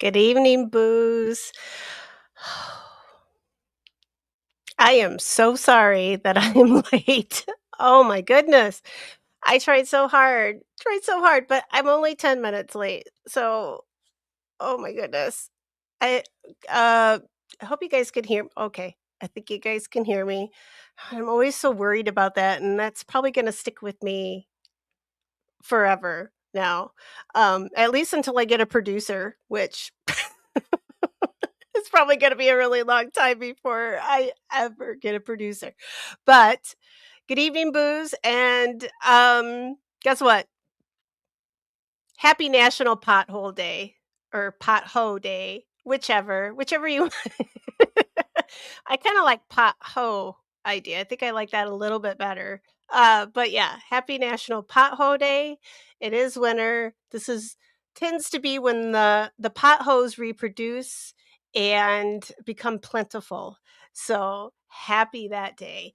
Good evening, Booze. I am so sorry that I am late. Oh my goodness. I tried so hard, but I'm only 10 minutes late. So, oh my goodness. I uh I hope you guys can hear. Okay. I think you guys can hear me. I'm always so worried about that, and that's probably going to stick with me forever now. At least until I get a producer, which it's probably gonna be a really long time before I ever get a producer. But good evening, Booze, and, guess what? Happy National Pothole Day or Pothole Day, whichever you I kinda like pothole idea. I think I like that a little bit better. But yeah, happy National Pothole Day. It is winter. This is tends to be when the potholes reproduce and become plentiful. So, happy that day.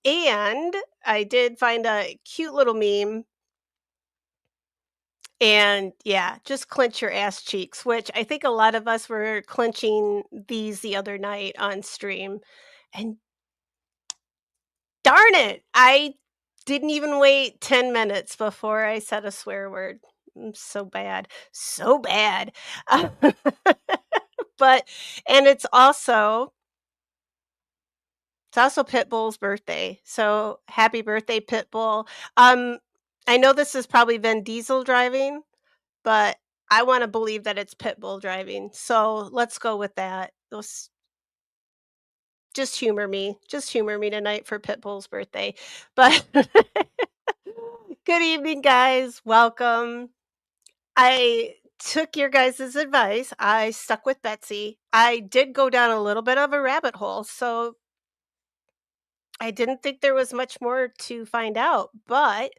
And I did find a cute little meme and yeah, just clench your ass cheeks, which I think a lot of us were clenching these the other night on stream. And darn it, I didn't even wait 10 minutes before I said a swear word. So bad. So bad. But and it's also Pitbull's birthday. So happy birthday, Pitbull. Um I know this is probably Vin Diesel driving, but I wanna believe that it's Pitbull driving, so let's go with that. Those just humor me tonight for Pitbull's birthday, but good evening, guys, welcome. I took your guys' advice, I stuck with Betsy. I did go down a little bit of a rabbit hole, so I didn't think there was much more to find out, but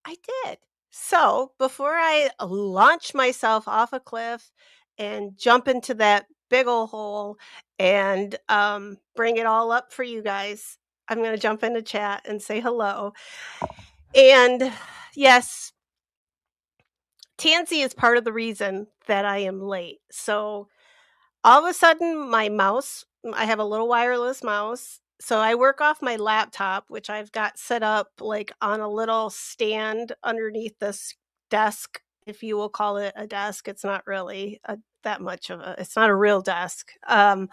I did. So, before I launch myself off a cliff and jump into that big old hole and bring it all up for you guys, I'm going to jump into chat and say hello. And yes, Tansy is part of the reason that I am late. So, all of a sudden, I have a little wireless mouse. So I work off my laptop, which I've got set up like on a little stand underneath this desk, if you will call it a desk. It's not really that much of it's not a real desk. And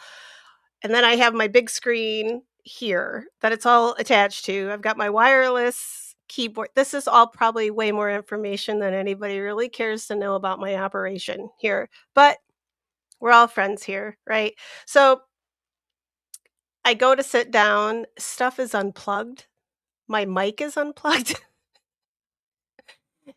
then I have my big screen here that it's all attached to. I've got my wireless keyboard. This is all probably way more information than anybody really cares to know about my operation here. But we're all friends here, right? So I go to sit down, stuff is unplugged. My mic is unplugged.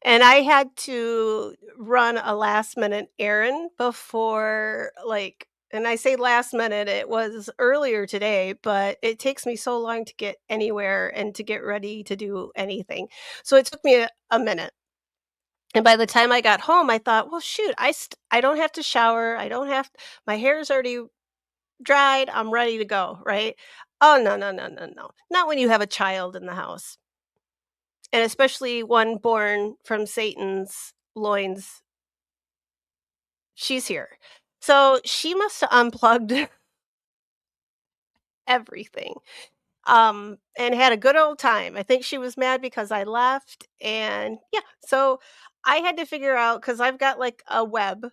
And I had to run a last minute errand before, like, and I say last minute, it was earlier today, but it takes me so long to get anywhere and to get ready to do anything. So it took me a minute. And by the time I got home, I thought, well, shoot, I don't have to shower. I don't have, my hair's already dried, I'm ready to go, right? Oh, no, no, no, no, no. Not when you have a child in the house, and especially one born from Satan's loins. She's here. So she must have unplugged everything, and had a good old time. I think she was mad because I left, and yeah, so I had to figure out because I've got like a web,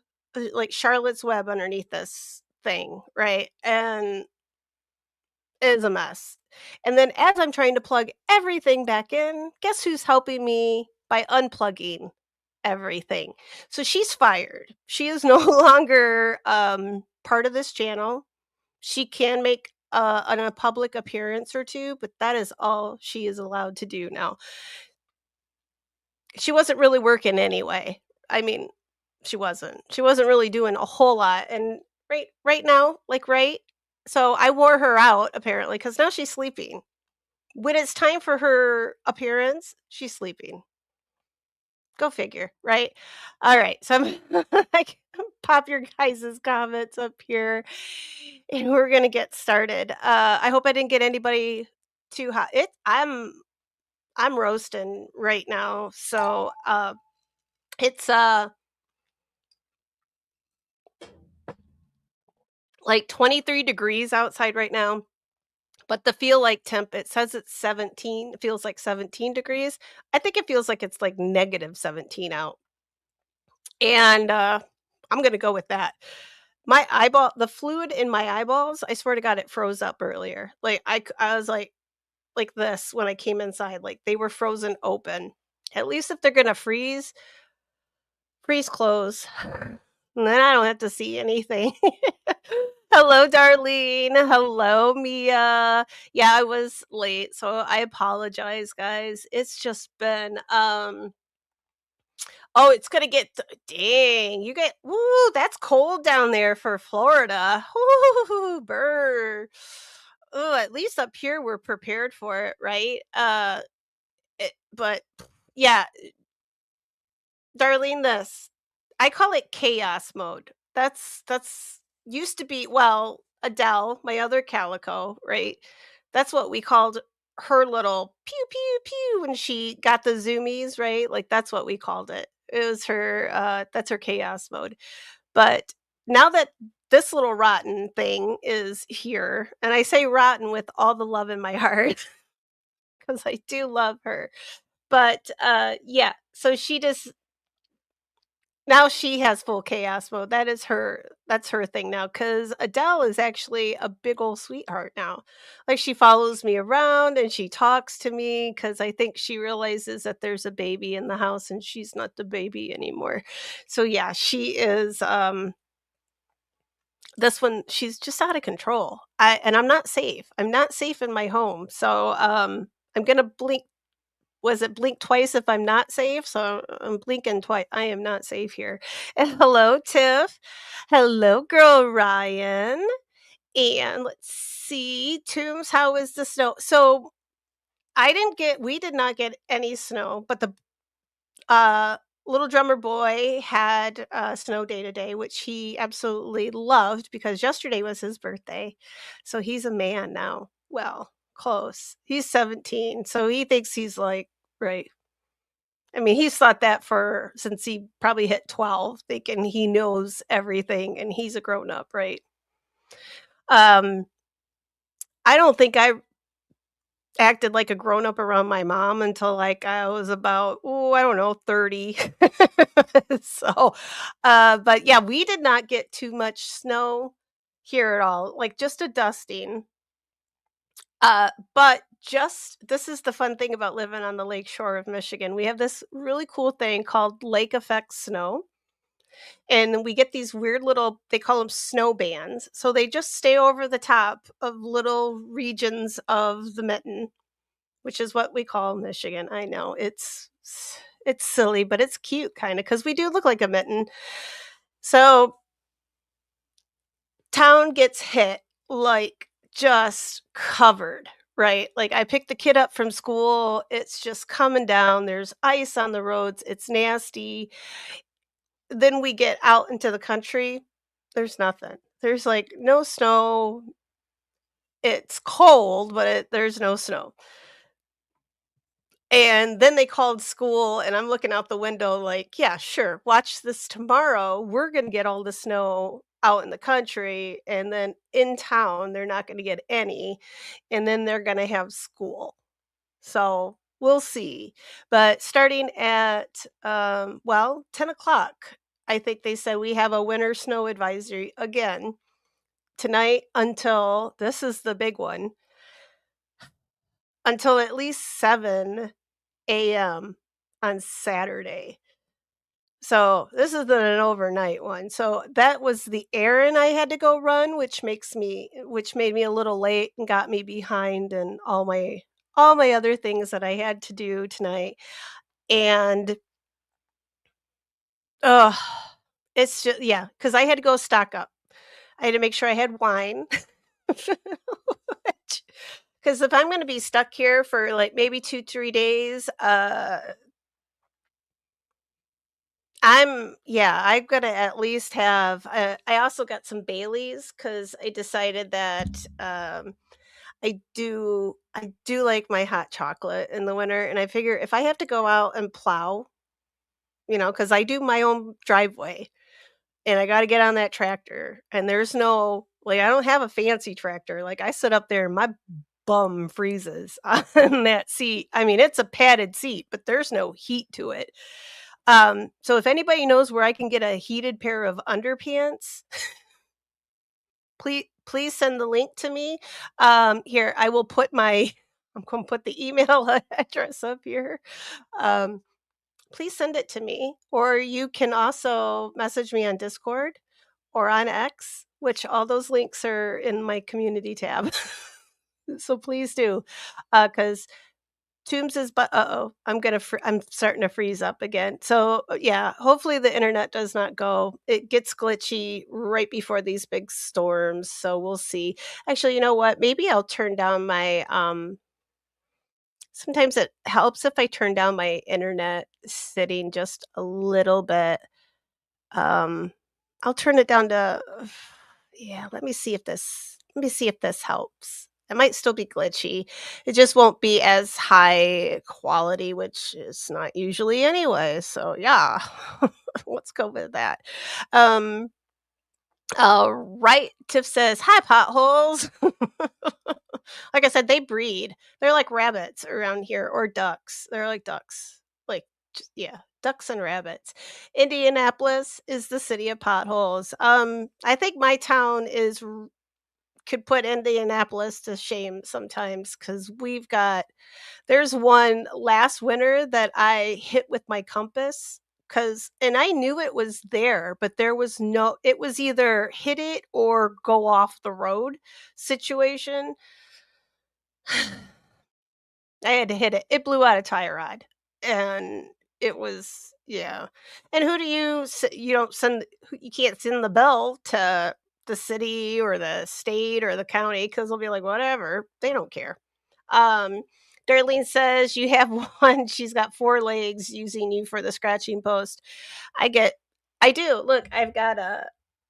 like Charlotte's web underneath this thing, right? And is a mess. And then as I'm trying to plug everything back in, guess who's helping me by unplugging everything? So she's fired. She is no longer part of this channel. She can make a public appearance or two, but that is all she is allowed to do now. She wasn't really working anyway. I mean, she wasn't. She wasn't really doing a whole lot. And right now, like right, so I wore her out apparently because now she's sleeping. When it's time for her appearance, she's sleeping. Go figure, right? All right, so I'm like, pop your guys' comments up here, and we're gonna get started. I hope I didn't get anybody too hot. I'm roasting right now, so it's like 23 degrees outside right now, but the feel like temp, it says it's 17, it feels like 17 degrees. I think it feels like it's like negative 17 out. And I'm going to go with that. My eyeball, the fluid in my eyeballs, I swear to God, it froze up earlier. Like I was like this when I came inside, like they were frozen open. At least if they're gonna freeze close, and then I don't have to see anything. Hello, Darlene. Hello, Mia. Yeah, I was late, so I apologize, guys. It's just been oh, it's gonna get dang, you get woo, that's cold down there for Florida. Ooh, burr. Oh, at least up here we're prepared for it, right? But yeah, Darlene, this I call it chaos mode. That's used to be well, Adele, my other calico, right? That's what we called her little pew pew pew when she got the zoomies, right? Like that's what we called it. It was her that's her chaos mode. But now that this little rotten thing is here, and I say rotten with all the love in my heart because I do love her. But yeah, so she just now she has full chaos mode. That's her thing now. Cause Adele is actually a big old sweetheart now. Like, she follows me around and she talks to me because I think she realizes that there's a baby in the house and she's not the baby anymore. So, yeah, she is, this one, she's just out of control. I'm not safe. I'm not safe in my home. So, I'm gonna blink was it blink twice if I'm not safe? So I'm blinking twice. I am not safe here. And hello, Tiff. Hello, girl Ryan. And let's see, Toombs, how is the snow? So we did not get any snow, but the uh, little drummer boy had snow day today, which he absolutely loved because yesterday was his birthday. So he's a man now. Well, close. He's 17. So he thinks he's like, right. I mean, he's thought that for since he probably hit 12, thinking he knows everything and he's a grown up, right? Um, I don't think I acted like a grown up around my mom until like I was about, oh, I don't know, 30. So, but yeah, we did not get too much snow here at all, like just a dusting. But just this is the fun thing about living on the lake shore of Michigan. We have this really cool thing called lake effect snow. And we get these weird little, they call them snow bands. So they just stay over the top of little regions of the mitten, which is what we call Michigan. I know it's silly, but it's cute kind of because we do look like a mitten. So town gets hit like just covered, right? Like I picked the kid up from school, it's just coming down. There's ice on the roads, it's nasty. Then we get out into the country, there's nothing. There's, like, no snow. It's cold, but there's no snow. And then they called school, and I'm looking out the window like, "Yeah, sure. Watch this tomorrow. We're gonna get all the snow out in the country, and then in town, they're not gonna get any, and then they're gonna have school." So, we'll see. But starting at, well, 10 o'clock, I think they said we have a winter snow advisory again tonight until this is the big one, until at least 7 a.m. on Saturday. So this isn't an overnight one. So that was the errand I had to go run, which made me a little late and got me behind and all my other things that I had to do tonight. And oh, it's just yeah, because I had to go stock up. I had to make sure I had wine. Because if I'm gonna be stuck here for, like, maybe 2, 3 days, I'm gonna at least have I also got some Baileys because I decided that, I do like my hot chocolate in the winter, and I figure if I have to go out and plow, because I do my own driveway, and I gotta get on that tractor, and there's no Like, I don't have a fancy tractor, like, I sit up there and my bum freezes on that seat. I mean, it's a padded seat, but there's no heat to it. So if anybody knows where I can get a heated pair of underpants, please send the link to me. Here, I will put my I'm gonna put the email address up here. Um, please send it to me, or you can also message me on Discord or on X, which all those links are in my community tab. So please do, because Toombs is but uh-oh, I'm starting to freeze up again. So, yeah, hopefully the internet does not go. It gets glitchy right before these big storms, so we'll see. Actually, you know what? Maybe I'll turn down my, sometimes it helps if I turn down my internet setting just a little bit. Um, I'll turn it down to yeah, let me see if this helps. It might still be glitchy. It just won't be as high quality, which is not usually anyway. So yeah, let's go with that. Um, right, Tiff says, "Hi, potholes." Like I said, they breed. They're like rabbits around here, or ducks. They're like ducks. Like, yeah, ducks and rabbits. Indianapolis is the city of potholes. I think my town could put Indianapolis to shame sometimes because there's one last winter that I hit with my compass, and I knew it was there, but there was no it was either hit it or go off the road situation. I had to hit it. It blew out a tie rod, and it was yeah. And who do you don't you can't send the bill to the city or the state or the county because they'll be like, whatever, they don't care. Um, Darlene says you have one. She's got four legs using you for the scratching post. I get I do. Look, I've got a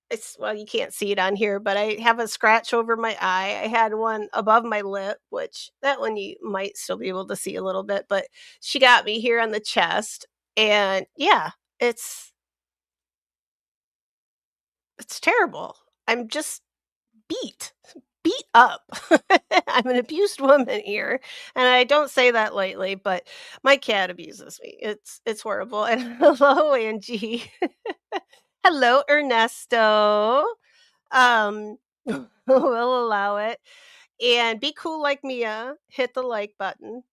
it's well, you can't see it on here, but I have a scratch over my eye. I had one above my lip, which that one you might still be able to see a little bit, but she got me here on the chest. And yeah, it's it's terrible. I'm just beat. Beat up. I'm an abused woman here, and I don't say that lightly, but my cat abuses me. It's horrible. And hello, Angie. Hello, Ernesto. Um, we'll allow it. And be cool like Mia, hit the like button.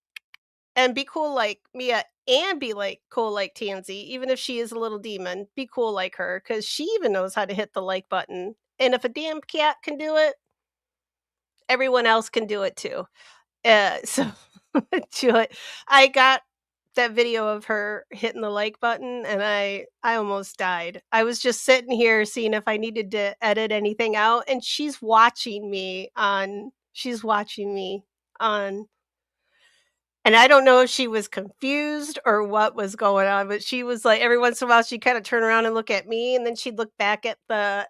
And be cool like Mia and be like cool like Tansy, even if she is a little demon. Be cool like her because she even knows how to hit the like button. And if a damn cat can do it, everyone else can do it too. So do it. I got that video of her hitting the like button and I almost died. I was just sitting here seeing if I needed to edit anything out and she's watching me on and I don't know if she was confused or what was going on, but she was like every once in a while she'd kind of turn around and look at me and then she'd look back at the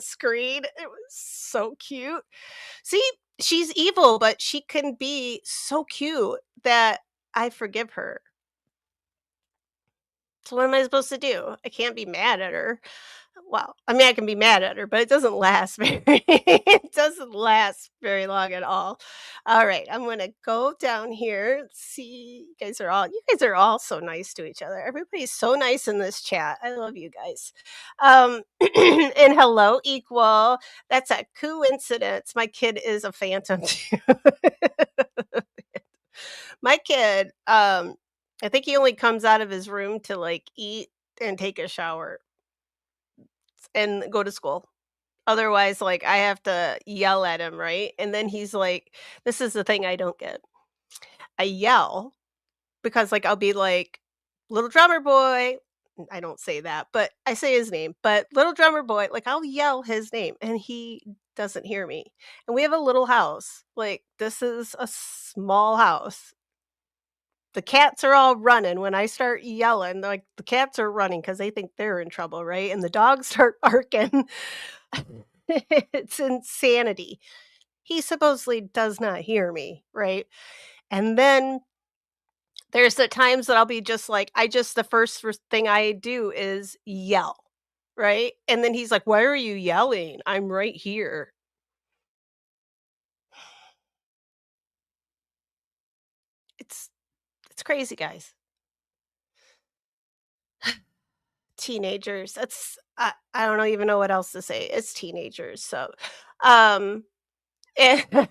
screen. It was so cute. See, she's evil, but she can be so cute that I forgive her. So what am I supposed to do? I can't be mad at her. Well, I mean, I can be mad at her, but it doesn't last very it doesn't last very long at all. All right, I'm gonna go down here. See, you guys are all so nice to each other. Everybody's so nice in this chat. I love you guys. And hello, equal. That's a coincidence. My kid is a phantom too. My kid, I think he only comes out of his room to like eat and take a shower and go to school. Otherwise, like I have to yell at him, right? And then he's like, this is the thing I don't get. I yell because like I'll be like, little drummer boy. I don't say that, but I say his name. But little drummer boy, like I'll yell his name and he doesn't hear me. And we have a little house. Like this is a small house. The cats are all running when I start yelling, like, the cats are running because they think they're in trouble, right? And the dogs start barking. It's insanity. He supposedly does not hear me, right? And then there's the times that I'll be just like the first thing I do is yell, right? And then he's like, "Why are you yelling? I'm right here." It's crazy, guys. Teenagers. I don't even know what else to say. It's teenagers. So, um, and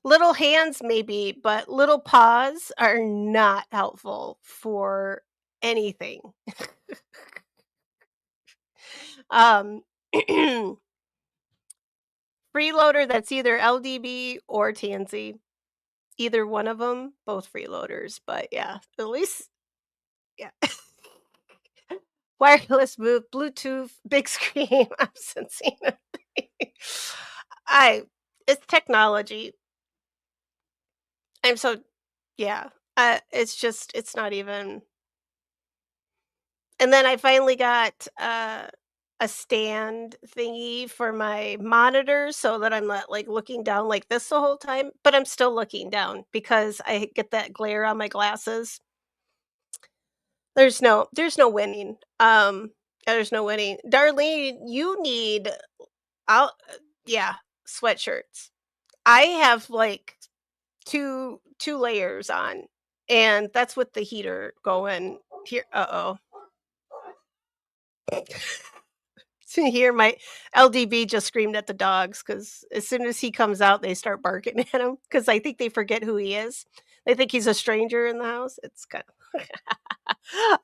little hands maybe, but little paws are not helpful for anything. Um, freeloader that's either LDB or Tansy. Either one of them, both freeloaders. But yeah, at least yeah. Wireless Bluetooth, big screen. I'm sensing it. I it's technology. I'm so yeah. It's just it's not even. And then I finally got a stand thingy for my monitor so that I'm not like looking down like this the whole time, but I'm still looking down because I get that glare on my glasses. There's no winning. There's no winning. Darlene, you need I'll yeah, sweatshirts. I have like 2 layers on, and that's with the heater going here. Uh-oh. So here my LDB just screamed at the dogs because as soon as he comes out, they start barking at him because I think they forget who he is. They think he's a stranger in the house. It's kind of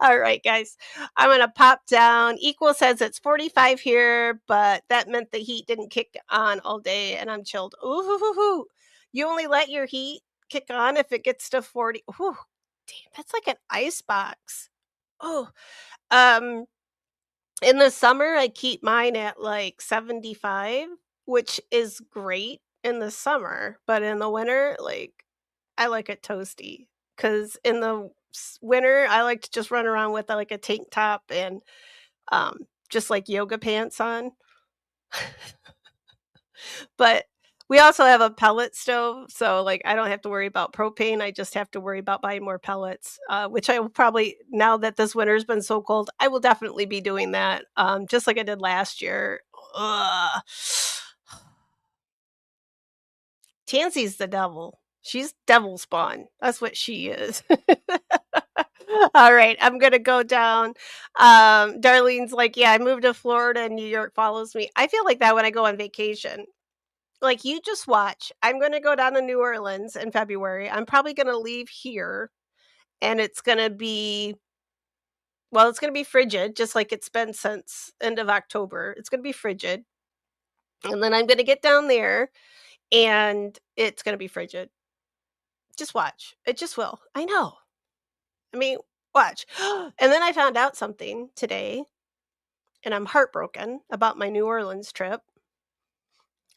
all right, guys. I'm gonna pop down. Equal says it's 45 here, but that meant the heat didn't kick on all day, and I'm chilled. Ooh, hoo, hoo, hoo. You only let your heat kick on if it gets to 40. Ooh, damn, that's like an ice box. Oh, um, in the summer, I keep mine at like 75, which is great in the summer, but in the winter, like I like it toasty because in the winter, I like to just run around with like a tank top and just like yoga pants on. But we also have a pellet stove, so like I don't have to worry about propane. I just have to worry about buying more pellets, which I will probably now that this winter's been so cold, I will definitely be doing that, just like I did last year. Ugh. Tansy's the devil. She's devil spawn. That's what she is. All right, I'm gonna go down. Darlene's like, yeah, I moved to Florida and New York follows me. I feel like that when I go on vacation. Like, you just watch. I'm gonna go down to New Orleans in February. I'm probably gonna leave here, and it's gonna be well, it's gonna be frigid, just like it's been since end of October. It's gonna be frigid, and then I'm gonna get down there, and it's gonna be frigid. Just watch. It just will. I know. I mean, watch. And then I found out something today, and I'm heartbroken about my New Orleans trip.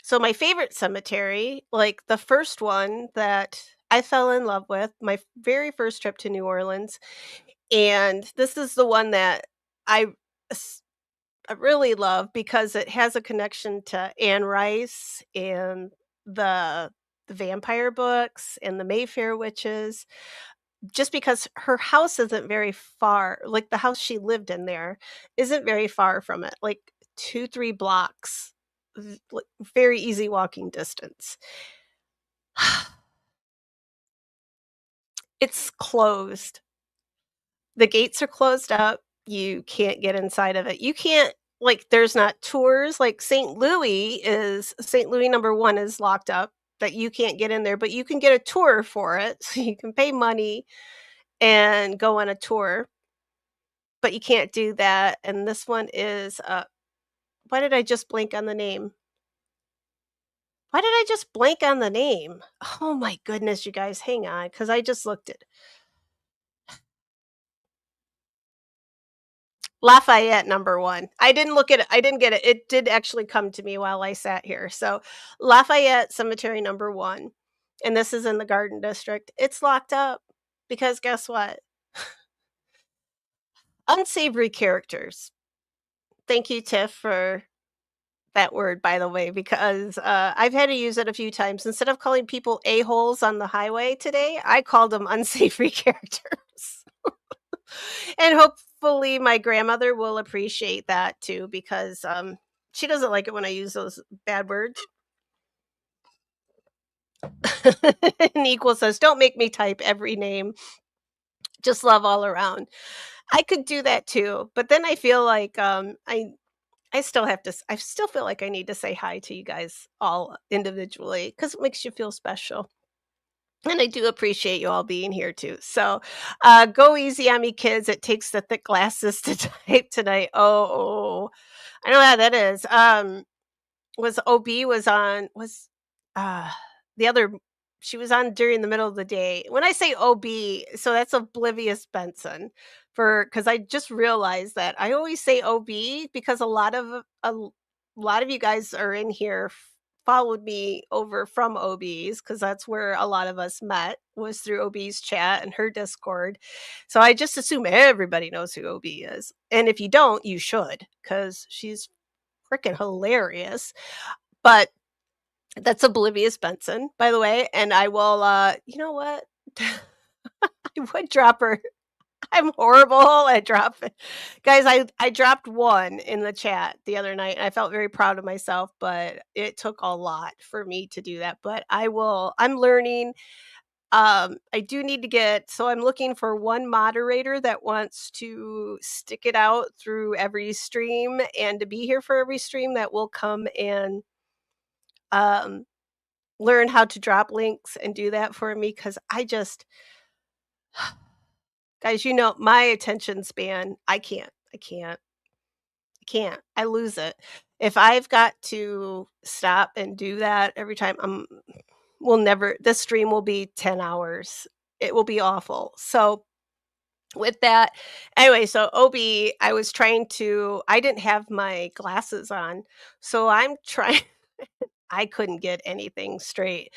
So my favorite cemetery, like the first one that I fell in love with, my very first trip to New Orleans, and this is the one that I s- I really love because it has a connection to Anne Rice and the the vampire books and the Mayfair witches. Just because her house isn't very far, like the house she lived in there isn't very far from it, like 2, 3 blocks, like very easy walking distance. It's closed. The gates are closed up. You can't get inside of it. You can't like there's not tours like St. Louis number 1 is locked up that you can't get in there, but you can get a tour for it. So you can pay money and go on a tour, but you can't do that. And this one is why did I just blank on the name? Why did I just blank on the name? Oh my goodness, you guys, hang on, because I just looked at Lafayette number 1. I didn't look at it. I didn't get it. It did actually come to me while I sat here. So Lafayette Cemetery number 1, and this is in the Garden District. It's locked up because guess what? Unsavory characters. Thank you, Tiff, for that word, by the way, because I've had to use it a few times. Instead of calling people a-holes on the highway today, I called them unsavory characters. And hopefully my grandmother will appreciate that too, because she doesn't like it when I use those bad words. And Equal says, don't make me type every name. Just love all around. I could do that too, but then I feel like, I still have to I still feel like I need to say hi to you guys all individually because it makes you feel special. And I do appreciate you all being here too. So, go easy on me, kids. It takes the thick glasses to type tonight. Oh, I know how that is. Was OB was on was uh the other she was on during the middle of the day. When I say OB, so that's Oblivious Benson for because I just realized that I always say OB because a lot of you guys are in here followed me over from OB's because that's where a lot of us met was through OB's chat and her Discord. So I just assume everybody knows who OB is. And if you don't, you should because she's freaking hilarious. But that's Oblivious Benson, by the way, and I will, you know what? I would drop her. I'm horrible at dropping guys, I dropped 1 in the chat the other night, and I felt very proud of myself, but it took a lot for me to do that, but I'm learning. I do need to get so I'm looking for 1 moderator that wants to stick it out through every stream and to be here for every stream that will come and, um learn how to drop links and do that for me because I just guys, my attention span, I can't. I lose it. If I've got to stop and do that every time, we'll never this stream will be 10 hours. It will be awful. So with that, anyway, so OB, I didn't have my glasses on. So I'm trying I couldn't get anything straight.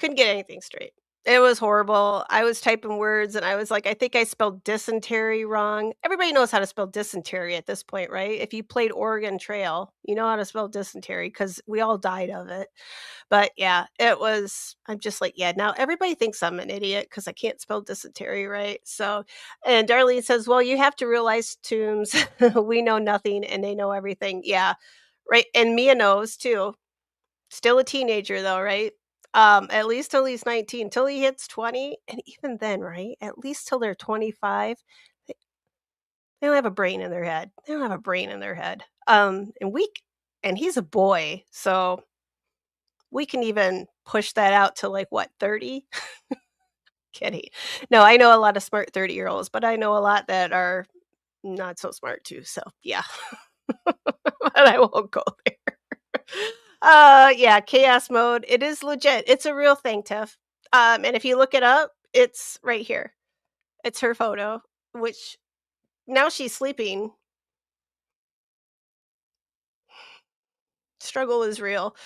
Couldn't get anything straight. It was horrible. I was typing words and I was like, I think I spelled dysentery wrong. Everybody knows how to spell dysentery at this point, right? If you played Oregon Trail, you know how to spell dysentery because we all died of it. But yeah, I'm just like, yeah, now everybody thinks I'm an idiot because I can't spell dysentery right. So, and Darlene says, well, you have to realize, Tombs, we know nothing and they know everything. Yeah, right. And Mia knows too. Still a teenager though, right? At least till he's 19, till he hits 20, and even then, right? At least till they're 25, they they don't have a brain in their head. They don't have a brain in their head. And he's a boy, so we can even push that out to like what, 30? Kidding. No, I know a lot of smart 30-year-olds, but I know a lot that are not so smart too. So yeah. But I won't go there. Yeah, chaos mode. It is legit. It's a real thing, Tiff. And if you look it up, it's right here. It's her photo, which now she's sleeping. Struggle is real.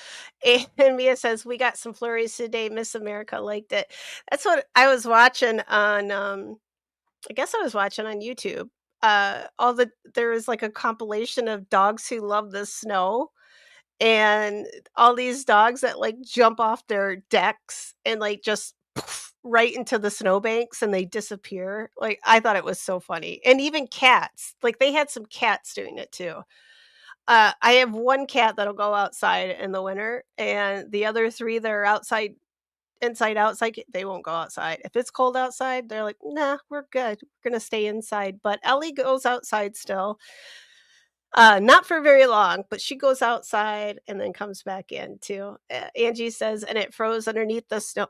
And Mia says, we got some flurries today. Miss America liked it. That's what I was watching on I guess I was watching on YouTube. There was like a compilation of dogs who love the snow and all these dogs that like jump off their decks and like just poof, right into the snowbanks and they disappear. Like I thought it was so funny. And even cats, like they had some cats doing it too. I have one cat that'll go outside in the winter, and the other three that are outside, they won't go outside. If it's cold outside, they're like, nah, we're good. We're gonna stay inside. But Ellie goes outside still. Not for very long, but she goes outside and then comes back in too. Angie says, and it froze underneath the snow.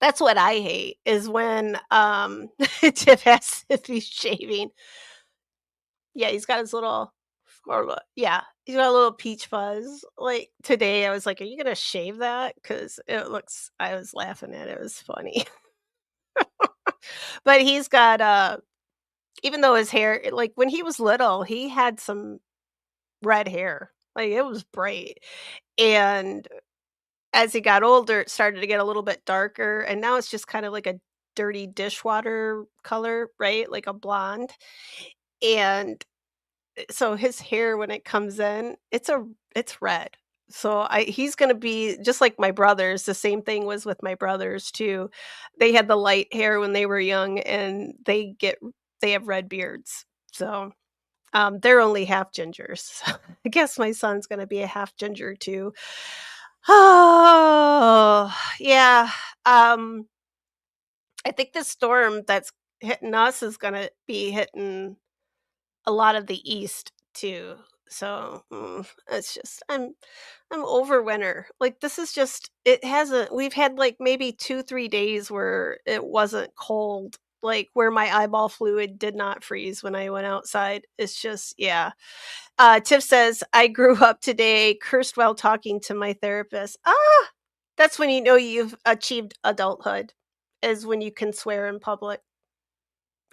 That's what I hate is when Tiff has if he's shaving. Yeah, he's got his little yeah, he's got a little peach fuzz. Like today I was like, "Are you gonna shave that?" Because I was laughing at it. It was funny. But he's got even though his hair like when he was little, he had some red hair. Like it was bright. And as he got older, it started to get a little bit darker, and now it's just kind of like a dirty dishwater color, right? Like a blonde. And so his hair when it comes in, it's red. So he's gonna be just like my brothers. The same thing was with my brothers too. They had the light hair when they were young, and they have red beards. So they're only half gingers. I guess my son's gonna be a half ginger too. Oh, yeah. Um, I think the storm that's hitting us is gonna be hitting a lot of the East too. So, it's just I'm over winter. Like, this is just it hasn't we've had, like, maybe 2, 3 days where it wasn't cold, like, where my eyeball fluid did not freeze when I went outside. It's just yeah. Tiff says, "I grew up today, cursed while talking to my therapist." Ah! That's when you know you've achieved adulthood, is when you can swear in public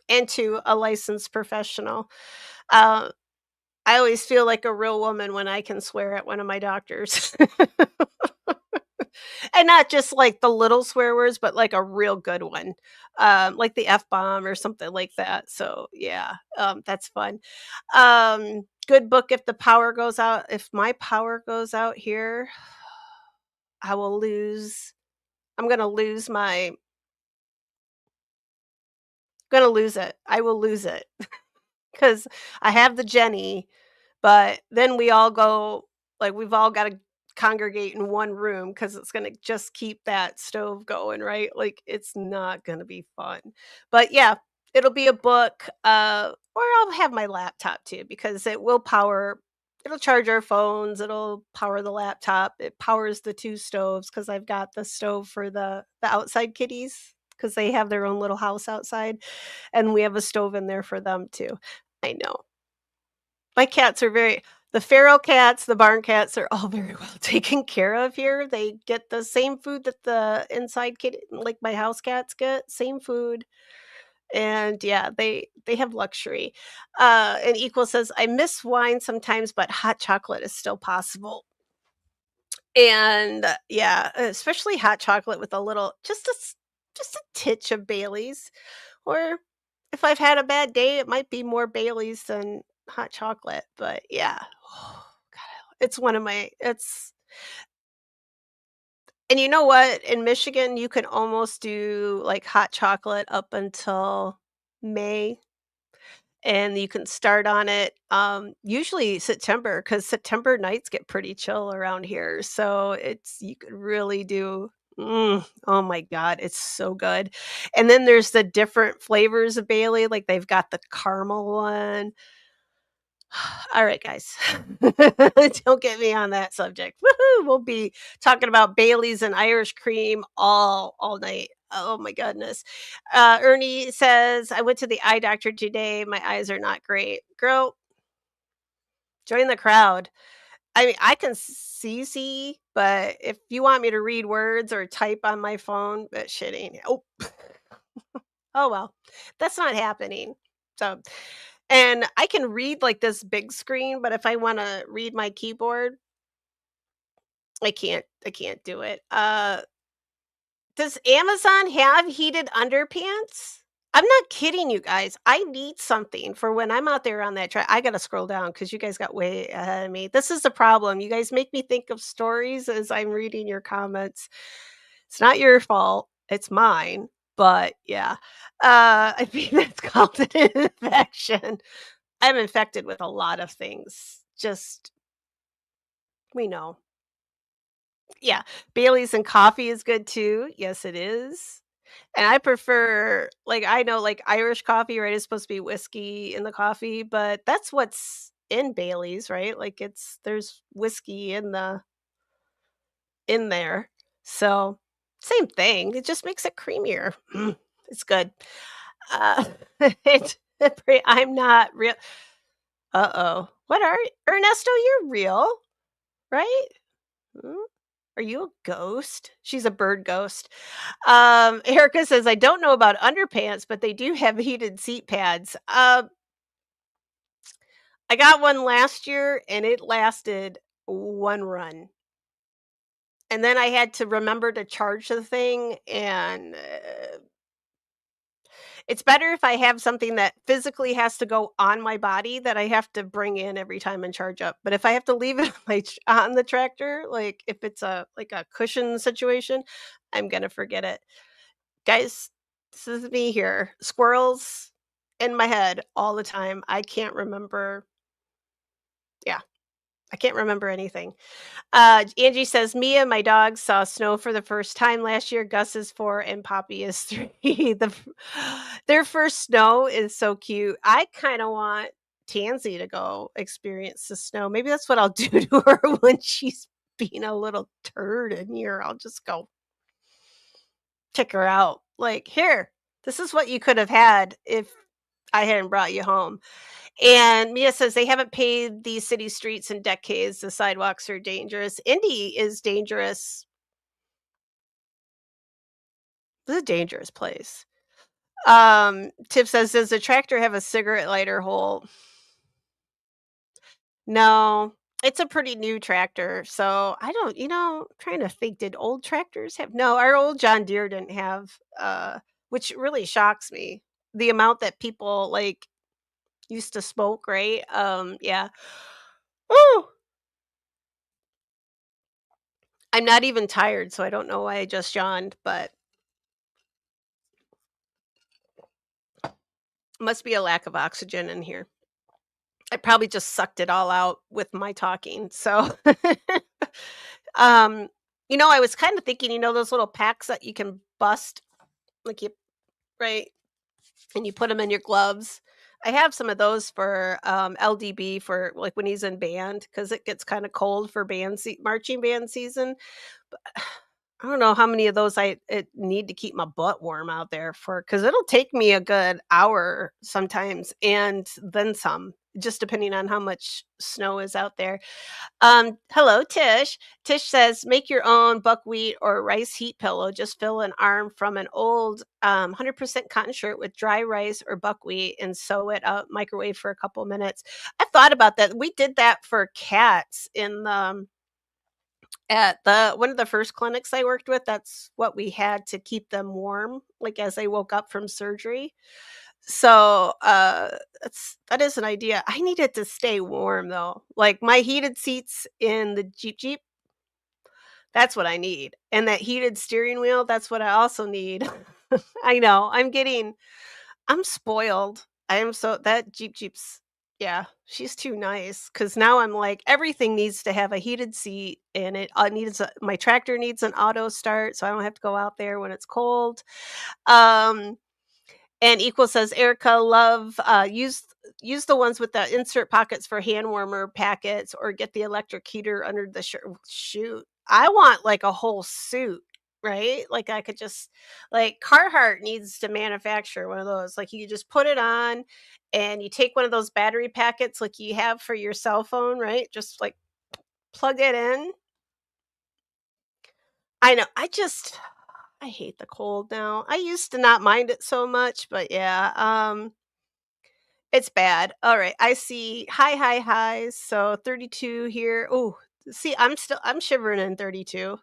and to a licensed professional. Uh, I always feel like a real woman when I can swear at one of my doctors. And not just like the little swear words, but like a real good one, like the F bomb or something like that. So yeah, that's fun. Good book if the power goes out. If my power goes out here, I will lose. I'm gonna lose my. Gonna lose it. I will lose it because I have the Jenny. But then we all go like, we've all gotta congregate in one room because it's gonna just keep that stove going, right? Like, it's not gonna be fun. But, yeah, it'll be a book, or I'll have my laptop too because it'll charge our phones, it'll power the laptop, it powers the 2 stoves because 'cause I've got the stove for the outside kitties because they have their own little house outside, and we have a stove in there for them too. I know. My cats are very the feral cats, the barn cats are all very well taken care of here. They get the same food that the inside kit like my house cats get, same food. And yeah, they have luxury. And Equal says, "I miss wine sometimes, but hot chocolate is still possible." And yeah, especially hot chocolate with a little just a titch of Bailey's. Or if I've had a bad day, it might be more Bailey's than hot chocolate, but yeah. God, it's one of my it's and you know what? In Michigan, you can almost do, like, hot chocolate up until May, and you can start on it, usually September, because September nights get pretty chill around here, so it's you could really do oh my god, it's so good. And then there's the different flavors of Bailey, like, they've got the caramel one. All right, guys. Don't get me on that subject. Woohoo! We'll be talking about Baileys and Irish cream all night. Oh my goodness. Ernie says, "I went to the eye doctor today. My eyes are not great." Girl, join the crowd. I mean, I can see, but if you want me to read words or type on my phone, that shit ain't. Oh, oh well, that's not happening. So, and I can read like this big screen, but if I want to read my keyboard, I can't do it. Does Amazon have heated underpants? I'm not kidding you guys. I need something for when I'm out there on that track. I gotta scroll down because you guys got way ahead of me. This is the problem. You guys make me think of stories as I'm reading your comments. It's not your fault. It's mine. But yeah. I think that's called an infection. I'm infected with a lot of things. Just we know. Yeah, Bailey's and coffee is good too. Yes, it is. And I prefer like, I know, like, Irish coffee, right, is supposed to be whiskey in the coffee, but that's what's in Bailey's, right? Like, it's there's whiskey in there. So, same thing, it just makes it creamier. It's good. Uh, it's I'm not real Uh-oh. What are Ernesto, you're real, right? Hmm? Are you a ghost? She's a bird ghost. Erica says, "I don't know about underpants, but they do have heated seat pads." I got one last year and it lasted one run. And then I had to remember to charge the thing and it's better if I have something that physically has to go on my body that I have to bring in every time and charge up. But if I have to leave it on on the tractor, like if it's a like a cushion situation, I'm gonna forget it. Guys, this is me here. Squirrels in my head all the time. I can't remember. Yeah. I can't remember anything. Angie says, "Mia, my dog, saw snow for the first time last year. Gus is 4 and Poppy is 3." Their first snow is so cute. I kinda want Tansy to go experience the snow. Maybe that's what I'll do to her when she's being a little turd in here. I'll just go kick her out. Like, "Here, this is what you could have had if I hadn't brought you home." And Mia says they haven't paved these city streets in decades. The sidewalks are dangerous. Indy is dangerous. It's a dangerous place. Tiff says, "Does the tractor have a cigarette lighter hole?" No, it's a pretty new tractor. So I don't, trying to think, did old tractors have? No, our old John Deere didn't have, which really shocks me. The amount that people like used to smoke, right? Yeah. Oh, I'm not even tired, so I don't know why I just yawned, but must be a lack of oxygen in here. I probably just sucked it all out with my talking. So, um, I was kind of thinking, those little packs that you can bust, like you, right, and you put them in your gloves. I have some of those for LDB for like when he's in band because it gets kind of cold for marching band season. I don't know how many of those I need to keep my butt warm out there for because it'll take me a good hour sometimes and then some, just depending on how much snow is out there. Hello, Tish. Tish says, make your own buckwheat or rice heat pillow. Just fill an arm from an old 100% cotton shirt with dry rice or buckwheat and sew it up, microwave for a couple minutes. I've thought about that. We did that for cats in the at the one of the first clinics I worked with. That's what we had to keep them warm, like as they woke up from surgery. So, that is an idea. I need it to stay warm though. Like my heated seats in the Jeep, that's what I need. And that heated steering wheel, that's what I also need. I know. I'm spoiled. I am so that Jeep's yeah, she's too nice cuz now I'm like everything needs to have a heated seat and it needs my tractor needs an auto start so I don't have to go out there when it's cold. Um and Equal says, "Erica, love, use the ones with the insert pockets for hand warmer packets or get the electric heater under the shirt." Shoot. I want like a whole suit, right? Like I could just like Carhartt needs to manufacture one of those. Like you just put it on and you take one of those battery packets like you have for your cell phone, right? Just like plug it in. I know. I hate the cold now. I used to not mind it so much, but yeah. It's bad. Alright, I see high highs, so 32 here. Oh, see, I'm shivering in 32.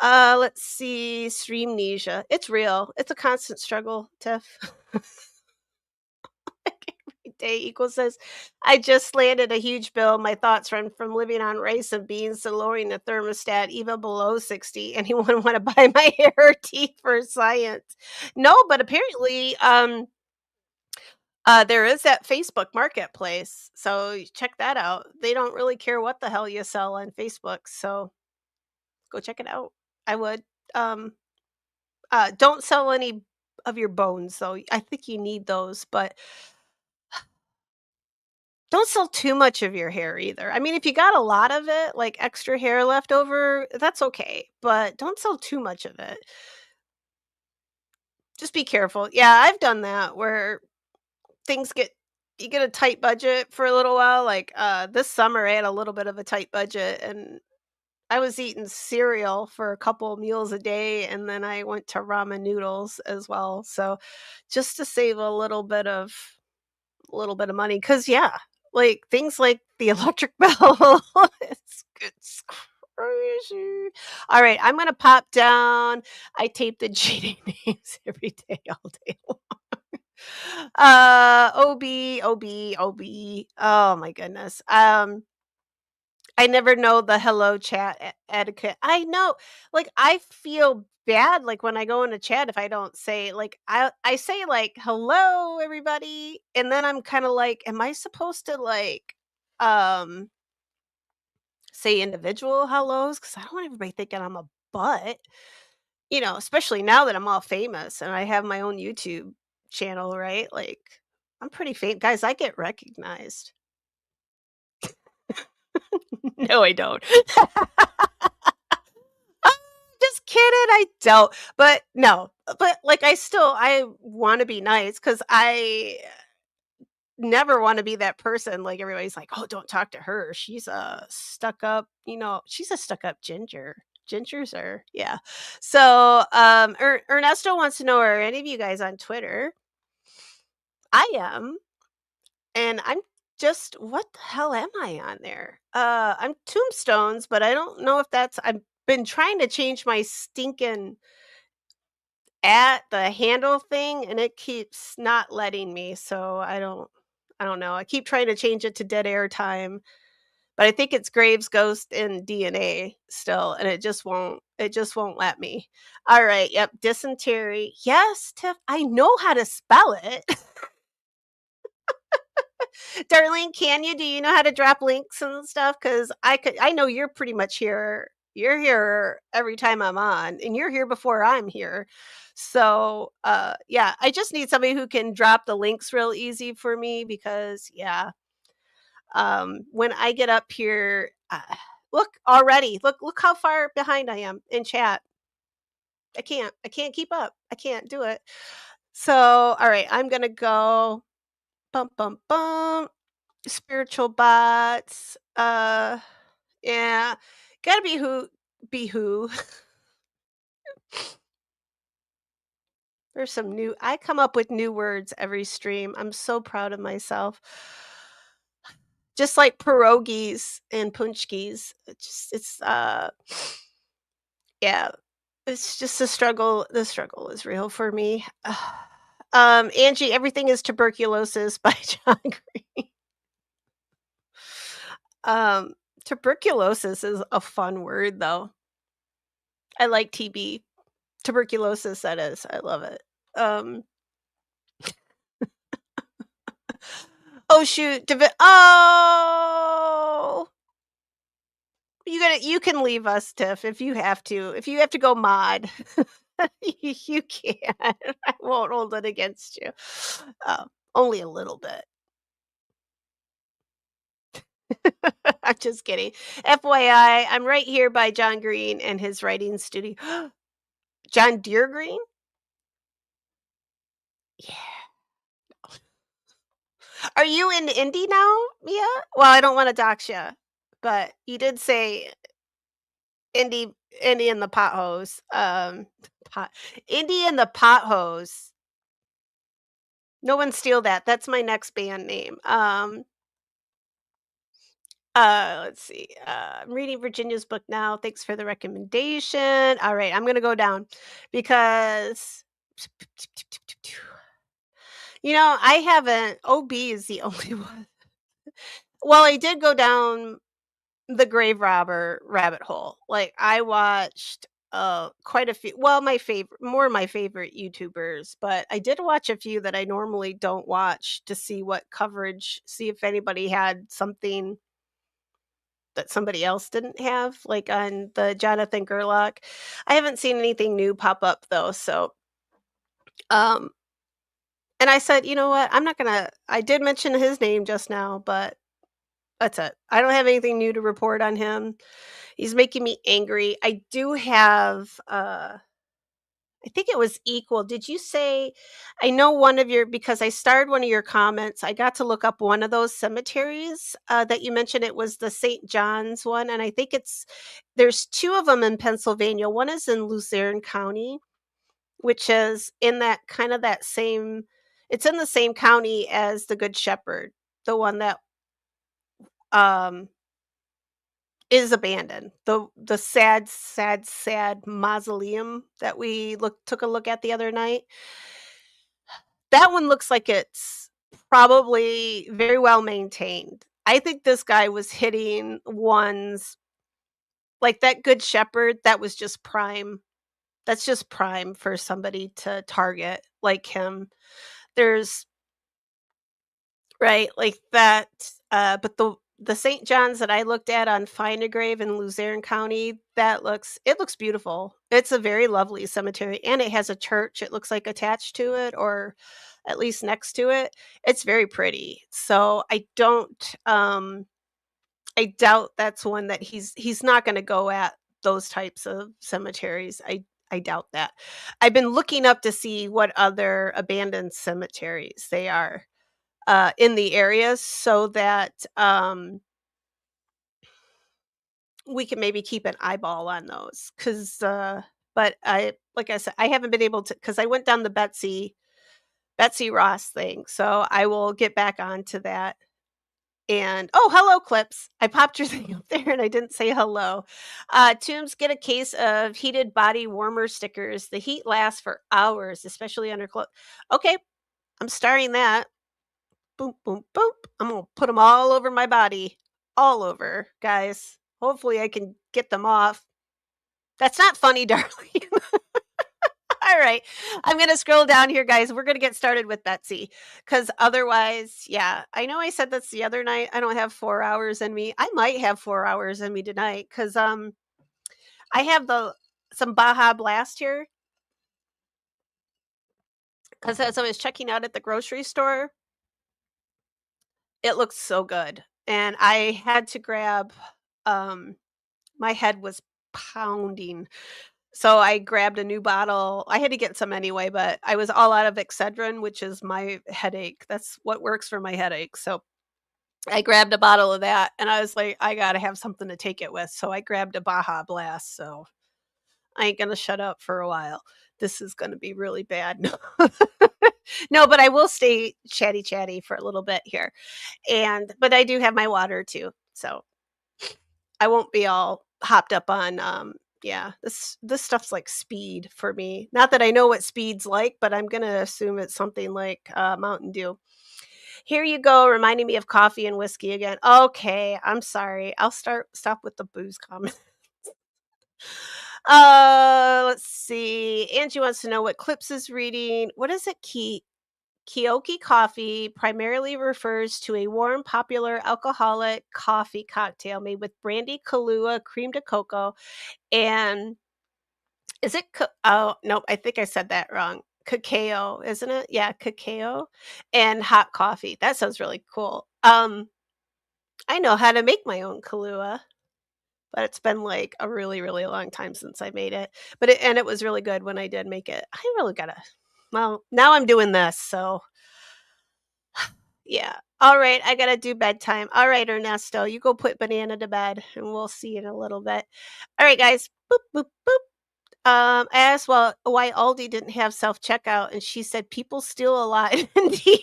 Let's see, streamnesia. It's real. It's a constant struggle, Tiff. Every day equals says, "I just landed a huge bill. My thoughts run from living on rice and beans to lowering the thermostat even below 60. Anyone wanna buy my hair or teeth for science?" No, but apparently, there is that Facebook Marketplace, so you check that out. They don't really care what the hell you sell on Facebook, so go check it out. I would. Um, don't sell any of your bones, though. I think you need those, but don't sell too much of your hair either. I mean, if you got a lot of it, like extra hair left over, that's okay, but don't sell too much of it. Just be careful. Yeah, I've done that where things get you get a tight budget for a little while. Like this summer, I had a little bit of a tight budget, and I was eating cereal for a couple meals a day, and then I went to ramen noodles as well. So just to save a little bit of money, because yeah, like things like the electric bill, it's crazy. All right, I'm gonna pop down. I tape the cheating names every day, all day OB, OB, OB. Oh my goodness. I never know the hello chat etiquette. I know, like I feel bad like when I go in a chat if I don't say like I say like hello everybody and then I'm kind of like am I supposed to like um say individual hellos because I don't want everybody thinking I'm a butt, especially now that I'm all famous and I have my own YouTube channel, right? Like, I'm pretty famous. Guys, I get recognized. No, I don't. Just kidding, I don't. But no, but like I want to be nice because I never want to be that person. Like everybody's like, oh, don't talk to her. She's a stuck up, she's a stuck up ginger. Gingers are, yeah. So Ernesto wants to know, are any of you guys on Twitter? I am. And I'm just what the hell am I on there? I'm Tombstones, but I don't know if that's I've been trying to change my stinking at the handle thing and it keeps not letting me. So I don't know. I keep trying to change it to dead air time, but I think it's Graves Ghost and DNA still and it just won't let me. All right, yep, dysentery. Yes, Tiff, I know how to spell it. Darlene, can you? Do you know how to drop links and stuff? Because I know you're pretty much here. You're here every time I'm on, and you're here before I'm here. So, yeah, I just need somebody who can drop the links real easy for me because, yeah, when I get up here, look already, look how far behind I am in chat. I can't keep up. I can't do it. So, all right, I'm gonna go. Bum bum bum. Spiritual bots, yeah, gotta be who. There's some new I come up with new words every stream, I'm so proud of myself. Just like pierogies and punchkis, yeah, it's just the struggle is real for me. Angie, everything is tuberculosis by John Green. Um, tuberculosis is a fun word, though. I like TB. Tuberculosis, that is. I love it. Um, oh shoot, oh, you can leave us, Tiff, if you have to. If you have to go mod, you can. I won't hold it against you. Only a little bit. I'm just kidding. FYI, I'm right here by John Green and his writing studio. John Deere Green? Yeah. Are you in Indy now, Mia? Well, I don't want to dox you, but you did say Indy Indy and the pot hose. Pot Indy and the pot hose. No one steal that. That's my next band name. Let's see. I'm reading Virginia's book now. Thanks for the recommendation. All right, I'm gonna go down because I haven't. OB is the only one. Well, I did go down the grave robber rabbit hole. Like I watched quite a few, well, my favorite YouTubers, but I did watch a few that I normally don't watch to see what coverage, see if anybody had something that somebody else didn't have, like on the Jonathan Gerlach. I haven't seen anything new pop up though, so um and I said, "You know what? I'm not going to I did mention his name just now, but that's it. I don't have anything new to report on him. He's making me angry. I do have I think it was equal. Did you say I know one of your because I starred one of your comments. I got to look up one of those cemeteries that you mentioned. It was the St. John's one, and I think there's two of them in Pennsylvania. One is in Luzerne County, which is in that kind of that same. It's in the same county as the Good Shepherd, the one that um is abandoned. The sad, sad, sad mausoleum that we took a look at the other night. That one looks like it's probably very well maintained. I think this guy was hitting ones like that Good Shepherd, that was just prime. That's just prime for somebody to target like him. There's right, like that, but the St. John's that I looked at on Find a Grave in Luzerne County, it looks beautiful. It's a very lovely cemetery, and it has a church, it looks like attached to it or at least next to it. It's very pretty. So I doubt that's one that he's not gonna go at those types of cemeteries. I doubt that. I've been looking up to see what other abandoned cemeteries they are, in the area so that, we can maybe keep an eyeball on those. Cause but I like I said, I haven't been able to because I went down the Betsy Ross thing, so I will get back onto that. And oh, hello, Clips. I popped your thing up there and I didn't say hello. Tombs, get a case of heated body warmer stickers. The heat lasts for hours, especially under clothes. Okay, I'm starting that. Boom, boom, boom. I'm gonna put them all over my body, all over, guys. Hopefully, I can get them off. That's not funny, darling. All right. I'm going to scroll down here, guys. We're going to get started with Betsy because otherwise, yeah, I know I said this the other night. I don't have 4 hours in me. I might have 4 hours in me tonight because I have some Baja Blast here because as I was checking out at the grocery store, it looks so good. And I had to grab, um, my head was pounding. So I grabbed a new bottle. I had to get some anyway, but I was all out of Excedrin, which is my headache. That's what works for my headache. So I grabbed a bottle of that and I was like, I got to have something to take it with. So I grabbed a Baja Blast. So I ain't going to shut up for a while. This is going to be really bad. No, but I will stay chatty for a little bit here. But I do have my water too. So I won't be all hopped up on yeah, this stuff's like speed for me. Not that I know what speed's like, but I'm going to assume it's something like Mountain Dew. Here you go, reminding me of coffee and whiskey again. Okay, I'm sorry. I'll stop with the booze comment. Let's see. Angie wants to know what Clips is reading. What is it? Kioki coffee primarily refers to a warm, popular alcoholic coffee cocktail made with brandy, Kahlua, cream de cocoa, and is it oh, nope, I think I said that wrong. Cacao, isn't it? Yeah, cacao and hot coffee. That sounds really cool. I know how to make my own Kahlua, but it's been, like, a really, really long time since I made it. It was really good when I did make it. I really gotta well, now I'm doing this, so yeah. Alright, I gotta do bedtime. Alright, Ernesto, you go put Banana to bed, and we'll see you in a little bit. Alright, guys. Boop, boop, boop. I asked, well, why Aldi didn't have self-checkout, and she said, "People steal a lot." Indeed.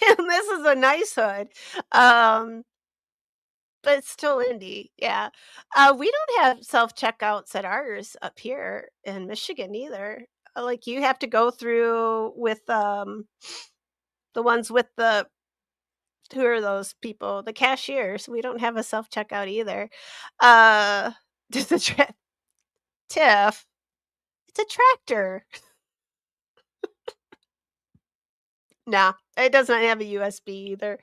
And this is a nice hood. Um, but it's still indie, yeah. We don't have self-checkouts at ours up here in Michigan either. Like, you have to go through with, the ones with the who are those people? The cashiers. We don't have a self-checkout either. Uh, does the Tiff, it's a tractor. Nah, it does not have a USB either.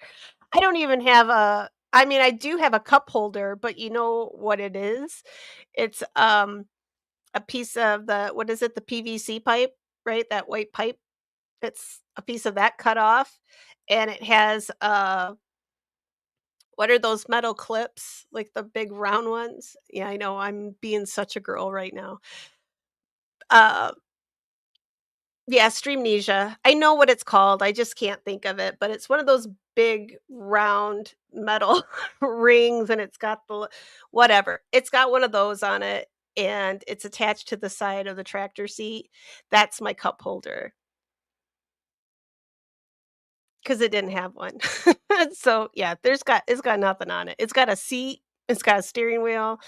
I don't even have I mean, I do have a cup holder, but you know what it is? It's, a piece of what is it? The PVC pipe, right? That white pipe. It's a piece of that cut off, and it has, what are those metal clips? Like the big round ones? Yeah, I know, I'm being such a girl right now. Uh Yeah, Streamnesia. I know what it's called, I just can't think of it, but it's one of those big round metal rings, and it's got whatever. It's got one of those on it, and it's attached to the side of the tractor seat. That's my cup holder because it didn't have one. So, yeah, it's got nothing on it. It's got a seat, it's got a steering wheel,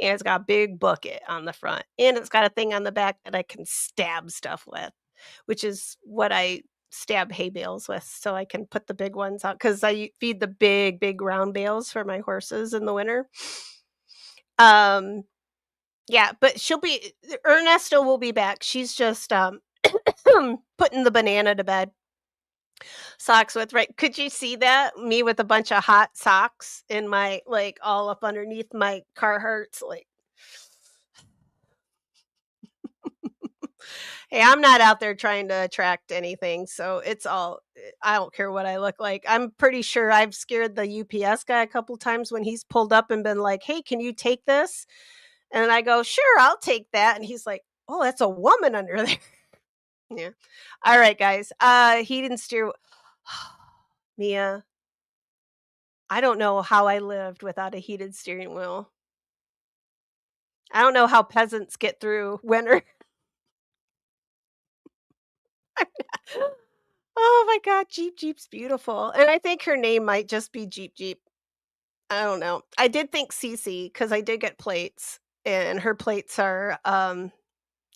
and it's got a big bucket on the front, and it's got a thing on the back that I can stab stuff with, which is what I stab hay bales with, so I can put the big ones out because I feed the big round bales for my horses in the winter. Um, yeah, but Ernesto will be back. She's just, putting the banana to bed. Socks with right could you see that? Me with a bunch of hot socks in my like, all up underneath my Carhartts, like, "Hey, I'm not out there trying to attract anything, so it's all I don't care what I look like." I'm pretty sure I've scared the UPS guy a couple times when he's pulled up and been like, "Hey, can you take this?" And I go, "Sure, I'll take that." And he's like, "Oh, that's a woman under there." Yeah. Alright, guys, heat and steer Mia, I don't know how I lived without a heated steering wheel. I don't know how peasants get through winter. Oh my god, Jeep Jeep's beautiful, and I think her name might just be Jeep Jeep. I don't know. I did think Cece because I did get plates, and her plates are,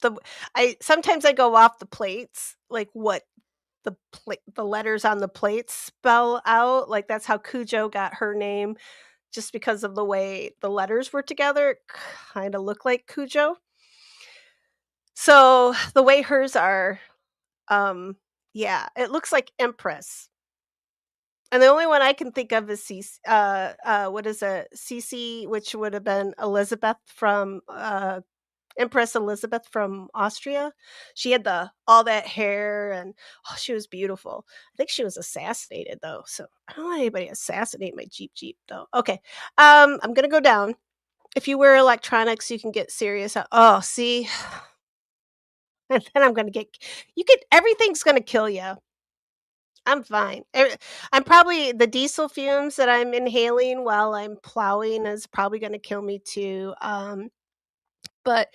the I sometimes I go off the plates, like, what the letters on the plates spell out, like, that's how Cujo got her name, just because of the way the letters were together, kinda look like Cujo. So, the way hers are, um, yeah, it looks like Empress. And the only one I can think of is what is it? Cece, which would have been Elizabeth from Empress Elizabeth from Austria. She had the all that hair and oh, she was beautiful. I think she was assassinated though, so I don't want anybody to assassinate my Jeep Jeep though. Okay, I'm gonna go down. If you wear electronics, you can get serious. Oh, see, and then I'm gonna get you get everything's gonna kill you. I'm fine. I'm probably the diesel fumes that I'm inhaling while I'm plowing is probably gonna kill me too, but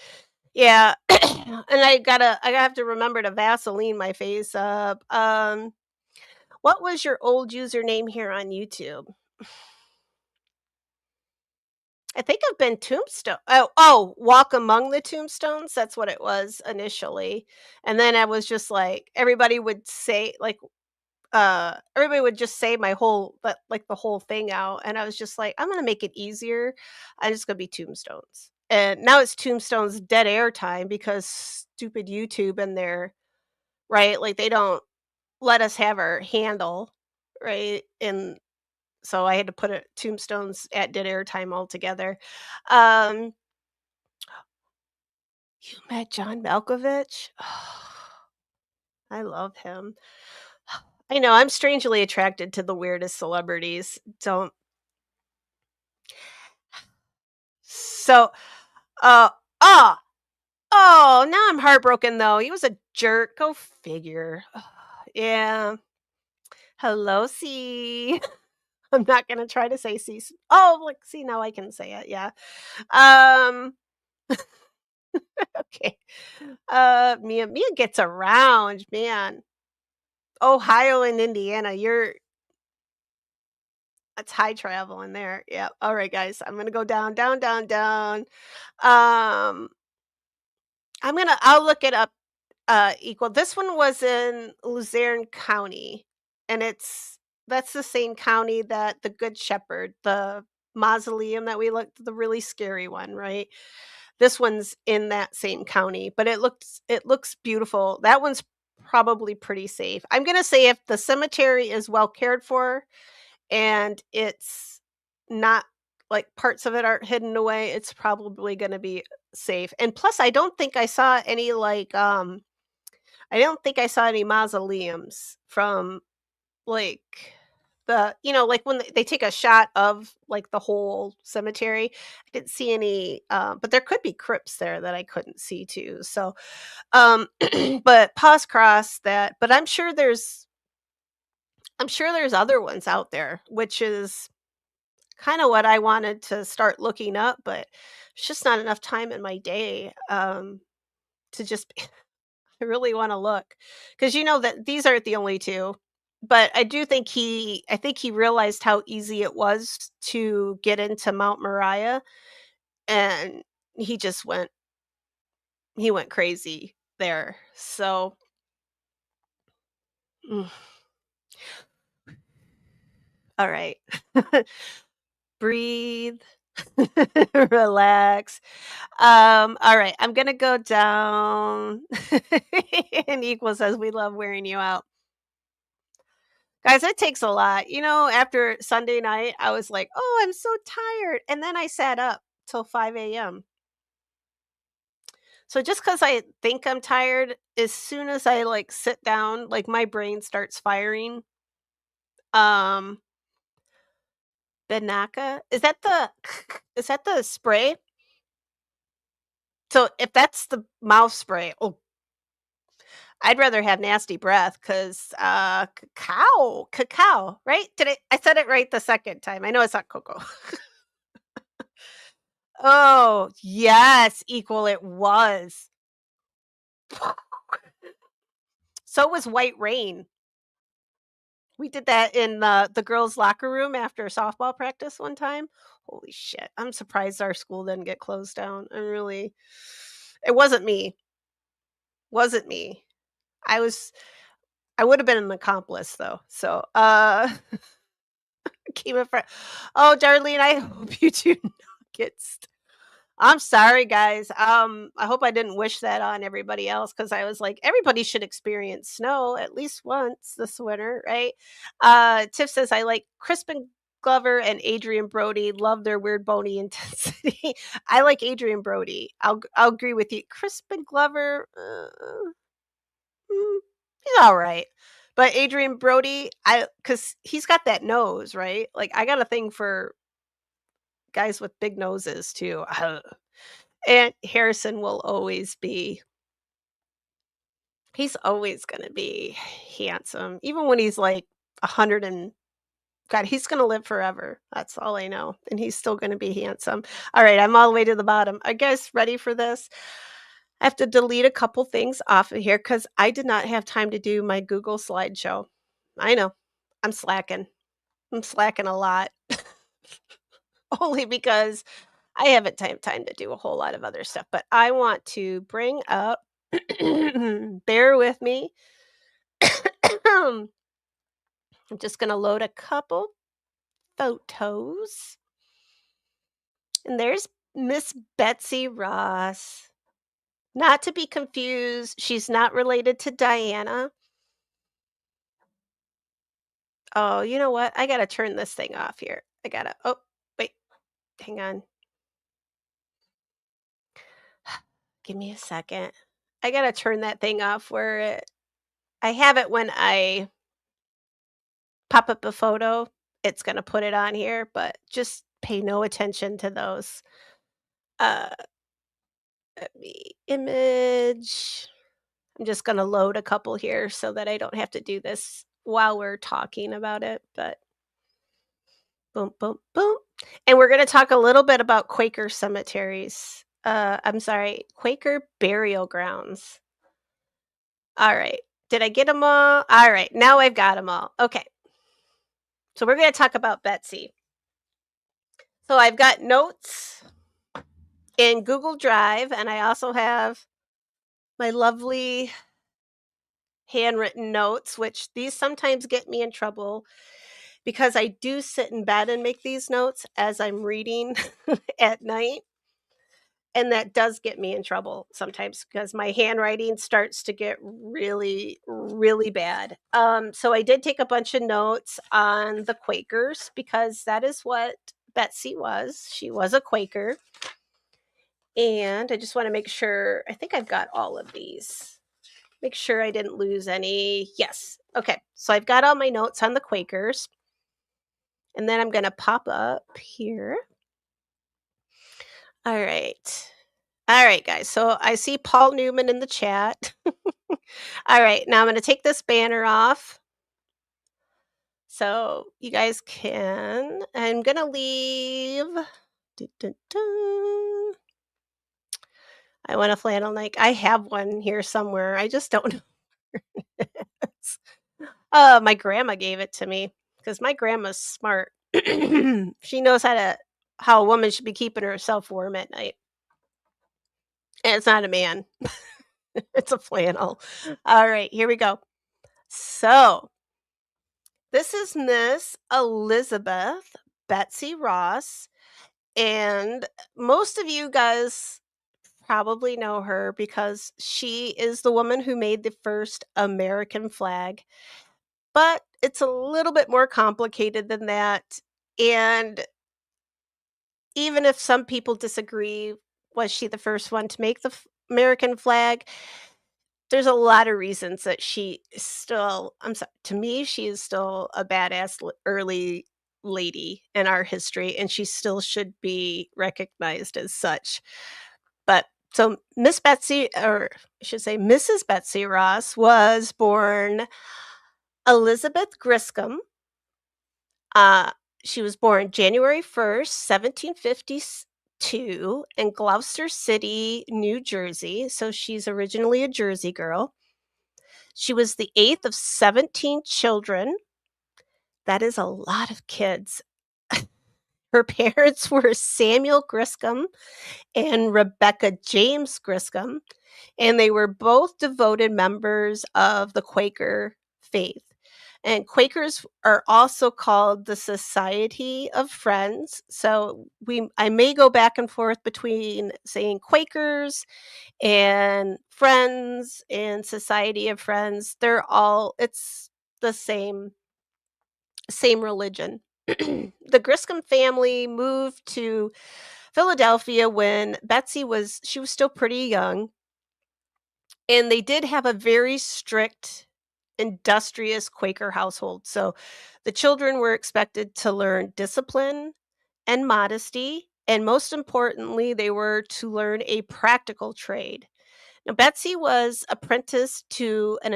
yeah, and I have to remember to Vaseline my face up. What was your old username here on YouTube? I think I've been Tombstone Walk Among the Tombstones, that's what it was initially, and then I was just like everybody would say like everybody would just say my whole but like the whole thing out and I was just like I'm gonna make it easier. I'm just gonna be Tombstones, and now it's Tombstones dead air time because stupid YouTube and their right like they don't let us have our handle right, and so I had to put it Tombstones at dead air time altogether. um you met John Malkovich. I love him. I know I'm strangely attracted to the weirdest celebrities. Don't so Uh, ah, oh, now I'm heartbroken though. He was a jerk. Go figure. Yeah. Hello, C. I'm not gonna try to say C. Oh, look, see now I can say it. Yeah. Um. Okay. Mia gets around, man. Ohio and Indiana. That's high travel in there. Yeah. All right, guys. I'm gonna go down, down, down, down. Um. I'll look it up equal. This one was in Luzerne County, and that's the same county that the Good Shepherd, the mausoleum that we looked, the really scary one, right? This one's in that same county, but it looks beautiful. That one's probably pretty safe. I'm gonna say if the cemetery is well cared for and it's not like parts of it aren't hidden away, it's probably gonna be safe. And plus, I don't think I saw any mausoleums from, like, like, when they take a shot of, like, the whole cemetery. I didn't see any, but there could be crypts there that I couldn't see too, so, but pause cross that but I'm sure there's other ones out there, which is kinda what I wanted to start looking up, but it's just not enough time in my day, to just I really wanna look, because you know that these aren't the only 2, but I think he realized how easy it was to get into Mount Moriah, and he just went crazy there, so mm, alright. Breathe, relax. Alright, I'm gonna go down and equal says, "We love wearing you out." Guys, it takes a lot. After Sunday night, I was like, "Oh, I'm so tired." And then I sat up till 5 a.m. So just because I think I'm tired, as soon as I like sit down, like my brain starts firing. Um, Benaka, is that the spray? So if that's the mouth spray, oh, I'd rather have nasty breath because cacao, right? I said it right the second time. I know it's not cocoa. Oh, yes, equal it was. So was White Rain. We did that in the girls' locker room after softball practice one time. Holy shit. I'm surprised our school didn't get closed down. It wasn't me. Wasn't me. I was I would have been an accomplice though. So keep it fr Oh, Darlene, I hope you do not get I'm sorry, guys. I hope I didn't wish that on everybody else because I was like, everybody should experience snow at least once this winter, right? Tiff says, I like Crispin Glover and Adrian Brody. Love their weird bony intensity. I like Adrian Brody. I'll agree with you. Crispin Glover, he's all right. But Adrian Brody, because he's got that nose, right? Like I got a thing for guys with big noses too. And Harrison will always be he's always gonna be handsome, even when he's, like, 100 and God, he's gonna live forever, that's all I know, and he's still gonna be handsome. Alright, I'm all the way to the bottom. Are you guys ready for this? I have to delete a couple things off of here because I did not have time to do my Google slideshow. I know. I'm slacking. I'm slacking a lot, only because I haven't time to do a whole lot of other stuff, but I want to bring up bear with me. I'm just gonna load a couple photos. And there's Miss Betsy Ross. Not to be confused, she's not related to Diana. Oh, you know what? I gotta turn this thing off here. Oh, wait, hang on. Give me a second. I gotta turn that thing off I have it when I pop up a photo, it's gonna put it on here, but just pay no attention to those. Uh, Let me image. I'm just gonna load a couple here so that I don't have to do this while we're talking about it, but boom, boom, boom. And we're gonna talk a little bit about Quaker cemeteries. I'm sorry, Quaker burial grounds. All right. Did I get them all? All right. Now I've got them all. Okay. So we're going to talk about Betsy. So I've got notes in Google Drive, and I also have my lovely handwritten notes, which these sometimes get me in trouble because I do sit in bed and make these notes as I'm reading at night. And that does get me in trouble sometimes because my handwriting starts to get really, really bad. So I did take a bunch of notes on the Quakers because that is what Betsy was. She was a Quaker. And I just want to make sure, I think I've got all of these. Make sure I didn't lose any. Yes. Okay. So I've got all my notes on the Quakers. And then I'm going to pop up here. All right. All right, guys. So I see Paul Newman in the chat. All right. Now I'm going to take this banner off. So you guys I'm going to leave. Dun, dun, dun. I want a flannel Nike. I have one here somewhere. I just don't know. My grandma gave it to me because my grandma's smart. She knows how a woman should be keeping herself warm at night. And it's not a man. It's a flannel. All right, here we go. So, this is Miss Elizabeth Betsy Ross, and most of you guys probably know her because she is the woman who made the first American flag. But it's a little bit more complicated than that, and even if some people disagree, was she the first one to make the American flag? There's a lot of reasons that she is still, I'm sorry, to me, she is still a badass early lady in our history, and she still should be recognized as such. But so Miss Betsy, or I should say Mrs. Betsy Ross, was born Elizabeth Griscom. Uh, she was born January 1st, 1752, in Gloucester City, New Jersey. So she's originally a Jersey girl. She was the eighth of 17 children. That is a lot of kids. Her parents were Samuel Griscom and Rebecca James Griscom, and they were both devoted members of the Quaker faith. And Quakers are also called the Society of Friends. So I may go back and forth between saying Quakers and Friends and Society of Friends. It's the same religion. The Griscom family moved to Philadelphia when she was still pretty young, and they did have a very strict, industrious Quaker household. So the children were expected to learn discipline and modesty, and most importantly, they were to learn a practical trade. Now, Betsy was apprenticed to let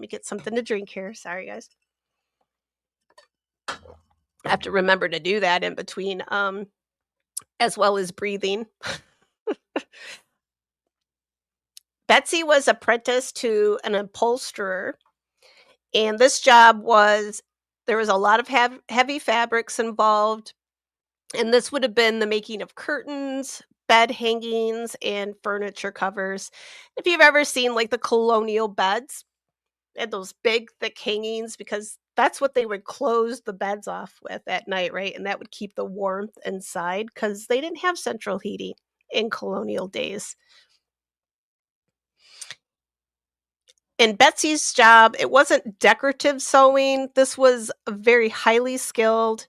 me get something to drink here. Sorry, guys. I have to remember to do that in between, as well as breathing. Betsy was apprenticed to an upholsterer, and this job was there was a lot of heavy fabrics involved, and this would have been the making of curtains, bed hangings, and furniture covers. If you've ever seen like the colonial beds, and those big thick hangings, because that's what they would close the beds off with at night, right? And that would keep the warmth inside because they didn't have central heating in colonial days. In Betsy's job, it wasn't decorative sewing. This was very highly skilled,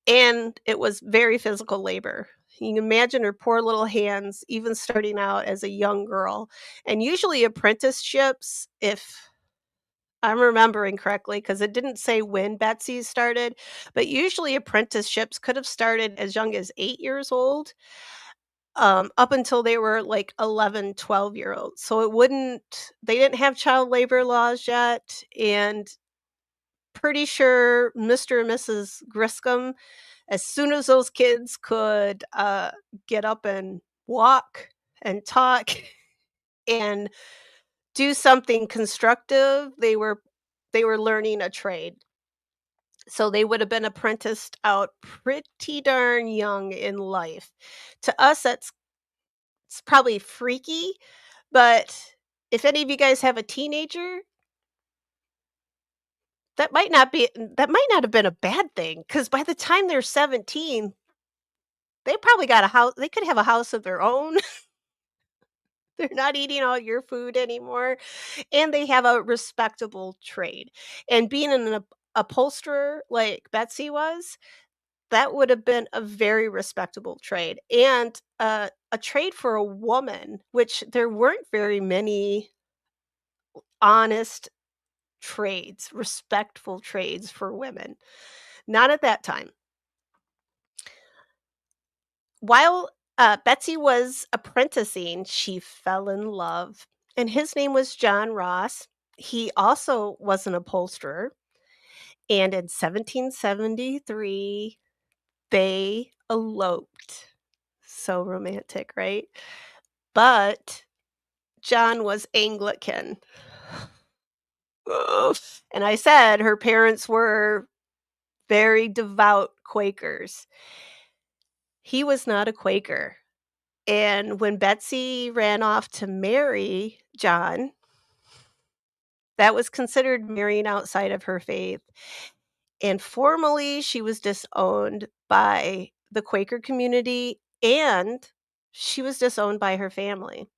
and it was very physical labor. You can imagine her poor little hands, even starting out as a young girl. And usually apprenticeships, if I'm remembering correctly, because it didn't say when Betsy started, but usually apprenticeships could have started as young as 8 years old, up until they were like 11, 12-year olds. So they didn't have child labor laws yet. And pretty sure Mr. and Mrs. Griscom, as soon as those kids could get up and walk and talk and do something constructive, they were learning a trade. So they would have been apprenticed out pretty darn young in life. To us, it's probably freaky, but if any of you guys have a teenager, that might not have been a bad thing, because by the time they're 17, they probably got a house. They could have a house of their own. They're not eating all your food anymore, and they have a respectable trade. And being an upholsterer like Betsy was, that would have been a very respectable trade, and a trade for a woman, which there weren't very many honest trades, respectful trades for women. Not at that time. While Betsy was apprenticing, she fell in love, and his name was John Ross. He also was an upholsterer, and in 1773, they eloped. So romantic, right? But John was Anglican. Ugh. And I said her parents were very devout Quakers. He was not a Quaker. And when Betsy ran off to marry John, that was considered marrying outside of her faith. And formally, she was disowned by the Quaker community, and she was disowned by her family.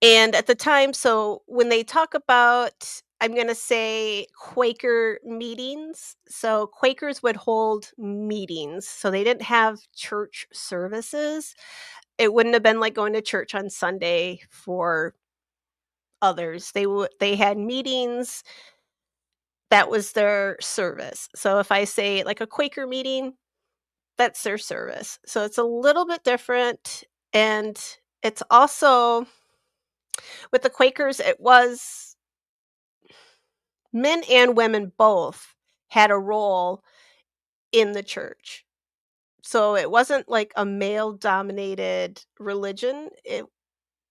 And at the time, so when they talk about, I'm gonna say Quaker meetings, so Quakers would hold meetings, so they didn't have church services. It wouldn't have been like going to church on Sunday for others. They had meetings, that was their service. So if I say like a Quaker meeting, that's their service. So it's a little bit different, and it's also with the Quakers, it was men and women both had a role in the church. So it wasn't like a male dominated religion.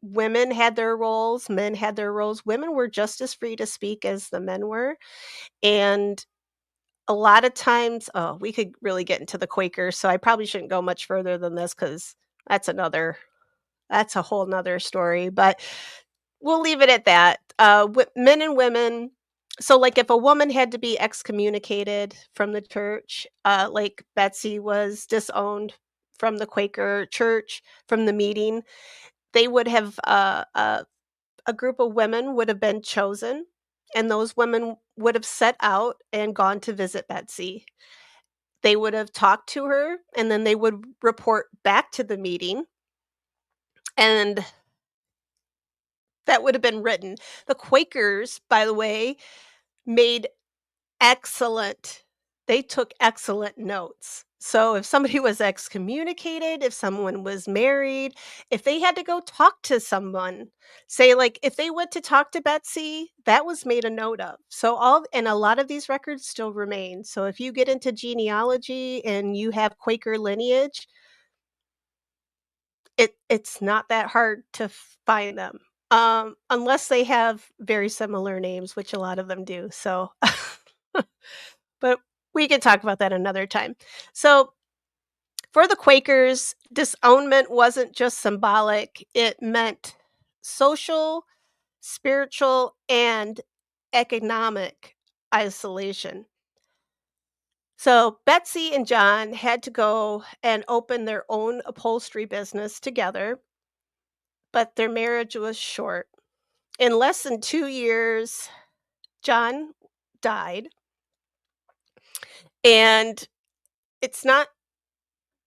Women had their roles, men had their roles. Women were just as free to speak as the men were. And a lot of times, oh, we could really get into the Quakers, so I probably shouldn't go much further than this because that's another that's a whole nother story. But we'll leave it at that. Men and women. So, like, if a woman had to be excommunicated from the church, like Betsy was disowned from the Quaker church, from the meeting, they would have a group of women would have been chosen, and those women would have set out and gone to visit Betsy. They would have talked to her, and then they would report back to the meeting, and that would have been written. The Quakers, by the way, made excellent they took excellent notes. So if somebody was excommunicated, if someone was married, if they had to go talk to someone, say like if they went to talk to Betsy, that was made a note of. So all and a lot of these records still remain. So if you get into genealogy and you have Quaker lineage, it's not that hard to find them. Unless they have very similar names, which a lot of them do. So but we can talk about that another time. So, for the Quakers, disownment wasn't just symbolic, it meant social, spiritual, and economic isolation. So, Betsy and John had to go and open their own upholstery business together, but their marriage was short. In less than 2 years, John died, and it's not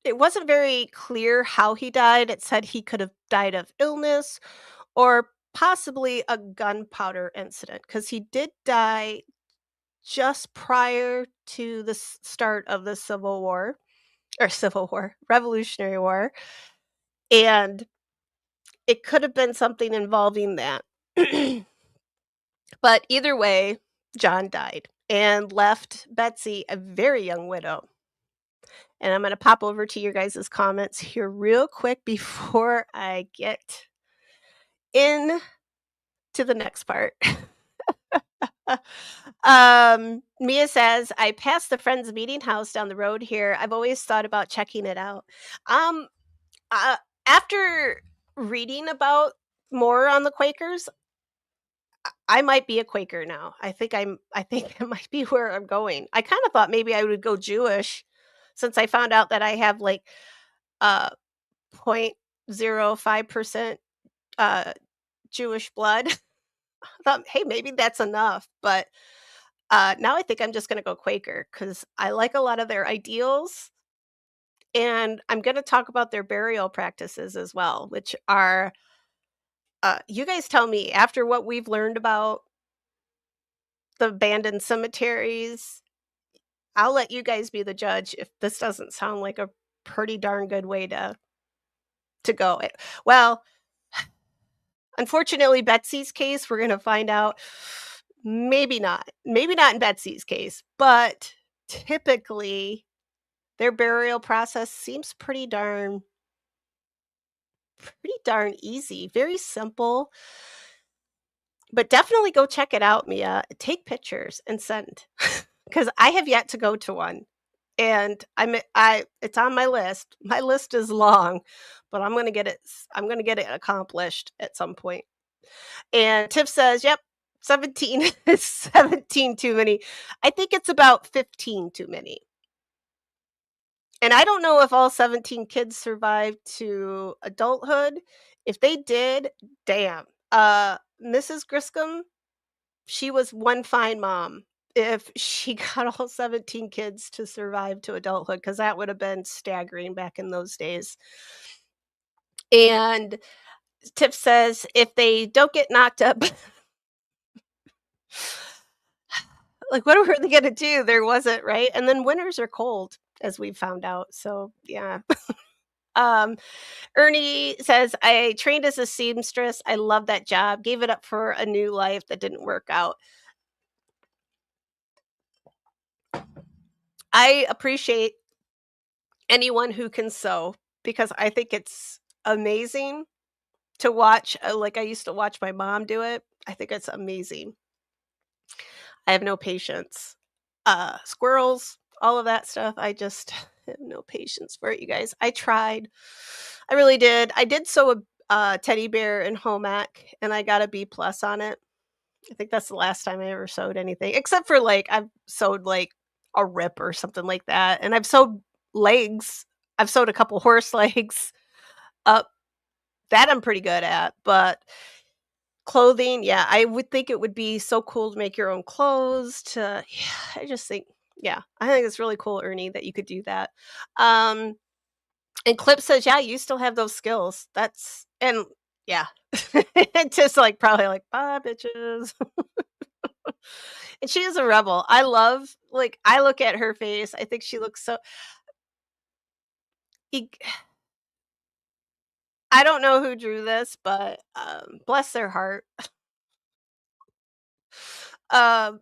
it wasn't very clear how he died. It said he could have died of illness or possibly a gunpowder incident because he did die just prior to the start of the Civil War or Civil War, Revolutionary War. And it could have been something involving that. But either way, John died and left Betsy a very young widow. And I'm going to pop over to your guys' comments here real quick before I get in to the next part. Mia says, I passed the Friends Meeting House down the road here. I've always thought about checking it out. Um, uh, After reading about more on the Quakers, I might be a Quaker now. I think that might be where I'm going. I kind of thought maybe I would go Jewish since I found out that I have like uh 0.05% uh Jewish blood. I thought, hey, maybe that's enough. But now I think I'm just gonna go Quaker because I like a lot of their ideals, and I'm gonna talk about their burial practices as well, which are you guys tell me after what we've learned about the abandoned cemeteries, I'll let you guys be the judge if this doesn't sound like a pretty darn good way to go. Well, unfortunately, Betsy's case, we're gonna find out maybe not. Maybe not in Betsy's case, but typically their burial process seems pretty darn easy, very simple, but definitely go check it out, Mia. Take pictures and send because I have yet to go to one, and I it's on my list. My list is long, but I'm gonna get it accomplished at some point. And Tiff says, "Yep, 17 is 17 too many. I think it's about 15 too many." And I don't know if all 17 kids survived to adulthood. If they did, damn. Mrs. Griscom, she was one fine mom. If she got all 17 kids to survive to adulthood, because that would have been staggering back in those days. And Tip says if they don't get knocked up, like, what were they gonna do? There wasn't, right? And then winters are cold, as we found out. So yeah. Um, Ernie says, I trained as a seamstress. I love that job. Gave it up for a new life that didn't work out. I appreciate anyone who can sew because I think it's amazing to watch. Like I used to watch my mom do it. I think it's amazing. I have no patience. Squirrels, all of that stuff. I just have no patience for it, you guys. I tried. I really did. I did sew a teddy bear in home ec, and I got a B plus on it. I think that's the last time I ever sewed anything, except for like I've sewed like a rip or something like that, and I've sewed legs. I've sewed a couple horse legs up. That I'm pretty good at, but clothing, yeah, I would think it would be so cool to make your own clothes to yeah, I just think yeah, I think it's really cool, Ernie, that you could do that. Um, and Clip says, "Yeah, you still have those skills." That's and yeah. Just like probably like, "Bye, bitches." And she is a rebel. I love like I look at her face. I think she looks so e I don't know who drew this, but, bless their heart. Um,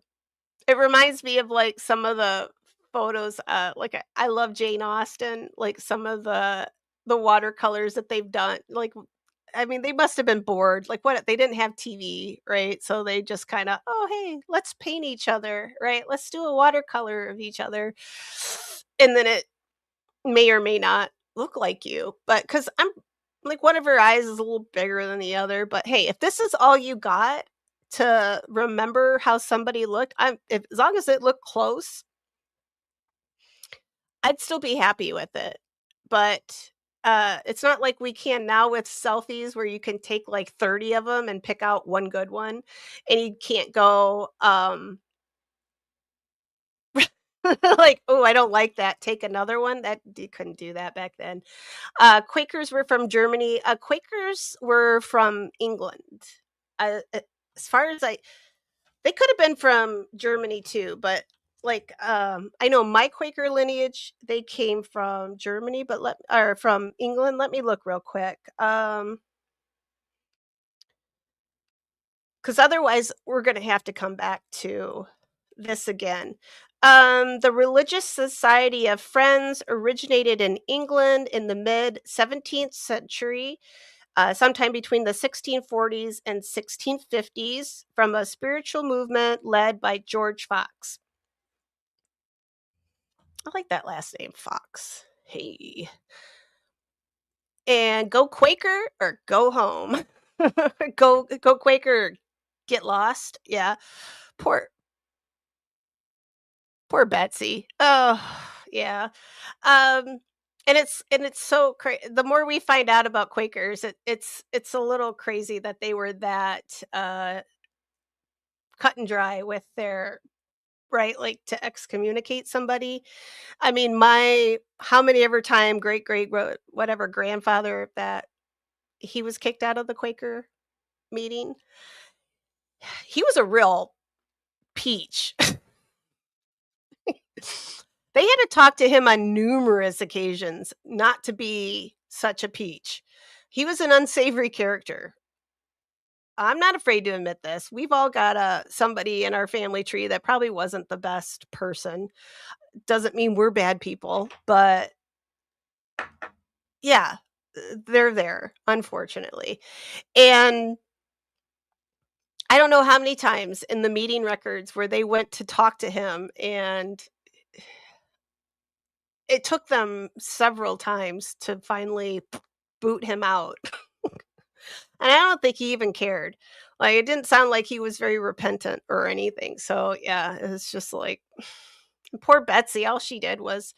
it reminds me of, like, some of the photos, like, I love Jane Austen, like, some of the watercolors that they've done, like, I mean, they must have been bored, like, what they didn't have TV, right? So they just kinda, "Oh, hey, let's paint each other," right? "Let's do a watercolor of each other." And then it may or may not look like you, but because 'cause I'm like, one of her eyes is a little bigger than the other, but hey, if this is all you got to remember how somebody looked, I'm if as long as it looked close, I'd still be happy with it. But, it's not like we can now with selfies where you can take, like, 30 of them and pick out one good one, and you can't go, like, "Oh, I don't like that, take another one." That you couldn't do that back then. Quakers were from Germany. Quakers were from England. As far as they could have been from Germany too, but like I know my Quaker lineage, they came from Germany, but let or from England. Let me look real quick. Because otherwise we're gonna have to come back to this again. The Religious Society of Friends originated in England in the mid 17th century sometime between the 1640s and 1650s from a spiritual movement led by George Fox. I like that last name, Fox. Hey. And go Quaker or go home. Go Quaker or get lost. Yeah. Poor poor Betsy. Oh, yeah. Um and it's so the more we find out about Quakers, it's a little crazy that they were that cut and dry with their right, like, to excommunicate somebody. I mean, my how many ever time great whatever grandfather that he was kicked out of the Quaker meeting, he was a real peach. They had to talk to him on numerous occasions not to be such a peach. He was an unsavory character. I'm not afraid to admit this. We've all got somebody in our family tree that probably wasn't the best person. Doesn't mean we're bad people, but yeah, they're there, unfortunately. And I don't know how many times in the meeting records where they went to talk to him, and it took them several times to finally boot him out. And I don't think he even cared. Like, it didn't sound like he was very repentant or anything. So, yeah, it's just like poor Betsy, all she did was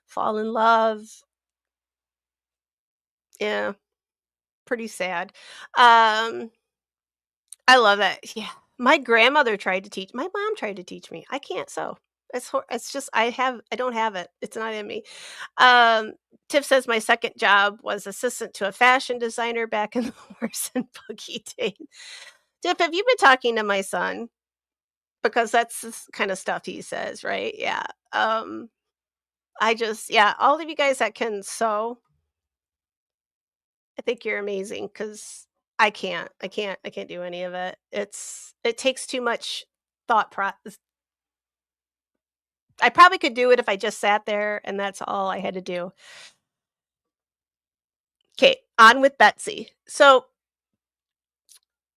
fall in love. Yeah, pretty sad. Um I love that. Yeah. My grandmother tried to teach my mom tried to teach me. I can't sew. It's just I don't have it. It's not in me. Um, Tiff says my second job was assistant to a fashion designer back in the horse and buggy days. Tiff, have you been talking to my son? Because that's the kind of stuff he says, right? Yeah. Um, yeah, all of you guys that can sew, I think you're amazing because I can't do any of it. It takes too much thought process. I probably could do it if I just sat there and that's all I had to do. Okay, on with Betsy. So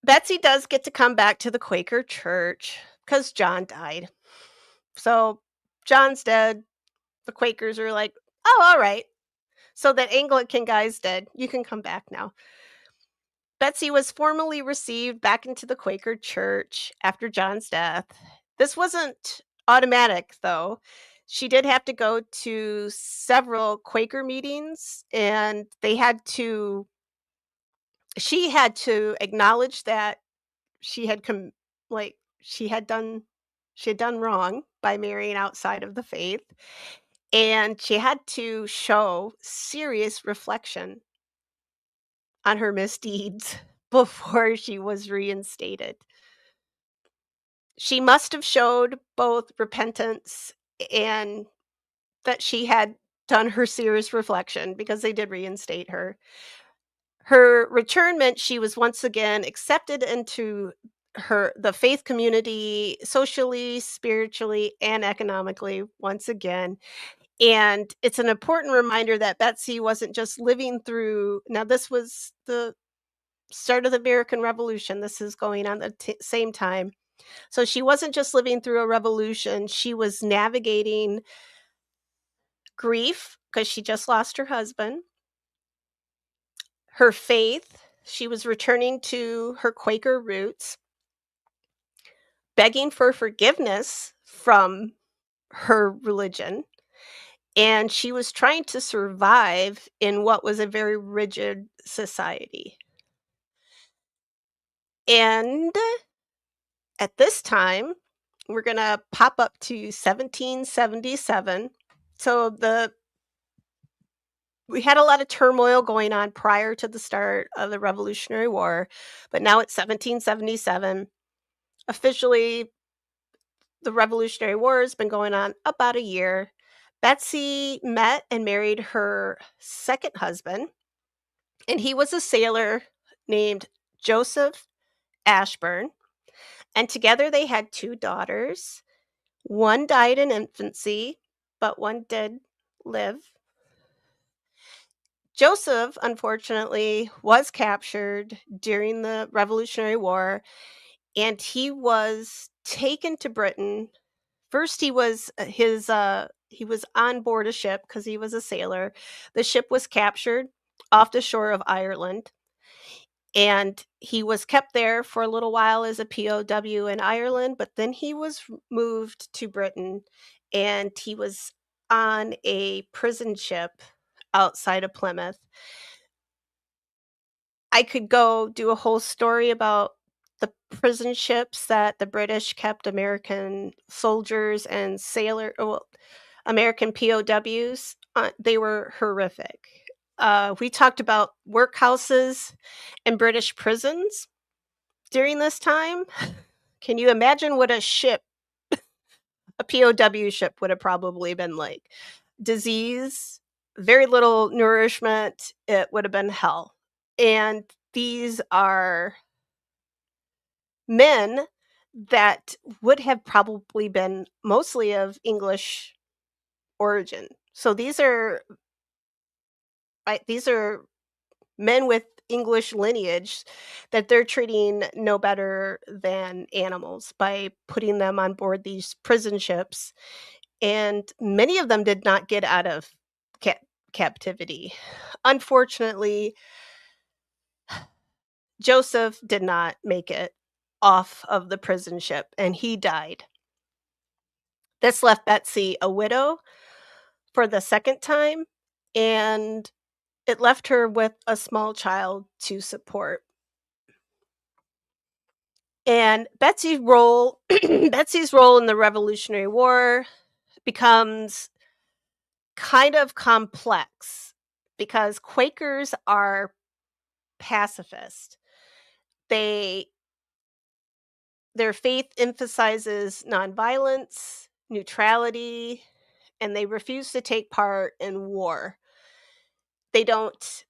Betsy does get to come back to the Quaker church because John died. So John's dead. The Quakers are like, oh, all right. So that Anglican guy's dead. You can come back now. Betsy was formally received back into the Quaker church after John's death. This wasn't automatic, though. She did have to go to several Quaker meetings, and she had to acknowledge that she had com- like she had done wrong by marrying outside of the faith, and she had to show serious reflection on her misdeeds before she was reinstated. She must have showed both repentance and that she had done her serious reflection because they did reinstate her. Her return meant she was once again accepted into the faith community socially, spiritually, and economically once again. And it's an important reminder that Betsy wasn't just living through now this was the start of the American Revolution. This is going on at the same time. So she wasn't just living through a revolution, she was navigating grief because she just lost her husband, her faith, she was returning to her Quaker roots, begging for forgiveness from her religion, and she was trying to survive in what was a very rigid society. And at this time, we're going to pop up to 1777. So we had a lot of turmoil going on prior to the start of the Revolutionary War, but now it's 1777. Officially, the Revolutionary War has been going on about a year. Betsy met and married her second husband, and he was a sailor named Joseph Ashburn. And together they had two daughters. One died in infancy, but one did live. Joseph, unfortunately, was captured during the Revolutionary War, and he was taken to Britain. First, he was on board a ship because he was a sailor. The ship was captured off the shore of Ireland, and he was kept there for a little while as a POW in Ireland, but then he was moved to Britain, and he was on a prison ship outside of Plymouth. I could go do a whole story about the prison ships that the British kept American soldiers and American POWs. They were horrific. We talked about workhouses and British prisons during this time. Can you imagine what a POW ship would have probably been like? Disease, very little nourishment. It would have been hell. And these are men that would have probably been mostly of English origin. So these are men with English lineage that they're treating no better than animals by putting them on board these prison ships, and many of them did not get out of captivity. Unfortunately, Joseph did not make it off of the prison ship and he died. This left Betsy a widow for the second time, and it left her with a small child to support. And Betsy's role in the Revolutionary War becomes kind of complex because Quakers are pacifist. They Their faith emphasizes nonviolence, neutrality, and they refuse to take part in war. They don't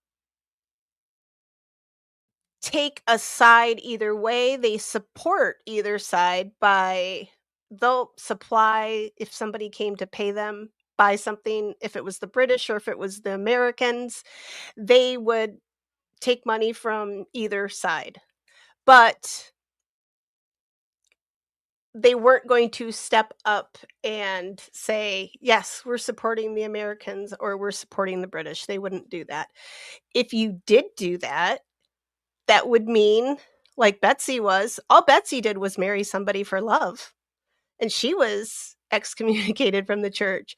take a side either way. They support either side by they'll supply if somebody came to pay them, buy something, if it was the British or if it was the Americans, they would take money from either side. But they weren't going to step up and say, "Yes, we're supporting the Americans or we're supporting the British." They wouldn't do that. If you did do that, that would mean, like Betsy was, all Betsy did was marry somebody for love, and she was excommunicated from the church.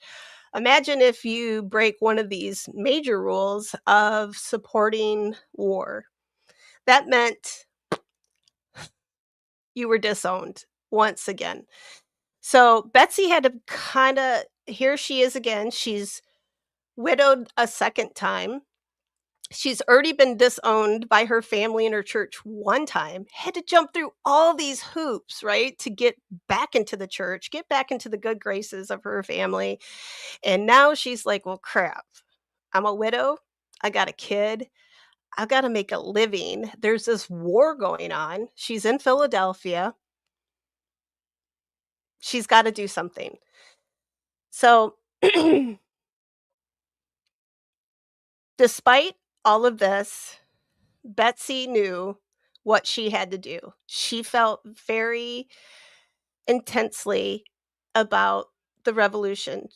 Imagine if you break one of these major rules of supporting war. That meant you were disowned once again. So Betsy had to kinda here she is again, she's widowed a second time. She's already been disowned by her family and her church one time, had to jump through all these hoops, right, to get back into the church, get back into the good graces of her family, and now she's like, "Well, crap. I'm a widow, I got a kid, I've gotta make a living, there's this war going on." She's in Philadelphia, she's gotta do something. So, despite all of this, Betsy knew what she had to do. She felt very intensely about the revolution,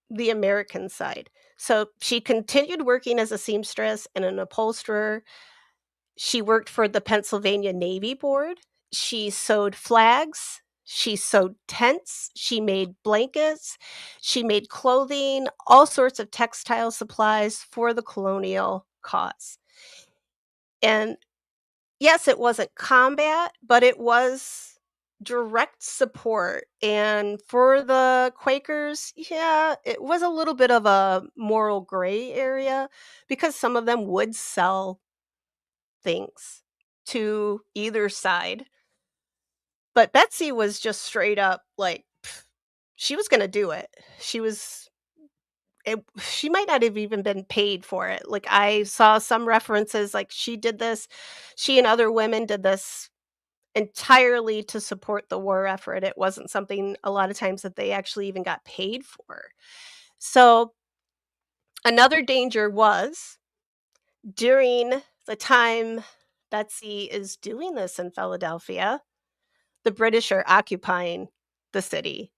the American side. So she continued working as a seamstress and an upholsterer. She worked for the Pennsylvania Navy Board. She sewed flags. She sewed tents. She made blankets. She made clothing, all sorts of textile supplies for the colonial cause. And yes, it wasn't combat, but it was direct support, and for the Quakers, yeah, it was a little bit of a moral gray area because some of them would sell things to either side, but Betsy was just straight up like, she was gonna do it. She was she might not have even been paid for it. Like, I saw some references, like, she and other women did this entirely to support the war effort. It wasn't something a lot of times that they actually even got paid for. So, another danger was during the time Betsy is doing this in Philadelphia, the British are occupying the city.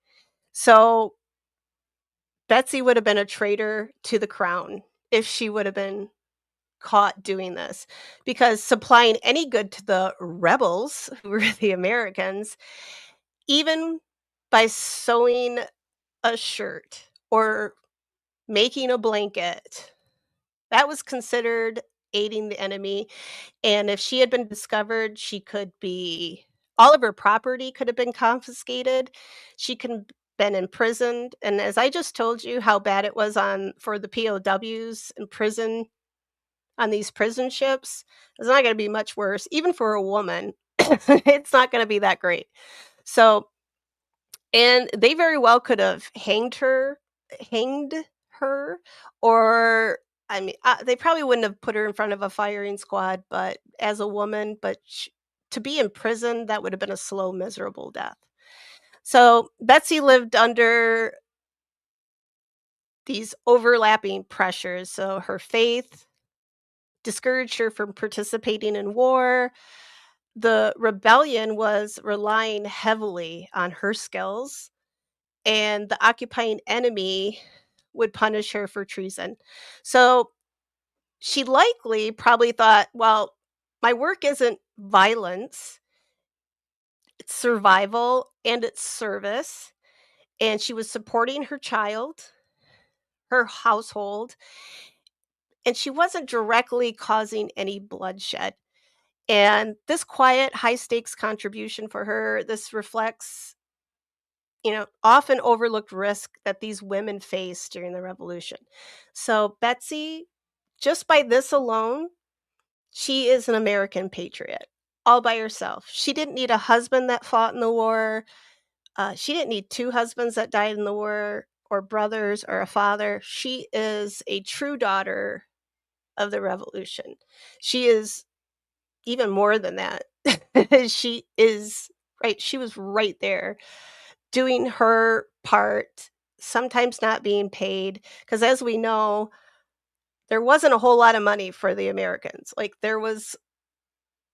So, Betsy would have been a traitor to the crown if she would have been caught doing this, because supplying any good to the rebels, who were the Americans, even by sewing a shirt or making a blanket, that was considered aiding the enemy, and if she had been discovered, she could be all of her property could have been confiscated. She could been imprisoned, and as I just told you how bad it was on for the POWs in prison on these prison ships, it's not gonna be much worse, even for a woman. It's not gonna be that great. So and they very well could have hanged her, or I mean, they probably wouldn't have put her in front of a firing squad, but as a woman, but to be in prison, that would have been a slow, miserable death. So Betsy lived under these overlapping pressures. So her faith discouraged her from participating in war. The rebellion was relying heavily on her skills, and the occupying enemy would punish her for treason. So she likely probably thought, well, my work isn't violence, it's survival and it's service. And she was supporting her child, her household, and she wasn't directly causing any bloodshed. And this quiet, high stakes contribution for her, this reflects, often overlooked risk that these women faced during the revolution. So, Betsy, just by this alone, she is an American patriot all by herself. She didn't need a husband that fought in the war. She didn't need two husbands that died in the war, or brothers, or a father. She is a true daughter of the revolution. She is even more than that. She is right. She was right there doing her part, sometimes not being paid. Because as we know, there wasn't a whole lot of money for the Americans. Like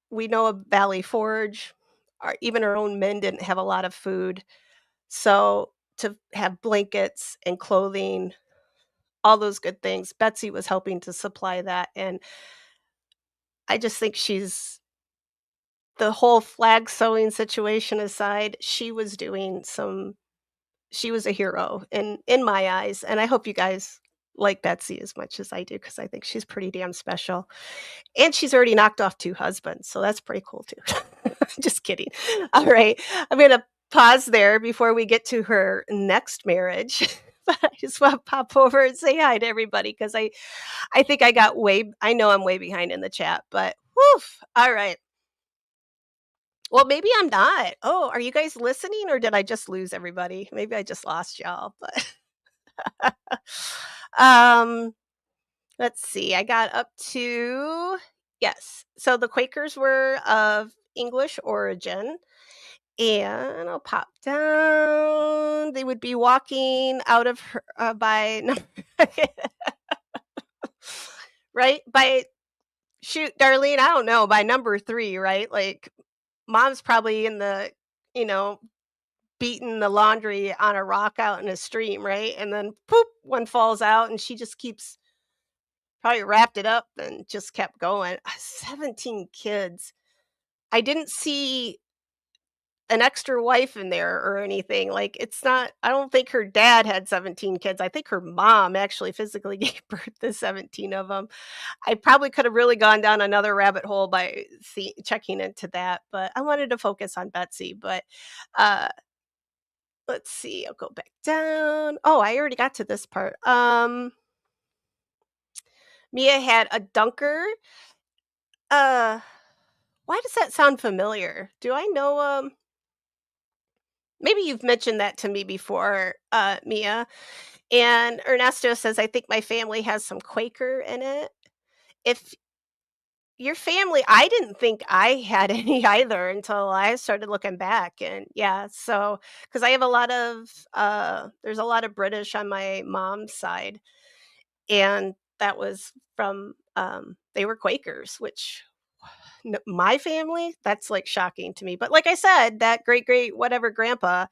we know of Valley Forge, even our own men didn't have a lot of food. So to have blankets and clothing, all those good things, Betsy was helping to supply that. And I just think the whole flag sewing situation aside, she was a hero in my eyes, and I hope you guys like Betsy as much as I do because I think she's pretty damn special, and she's already knocked off 2 husbands, so that's pretty cool too. Just kidding. Alright, I'm gonna pause there before we get to her next marriage, but I just wanna pop over and say hi to everybody because I think I know I'm way behind in the chat, but woof, alright. Well, maybe I'm not. Oh, are you guys listening or did I just lose everybody? Maybe I just lost y'all, but um let's see. I got up to yes. So the Quakers were of English origin and I'll pop down. They would be walking out of her, by right? By shoot, Darlene, I don't know, by number 3, right? Like mom's probably in the, you know, beating the laundry on a rock out in a stream, right? And then poop, one falls out and she just keeps probably wrapped it up and just kept going. 17 kids. I didn't see an extra wife in there or anything. Like it's not I don't think her dad had 17 kids. I think her mom actually physically gave birth to 17 of them. I probably could have really gone down another rabbit hole by checking into that, but I wanted to focus on Betsy, but uh let's see, I'll go back down. Oh, I already got to this part. Mia had a dunker. Uh, why does that sound familiar? Do I know, maybe you've mentioned that to me before, Mia. And Ernesto says, I think my family has some Quaker in it. If your family, I didn't think I had any either until I started looking back. And yeah, so because I have there's a lot of British on my mom's side. And that was from, they were Quakers, which my family, that's, like, shocking to me, but like I said, that great whatever grandpa,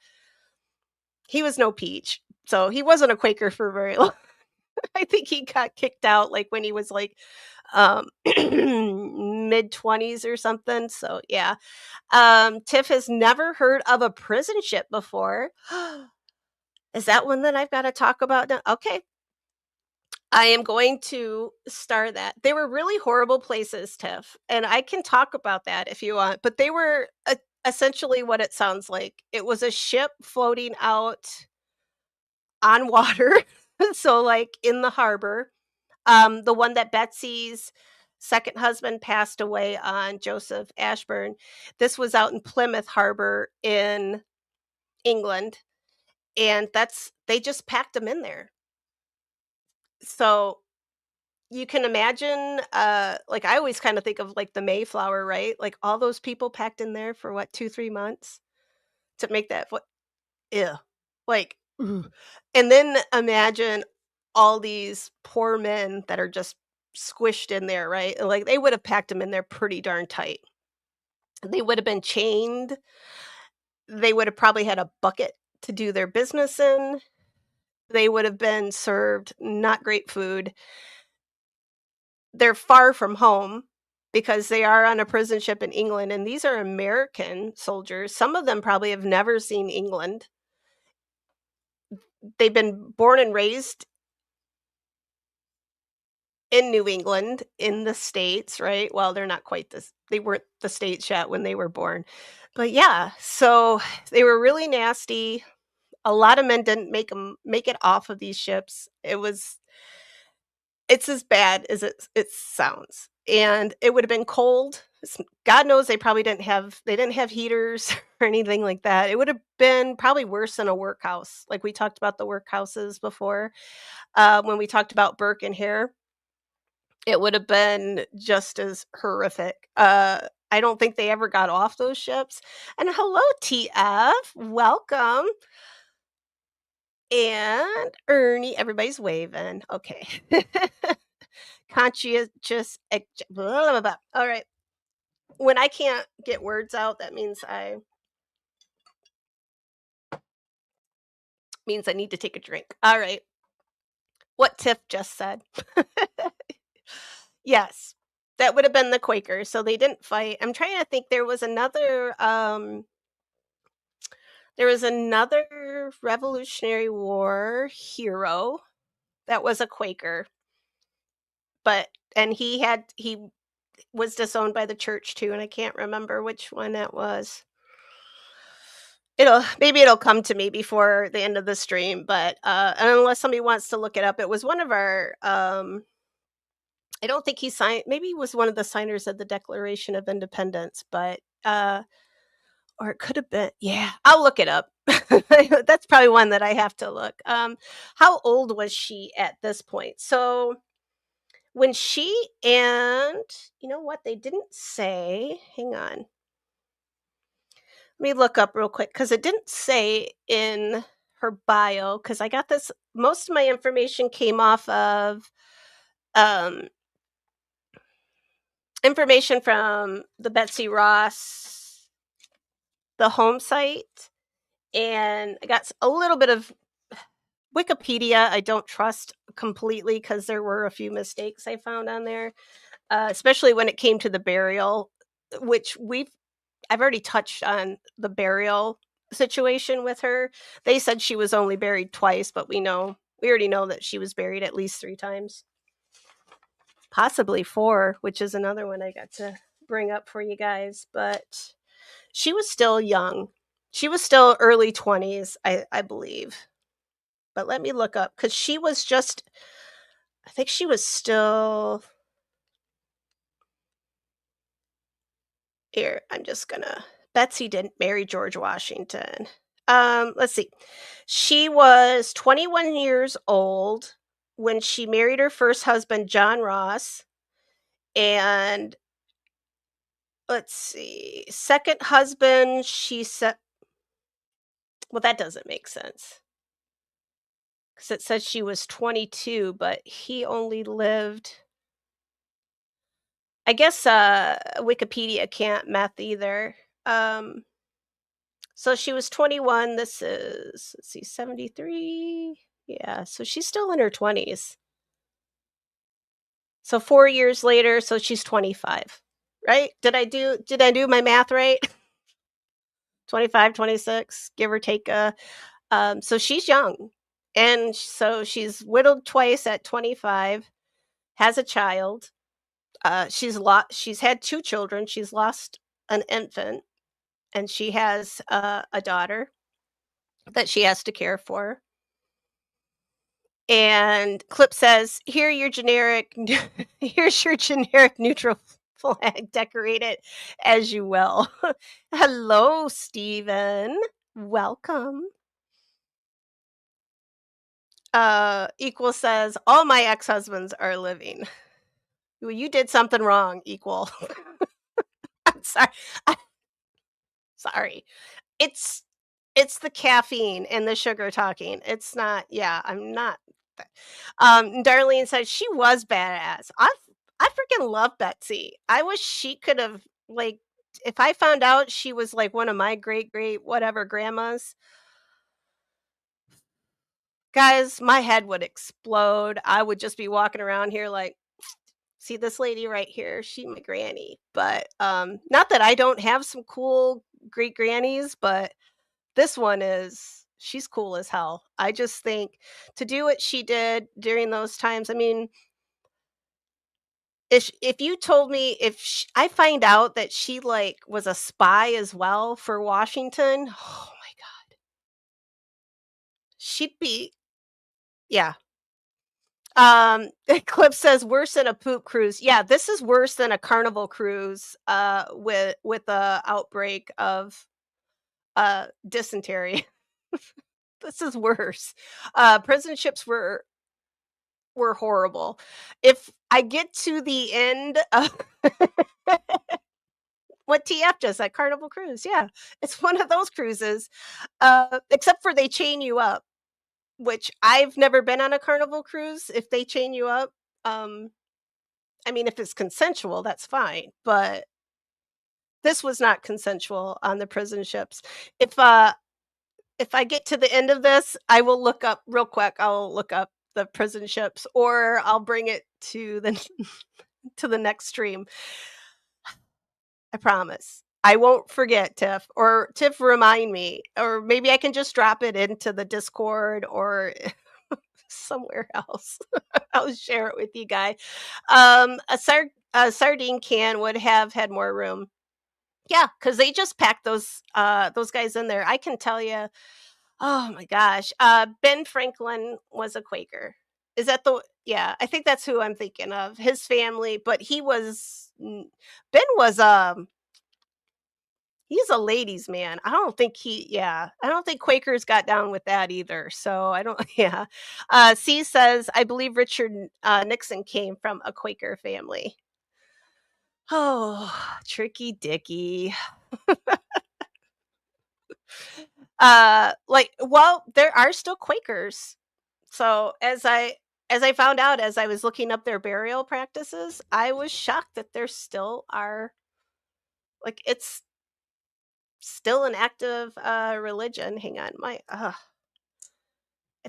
he was no peach, so he wasn't a Quaker for very long. I think he got kicked out, like, when he was, like, mid-20s or something, so yeah. Tiff has never heard of a prison ship before. Is that one that I've gotta talk about now? Okay, I am going to star that. They were really horrible places, Tiff, and I can talk about that if you want, but they were essentially what it sounds like. It was a ship floating out on water, so like in the harbor. The one that Betsy's second husband passed away on, Joseph Ashburn. This was out in Plymouth Harbor in England, and that's they just packed them in there. So you can imagine, like, I always kinda think of, like, the Mayflower, right? Like, all those people packed in there for what, 2, 3 months to make that what ew. Like, ooh. And then imagine all these poor men that are just squished in there, right? And, like, they would have packed them in there pretty darn tight. They would have been chained. They would have probably had a bucket to do their business in. They would have been served not great food. They're far from home because they are on a prison ship in England, and these are American soldiers. Some of them probably have never seen England. They've been born and raised in New England, in the States, right? Well, they're not quite this they weren't the States yet when they were born. But yeah, so they were really nasty. A lot of men didn't make it off of these ships. It's as bad as it sounds, and it would have been cold. God knows they didn't have heaters or anything like that. It would have been probably worse than a workhouse, like we talked about the workhouses before, when we talked about Burke and Hare. It would have been just as horrific. I don't think they ever got off those ships. And hello, TF, welcome. And Ernie, everybody's waving. Okay. Conscientious. Blah, blah, blah. All right. When I can't get words out, that means I need to take a drink. All right. What Tiff just said. Yes. That would have been the Quakers. So they didn't fight. I'm trying to think there was another Revolutionary War hero that was a Quaker, but and he was disowned by the church too, and I can't remember which one that was. It'll come to me before the end of the stream, but unless somebody wants to look it up, it was one of our I don't think he signed, maybe he was one of the signers of the Declaration of Independence, but or it could have been, yeah, I'll look it up. That's probably one that I have to look. How old was she at this point? So when she and you know what, they didn't say, hang on. Let me look up real quick because it didn't say in her bio, because I got this most of my information came off of um information from the Betsy Ross, the home site, and I got a little bit of Wikipedia. I don't trust completely because there were a few mistakes I found on there, especially when it came to the burial, which I've already touched on the burial situation with her. They said she was only buried twice, but we already know that she was buried at least 3 times. Possibly 4, which is another one I got to bring up for you guys, but she was still young. She was still early 20s, I believe. But let me look up cuz I think she was still here. I'm just going to Betsy didn't marry George Washington. Let's see. She was 21 years old when she married her first husband, John Ross. And let's see, second husband, she said, well, that doesn't make sense because it says she was 22, but he only lived, I guess, Wikipedia can't math either. Um, so she was 21. This is, let's see, 73. Yeah, so she's still in her 20s. So 4 years later, so she's 25, right? Did I do my math right? 25, 26, give or take so she's young. And so she's widowed twice at 25, has a child. She's had 2 children. She's lost an infant, and she has a daughter that she has to care for. And clip says, here's your generic neutral flag, decorate it as you will." Hello, Stephen. Welcome. Equal says, "All my ex-husbands are living." Well, you did something wrong, Equal. I'm sorry. I'm sorry. It's it's the caffeine and the sugar talking. It's not, yeah, I'm not. Darlene said she was badass. I freaking love Betsy. I wish she could have, like, if I found out she was like one of my great great whatever grandmas, guys, my head would explode. I would just be walking around here like, see this lady right here, she my granny. But not that I don't have some cool great grannies, but this one is, she's cool as hell. I just think to do what she did during those times, I mean, if you told me if I find out that she, like, was a spy as well for Washington, oh my god, she'd be yeah. Clip says worse than a poop cruise. Yeah, this is worse than a carnival cruise, with a outbreak of, dysentery. This is worse. Prison ships were horrible. If I get to the end of what TF does at Carnival Cruise, yeah, it's one of those cruises, except for they chain you up, which I've never been on a Carnival cruise. If they chain you up, um, I mean, if it's consensual, that's fine, but this was not consensual on the prison ships. If, uh, if I get to the end of this, I will look up real quick, I'll look up the prison ships, or I'll bring it to the to the next stream. I promise. I won't forget, Tiff, or Tiff remind me, or maybe I can just drop it into the Discord or somewhere else. I'll share it with you guys. A sardine can would have had more room. Yeah, because they just packed those guys in there. I can tell you. Oh my gosh. Ben Franklin was a Quaker. Is that the yeah, I think that's who I'm thinking of. His family, but Ben was he's a ladies man. I don't think Quakers got down with that either. So I don't yeah. C says I believe Richard Nixon came from a Quaker family. Oh, tricky dicky. Well, there are still Quakers. So as I found out as I was looking up their burial practices, I was shocked that there still are like it's still an active religion. Hang on, I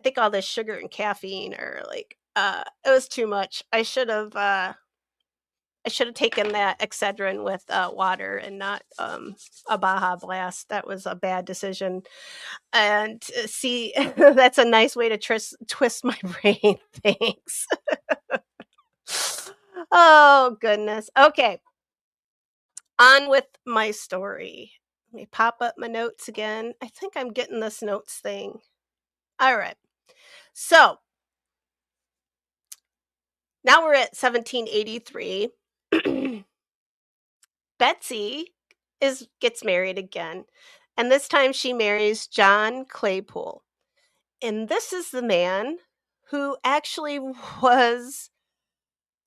think all this sugar and caffeine are like it was too much. I should have taken that Excedrin with water and not a Baja Blast. That was a bad decision. And see, that's a nice way to twist my brain. Thanks. Oh, goodness. Okay, on with my story. Let me pop up my notes again. I think I'm getting this notes thing. All right. So now we're at 1783. Betsy is gets married again, and this time she marries John Claypool. And this is the man who actually was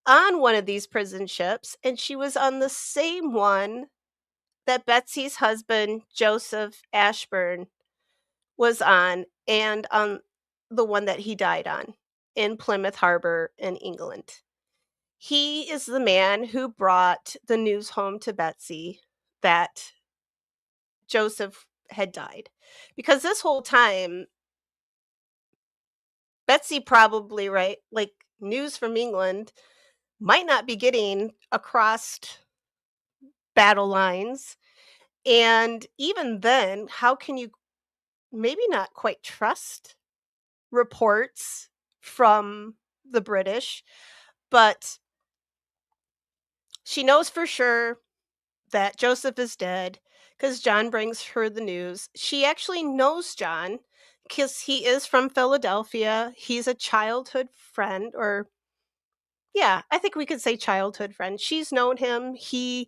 on one of these prison ships, and she was on the same one that Betsy's husband, Joseph Ashburn, was on, and on the one that he died on in Plymouth Harbor in England. He is the man who brought the news home to Betsy that Joseph had died. Because this whole time, Betsy probably, right, like news from England might not be getting across battle lines. And even then, how can you maybe not quite trust reports from the British, but she knows for sure that Joseph is dead because John brings her the news. She actually knows John because he is from Philadelphia. He's a childhood friend, or yeah, I think we could say childhood friend. She's known him. He's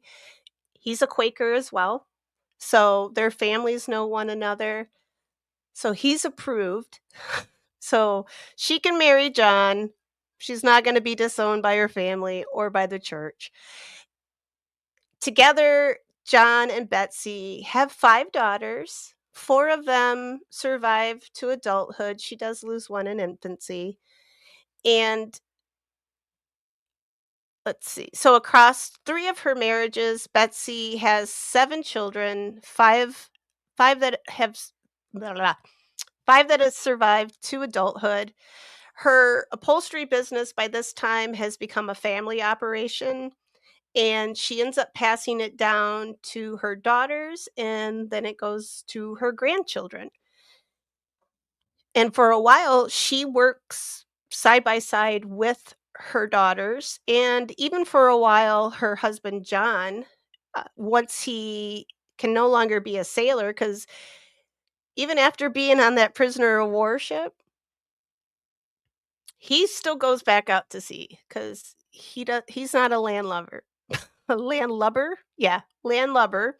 a Quaker as well. So their families know one another. So he's approved. So she can marry John. She's not going to be disowned by her family or by the church. Together, John and Betsy have 5 daughters. 4 of them survive to adulthood. She does lose one in infancy. And let's see. So across 3 of her marriages, Betsy has 7 children, 5 that have blah, blah, blah, 5 that have survived to adulthood. Her upholstery business by this time has become a family operation, and she ends up passing it down to her daughters, and then it goes to her grandchildren. And for a while, she works side by side with her daughters, and even for a while, her husband John, once he can no longer be a sailor, because even after being on that prisoner of war ship, he still goes back out to sea because he's not a landlubber. A landlubber? Yeah, landlubber.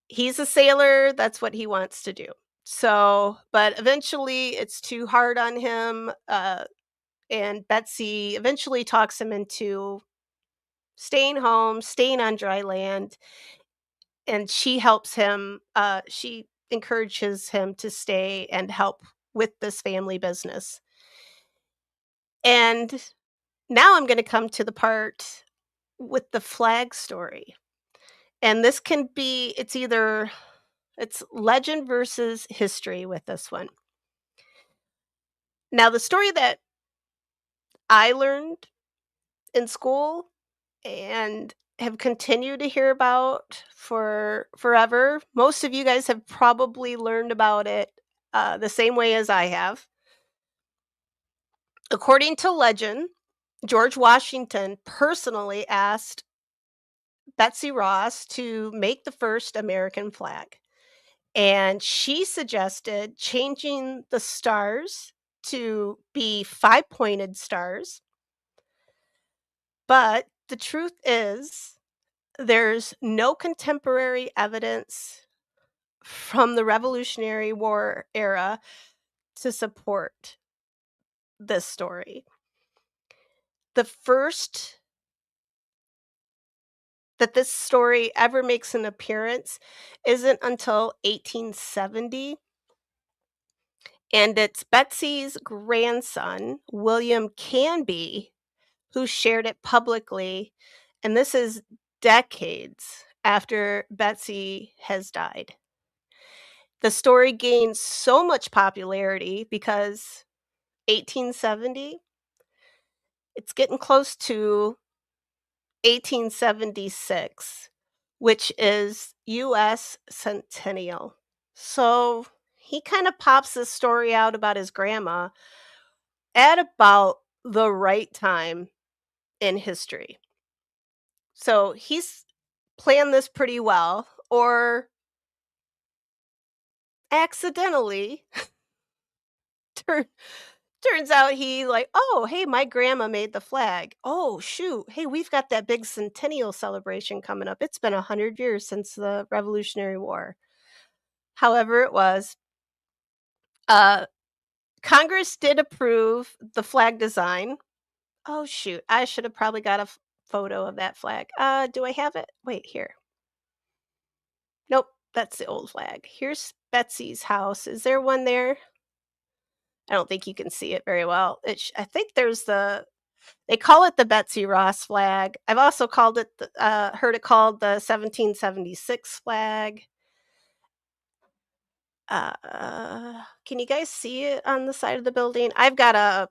He's a sailor, that's what he wants to do. So, but eventually it's too hard on him, and Betsy eventually talks him into staying home, staying on dry land, and she helps him, she encourages him to stay and help with this family business. And now I'm gonna come to the part with the flag story. And this can be it's legend versus history with this one. Now, the story that I learned in school and have continued to hear about for forever, most of you guys have probably learned about it the same way as I have. According to legend, George Washington personally asked Betsy Ross to make the first American flag. And she suggested changing the stars to be five-pointed stars. But the truth is, there's no contemporary evidence from the Revolutionary War era to support this story. The first that this story ever makes an appearance isn't until 1870, and it's Betsy's grandson, William Canby, who shared it publicly, and this is decades after Betsy has died. The story gained so much popularity because 1870, it's getting close to 1876, which is US centennial. So he kind of pops this story out about his grandma at about the right time in history. So he's planned this pretty well, or accidentally turn, turns out he like, oh, hey, my grandma made the flag. Oh, shoot. Hey, we've got that big centennial celebration coming up. It's been 100 years since the Revolutionary War. However, it was. Uh, Congress did approve the flag design. Oh, shoot. I should have probably got a photo of that flag. Do I have it? Wait, here. Nope, that's the old flag. Here's Betsy's house. Is there one there? I don't think you can see it very well. I think they call it the Betsy Ross flag. I've also heard it called the 1776 flag. Can you guys see it on the side of the building? I've got a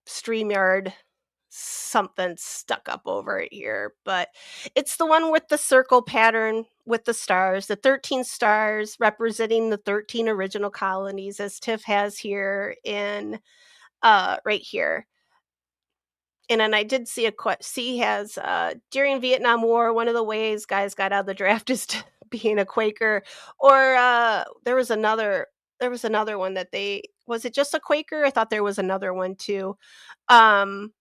StreamYard something stuck up over it here, but it's the one with the circle pattern with the stars, the 13 stars representing the 13 original colonies, as Tiff has here in right here. And then I did see C has during Vietnam War, one of the ways guys got out of the draft is to being a Quaker. Or there was another one that they was it just a Quaker? I thought there was another one too. Um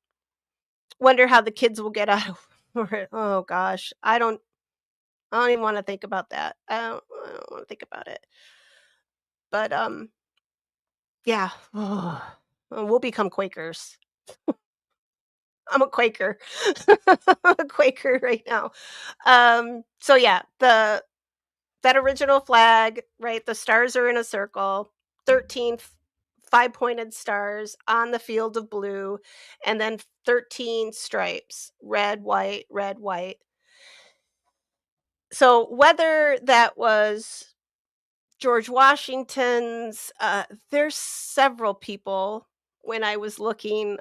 Wonder how the kids will get out of oh gosh. I don't even want to think about that. I don't want to think about it. But yeah. We'll become Quakers. I'm a Quaker. I'm a Quaker right now. So yeah, the that original flag, right? The stars are in a circle, 13 five-pointed stars on the field of blue, and then 13 stripes, red, white, red, white. So whether that was George Washington's, there's several people when I was looking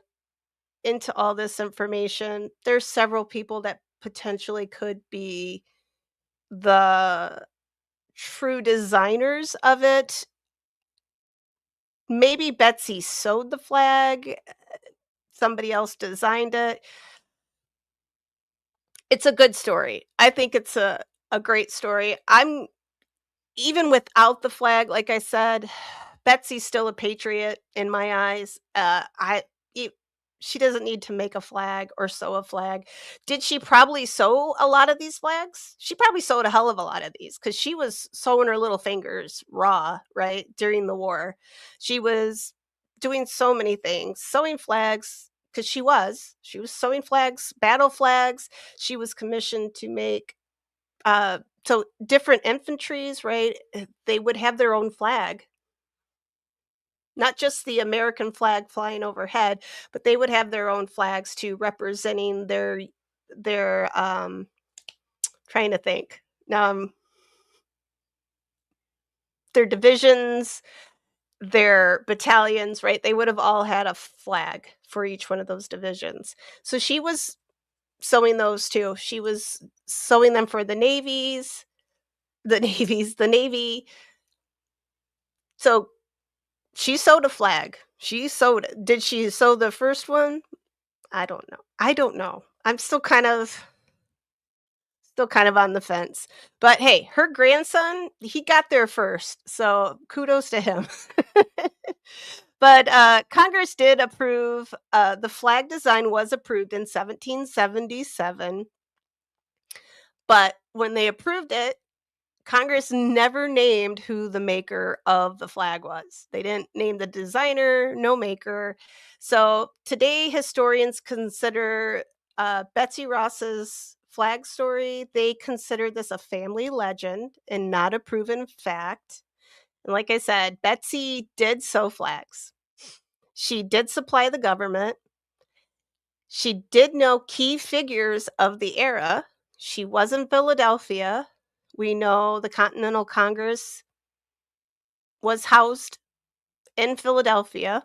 into all this information, there's several people that potentially could be the true designers of it. Maybe Betsy sewed the flag. somebody else designed it. It's a good story. I think it's a great story. I'm even without the flag, like I said, Betsy's still a patriot in my eyes. E She doesn't need to make a flag or sew a flag. Did she probably sew a lot of these flags? She probably sewed a hell of a lot of these because she was sewing her little fingers raw, right, during the war. She was doing so many things, sewing flags because she was sewing flags, battle flags. She was commissioned to make so different infantries, right? They would have their own flag, not just the American flag flying overhead, but they would have their own flags too, representing their trying to think um their divisions, their battalions, right? They would have all had a flag for each one of those divisions. So she was sewing those too. She was sewing them for the Navy. So she sewed a flag. She sewed it. Did she sew the first one? I don't know. I'm still kind of on the fence. But hey, her grandson, he got there first. So kudos to him. But Congress did approve, the flag design was approved in 1777. But when they approved it, Congress never named who the maker of the flag was. They didn't name the designer, no maker. So today, historians consider Betsy Ross's flag story, they consider this a family legend and not a proven fact. And like I said, Betsy did sew flags. She did supply the government. She did know key figures of the era. She was in Philadelphia. We know the Continental Congress was housed in Philadelphia.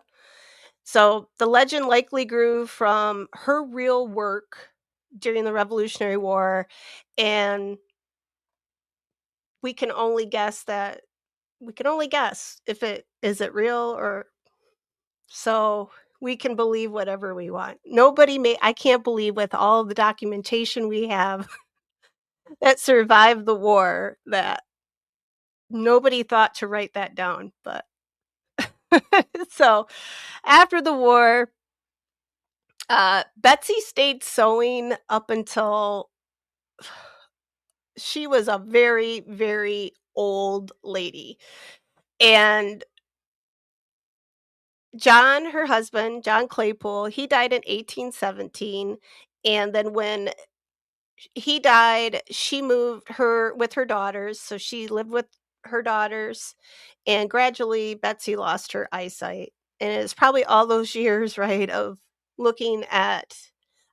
So the legend likely grew from her real work during the Revolutionary War. And we can only guess that we can only guess if it is it real or so we can believe whatever we want. Nobody may I can't believe with all the documentation we have that survived the war that nobody thought to write that down. But so after the war, Betsy stayed sewing up until she was a very, very old lady. And John, her husband, John Claypool, he died in 1817. And then when he died, she moved her with her daughters. So she lived with her daughters. And gradually, Betsy lost her eyesight. And it's probably all those years, right, of looking at,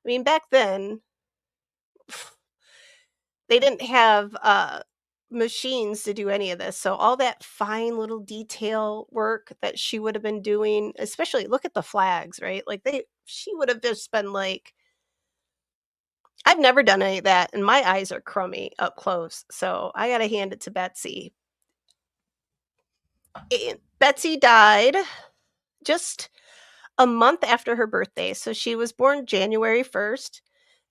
I mean, back then, they didn't have, machines to do any of this, so all that fine little detail work that she would have been doing, especially look at the flags, right? Like, they she would have just been like I've never done any of that, and my eyes are crummy up close, so I gotta hand it to Betsy. And Betsy died just a month after her birthday, so she was born January 1st,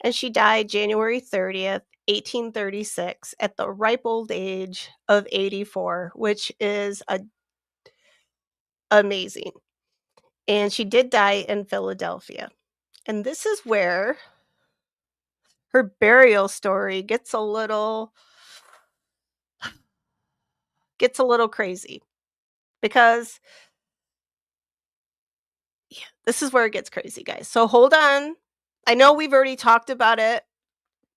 and she died January 30th, 1836 at the ripe old age of 84, which is amazing. And she did die in Philadelphia. And this is where her burial story gets a little crazy because yeah, this is where it gets crazy, guys. So hold on. I know we've already talked about it,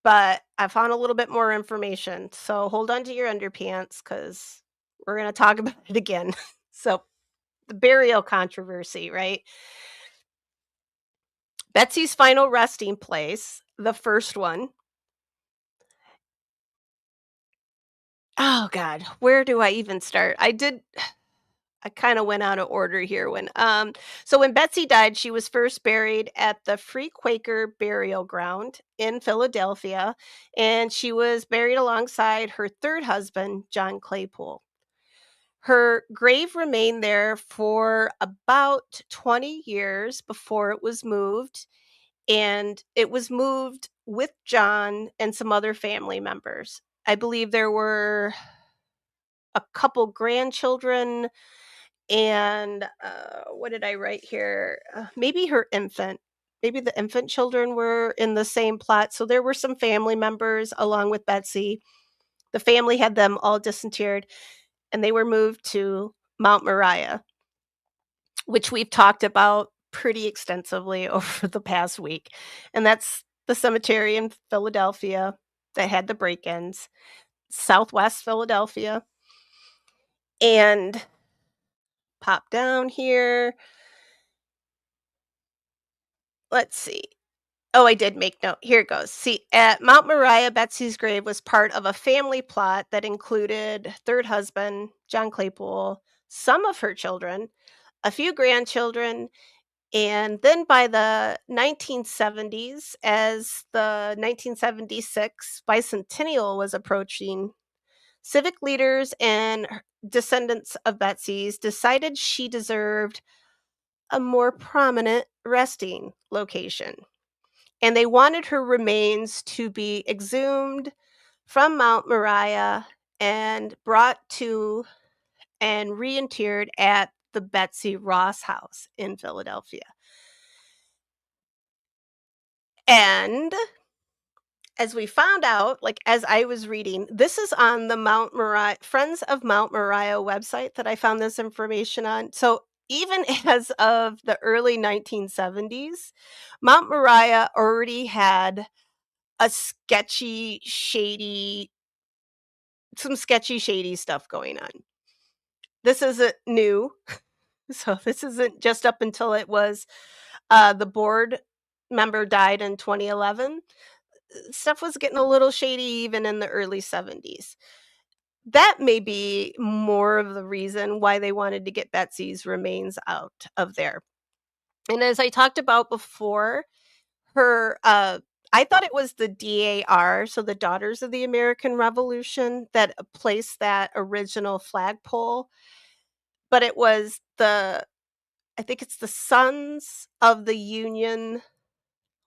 but I found a little bit more information. So hold on to your underpants because we're going to talk about it again. So, the burial controversy, right? Betsy's final resting place, the first one. Oh, God, where do I even start? I kind of went out of order here so when Betsy died, she was first buried at the Free Quaker Burial Ground in Philadelphia, and she was buried alongside her third husband, John Claypool. Her grave remained there for about 20 years before it was moved, and it was moved with John and some other family members. I believe there were a couple grandchildren and, what did I write here? Maybe her infant. Maybe the infant children were in the same plot, so there were some family members along with Betsy. The family had them all disinterred, and they were moved to Mount Moriah, which we've talked about pretty extensively over the past week, and that's the cemetery in Philadelphia that had the break-ins, Southwest Philadelphia, and pop down here. Let's see. Oh, I did make note. Here it goes. See, at Mount Moriah, Betsy's grave was part of a family plot that included third husband, John Claypool, some of her children, a few grandchildren, and then by the 1970s, as the 1976 bicentennial was approaching, civic leaders and descendants of Betsy's decided she deserved a more prominent resting location, and they wanted her remains to be exhumed from Mount Moriah and brought to and reinterred at the Betsy Ross house in Philadelphia. And as we found out, like as I was reading, this is on the Mount Moriah Friends of Mount Moriah website that I found this information on. So even as of the early 1970s, Mount Moriah already had a sketchy, shady stuff going on. This isn't new. So this isn't just up until it was the board member died in 2011. Stuff was getting a little shady even in the early 70s. That may be more of the reason why they wanted to get Betsy's remains out of there. And as I talked about before, her I thought it was the DAR, so the Daughters of the American Revolution, that placed that original flagpole, but it was I think it's the Sons of the Union.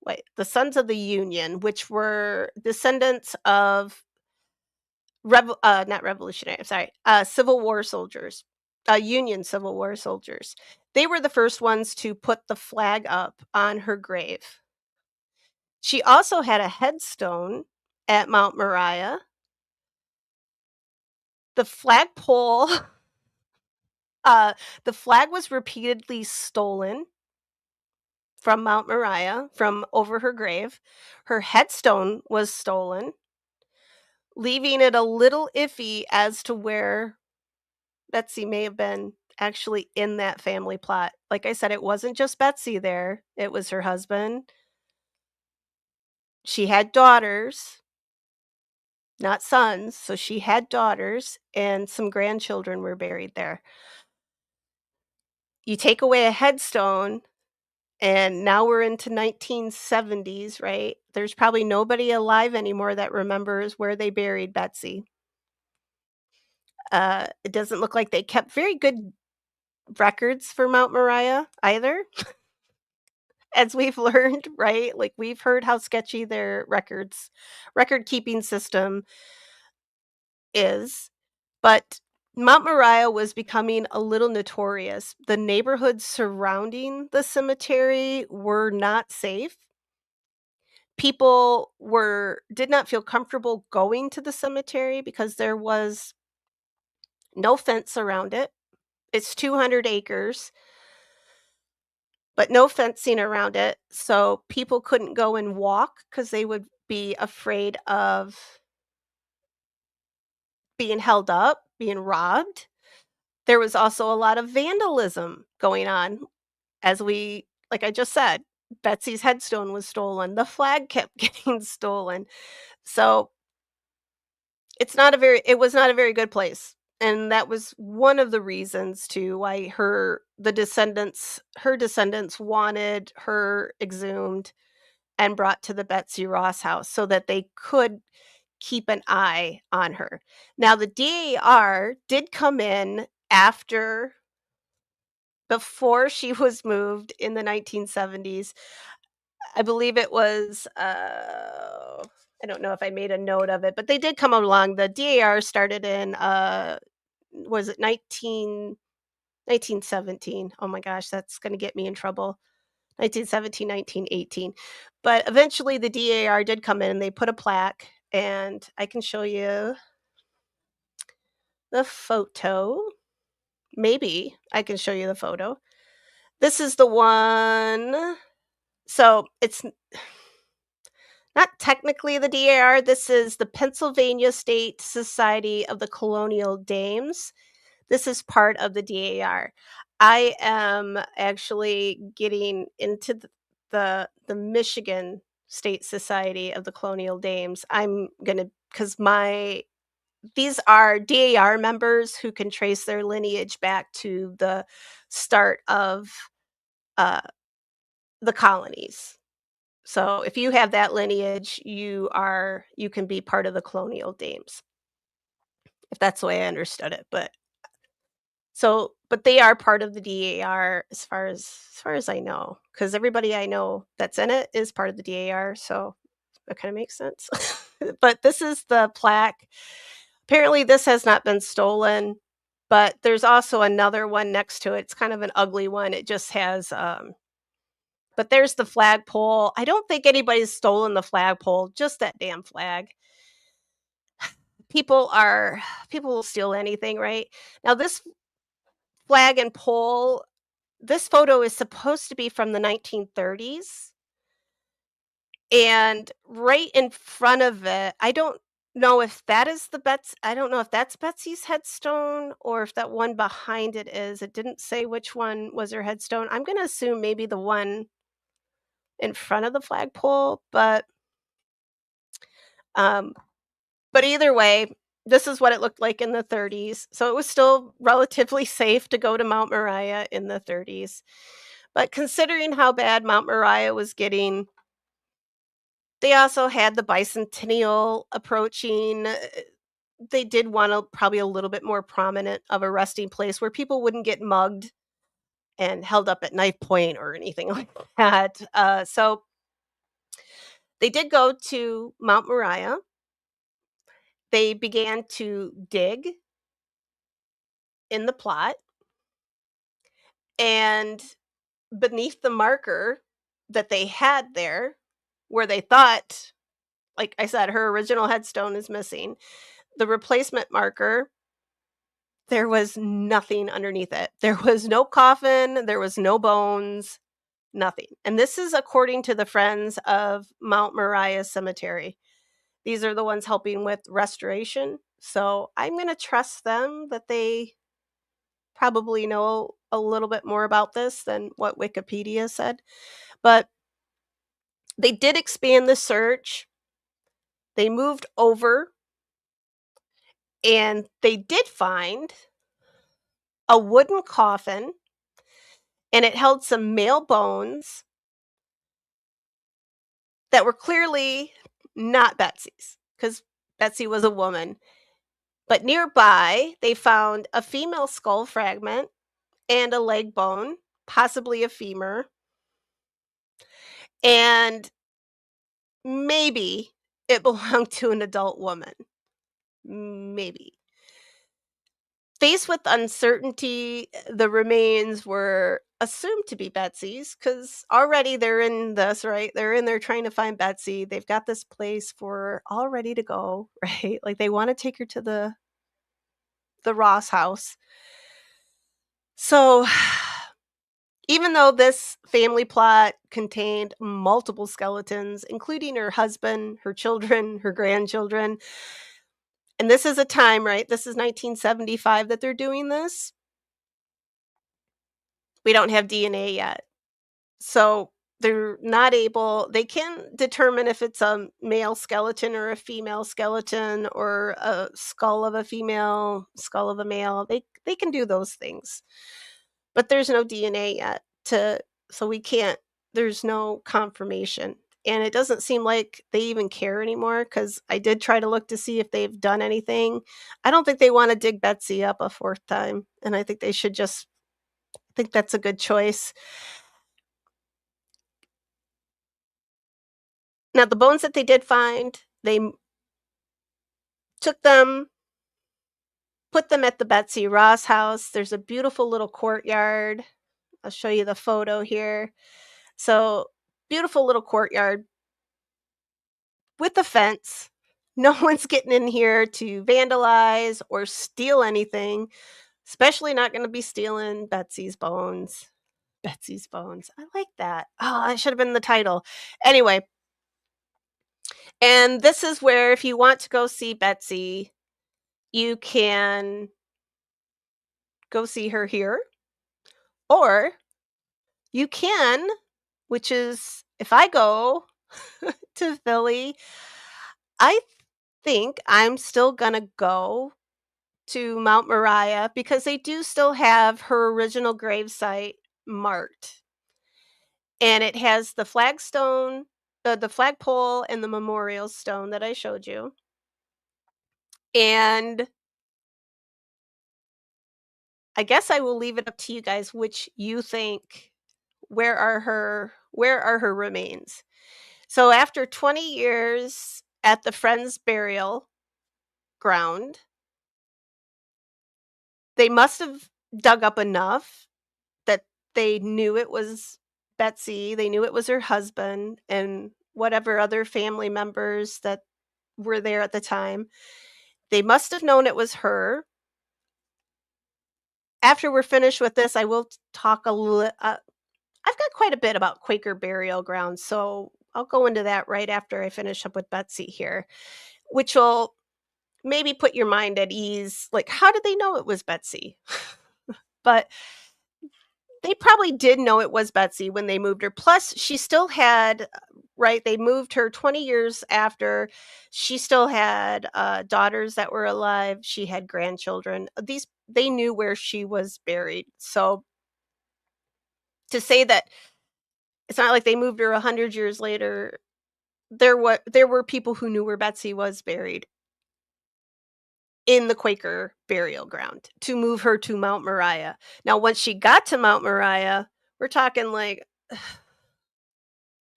Wait, the Sons of the Union, which were descendants of not revolutionary, I'm sorry, Civil War soldiers, Union Civil War soldiers. They were the first ones to put the flag up on her grave. She also had a headstone at Mount Moriah. The flagpole, uh, the flag was repeatedly stolen from Mount Moriah, from over her grave. Her headstone was stolen, leaving it a little iffy as to where Betsy may have been actually in that family plot. Like I said, it wasn't just Betsy there, it was her husband. She had daughters, not sons, so she had daughters, and some grandchildren were buried there. You take away a headstone, and now we're into 1970s, right? There's probably nobody alive anymore that remembers where they buried Betsy. It doesn't look like they kept very good records for Mount Moriah either, as we've learned, right? Like, we've heard how sketchy their record keeping system is, but Mount Moriah was becoming a little notorious. The neighborhoods surrounding the cemetery were not safe. People were did not feel comfortable going to the cemetery because there was no fence around it. It's 200 acres, but no fencing around it, so people couldn't go and walk because they would be afraid of being held up, being robbed. There was also a lot of vandalism going on, as we like I just said, Betsy's headstone was stolen, the flag kept getting stolen. So, it was not a very good place, and that was one of the reasons too why her descendants wanted her exhumed and brought to the Betsy Ross house so that they could keep an eye on her. Now the DAR did come in after before she was moved in the 1970s. I believe it was, I don't know if I made a note of it, but they did come along. The DAR started in, was it 1917? Oh my gosh, that's gonna get me in trouble. 1917, 1918. But eventually the DAR did come in and they put a plaque, and I can show you the photo. Maybe I can show you the photo. This is the one. So it's not technically the DAR. This is the Pennsylvania State Society of the Colonial Dames. This is part of the DAR. I am actually getting into the Michigan State Society of the Colonial Dames. I'm gonna because my these are DAR members who can trace their lineage back to the start of uh, the colonies. So if you have that lineage, you can be part of the colonial dames, if that's the way I understood it. But they are part of the DAR as far as I know, because everybody I know that's in it is part of the DAR. So that kind of makes sense. But this is the plaque. Apparently, this has not been stolen, but there's also another one next to it. It's kind of an ugly one. It just has but there's the flagpole. I don't think anybody's stolen the flagpole, just that damn flag. People are people will steal anything, right? Now this flag and pole, this photo is supposed to be from the 1930s, and right in front of it, I don't know if that's Betsy's headstone or if that one behind it is. It didn't say which one was her headstone. I'm gonna assume maybe the one in front of the flagpole, um but either way, this is what it looked like in the 30s. So it was still relatively safe to go to Mount Moriah in the 30s. But considering how bad Mount Moriah was getting, they also had the bicentennial approaching. They did want probably a little bit more prominent of a resting place where people wouldn't get mugged and held up at knife point or anything like that. So they did go to Mount Moriah. They began to dig in the plot, and beneath the marker that they had there, where they thought, like I said, her original headstone is missing, the replacement marker, there was nothing underneath it. There was no coffin, there was no bones, nothing. And this is according to the Friends of Mount Moriah Cemetery. These are the ones helping with restoration. So I'm going to trust them that they probably know a little bit more about this than what Wikipedia said. But they did expand the search. They moved over and they did find a wooden coffin, and it held some male bones that were clearly not Betsy's because Betsy was a woman. But nearby, they found a female skull fragment and a leg bone, possibly a femur, and maybe it belonged to an adult woman. Maybe. Faced with uncertainty, the remains were assumed to be Betsy's because already they're in this, right? They're in there trying to find Betsy. They've got this place for all ready to go, right? Like they want to take her to the Ross house. So even though this family plot contained multiple skeletons, including her husband, her children, her grandchildren, and this is a time, right? This is 1975 that they're doing this. We don't have DNA yet. So they're not able they can determine if it's a male skeleton or a female skeleton or a skull of a female, skull of a male. They can do those things. But there's no DNA yet to so we can't there's no confirmation. and it doesn't seem like they even care anymore. Because I did try to look to see if they've done anything. I don't think they wanna dig Betsy up a 4th time, and I think they should just I think that's a good choice. Now the bones that they did find, they took them, put them at the Betsy Ross house. There's a beautiful little courtyard. I'll show you the photo here. So, beautiful little courtyard with a fence. No one's getting in here to vandalize or steal anything, especially not gonna be stealing Betsy's bones. Betsy's bones. I like that. Oh, that should have been the title. Anyway, and this is where if you want to go see Betsy, you can go see her here, or you can, which is if I go to Philly, I think I'm still gonna go to Mount Moriah because they do still have her original gravesite marked, and it has the flagstone, the flagpole and the memorial stone that I showed you, and I guess I will leave it up to you guys which you think where are her remains? So after 20 years at the Friends burial ground, they must have dug up enough that they knew it was Betsy, they knew it was her husband and whatever other family members that were there at the time. They must have known it was her. After we're finished with this, I will talk a little. I've got quite a bit about Quaker burial grounds, so I'll go into that right after I finish up with Betsy here, which will maybe put your mind at ease. Like, how did they know it was Betsy? But they probably did know it was Betsy when they moved her. Plus, she still had right, they moved her 20 years after. She still had, daughters that were alive. She had grandchildren. These they knew where she was buried. So, to say that it's not like they moved her 100 years later, there were people who knew where Betsy was buried in the Quaker burial ground to move her to Mount Moriah. Now, once she got to Mount Moriah, we're talking like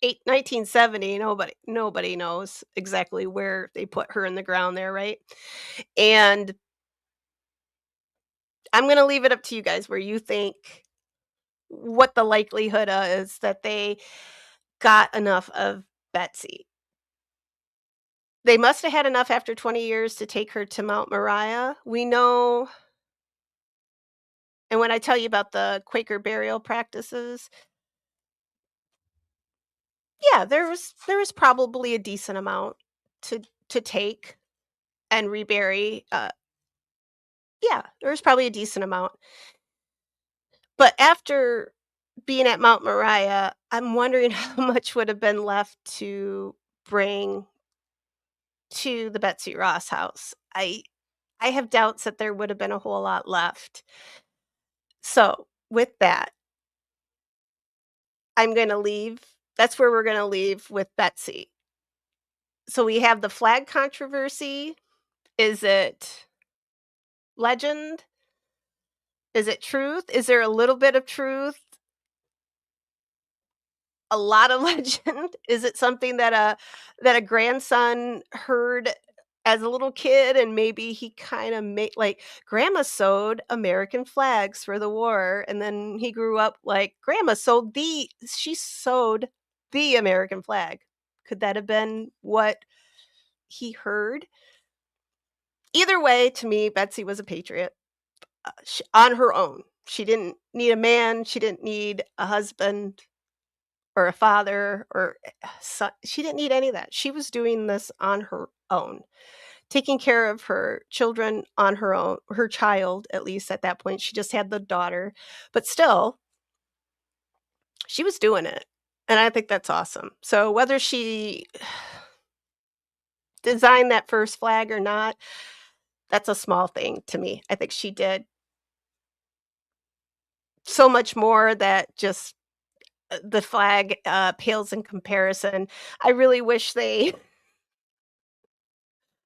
1970. Nobody knows exactly where they put her in the ground there, right? And I'm gonna leave it up to you guys where you think what the likelihood is that they got enough of Betsy. They must have had enough after 20 years to take her to Mount Moriah. We know, and when I tell you about the Quaker burial practices, yeah, there was probably a decent amount to take and rebury. Yeah, there was probably a decent amount. But after being at Mount Moriah, I'm wondering how much would have been left to bring to the Betsy Ross house. I have doubts that there would have been a whole lot left. So, with that, I'm gonna leave that's where we're gonna leave with Betsy. So we have the flag controversy. Is it legend? Is it truth? Is there a little bit of truth? A lot of legend? Is it something that a grandson heard as a little kid and maybe he kinda made like, grandma sewed American flags for the war, and then he grew up like, grandma sewed the she sewed the American flag. Could that have been what he heard? Either way, to me, Betsy was a patriot, sh on her own. She didn't need a man, she didn't need a husband or a father or son. She didn't need any of that. She was doing this on her own, taking care of her children on her own, her child, at least at that point. She just had the daughter, but still, she was doing it. And I think that's awesome. So whether she designed that first flag or not, that's a small thing to me. I think she did so much more that just the flag, pales in comparison. I really wish they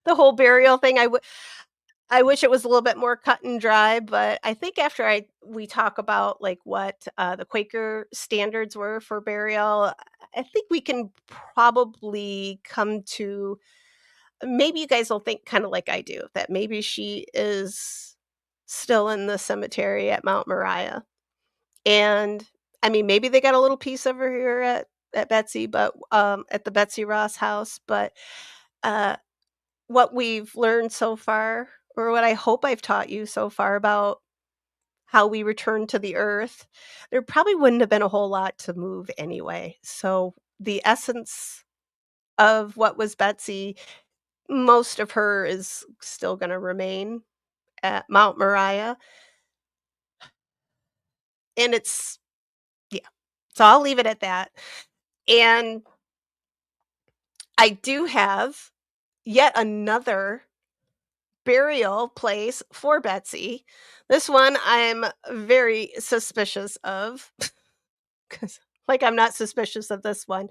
the whole burial thing, I wish it was a little bit more cut and dry, but I think after I we talk about, like, what, the Quaker standards were for burial, I think we can probably come to maybe you guys will think kinda like I do, that maybe she is still in the cemetery at Mount Moriah, and, I mean, maybe they got a little piece of her here at Betsy, but, at the Betsy Ross house, but, uh what we've learned so far, or what I hope I've taught you so far about how we return to the earth, there probably wouldn't have been a whole lot to move anyway. So the essence of what was Betsy, most of her is still going to remain at Mount Moriah. And it's, yeah. So I'll leave it at that. And I do have yet another burial place for Betsy. This one I'm very suspicious of, 'cause like, I'm not suspicious of this one.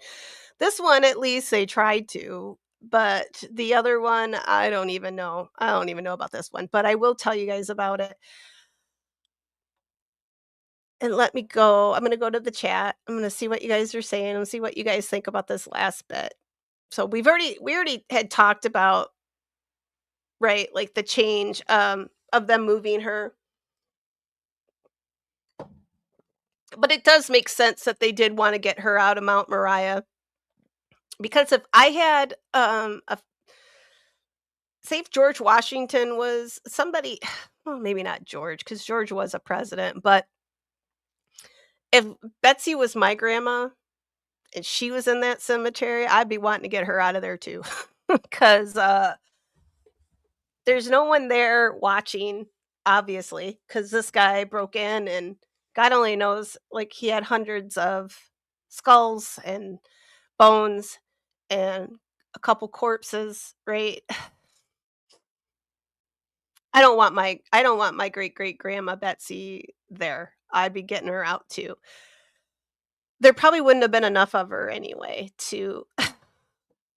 This one, at least they tried to, but the other one, I don't even know. I don't even know about this one, but I will tell you guys about it. And let me go I'm gonna go to the chat. I'm gonna see what you guys are saying and see what you guys think about this last bit. So we already had talked about, right, like, the change, of them moving her. But it does make sense that they did wanna get her out of Mount Moriah, because if I had, a say if George Washington was somebody well, maybe not George, because George was a president, but if Betsy was my grandma and she was in that cemetery, I'd be wanting to get her out of there too, because there's no one there watching, obviously, because this guy broke in and God only knows, like, he had hundreds of skulls and bones and a couple corpses, right? I don't want my great great grandma Betsy there. I'd be getting her out too. There probably wouldn't have been enough of her anyway to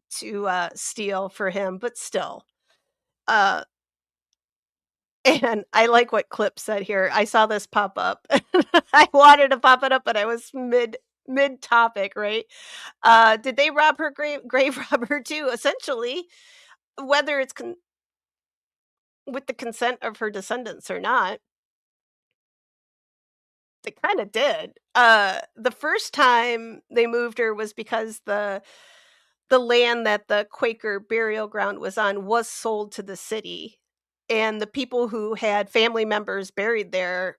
steal for him, but still. Uh and I like what Clip said here. I saw this pop up. I wanted to pop it up, but I was mid topic, right? Did they rob her grave rob her too? Essentially, whether it's with the consent of her descendants or not, they kinda did. The first time they moved her was because the land that the Quaker burial ground was on was sold to the city, and the people who had family members buried there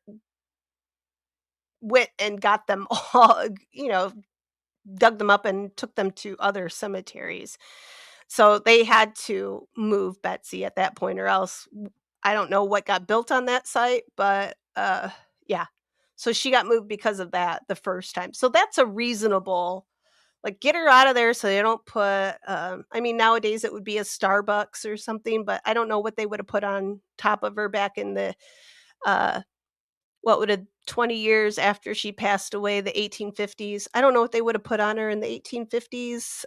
went and got them all, dug them up and took them to other cemeteries. So they had to move Betsy at that point or else I don't know what got built on that site, but yeah. So she got moved because of that the first time. So that's a reasonable like get her out of there so they don't put I mean nowadays it would be a Starbucks or something, but I don't know what they would have put on top of her back in the uh what would have 20 years after she passed away, the 1850s. I don't know what they would have put on her in the 1850s.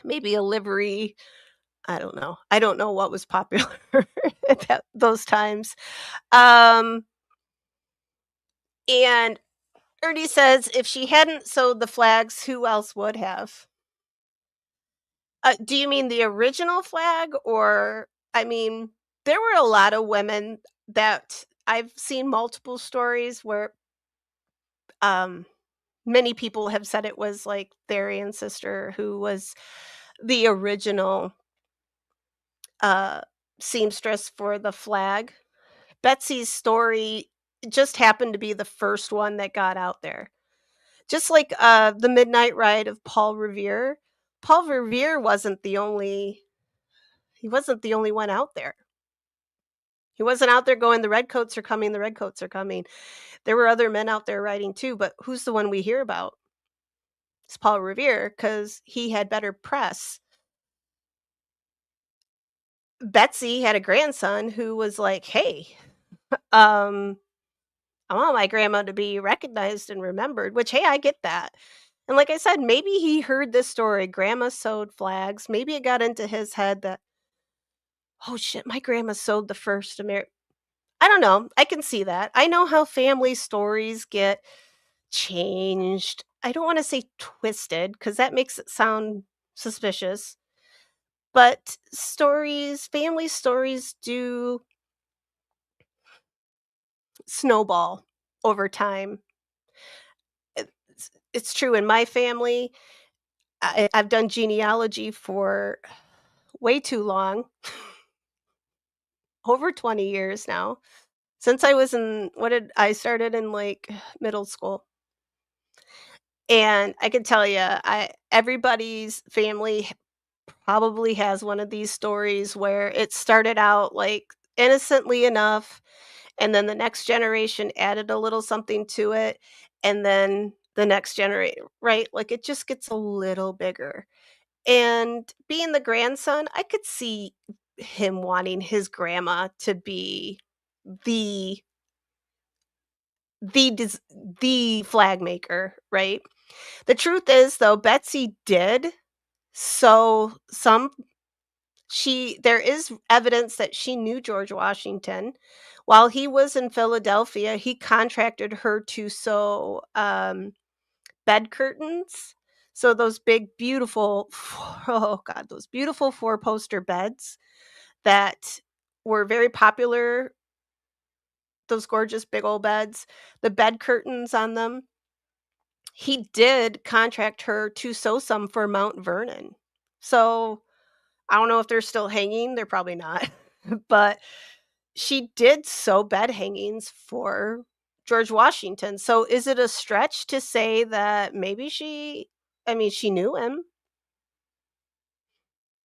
Maybe a livery. I don't know. I don't know what was popular at those times. Um, and Ernie says if she hadn't sewed the flags, who else would have? Do you mean the original flag? Or, I mean, there were a lot of women that I've seen multiple stories where um, many people have said it was like their ancestor who was the original uh, seamstress for the flag. Betsy's story just happened to be the first one that got out there. Just like the Midnight Ride of Paul Revere. Paul Revere wasn't the only he wasn't the only one out there. He wasn't out there going, the redcoats are coming, the redcoats are coming. There were other men out there riding too, but who's the one we hear about? It's Paul Revere because he had better press. Betsy had a grandson who was like, "Hey, um, I want my grandma to be recognized and remembered, which, hey, I get that. And like I said, maybe he heard this story, grandma sewed flags. Maybe it got into his head that, oh shit, my grandma sewed the first American. I don't know. I can see that. I know how family stories get changed. I don't want to say twisted because that makes it sound suspicious. But stories, family stories do snowball over time. It's true in my family. I've done genealogy for way too long, over 20 years now. Since I was in what did I started in like middle school. And I can tell you, I everybody's family probably has one of these stories where it started out like innocently enough, and then the next generation added a little something to it, and then the next generation, right? Like it just gets a little bigger. And being the grandson, I could see him wanting his grandma to be the the des- the flag maker, right? The truth is though, Betsy did so some she there is evidence that she knew George Washington. While he was in Philadelphia, he contracted her to sew bed curtains. So those big beautiful oh god, those beautiful four-poster beds that were very popular, those gorgeous big old beds, the bed curtains on them. He did contract her to sew some for Mount Vernon. So, I don't know if they're still hanging, they're probably not, but she did sew bed hangings for George Washington. So, is it a stretch to say that maybe I mean, she knew him?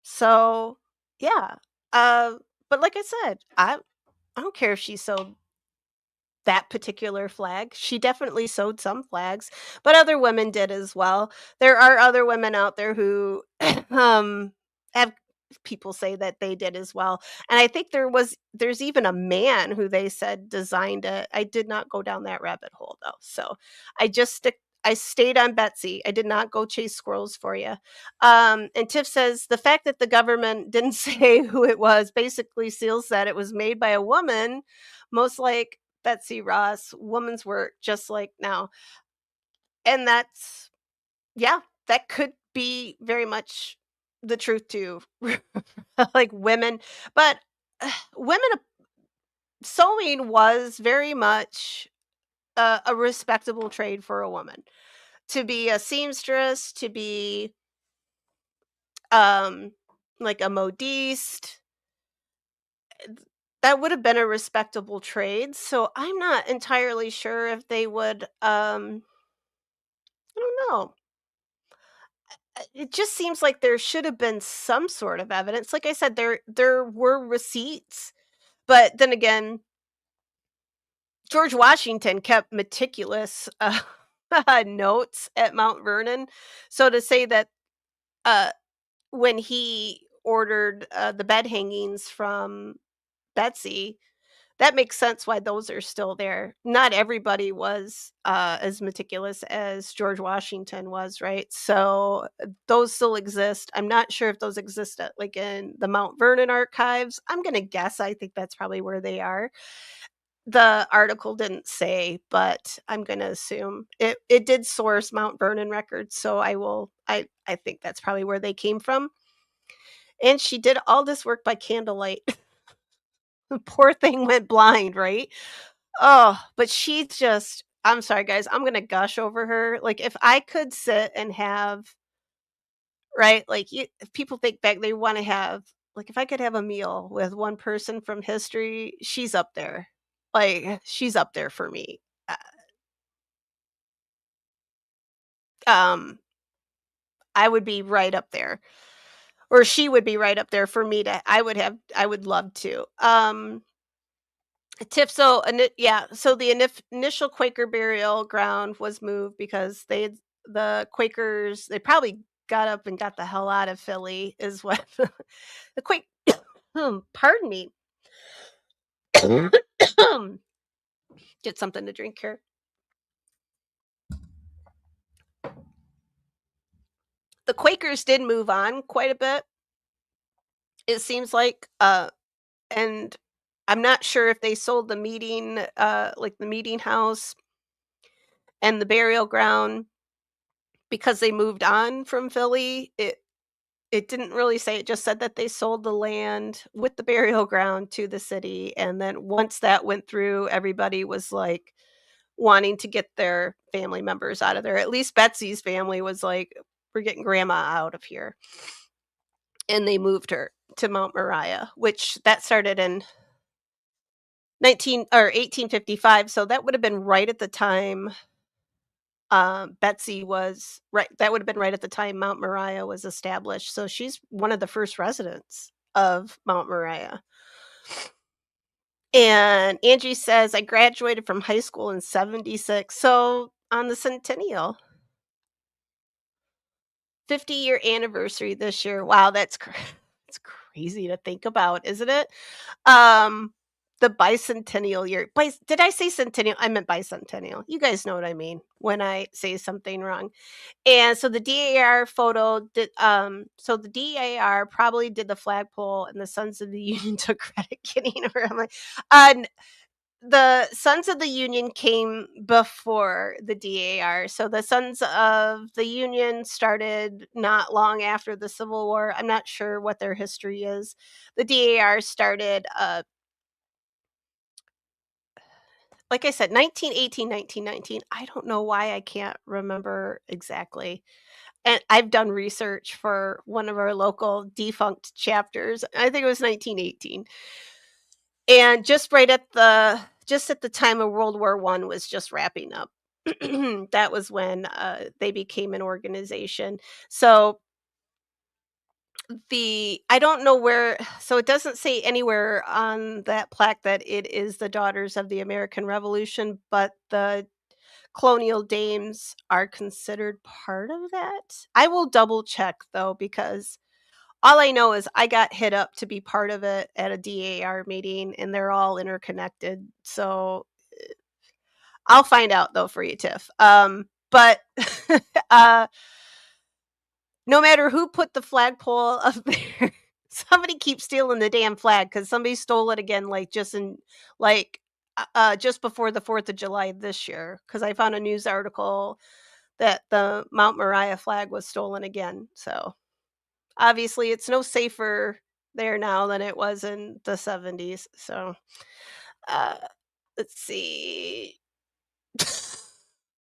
So, yeah. Uh, but like I said, I don't care if she sewed that particular flag. She definitely sewed some flags, but other women did as well. There are other women out there who have people say that they did as well. And I think there's even a man who they said designed it. I did not go down that rabbit hole though. So I stayed on Betsy. I did not go chase squirrels for you. And Tiff says the fact that the government didn't say who it was basically seals that it was made by a woman, most like Betsy Ross, woman's work, just like now. And that's, yeah, that could be very much the truth too. Like women, but women sewing was very much a respectable trade for a woman. To be a seamstress, to be um like a modiste, that would have been a respectable trade. So I'm not entirely sure if they would I don't know. It just seems like there should have been some sort of evidence. Like I said, there were receipts, but then again, George Washington kept meticulous notes at Mount Vernon. So to say that uh, when he ordered the bed hangings from Betsy, that makes sense why those are still there. Not everybody was, as meticulous as George Washington was, right? So, those still exist. I'm not sure if those exist at like, in the Mount Vernon archives. I'm gonna guess, I think that's probably where they are. The article didn't say, but I'm gonna assume. It did source Mount Vernon records, so I think that's probably where they came from. And she did all this work by candlelight. The poor thing went blind, right? Oh, but she just I'm sorry, guys, I'm gonna gush over her. Like, if I could sit and have right, like, if people think back, they wanna have like, if I could have a meal with one person from history, she's up there. Like, she's up there for me. Uh, um, I would be right up there, or she would be right up there for me to I would love to. Tiff so yeah, so the initial Quaker burial ground was moved because the Quakers, they probably got up and got the hell out of Philly is what the Quake pardon me. Get something to drink here. The Quakers did move on quite a bit, it seems like, and I'm not sure if they sold the meeting, like, the meeting house and the burial ground because they moved on from Philly. It didn't really say, it just said that they sold the land with the burial ground to the city, and then once that went through, everybody was, like, wanting to get their family members out of there. At least Betsy's family was like, "We're getting grandma out of here." And they moved her to Mount Moriah, which that started in 1855, so that would have been right at the time, Betsy was right, that would have been right at the time Mount Moriah was established, so she's one of the first residents of Mount Moriah. And Angie says, "I graduated from high school in '76." So, on the centennial, 50-year anniversary this year. Wow, it's crazy to think about, isn't it? Um, the bicentennial year. Did I say centennial? I meant bicentennial. You guys know what I mean when I say something wrong. And so the DAR photo did, so the DAR probably did the flagpole and the Sons of the Union took credit getting her. I'm like, uh, the Sons of the Union came before the DAR. So the Sons of the Union started not long after the Civil War. I'm not sure what their history is. The DAR started, like I said, 1918, 1919. I don't know why I can't remember exactly. And I've done research for one of our local defunct chapters. I think it was 1918. And just at the time of World War One was just wrapping up. That was when, they became an organization. So, the I don't know where, so it doesn't say anywhere on that plaque that it is the Daughters of the American Revolution, but the colonial dames are considered part of that. I will double check, though, because all I know is I got hit up to be part of it at a DAR meeting, and they're all interconnected. So I'll find out though for you, Tiff. But uh, no matter who put the flagpole up there, somebody keeps stealing the damn flag because somebody stole it again, like like just before the 4th of July this year. Because I found a news article that the Mount Moriah flag was stolen again. So obviously, it's no safer there now than it was in the '70s. So, uh, let's see.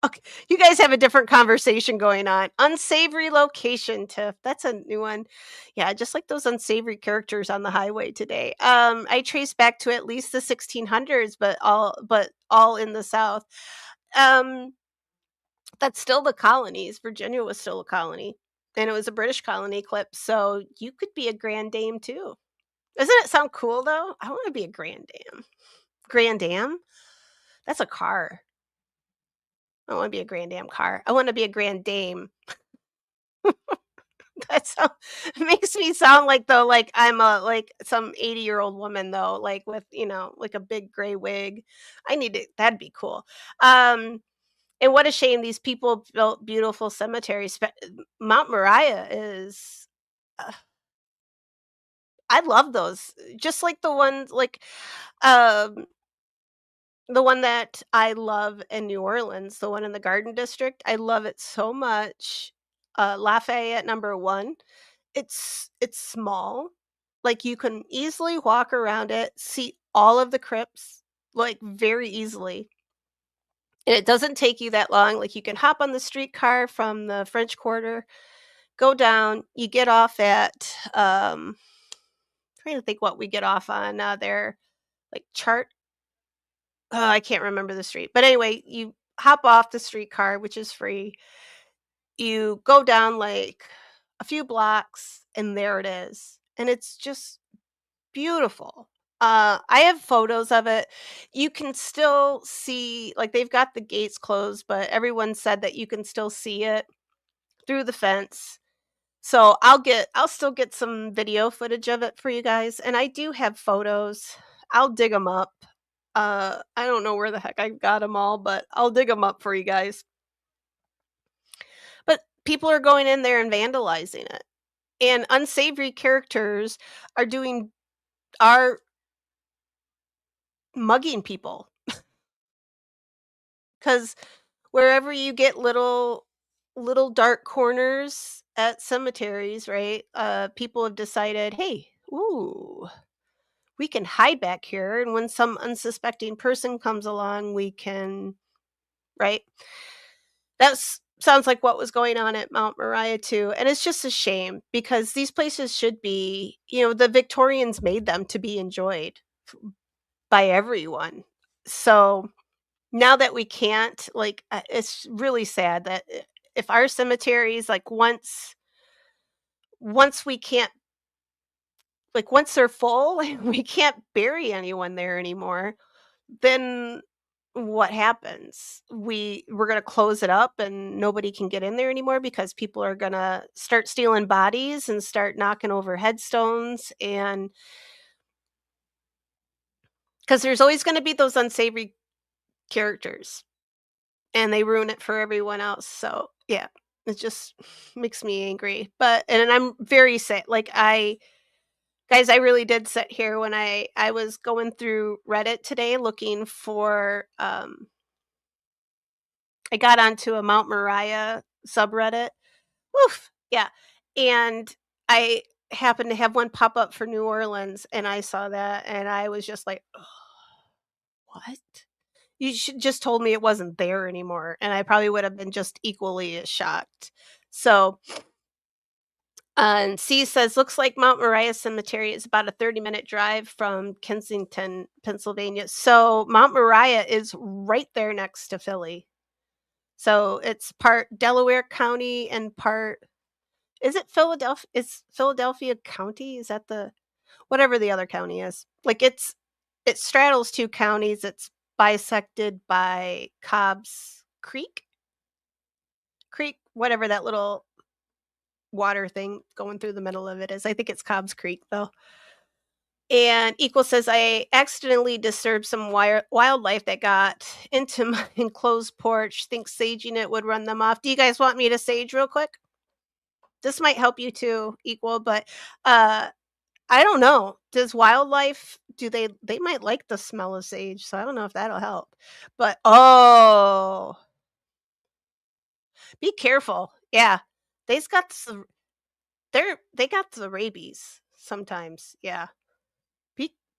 Okay, you guys have a different conversation going on. Unsavory location, Tiff. That's a new one. Yeah, just like those unsavory characters on the highway today. I trace back to at least the 1600s, but all in the South. Um, that's still the colonies. Virginia was still a colony, and it was a British colony clip. So you could be a grand dame too. Doesn't it sound cool though? I want to be a grand dame. Grand dame? That's a car. I don't want to be a grand dame car. I want to be a grand dame. That sound, it makes me sound like though, like I'm a like some 80-year-old woman though, like with like a big gray wig. I need it. That'd be cool. Um, and what a shame these people built beautiful cemeteries. Mount Moriah is. Uh, I love those. Just like the ones like um the one that I love in New Orleans, the one in the Garden District, I love it so much. Lafayette number 1. It's small. Like, you can easily walk around it, see all of the crypts, like, very easily, and it doesn't take you that long. Like, you can hop on the streetcar from the French Quarter, go down, you get off at, trying to think what we get off on, there, like, Chart I can't remember the street. But anyway, you hop off the streetcar, which is free. You go down like a few blocks, and there it is. And it's just beautiful. I have photos of it. You can still see, like, they've got the gates closed, but everyone said that you can still see it through the fence. So I'll still get some video footage of it for you guys. And I do have photos. I'll dig them up. I don't know where the heck I got them all, but I'll dig them up for you guys. But people are going in there and vandalizing it. And unsavory characters are doing are mugging people cuz wherever you get little dark corners at cemeteries, right? People have decided, "Hey, ooh, we can hide back here, and when some unsuspecting person comes along, we can," right? That's sounds like what was going on at Mount Moriah too, and it's just a shame because these places should be, the Victorians made them to be enjoyed by everyone. So, now that we can't, like, it's really sad that if our cemeteries, like, once we can't, like, once they're full and we can't bury anyone there anymore, then what happens? We're gonna close it up and nobody can get in there anymore because people are gonna start stealing bodies and start knocking over headstones, and because there's always gonna be those unsavory characters, and they ruin it for everyone else, so, yeah, it just makes me angry, and I'm very sad, like, I really did sit here when I was going through Reddit today looking for, I got onto a Mount Moriah subreddit. Woof, yeah, and I happened to have one pop up for New Orleans, and I saw that, and I was just like, "Ugh, what? You should just told me it wasn't there anymore," and I probably would have been just equally as shocked. So, and C says, "Looks like Mount Moriah Cemetery is about a 30-minute drive from Kensington, Pennsylvania." So, Mount Moriah is right there next to Philly. So, it's part Delaware County and part, is it Philadelphia? Is Philadelphia County? Is that the whatever the other county is? Like, it straddles 2 counties. It's bisected by Cobb's Creek, whatever that little water thing going through the middle of it is. I think it's Cobb's Creek, though. And Equal says, "I accidentally disturbed some wildlife that got into my enclosed porch. Think saging it would run them off." Do you guys want me to sage real quick? This might help you too, Equal, but uh I don't know. Does wildlife, do they might like the smell of sage, so I don't know if that'll help. But oh, be careful. Yeah. They's got some they got the rabies sometimes. Yeah.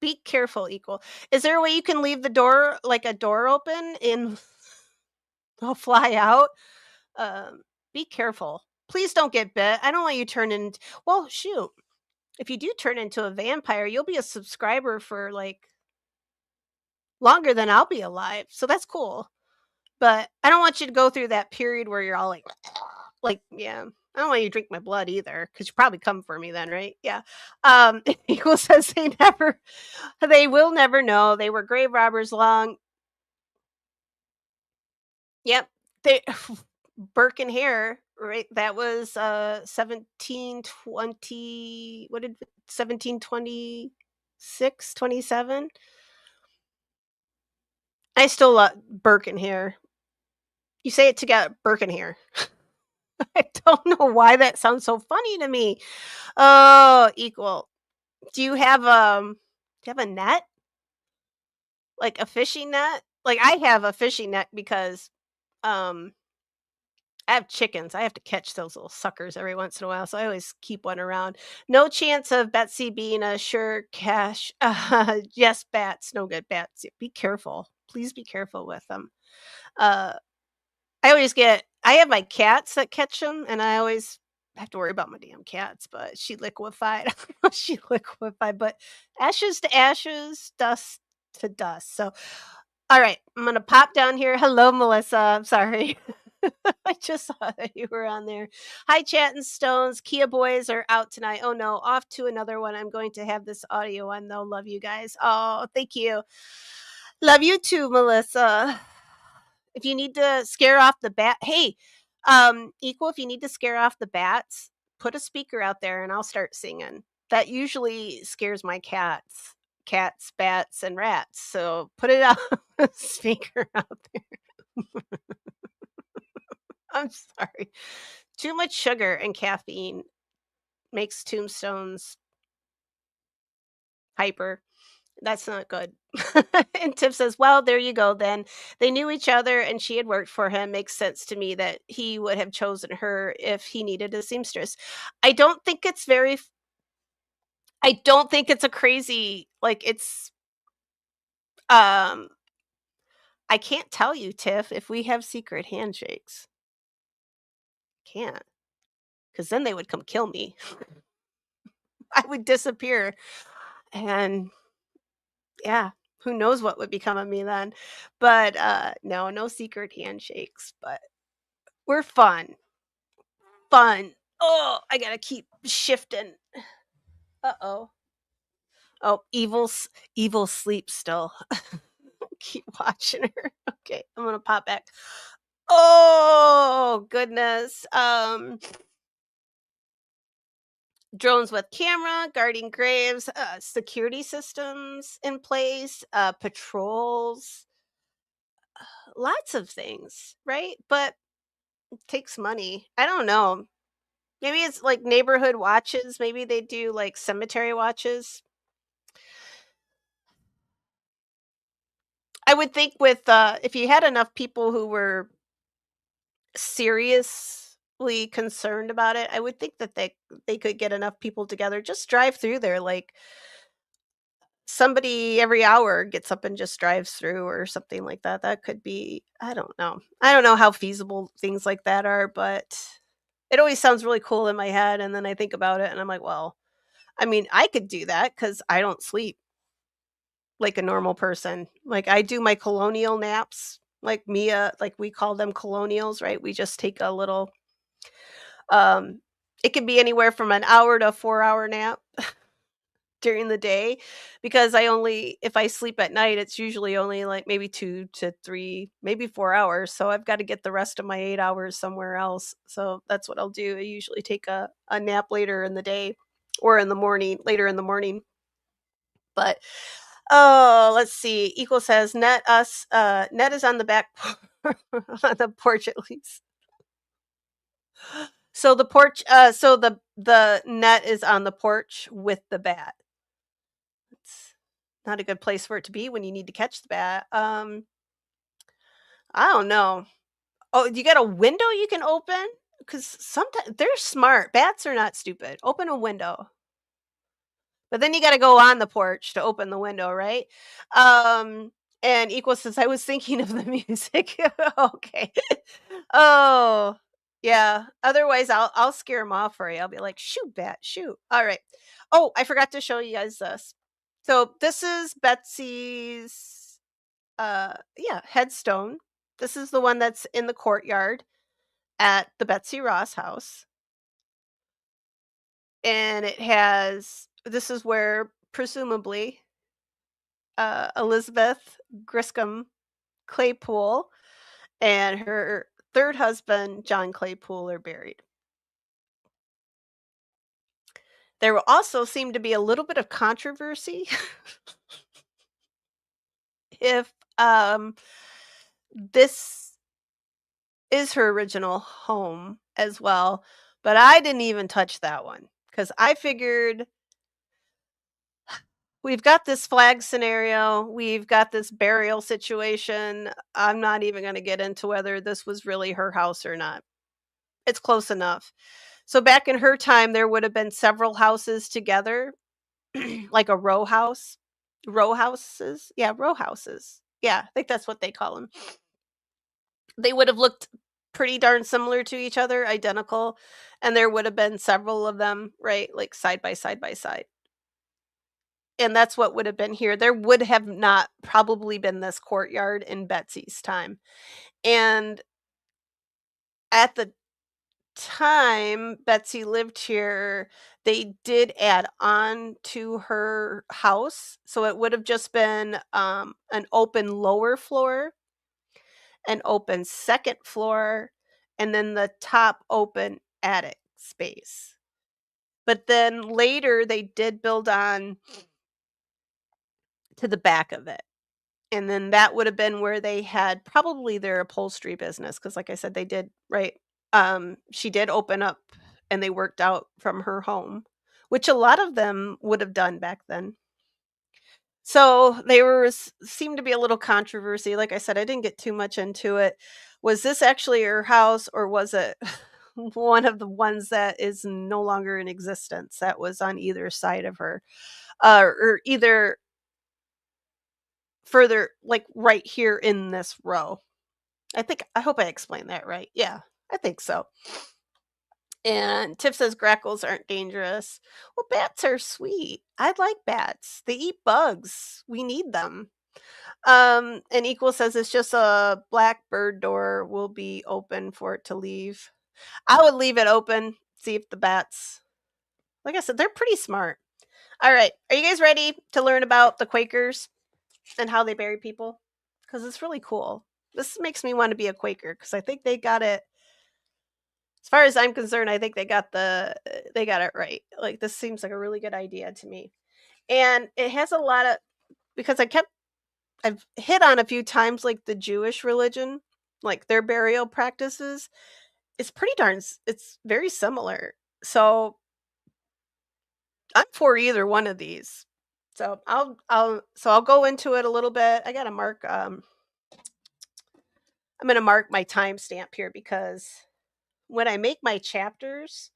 Be careful, Equal. Is there a way you can leave the door, like a door open, and they'll fly out? Um, be careful. Please don't get bit. I don't want you turning. Well, shoot. If you do turn into a vampire, you'll be a subscriber for like longer than I'll be alive. So that's cool. But I don't want you to go through that period where you're all like, yeah. I don't want you to drink my blood either, because you probably come for me then, right? Yeah. Equal says they will never know. They were grave robbers long. Yep. They Burke and Hare, right? That was 1720, what did 1726, 27? I still love Burke and Hare. You say it together, Burke and Hare. I don't know why that sounds so funny to me. Oh, Equal. Do you have a net? Like a fishing net? Like I have a fishing net because um I have chickens. I have to catch those little suckers every once in a while, so I always keep one around. No chance of Betsy being a sure cash. Yes, bats. No good bats. Be careful. Please be careful with them. Uh, I have my cats that catch them, and I always have to worry about my damn cats, but she liquefied. I don't know if she liquefied, but ashes to ashes, dust to dust. So, all right, I'm gonna pop down here. Hello, Melissa. I'm sorry. I just saw that you were on there. Hi, Chat and Stones. Kia boys are out tonight. Oh no, off to another one. I'm going to have this audio one though. Love you guys. Oh, thank you. Love you too, Melissa. If you need to scare off the bat, hey, Equal, if you need to scare off the bats, put a speaker out there and I'll start singing. That usually scares my cats. cats, bats, and rats. So put it on speaker out there. I'm sorry. Too much sugar and caffeine makes tombstones hyper. That's not good. And Tiff says, "Well, there you go then. They knew each other and she had worked for him. Makes sense to me that he would have chosen her if he needed a seamstress." I don't think it's very I don't think it's a crazy like um I can't tell you, Tiff, if we have secret handshakes. Can't, because then they would come kill me. I would disappear. And yeah, who knows what would become of me then. But no, no secret handshakes, but we're fun. Fun. Oh, I gotta keep shifting. Uh-oh. Oh, evil sleep still. Keep watching her. Okay, I'm gonna pop back. Oh goodness. Drones with camera, guarding graves, security systems in place, patrols, lots of things, right? But it takes money. I don't know. Maybe it's like neighborhood watches. Maybe they do like cemetery watches. I would think with if you had enough people who were seriously concerned about it, I would think that they could get enough people together. Just drive through there, like somebody every hour gets up and just drives through or something like that. That could be. I don't know. I don't know how feasible things like that are, but it always sounds really cool in my head. And then I think about it, and I'm like, well, I mean, I could do that because I don't sleep like a normal person. Like, I do my colonial naps, like Mia like, we call them colonials, right? We just take a little, um it could be anywhere from an hour to a 4-hour nap during the day because I only if I sleep at night, it's usually only, like, maybe 2 to 3, maybe 4 hours, so I've gotta get the rest of my 8 hours somewhere else, so that's what I'll do. I usually take a nap later in the day or in the morning later in the morning, but oh, let's see. Equal says net is on the back on the porch at least. So the porch so the net is on the porch with the bat. It's not a good place for it to be when you need to catch the bat. I don't know. Oh, you got a window you can open? Cuz sometimes they're smart. Bats are not stupid. Open a window. But then you gotta go on the porch to open the window, right? Um, and Equal says, "I was thinking of the music." Okay. Oh, yeah. Otherwise, I'll scare scare 'em off for you. I'll be like, "Shoot, bat, shoot." Alright. Oh, I forgot to show you guys this. So, this is Betsy's, yeah, headstone. This is the one that's in the courtyard at the Betsy Ross house, and it has this is where presumably Elizabeth Griscom Claypool and her third husband, John Claypool, are buried. There will also seem to be a little bit of controversy if this is her original home as well. But I didn't even touch that one because I figured we've got this flag scenario, we've got this burial situation. I'm not even going to get into whether this was really her house or not. It's close enough. So back in her time, there would have been several houses together, like a row house. Row houses? Yeah, row houses. Yeah, I think that's what they call them. They would have looked pretty darn similar to each other, identical, and there would have been several of them, right? Like side by side by side. And that's what would have been here. There would have not probably been this courtyard in Betsy's time. And at the time Betsy lived here, they did add on to her house. So it would have just been an open lower floor, an open second floor, and then the top open attic space. But then later they did build on to the back of it. And then that would have been where they had probably their upholstery business because, like I said, they did, right? She did open up and they worked out from her home, which a lot of them would have done back then. So seemed to be a little controversy. Like I said, I didn't get too much into it. Was this actually her house or was it one of the ones that is no longer in existence that was on either side of her? Or either further, like right here in this row. I hope I explained that right. Yeah, I think so. And Tiff says grackles aren't dangerous. Well, bats are sweet. I like bats. They eat bugs. We need them. And Equal says it's just a black bird door will be open for it to leave. I would leave it open, see if the bats, like I said, they're pretty smart. All right. Are you guys ready to learn about the Quakers and how they bury people? Because it's really cool. This makes me want to be a Quaker because I think they got it. As far as I'm concerned, I think they got it right. Like this seems like a really good idea to me. And it has a lot of because I've hit on a few times like the Jewish religion, like their burial practices. It's pretty it's very similar. So I'm for either one of these. So I'll go into it a little bit. I got to mark I'm going to mark my timestamp here because when I make my chapters,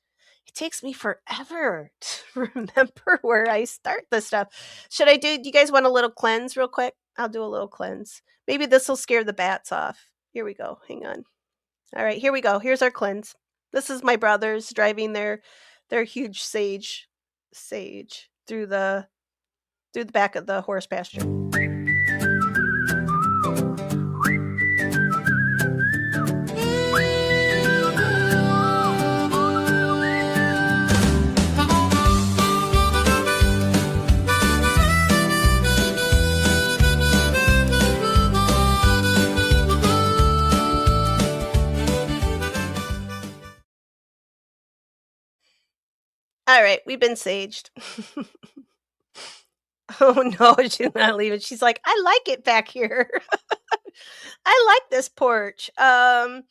it takes me forever to remember where I start this stuff. Do you guys want a little cleanse real quick? I'll do a little cleanse. Maybe this will scare the bats off. Here we go. Hang on. All right, here we go. Here's our cleanse. This is my brothers driving their huge sage through the back of the horse pasture. All right, we've been saged. Oh no, she's not leaving. She's like, I like it back here. I like this porch. Oh,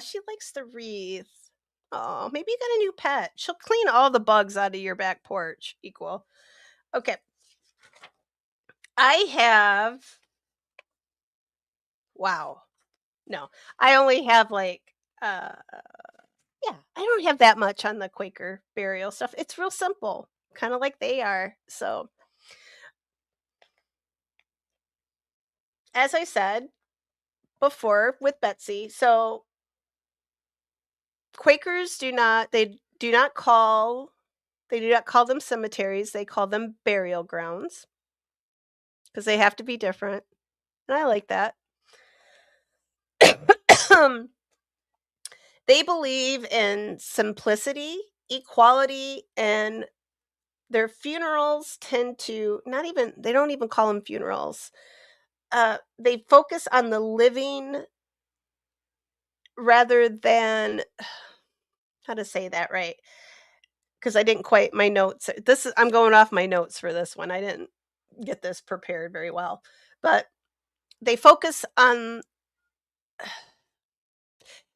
she likes the wreath. Oh, maybe you got a new pet. She'll clean all the bugs out of your back porch. Equal. Okay. I have. Wow. No, I only have like. Yeah, I don't have that much on the Quaker burial stuff. It's real simple, kind of like they are. So, as I said before with Betsy, so Quakers do not call them cemeteries, they call them burial grounds because they have to be different, and I like that. They believe in simplicity, equality, and their funerals tend to not even they don't even call them funerals. They focus on the living rather than how to say that right, because I didn't quite my notes this is I'm going off my notes for this one, I didn't get this prepared very well, but they focus on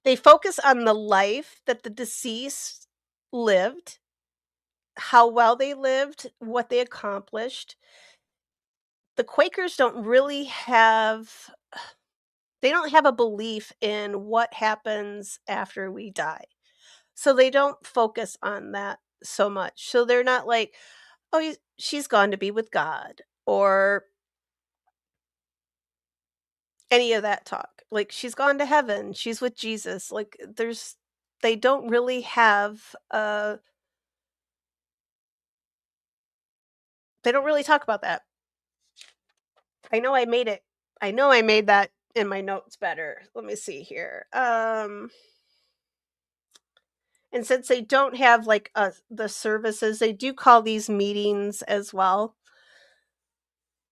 the life that the deceased lived, how well they lived, what they accomplished. The Quakers they don't have a belief in what happens after we die. So they don't focus on that so much. So they're not like, "Oh, she's gone to be with God," or any of that talk. Like, "She's gone to heaven, she's with Jesus." Like, they don't really have, they don't really talk about that. I know I know I made that in my notes better. Let me see here. And since they don't have, like, the services, they do call these meetings as well.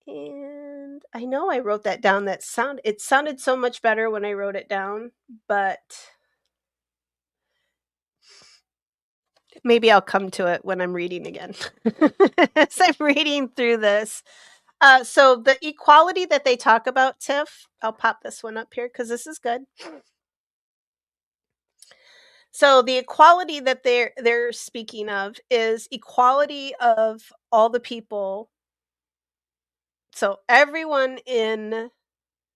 And I know I wrote that down, it sounded so much better when I wrote it down, but Maybe I'll come to it when I'm reading again. As I'm reading through this. So the equality that they talk about, Tiff, I'll pop this one up here because this is good. So the equality that they're speaking of is equality of all the people. So everyone in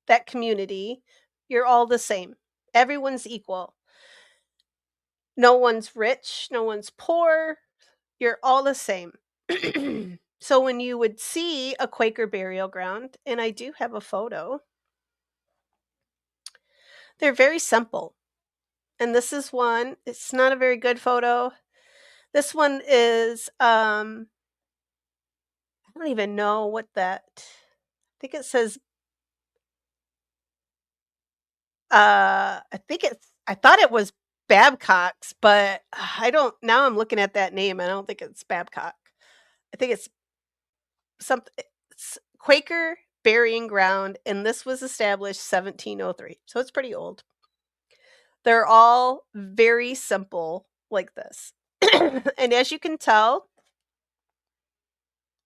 that community, you're all the same. Everyone's equal. No one's rich, no one's poor. You're all the same. So when you would see a Quaker burial ground, and I do have a photo, they're very simple. And this is one, it's not a very good photo. This one is I don't even know what that, I think it says I think it's, I thought it was Babcock's, but I don't, now I'm looking at that name. I don't think it's Babcock. I think it's something, it's Quaker Burying Ground, and this was established 1703. So it's pretty old. They're all very simple like this. And as you can tell,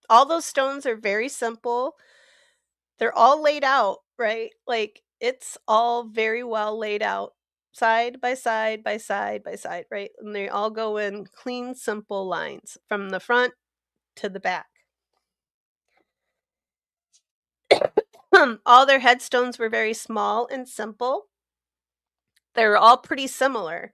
all those stones are very simple. They're all laid out, right? Like it's all very well laid out, side by side by side by side, right? And they all go in clean, simple lines from the front to the back. All their headstones were very small and simple. They're all pretty similar.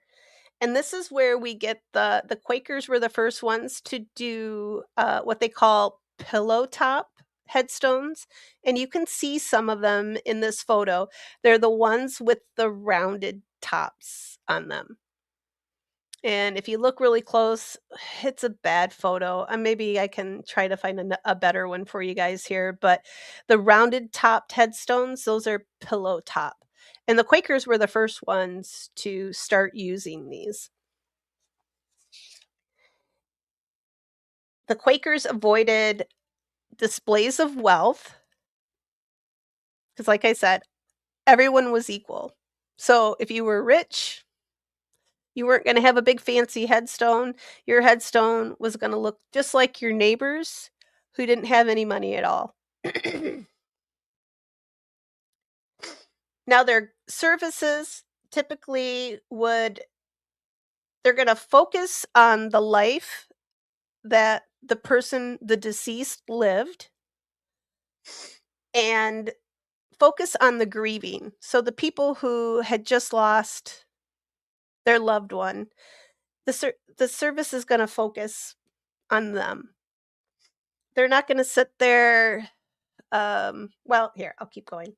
And this is where we get the Quakers were the first ones to do what they call pillow top headstones, and you can see some of them in this photo. They're the ones with the rounded tops on them. And if you look really close, it's a bad photo. Maybe I can try to find a better one for you guys here. But the rounded topped headstones, those are pillow top. And the Quakers were the first ones to start using these. The Quakers avoided displays of wealth because, like I said, everyone was equal. So if you were rich, you weren't going to have a big fancy headstone. Your headstone was going to look just like your neighbors who didn't have any money at all. Now, their services typically would, they're going to focus on the life that the person, the deceased, lived and focus on the grieving. So the people who had just lost their loved one, the service is going to focus on them. They're not going to sit there. Well, here, I'll keep going.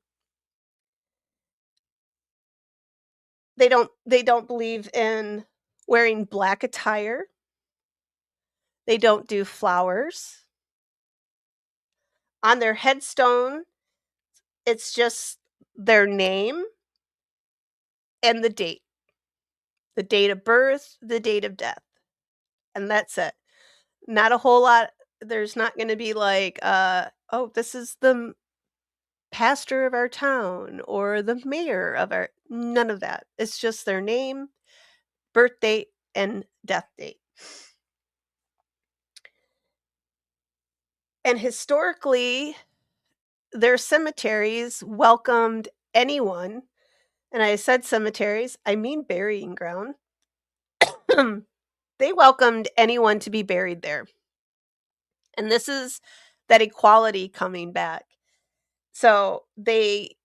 They don't believe in wearing black attire. They don't do flowers on their headstone. It's just their name and the date of birth, the date of death, and that's it. Not a whole lot. There's not going to be like, oh, this is the pastor of our town or the mayor of our, none of that. It's just their name, birth date, and death date. And historically, their cemeteries welcomed anyone, and I said cemeteries, I mean burying ground. They welcomed anyone to be buried there. And this is that equality coming back. So they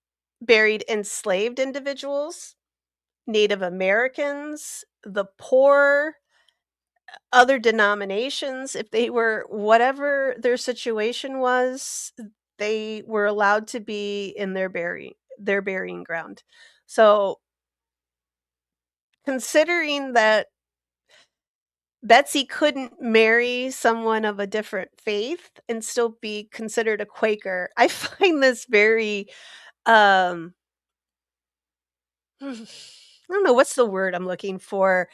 buried enslaved individuals, Native Americans, the poor, other denominations. If they were, whatever their situation was, they were allowed to be in their burying ground. So considering that Betsy couldn't marry someone of a different faith and still be considered a Quaker, I find this very um I don't know what's the word I'm looking for.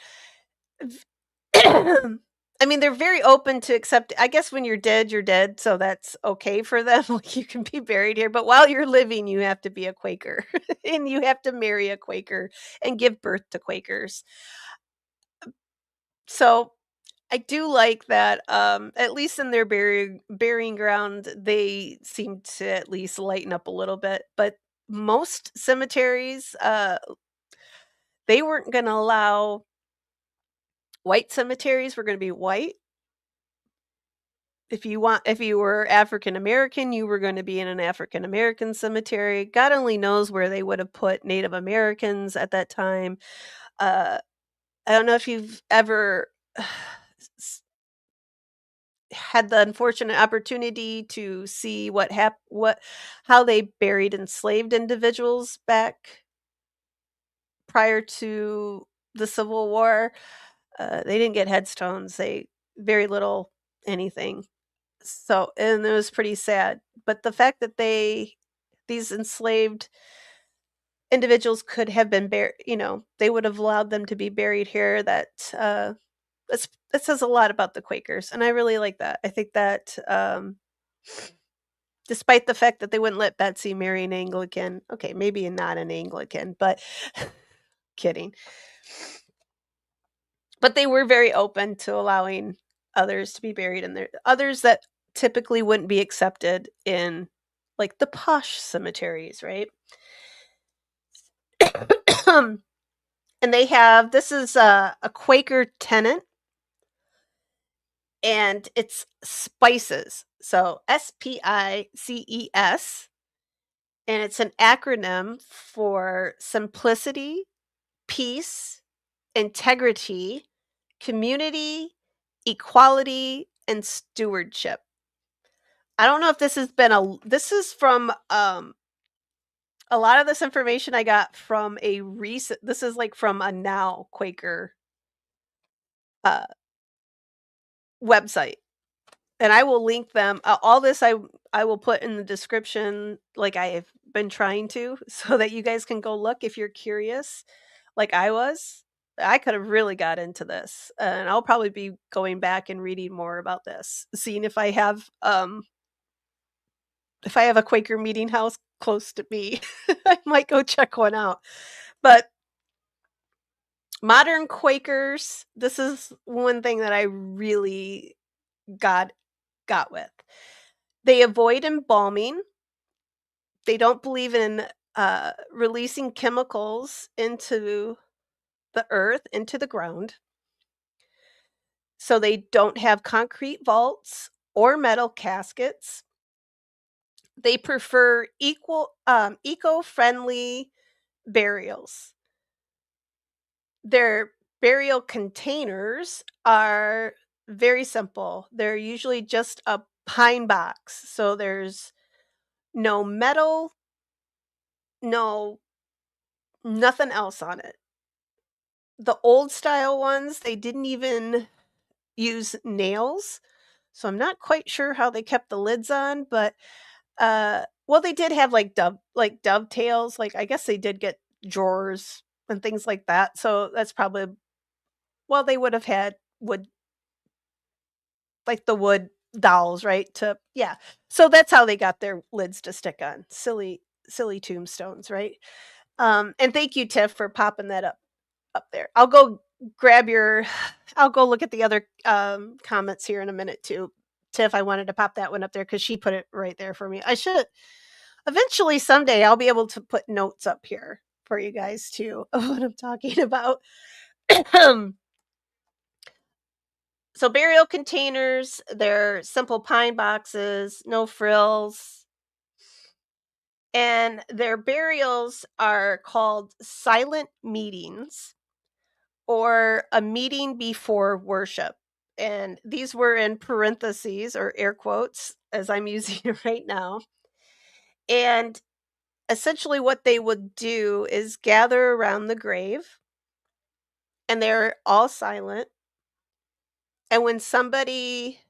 I mean, they're very open to accept, I guess when you're dead, so that's okay for them. Like you can be buried here, but while you're living, you have to be a Quaker and you have to marry a Quaker and give birth to Quakers. So I do like that, at least in their burying ground, they seem to at least lighten up a little bit, but most cemeteries, they weren't gonna allow white cemeteries were gonna be white. If you were African American, you were gonna be in an African American cemetery. God only knows where they would have put Native Americans at that time. Uh, I don't know if you've ever s had the unfortunate opportunity to see what how they buried enslaved individuals back prior to the Civil War. They didn't get headstones, they very little anything. So and it was pretty sad, but the fact that these enslaved individuals could have been buried, they would have allowed them to be buried here, that says a lot about the Quakers, and I really like that. I think that, despite the fact that they wouldn't let Betsy marry an Anglican, okay, maybe not an Anglican, but kidding. But they were very open to allowing others to be buried in there, others that typically wouldn't be accepted in, like, the posh cemeteries, right? And they have this is a Quaker tenant, and it's spices. So SPICES, and it's an acronym for simplicity, peace, integrity, community, equality, and stewardship. I don't know if this is from a lot of this information I got from a recent this is like from a now Quaker uh website. And I will link them. All this I will put in the description like I have been trying to so that you guys can go look if you're curious like I was. I could have really got into this. And I'll probably be going back and reading more about this, seeing if I have a Quaker meeting house close to me. I might go check one out. But modern Quakers, this is one thing that I really got got with. They avoid embalming. They don't believe in releasing chemicals into the earth, into the ground. So they don't have concrete vaults or metal caskets. They prefer eco-friendly burials. Their burial containers are very simple. They're usually just a pine box. So there's no metal, no nothing else on it. The old style ones, they didn't even use nails, so I'm not quite sure how they kept the lids on, but, well, they did have, like, dovetails, like, I guess they did get drawers and things like that, so that's probably well, they would have had wood like the wood dowels, right, to yeah, so that's how they got their lids to stick on. Silly tombstones, right? And thank you, Tiff, for popping that up there. I'll go grab your I'll go look at the other, comments here in a minute too. Tiff, I wanted to pop that one up there because she put it right there for me. I should eventually someday I'll be able to put notes up here for you guys too of what I'm talking about. So burial containers, they're simple pine boxes, no frills, and their burials are called silent meetings or a meeting before worship. And these were in parentheses or air quotes as I'm using it right now. And essentially, what they would do is gather around the grave and they're all silent. And when somebody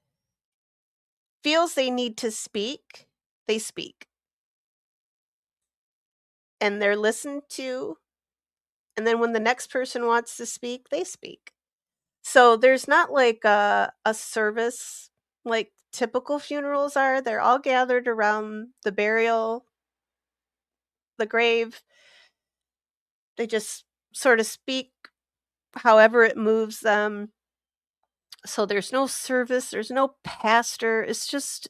feels they need to speak, they speak and they're listened to. And then when the next person wants to speak, they speak. So there's not like a service like typical funerals are. They're all gathered around the burial, the grave. They just sort of speak however it moves them. So there's no service, there's no pastor. It's just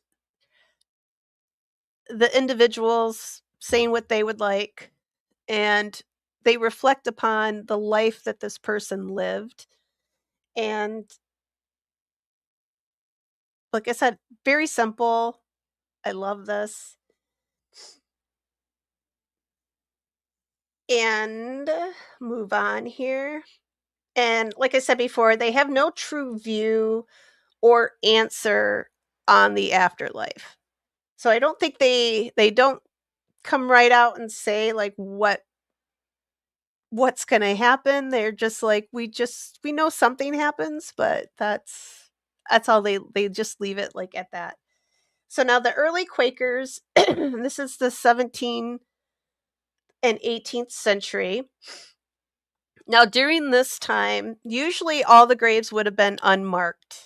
the individuals saying what they would like, and they reflect upon the life that this person lived. And like I said, very simple. I love this. And move on here. And like I said before, they have no true view or answer on the afterlife. So I don't think they don't come right out and say like what's going to happen. They're just like we know something happens, but that's all they just leave it like at that. So now the early Quakers, this is the 17th and 18th century. Now during this time, usually all the graves would have been unmarked.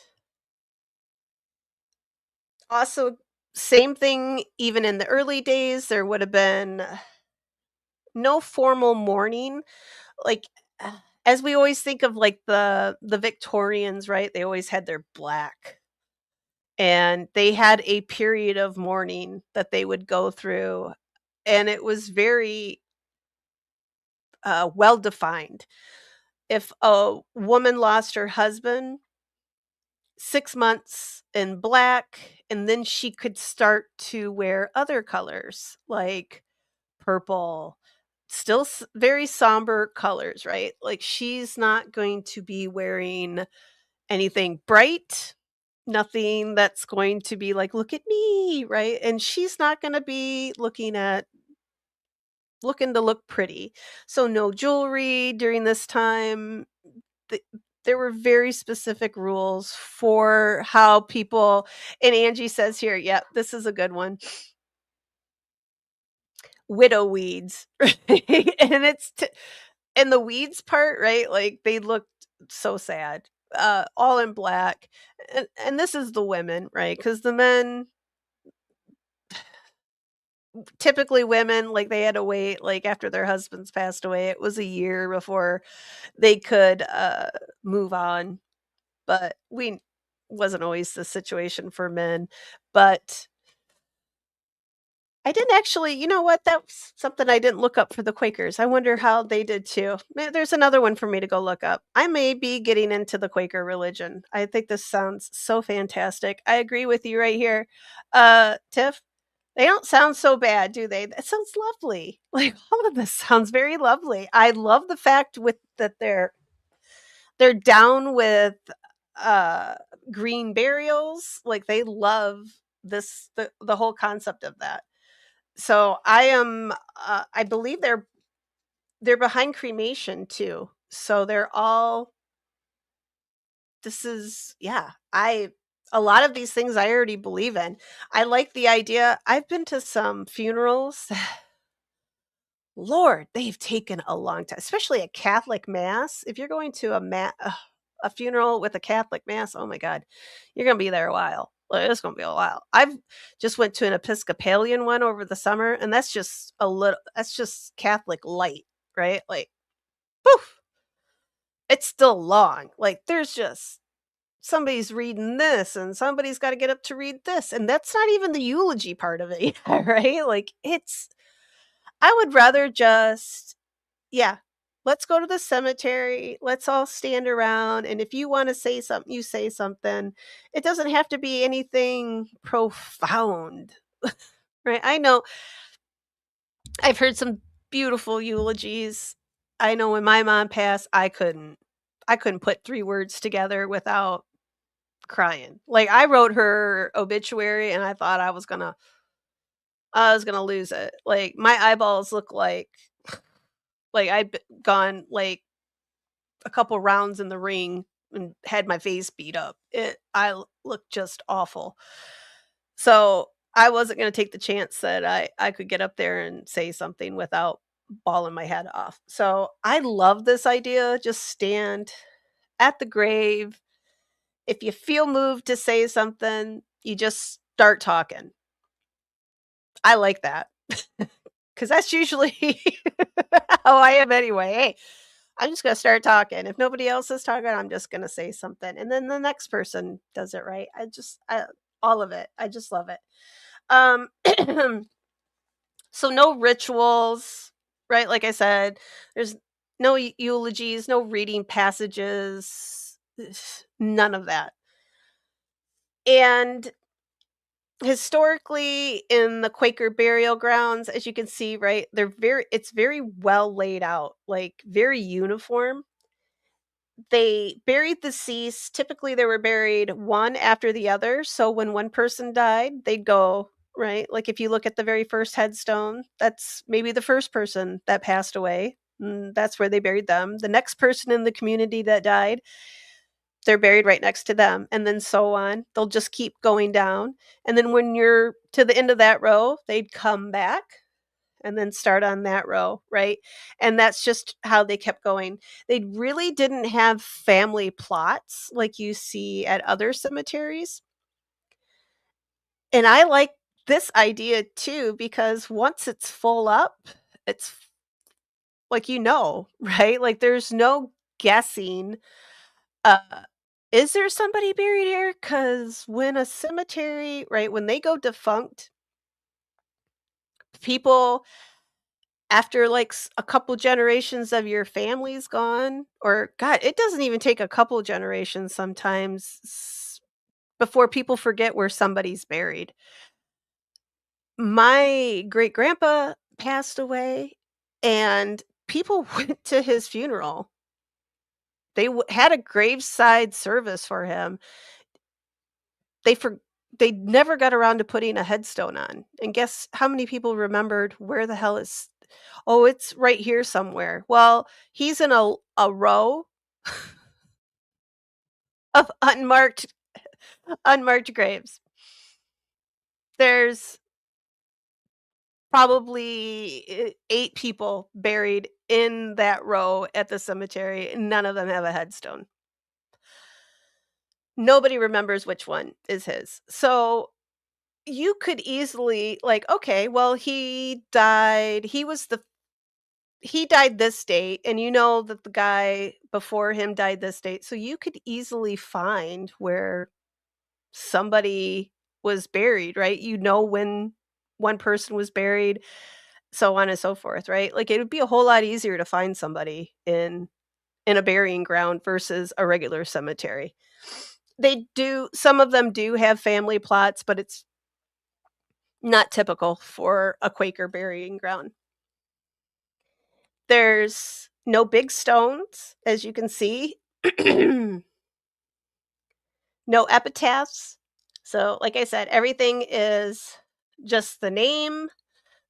Also, same thing even in the early days, there would have been no formal mourning. Like, as we always think of, like, the Victorians, right? They always had their black, and they had a period of mourning that they would go through, and it was very, well defined. If a woman lost her husband, 6 months in black, and then she could start to wear other colors, like purple, still very somber colors, right? Like she's not going to be wearing anything bright, nothing that's going to be like, look at me, right? And she's not going to be looking to look pretty. So no jewelry during this time. Th- there were very specific rules for how people, and Angie says here, yep, this is a good one, widow weeds. Right? And and the weeds part, right? Like they looked so sad, all in black. And this is the women, right? Because the men, typically women, like they had to wait, like after their husbands passed away, it was a year before they could move on. But we wasn't always the situation for men. But I didn't actually, you know what? That's something I didn't look up for the Quakers. I wonder how they did too. There's another one for me to go look up. I may be getting into the Quaker religion. I think this sounds so fantastic. I agree with you right here. Tiff, they don't sound so bad, do they? That sounds lovely. Like all of this sounds very lovely. I love the fact with that they're down with uh green burials. Like they love the whole concept of that. So I believe they're behind cremation too. So they're all this is yeah, I a lot of these things I already believe in. I like the idea. I've been to some funerals. Lord, they've taken a long time, especially a Catholic mass. If you're going to a funeral with a Catholic mass, oh my god, you're gonna be there a while. Like, it's gonna be a while. I've just went to an Episcopalian one over the summer, and that's just a little. That's just Catholic light, right? Like, poof, it's still long. Like, there's just somebody's reading this, and somebody's got to get up to read this, and that's not even the eulogy part of it, right? Like, it's. I would rather just yeah. Let's go to the cemetery. Let's all stand around. And if you want to say something, you say something. It doesn't have to be anything profound. Right. I know I've heard some beautiful eulogies. I know when my mom passed, I couldn't put 3 words together without crying. Like I wrote her obituary and I thought I was gonna lose it. Like my eyeballs look like I'd gone like a couple rounds in the ring and had my face beat up. Looked just awful. So I wasn't going to take the chance that I could get up there and say something without bawling my head off. So I love this idea. Just stand at the grave. If you feel moved to say something, you just start talking. I like that because that's usually how I am anyway. Hey, I'm just gonna start talking. If nobody else is talking, I'm just gonna say something, and then the next person does it right. All of it. I just love it. Um, so no rituals, right? Like I said, there's no eulogies, no reading passages, none of that. And historically, in the Quaker burial grounds, as you can see, right, it's very well laid out, like very uniform. They buried the deceased. Typically, they were buried one after the other. So when one person died, they'd go, right? Like if you look at the very first headstone, that's maybe the first person that passed away. That's where they buried them. The next person in the community that died, they're buried right next to them. And then so on. They'll just keep going down. And then when you're to the end of that row, they'd come back and then start on that row, right? And that's just how they kept going. They really didn't have family plots like you see at other cemeteries. And I like this idea too because once it's full up, it's like right? Like there's no guessing. Uh is there somebody buried here? Cuz when a cemetery, right, when they go defunct, people after, like, a couple generations of your family's gone, or god, it doesn't even take a couple generations sometimes before people forget where somebody's buried. My great grandpa passed away, and people went to his funeral. They had a graveside service for him. They for they never got around to putting a headstone on. And guess how many people remembered where the hell is. Oh, it's right here somewhere. Well, he's in a row of unmarked graves. There's probably 8 people buried in that row at the cemetery, and none of them have a headstone. Nobody remembers which one is his. So, you could easily like, okay, well, he died this date, and you know that the guy before him died this date, so you could easily find where somebody was buried, right? You know when one person was buried, so on and so forth, right? Like it would be a whole lot easier to find somebody in a burying ground versus a regular cemetery. Some of them do have family plots, but it's not typical for a Quaker burying ground. There's no big stones, as you can see. No epitaphs. So, like I said, everything is just the name.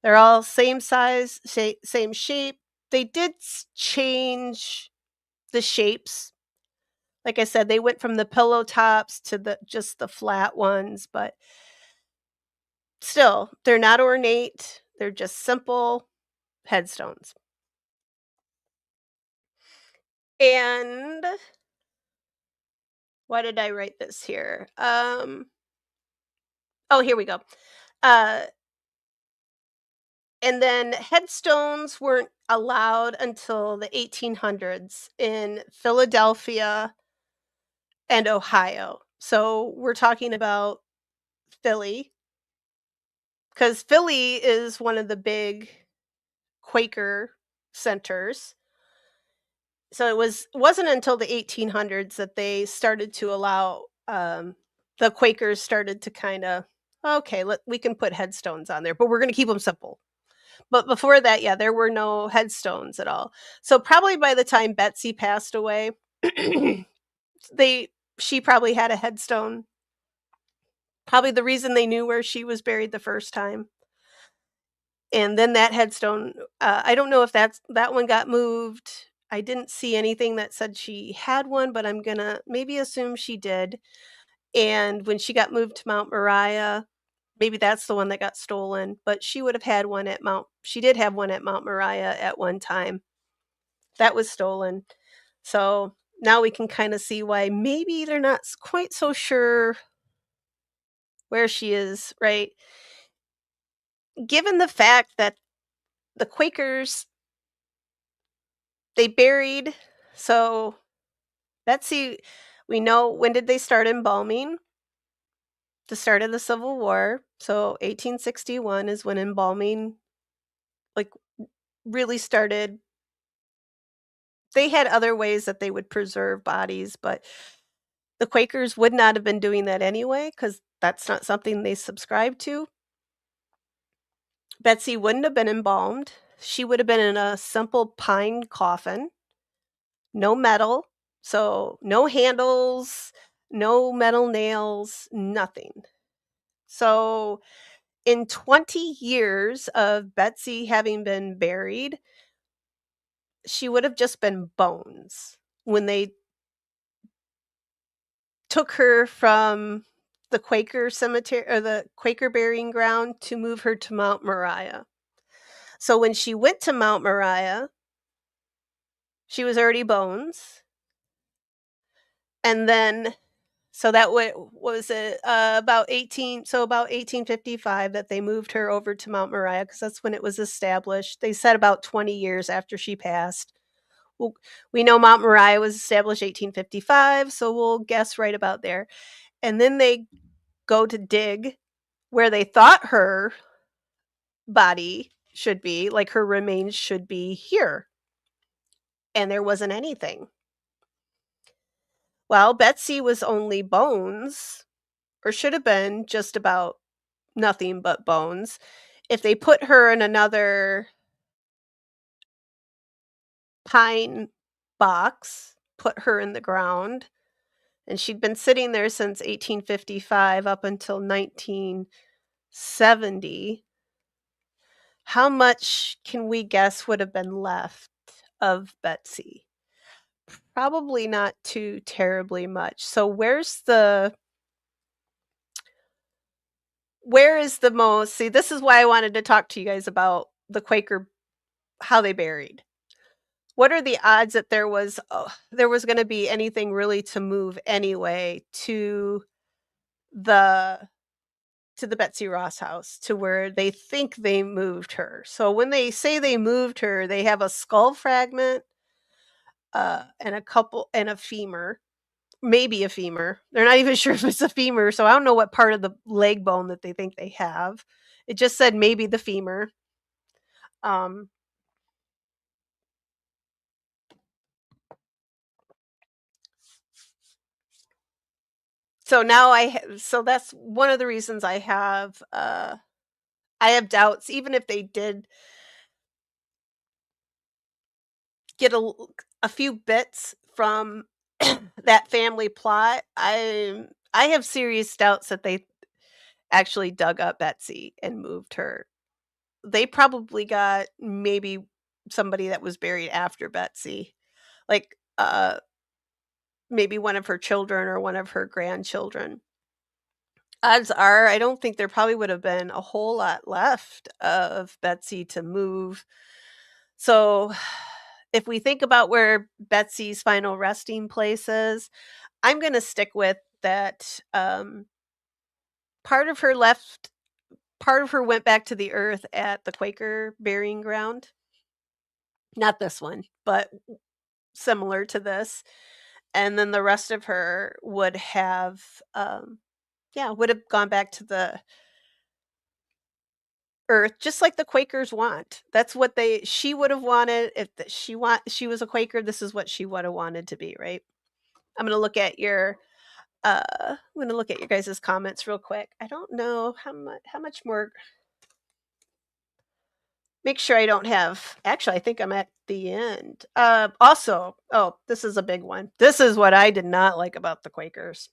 They're all same size, same shape. They did change the shapes. Like I said, they went from the pillow tops to the just the flat ones, but still, they're not ornate. They're just simple headstones. And why did I write this here? Oh, here we go. Uh, and then headstones weren't allowed until the 1800s in Philadelphia and Ohio. So we're talking about Philly, because Philly is one of the big Quaker centers. So wasn't until the 1800s that they started to allow the Quakers started to kind of, okay, we can put headstones on there, but we're going to keep them simple. But before that, yeah, there were no headstones at all. So probably by the time Betsy passed away, they she probably had a headstone. Probably the reason they knew where she was buried the first time. And then that headstone, I don't know if that one got moved. I didn't see anything that said she had one, but I'm gonna maybe assume she did. And when she got moved to Mount Moriah, maybe that's the one that got stolen, but she did have one at Mount Moriah at one time. That was stolen. So now we can kind of see why maybe they're not quite so sure where she is, right? Given the fact that the Quakers They buried so Betsy we know when did they start embalming? The start of the Civil War. So 1861 is when embalming like really started. They had other ways that they would preserve bodies, but the Quakers would not have been doing that anyway because that's not something they subscribed to. Betsy wouldn't have been embalmed. She would have been in a simple pine coffin, no metal, so no handles, no metal nails, nothing. So, in 20 years of Betsy having been buried, she would have just been bones when they took her from the Quaker cemetery or the Quaker burying ground to move her to Mount Moriah. So when she went to Mount Moriah, she was already bones. And then so that was it about 1855 that they moved her over to Mount Moriah because that's when it was established. They said about 20 years after she passed. Well, we know Mount Moriah was established 1855, so we'll guess right about there. And then they go to dig where they thought her body should be, like her remains should be here. And there wasn't anything. Well, Betsy was only bones, or should have been just about nothing but bones. If they put her in another pine box, put her in the ground, and she'd been sitting there since 1855 up until 1970. How much can we guess would have been left of Betsy? Probably not too terribly much. So where is the most see, this is why I wanted to talk to you guys about the Quaker how they buried. What are the odds that there was gonna be anything really to move anyway the to the Betsy Ross house to where they think they moved her. So when they say they moved her, they have a skull fragment, and a femur, maybe a femur. They're not even sure if it's a femur, so I don't know what part of the leg bone that they think they have. It just said maybe the femur. Um, so now so that's one of the reasons I have doubts even if they did get a few bits from that family plot. I have serious doubts that they actually dug up Betsy and moved her. They probably got maybe somebody that was buried after Betsy, like maybe one of her children or one of her grandchildren. Odds are, I don't think there probably would have been a whole lot left of Betsy to move. So, if we think about where Betsy's final resting place is, I'm going to stick with that. Part of her left, part of her went back to the earth at the Quaker burying ground. Not this one, but similar to this. And then the rest of her would have, yeah, would have gone back to the earth just like the Quakers want. That's what she would have wanted if she was a Quaker, this is what she would have wanted to be, right? I'm going to look at your I'm going to look at your guys' comments real quick. I don't know how much more make sure I don't have actually I think I'm at the end. Also, oh, this is a big one. This is what I did not like about the Quakers.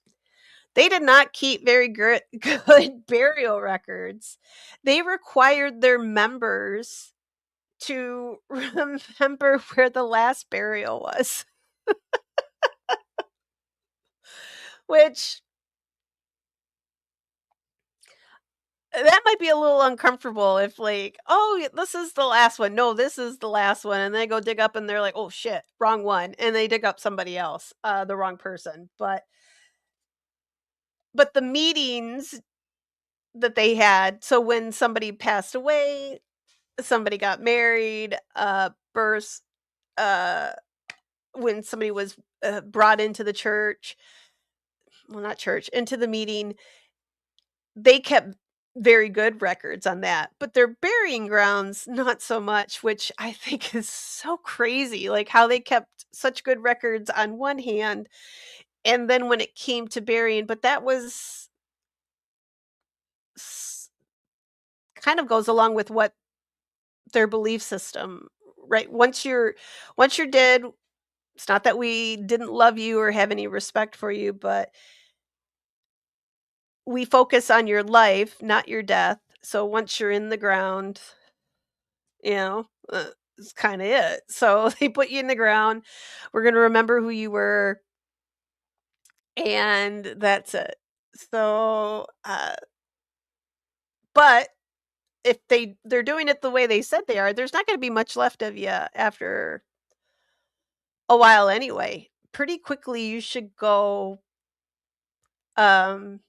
They did not keep very good burial records. They required their members to remember where the last burial was, which that might be a little uncomfortable if like, "Oh, this is the last one. No, this is the last one." And they go dig up and they're like, "Oh shit, wrong one." And they dig up somebody else, the wrong person. But the meetings that they had, so when somebody passed away, somebody got married, births, uh, when somebody was, brought into the church, well, not church, into the meeting, they kept very good records on that, but their burying grounds, not so much, which I think is so crazy, like, how they kept such good records on one hand, and then when it came to burying, but that was s kind of goes along with what their belief system, right? Once you're dead, it's not that we didn't love you or have any respect for you, but we focus on your life, not your death. So once you're in the ground, you know, it's kind of it. So they put you in the ground. We're going to remember who you were, and that's it. So, but if they're doing it the way they said they are, there's not going to be much left of you after a while anyway. Pretty quickly, you should go. Um,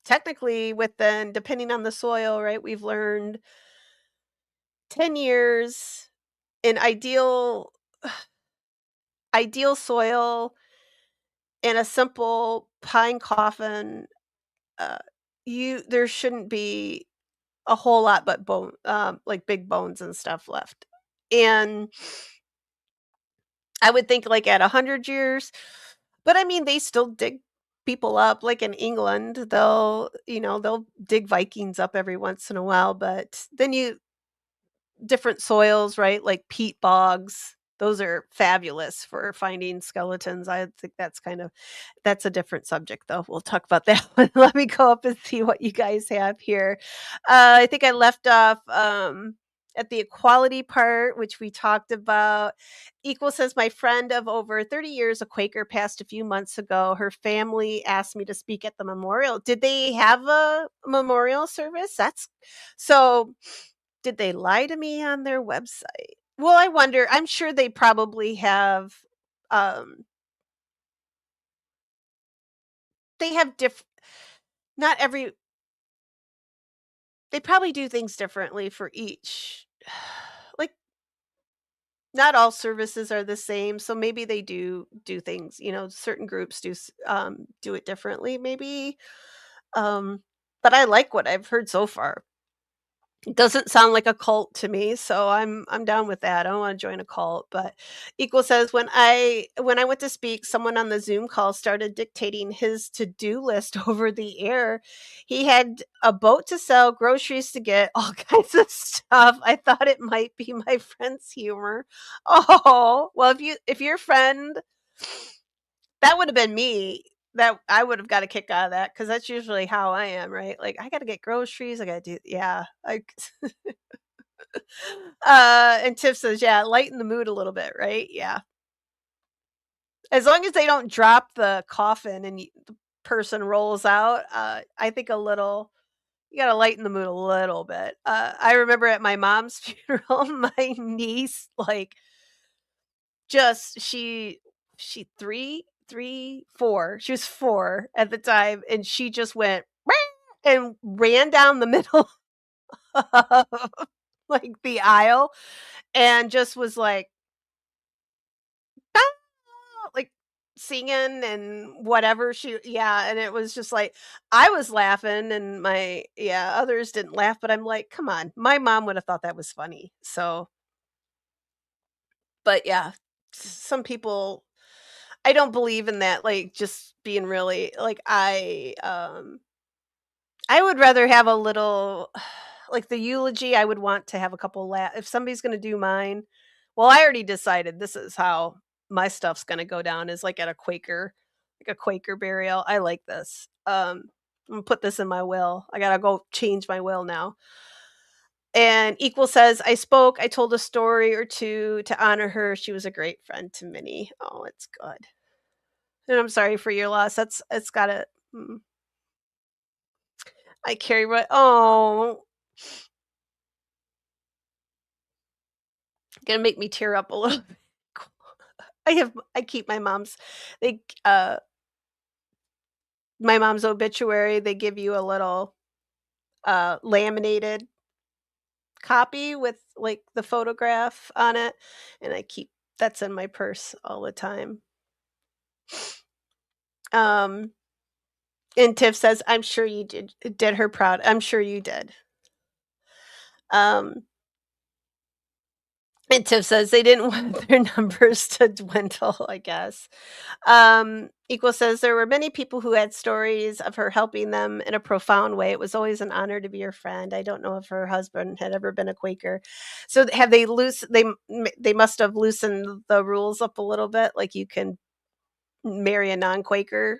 technically, within depending on the soil, right? We've learned 10 years in ideal soil in a simple pine coffin. Uh, you there shouldn't be a whole lot but bone, like big bones and stuff left. And I would think like at 100 years, but I mean they still dig people up. Like in England, they'll dig Vikings up every once in a while. But then you different soils, right? Like peat bogs. Those are fabulous for finding skeletons. I think that's a different subject though. We'll talk about that one. Let me go up and see what you guys have here. I think I left off at the equality part, which we talked about. Equal says my friend of over 30 years, a Quaker, passed a few months ago. Her family asked me to speak at the memorial. Did they have a memorial service? That's so did they lie to me on their website? Well, I wonder. I'm sure they probably have, um, they have not every they probably do things differently for each. Like, not all services are the same, so maybe they do things, certain groups do it differently, maybe, um, but I like what I've heard so far. It doesn't sound like a cult to me, so I'm down with that. I don't wanna join a cult, but Equal says, "When I went to speak, someone on the Zoom call started dictating his to-do list over the air. He had a boat to sell, groceries to get, all kinds of stuff. I thought it might be my friend's humor." Oh, well, if your friend that would have been me. That I would have got a kick out of that because that's usually how I am, right? Like, I gotta get groceries, I gotta do yeah, and Tiff says, "Yeah, lighten the mood a little bit," right? Yeah. As long as they don't drop the coffin and the person rolls out, I think a little you gotta lighten the mood a little bit. I remember at my mom's funeral, my niece, like, just she 4, she was 4 at the time, and she just went and ran down the middle of, like, the aisle and just was like, "Ah," like, singing and whatever yeah, and it was just like I was laughing and others didn't laugh, but I'm like, "Come on." My mom would have thought that was funny. So, but yeah, some people I don't believe in that, like, just being really like, I would rather have a little like, the eulogy, I would want to have a couple if somebody's gonna do mine well, I already decided this is how my stuff's gonna go down is, like, at a Quaker burial. I like this. I'm gonna put this in my will. I gotta go change my will now. And Equal says, I told a story or 2 to honor her. She was a great friend to many." Oh, it's good. And I'm sorry for your loss. It's gotta I carry what oh, gonna make me tear up a little bit. I keep they, my mom's obituary, they give you a little, laminated copy with, like, the photograph on it, and I keep That's in my purse all the time. Um, and Tiff says, "I'm sure you did her proud. I'm sure you did." Um, and Tiff says they didn't want their numbers to dwindle, I guess. Equal says there were many people who had stories of her helping them in a profound way. It was always an honor to be your friend. I don't know if her husband had ever been a Quaker. So have they they must have loosened the rules up a little bit, like you can marry a non-Quaker.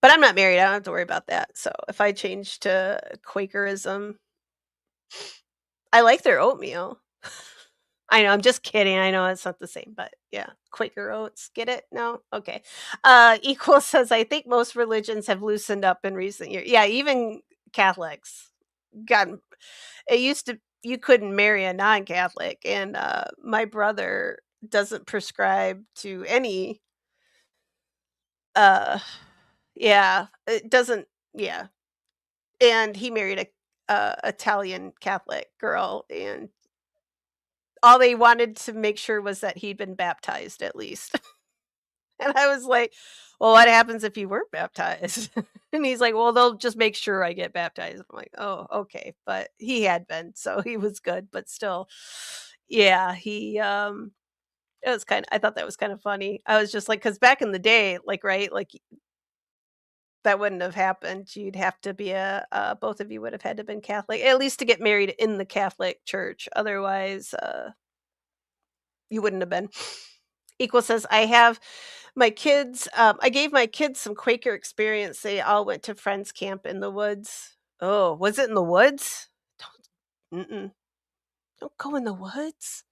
But I'm not married. I don't have to worry about that. So if I change to Quakerism, I like their oatmeal. I know, I'm just kidding. I know it's not the same, but yeah, Quaker oats. Get it? No? Okay. Equal says, I think most religions have loosened up in recent years. Yeah, even Catholics. God, it used to, you couldn't marry a non Catholic. And my brother doesn't prescribe to any, uh, yeah, it doesn't, yeah. And he married a Italian Catholic girl, and all they wanted to make sure was that he'd been baptized at least. And I was like, "Well, what happens if you weren't baptized?" And he's like, "Well, they'll just make sure I get baptized." I'm like, "Oh, okay." But he had been, so he was good, but still, yeah, it was I thought that was kind of funny. I was just like, because back in the day, like, right, like that wouldn't have happened. You'd have to be both of you would have had to have been Catholic, at least to get married in the Catholic church. Otherwise, you wouldn't have been. Equal says, I have my kids, I gave my kids some Quaker experience. They all went to friends camp in the woods. Oh, was it in the woods? Mm-mm. Don't go in the woods.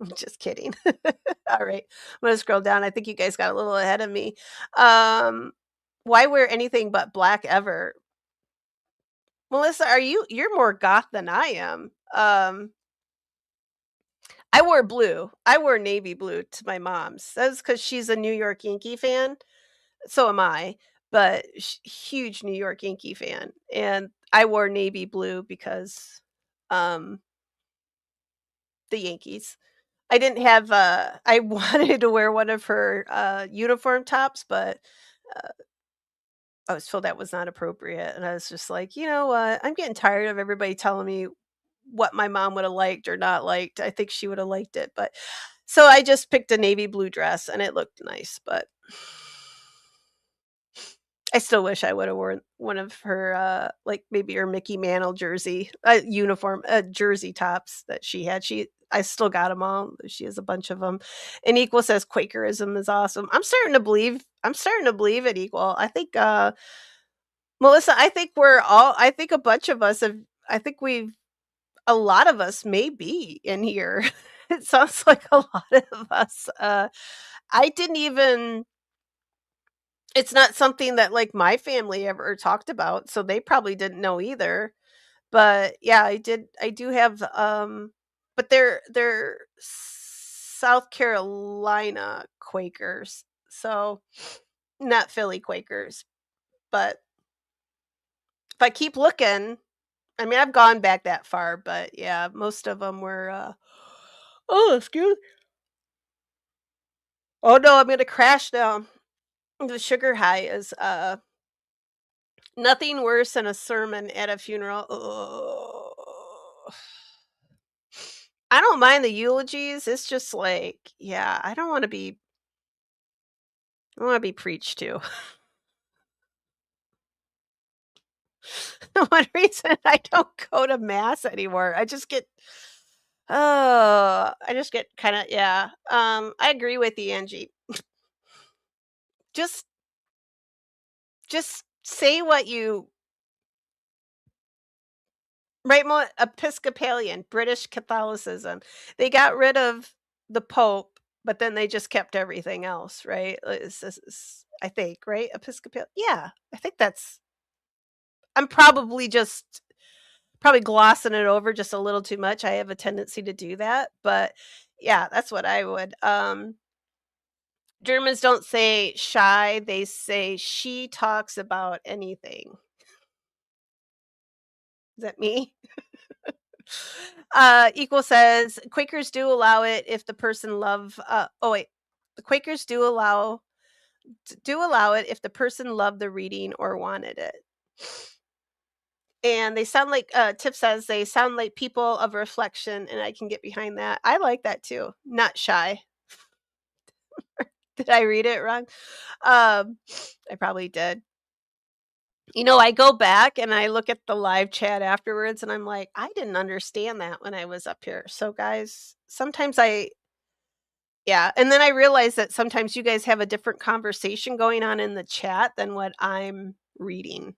I'm just kidding. All right. I'm gonna scroll down. I think you guys got a little ahead of me. Why wear anything but black ever? Melissa, you're more goth than I am. I wore blue. I wore navy blue to my mom's. That's because she's a New York Yankee fan. So am I, but huge New York Yankee fan, and I wore navy blue because, um, the Yankees. I didn't have, I wanted to wear one of her, uniform tops, but, uh, I was told that was not appropriate, and I was just like, "You know what? I'm getting tired of everybody telling me what my mom would have liked or not liked. I think she would have liked it." But so I just picked a navy blue dress, and it looked nice, but I still wish I woulda worn one of her, like, maybe her Mickey Mantle jersey, uniform, jersey tops that she had. I still got them all. She has a bunch of them. And Equal says Quakerism is awesome. I'm starting to believe it, Equal. I think, Melissa, I think a bunch of us have I think we've a lot of us may be in here. It sounds like a lot of us, I didn't even it's not something that, like, my family ever talked about, so they probably didn't know either. But, yeah, I do have, but they're South Carolina Quakers, so not Philly Quakers. But if I keep looking, I mean, I've gone back that far, but, yeah, most of them were, oh, excuse oh, no, I'm gonna crash now. The sugar high is, nothing worse than a sermon at a funeral. Ugh. I don't mind the eulogies, it's just like, yeah, I don't wanna be preached to. One reason I don't go to mass anymore, I just get kinda yeah, I agree with you, Angie. Just just say what you right, more Episcopalian, British Catholicism. They got rid of the Pope, but then they just kept everything else, right? I think, right? Episcopal yeah, I think that's I'm probably glossing it over just a little too much. I have a tendency to do that, but yeah, that's what I would. Germans don't say shy, they say she talks about anything. Is that me? Equal says Quakers do allow it if the person love. Oh wait, the Quakers do allow it if the person loved the reading or wanted it. And they sound like Tip says they sound like people of reflection, and I can get behind that. I like that too. Not shy. Did I read it wrong? I probably did. I go back and I look at the live chat afterwards and I'm like, I didn't understand that when I was up here. So guys, sometimes yeah, and then I realize that sometimes you guys have a different conversation going on in the chat than what I'm reading.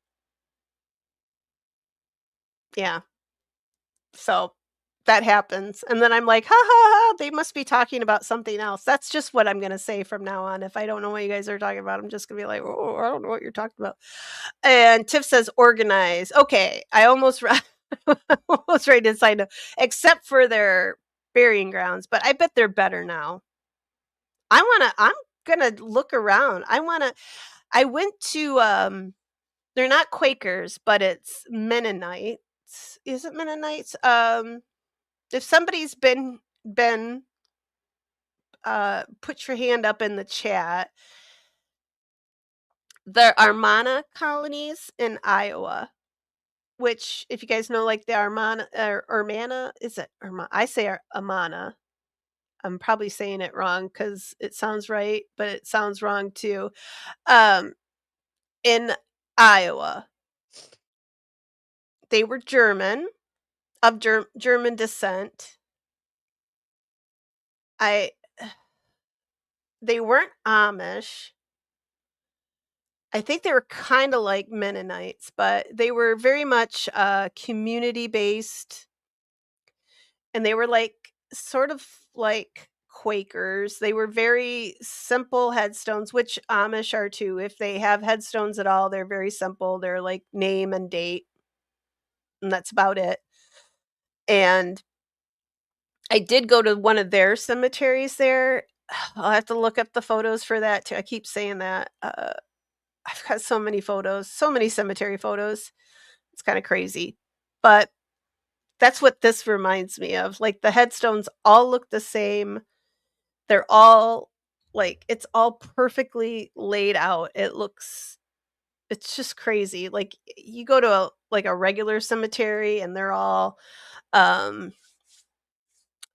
Yeah. So that happens. And then I'm like, ha ha ha, they must be talking about something else. That's just what I'm going to say from now on. If I don't know what you guys are talking about, I'm just going to be like, oh, I don't know what you're talking about. And Tiff says organize. Okay. I almost, almost ready to sign up, except for their burying grounds, but I bet they're better now. I'm going to look around. I went to, they're not Quakers, but it's Mennonites. Is it Mennonites? If somebody's been put your hand up in the chat. The Armana colonies in Iowa, which if you guys know like the Armana or Armana, is it I say Amana. I'm probably saying it wrong cuz it sounds right, but it sounds wrong too. Um in Iowa, they were German, of German descent. I They weren't Amish. I think they were kinda like Mennonites, but they were very much, community based, and they were, like, sort of like Quakers. They were very simple headstones, which Amish are too. If they have headstones at all, they're very simple. They're, like, name and date, and that's about it, and I did go to one of their cemeteries there. I'll have to look up the photos for that too. I keep saying that. I've got so many photos, so many cemetery photos. It's kinda crazy, but that's what this reminds me of, like, the headstones all look the same. They're all it's all perfectly laid out. It's just crazy, like, you go to a regular cemetery and they're all, um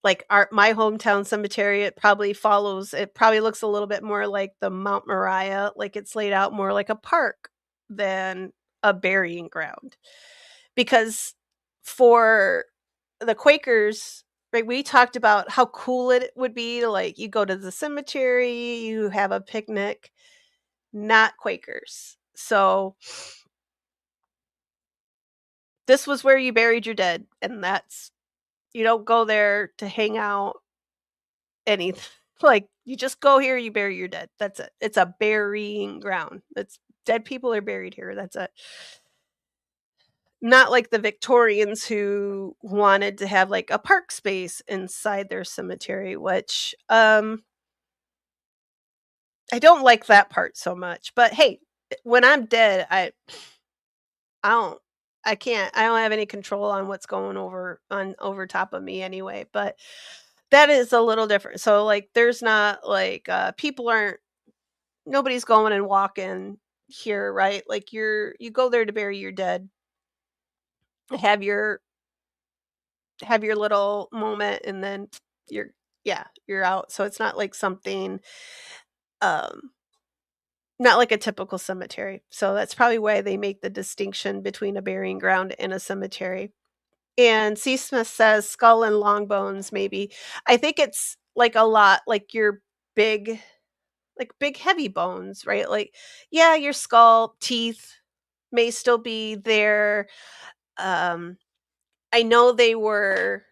like, my hometown cemetery, it probably looks a little bit more like the Mount Moriah, like, it's laid out more like a park than a burying ground. Because for the Quakers, right, we talked about how cool it would be to, like, you go to the cemetery, you have a picnic, not Quakers. So, this was where you buried your dead, and that's you don't go there to hang out, anything. Like, you just go here, you bury your dead, that's it. It's a burying ground. It's dead people are buried here, that's it. Not like the Victorians who wanted to have, like, a park space inside their cemetery, which, I don't like that part so much, but hey, when I'm dead, I don't I don't have any control on what's going over top of me anyway, but that is a little different. So, like, there's not, like, people aren't nobody's going and walking here, right? Like, you go there to bury your dead, have your have your little moment, and then you're yeah, you're out. So it's not like something, um not like a typical cemetery. So that's probably why they make the distinction between a burying ground and a cemetery. And C. Smith says skull and long bones, maybe. I think it's like a lot like your big big heavy bones, right? Like, yeah, your skull, teeth may still be there. Um, I know they were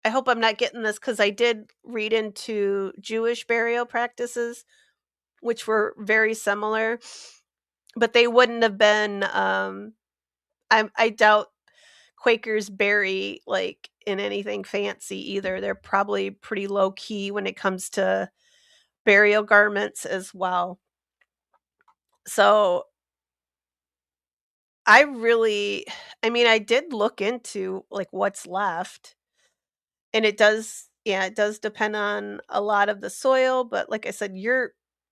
I hope I'm not getting this because I did read into Jewish burial practices, which were very similar, but they wouldn't have been, I doubt Quakers bury, like, in anything fancy either. They're probably pretty low key when it comes to burial garments as well. So, I really I mean, I did look into, like, what's left, and it does yeah, it does depend on a lot of the soil, but like I said,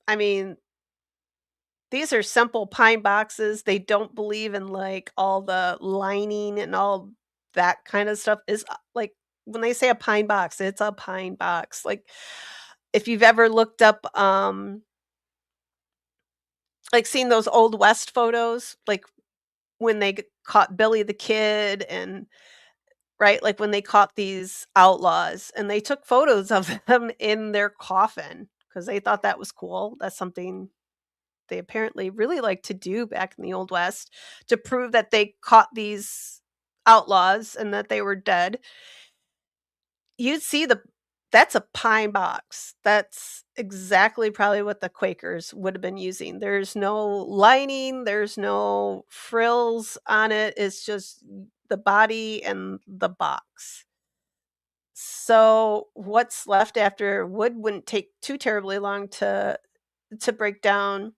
I mean, these are simple pine boxes, they don't believe in, like, all the lining and all that kinda stuff is, like, when they say a pine box, it's a pine box, like, if you've ever looked up, like, seen those old West photos, like, when they caught Billy the Kid and right, like, when they caught these outlaws, and they took photos of them in their coffin because they thought that was cool, that's something they apparently really liked to do back in the Old West to prove that they caught these outlaws and that they were dead. You'd see that's a pine box. That's exactly probably what the Quakers would have been using. There's no lining, there's no frills on it, it's just the body and the box. So, what's left after wood wouldn't take too terribly long to break down.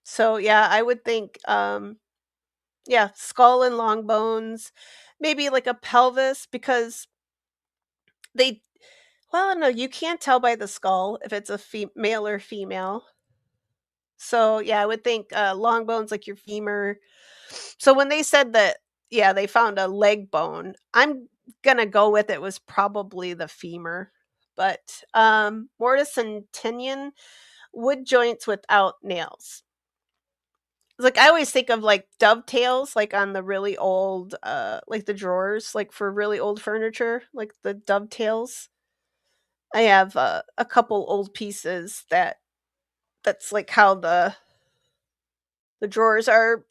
So, yeah, I would think, yeah, skull and long bones, maybe like a pelvis because they well, no, you can't tell by the skull if it's a male or female. So, yeah, I would think, long bones like your femur. So when they said that, yeah, they found a leg bone, I'm gonna go with it was probably the femur. But, mortise and tenon, wood joints without nails. Like, I always think of, like, dovetails, like, on the really old, like, the drawers, like, for really old furniture, like, the dovetails. I have, a couple old pieces that's, like, how the drawers are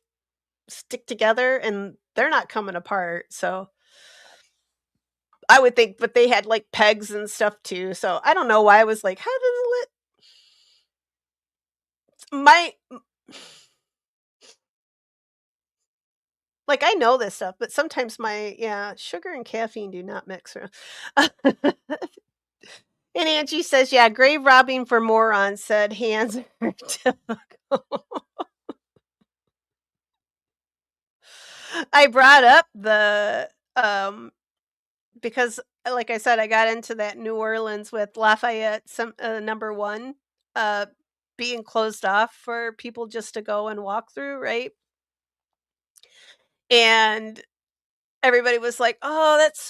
stick together, and they're not coming apart, so I would think but they had, like, pegs and stuff too, so I don't know why I was like, "How does it lit" my like, I know this stuff, but sometimes my yeah, sugar and caffeine do not mix. And Angie says, "Yeah, grave robbing for morons," said hands are typical. I brought up because, like I said, I got into that New Orleans with Lafayette number 1, uh, being closed off for people just to go and walk through, right? And everybody was like, oh, that's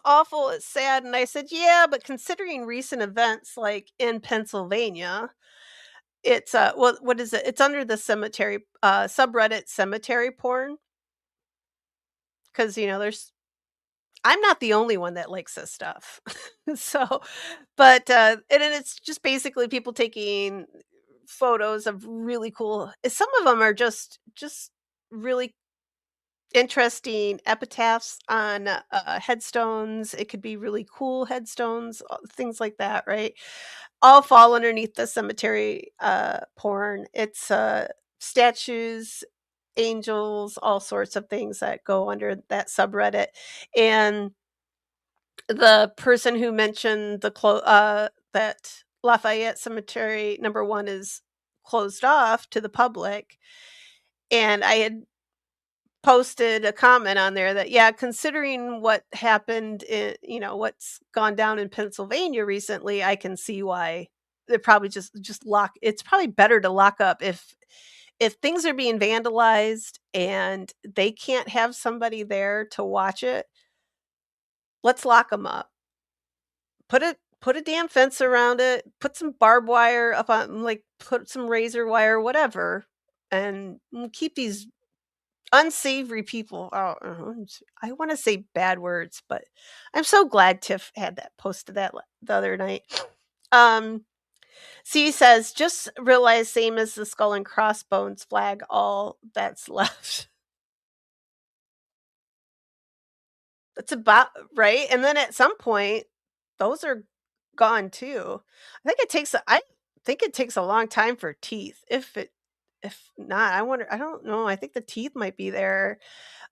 awful, it's sad," and I said, "Yeah, but considering recent events, like, in Pennsylvania, it's, what is it? It's under the cemetery, subreddit cemetery porn because there's I'm not the only one that likes this stuff. So, but, and then it's just basically people taking photos of really cool some of them are just really interesting epitaphs on, headstones. It could be really cool headstones, things like that, right? All fall underneath the cemetery, porn. It's, statues, angels, all sorts of things that go under that subreddit, and the person who mentioned that Lafayette Cemetery number 1 is closed off to the public, and I had posted a comment on there that, yeah, considering what happened what's gone down in Pennsylvania recently, I can see why they probably just lock it's probably better to lock up if things are being vandalized and they can't have somebody there to watch it, let's lock them up. Put a damn fence around it, put some barbed wire up on like, put some razor wire, whatever, and keep these unsavory people out. I wanna say bad words, but I'm so glad Tiff had that posted that the other night. Um, C says, "Just realized same as the skull and crossbones flag, all that's left." That's about right, and then at some point, those are gone too. I think it takes a long time for teeth, if not, I don't know, I think the teeth might be there.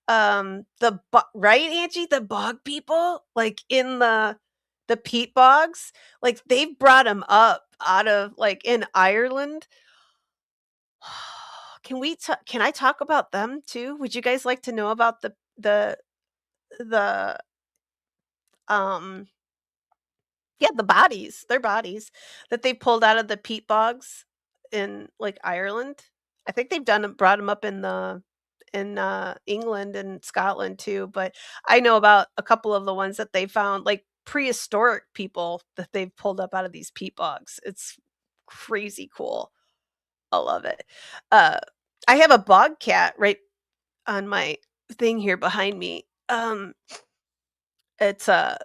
Right, Angie? The bog people, like, in the peat bogs, like, they've brought them up out of like, in Ireland. can I talk about them too? Would you guys like to know about the, um yeah, the bodies, their bodies that they pulled out of the peat bogs in, like, Ireland? I think they've done brought them up in England and Scotland too, but I know about a couple of the ones that they found, like, prehistoric people that they've pulled up out of these peat bogs. It's crazy cool. I love it. Uh, I have a bog cat right on my thing here behind me. It's a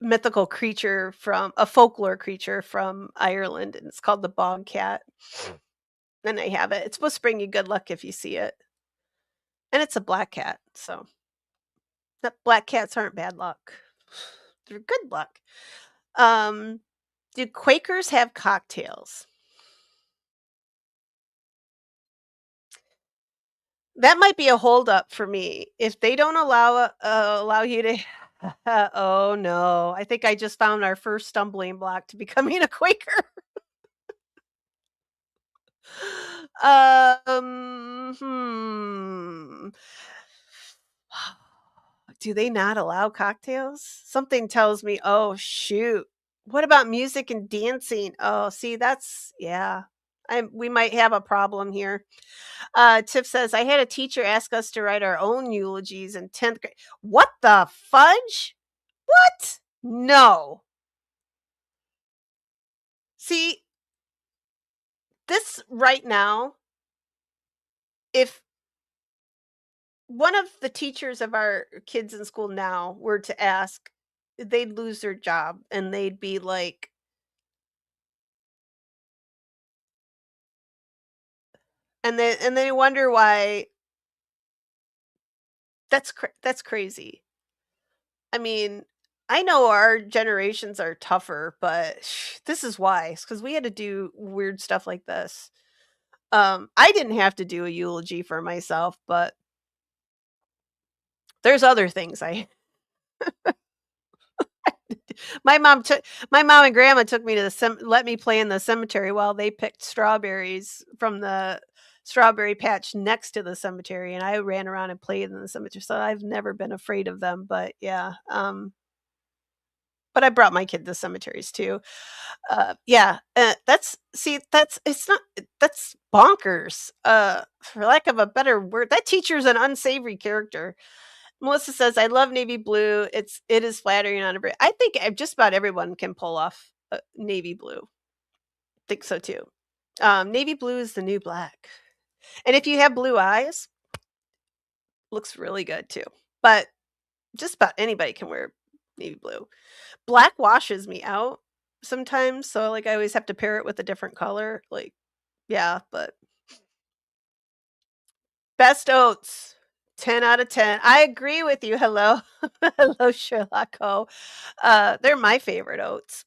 mythical creature from a folklore creature from Ireland, and it's called the bog cat, and I have it. It's supposed to bring you good luck if you see it, and it's a black cat, so black cats aren't bad luck. They're good luck. Um, do Quakers have cocktails? That might be a holdup for me. If they don't allow you to oh, no. I think I just found our first stumbling block to becoming a Quaker. Hmm. Do they not allow cocktails? Something tells me, "Oh, shoot. What about music and dancing?" Oh, see, that's yeah. We might have a problem here. Tiff says, "I had a teacher ask us to write our own eulogies in 10th grade." What the fudge? What? No. See, this right now, if one of the teachers of our kids in school now were to ask, they'd lose their job and they'd be like, and they wonder why that's crazy. I mean, I know our generations are tougher, but this is why. It's because we had to do weird stuff like this. I didn't have to do a eulogy for myself, but there's other things I my mom took my mom and grandma took me to let me play in the cemetery while they picked strawberries from the strawberry patch next to the cemetery, and I ran around and played in the cemetery. So I've never been afraid of them, but yeah, but I brought my kid to cemeteries too. Yeah, that's see, that's it's not that's bonkers. For lack of a better word, that teacher's an unsavory character. Melissa says, "I love navy blue. It is flattering on a bri." I think just about everyone can pull off navy blue. Think so too. Navy blue is the new black, and if you have blue eyes, looks really good too. But just about anybody can wear navy blue. Black washes me out sometimes, so like I always have to pair it with a different color. Like yeah, but best oats. 10 out of 10. I agree with you. Hello. Hello, Sherlock Ho. They're my favorite oats.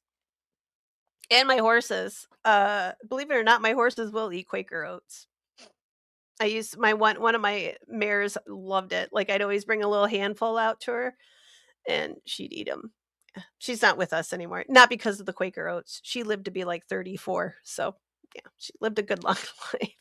And my horses. Believe it or not, my horses will eat Quaker oats. I used my one of my mares loved it. Like I'd always bring a little handful out to her and she'd eat them. She's not with us anymore. Not because of the Quaker oats. She lived to be like 34. So, yeah, she lived a good long life.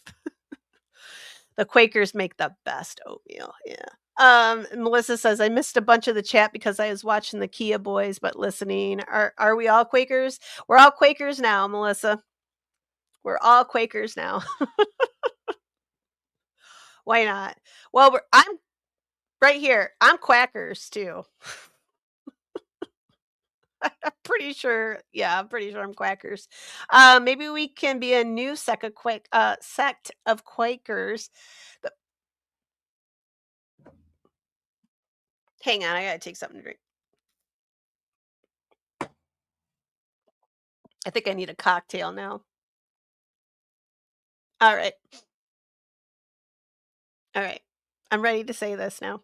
The Quakers make the best oatmeal. Yeah. Melissa says I missed a bunch of the chat because I was watching the Kia boys but listening. Are we all Quakers? We're all Quakers now, Melissa. We're all Quakers now. Why not? Well, I'm right here. I'm Quackers too. I'm pretty sure. Yeah, I'm pretty sure I'm Quackers. Maybe we can be a new sect of Quakers. But hang on, I gotta take something to drink. I think I need a cocktail now. All right, all right. I'm ready to say this now.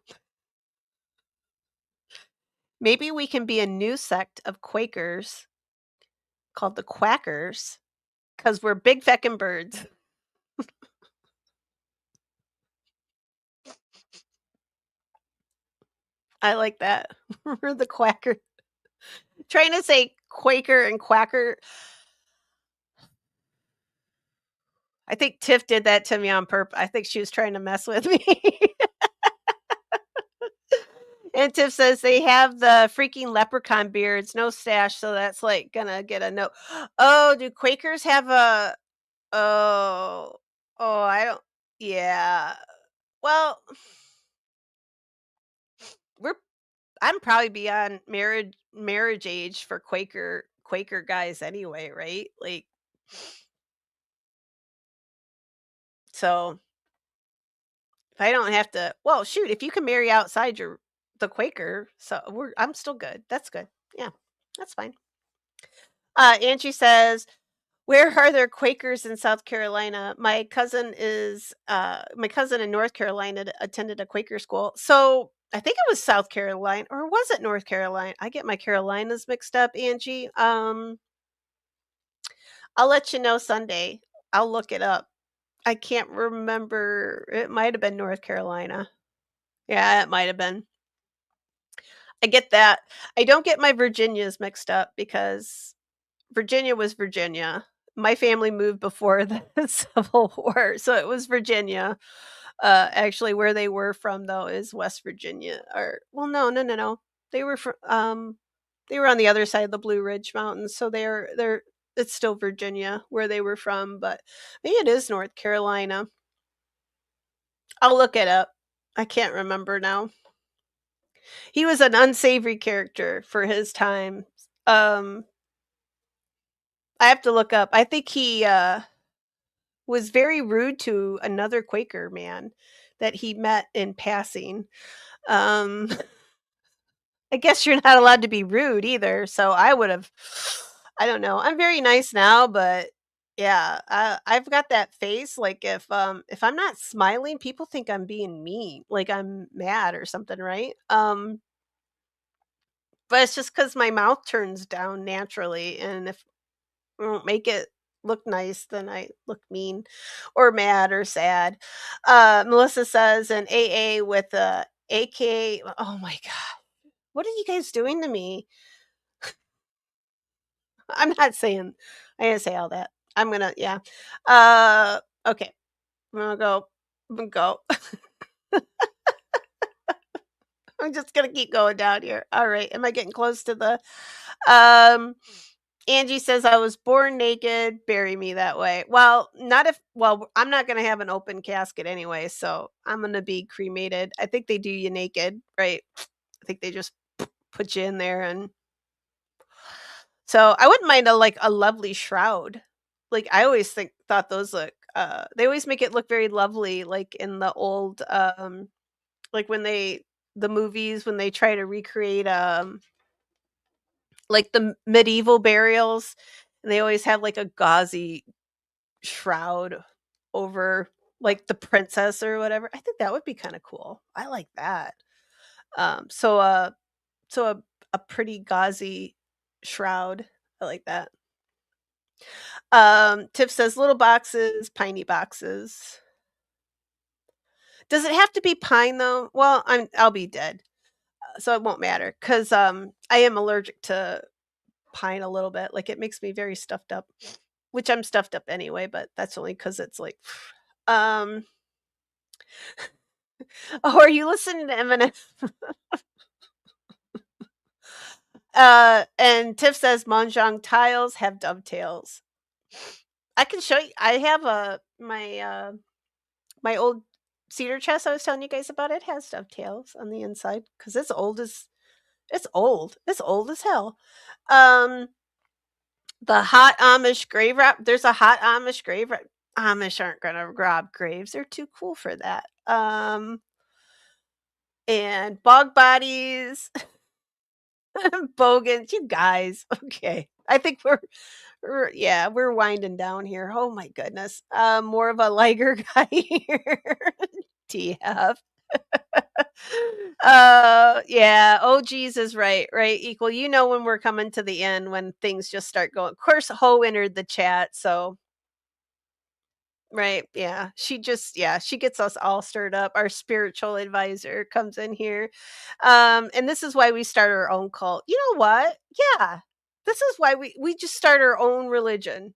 Maybe we can be a new sect of Quakers called the Quackers because we're big feckin' birds. I like that. We're the Quacker. Trying to say Quaker and Quacker. I think Tiff did that to me on purpose. I think she was trying to mess with me. And Tiff says they have the freaking leprechaun beards, no stash, so that's like gonna get a no. Oh, do Quakers have a oh oh I don't yeah. Well, we're I'm probably beyond marriage age for Quaker guys anyway, right? Like so if I don't have to well, shoot, if you can marry outside your the Quaker, so I'm still good. That's good. Yeah. That's fine. Angie says, "Where are there Quakers in South Carolina? My cousin in North Carolina attended a Quaker school. So I think it was South Carolina, or was it North Carolina? I get my Carolinas mixed up, Angie. I'll let you know Sunday. I'll look it up. I can't remember. It might have been North Carolina. Yeah, it might have been. I get that. I don't get my Virginias mixed up because Virginia was Virginia. My family moved before the Civil War, so it was Virginia. Actually, where they were from though is West Virginia. Or well, no. They were they were on the other side of the Blue Ridge Mountains, so they're it's still Virginia where they were from, but maybe it is North Carolina. I'll look it up. I can't remember now. He was an unsavory character for his time. Um, I have to look up. I think he was very rude to another Quaker man that he met in passing. Um, I guess you're not allowed to be rude either, so I would have I don't know. I'm very nice now, but yeah, I've got that face like if I'm not smiling, people think I'm being mean, like I'm mad or something, right? But it's just cuz my mouth turns down naturally, and if I don't make it look nice, then I look mean or mad or sad. Melissa says an AA with a AK. Oh my god. What are you guys doing to me? I'm not saying I didn't say all that. I'm gonna yeah. Okay. I'm gonna go. I'm gonna go. I'm just gonna keep going down here. All right. Am I getting close to the um Angie says, "I was born naked, bury me that way." Well, not if well, I'm not gonna have an open casket anyway, so I'm gonna be cremated. I think they do you naked, right? I think they just put you in there and so I wouldn't mind a lovely shroud. Like I always thought those look they always make it look very lovely, like in the old like when they the movies when they try to recreate like the medieval burials and they always have like a gauzy shroud over like the princess or whatever. I think that would be kind of cool. I like that. So so a pretty gauzy shroud. I like that. Tiff says little boxes, piney boxes. Does it have to be pine though? Well, I'll be dead, so it won't matter because I am allergic to pine a little bit. Like it makes me very stuffed up, which I'm stuffed up anyway. But that's only because it's like, um, oh, are you listening to Eminem? And Tiff says Mahjong tiles have dovetails. I can show you. I have a my old cedar chest I was telling you guys about. It has dovetails on the inside because it's old as it's old. It's old as hell. Um, the hot Amish grave rob. There's a hot Amish grave. Amish aren't gonna rob graves. They're too cool for that. And bog bodies, bogans. You guys, okay. I think yeah, we're winding down here. Oh my goodness. More of a Liger guy here. TF. Yeah. Oh, Jesus. Right. Right. Equal. You know when we're coming to the end when things just start going. Of course, Ho entered the chat, so right. Yeah. She just yeah, she gets us all stirred up. Our spiritual advisor comes in here. And this is why we start our own cult. You know what? Yeah. This is why we just start our own religion.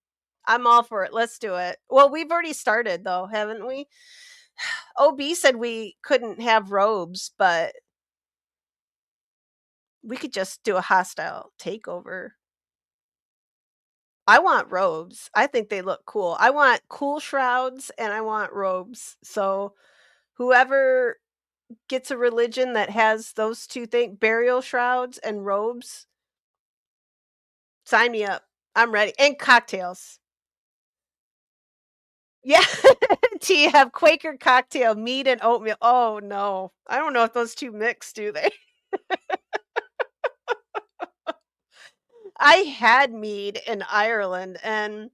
I'm all for it. Let's do it. Well, we've already started though, haven't we? OB said we couldn't have robes, but we could just do a hostile takeover. I want robes. I think they look cool. I want cool shrouds and I want robes. So whoever gets a religion that has those two things, burial shrouds and robes, sign me up. I'm ready. And cocktails. Yeah. Do you have Quaker cocktail, mead and oatmeal? Oh no. I don't know if those two mix, do they? I had mead in Ireland and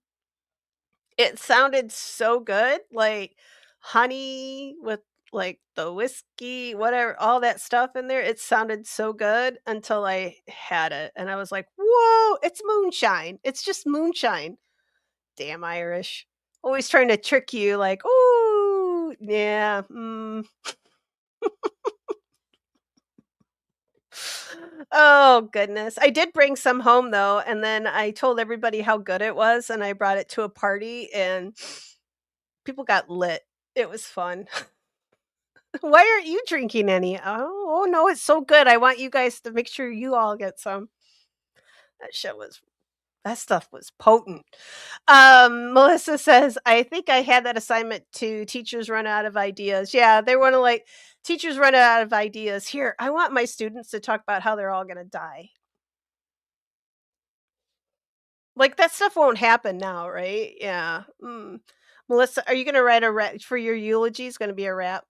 it sounded so good, like honey with like the whiskey, whatever, all that stuff in there. It sounded so good until I had it and I was like, "Whoa, it's moonshine. It's just moonshine." Damn Irish. Always trying to trick you like, "Ooh, yeah, Oh goodness. I did bring some home though, and then I told everybody how good it was and I brought it to a party and people got lit. It was fun. Why aren't you drinking any? Oh, no, it's so good. I want you guys to make sure you all get some. That shit was that stuff was potent. Melissa says, I think I had that assignment to teachers run out of ideas. Yeah, they want to like teachers run out of ideas. Here, I want my students to talk about how they're all gonna die. Like that stuff won't happen now, right? Yeah. Melissa, are you gonna write a rap for your eulogy? It's gonna be a rap.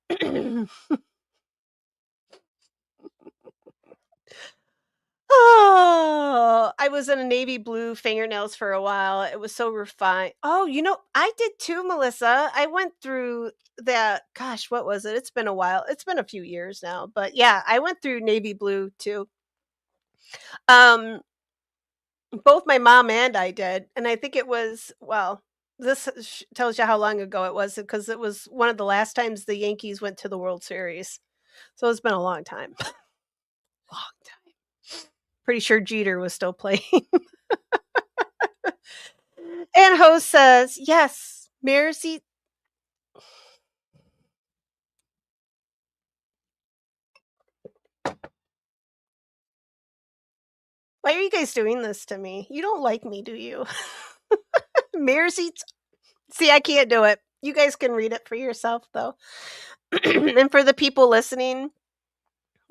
Oh, I was in a navy blue fingernails for a while. It was so refined. Oh, I did too, Melissa. I went through that. Gosh, what was it? It's been a while. It's been a few years now, but yeah, I went through navy blue too. Um, both my mom and I did, and I think it was This tells you how long ago it was because it was one of the last times the Yankees went to the World Series. So it's been a long time. Long time. Pretty sure Jeter was still playing. And host says, "Yes, Marcy." Why are you guys doing this to me? You don't like me, do you? Marcy. See, I can't do it. You guys can read it for yourself, though. And for the people listening,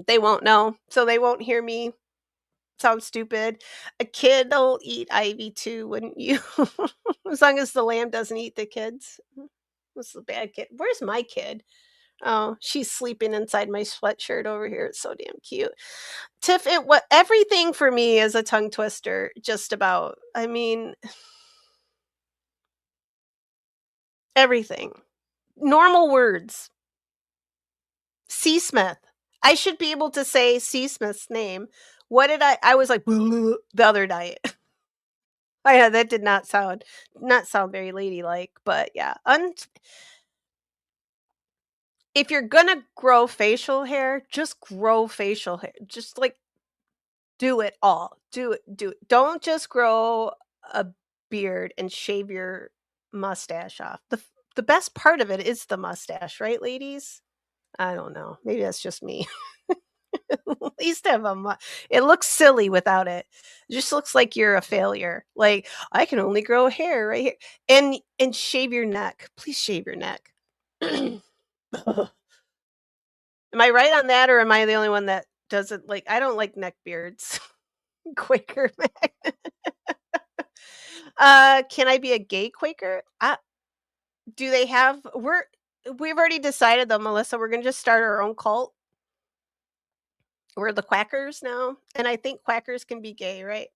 they won't know, so they won't hear me sound stupid. A kid'll eat ivy too, wouldn't you? As long as the lamb doesn't eat the kids. What's the bad kid? Where's my kid? Oh, she's sleeping inside my sweatshirt over here. It's so damn cute. Tiff, what everything for me is a tongue twister, just about. I mean, everything. Normal words. C. Smith. I should be able to say C. Smith's name. What did I was like the other night. Oh yeah, that did not sound very ladylike, but yeah. If you're gonna grow facial hair, just grow facial hair. Just like do it all. Do it. Do it. Don't just grow a beard and shave your mustache off. The best part of it is the mustache, right, ladies? I don't know. Maybe that's just me. At least have it looks silly without it. It just looks like you're a failure. Like I can only grow hair right here, and shave your neck. Please shave your neck. Am I right on that, or am I the only one that doesn't like? I don't like neck beards. Quaker. Can I be a gay Quaker? Do they have? We've already decided though, Melissa. We're gonna just start our own cult. We're the Quackers now, and I think Quackers can be gay, right?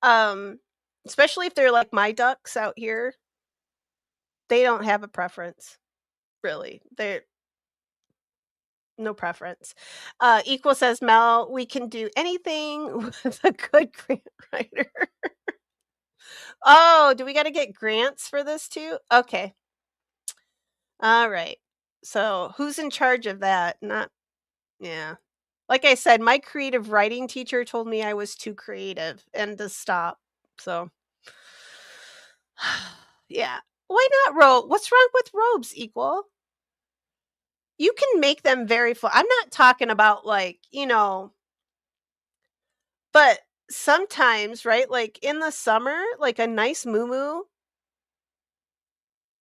Um, Especially if they're like my ducks out here. They don't have a preference, really. They're no preference. Equal says Mel, we can do anything with a good grant writer. Oh, do we got to get grants for this too? Okay. All right. So who's in charge of that? Not, yeah. Like I said, my creative writing teacher told me I was too creative and to stop. So Yeah. Why not what's wrong with robes, equal? You can make them very full. I'm not talking about like, but sometimes, right? Like in the summer, like a nice muumuu,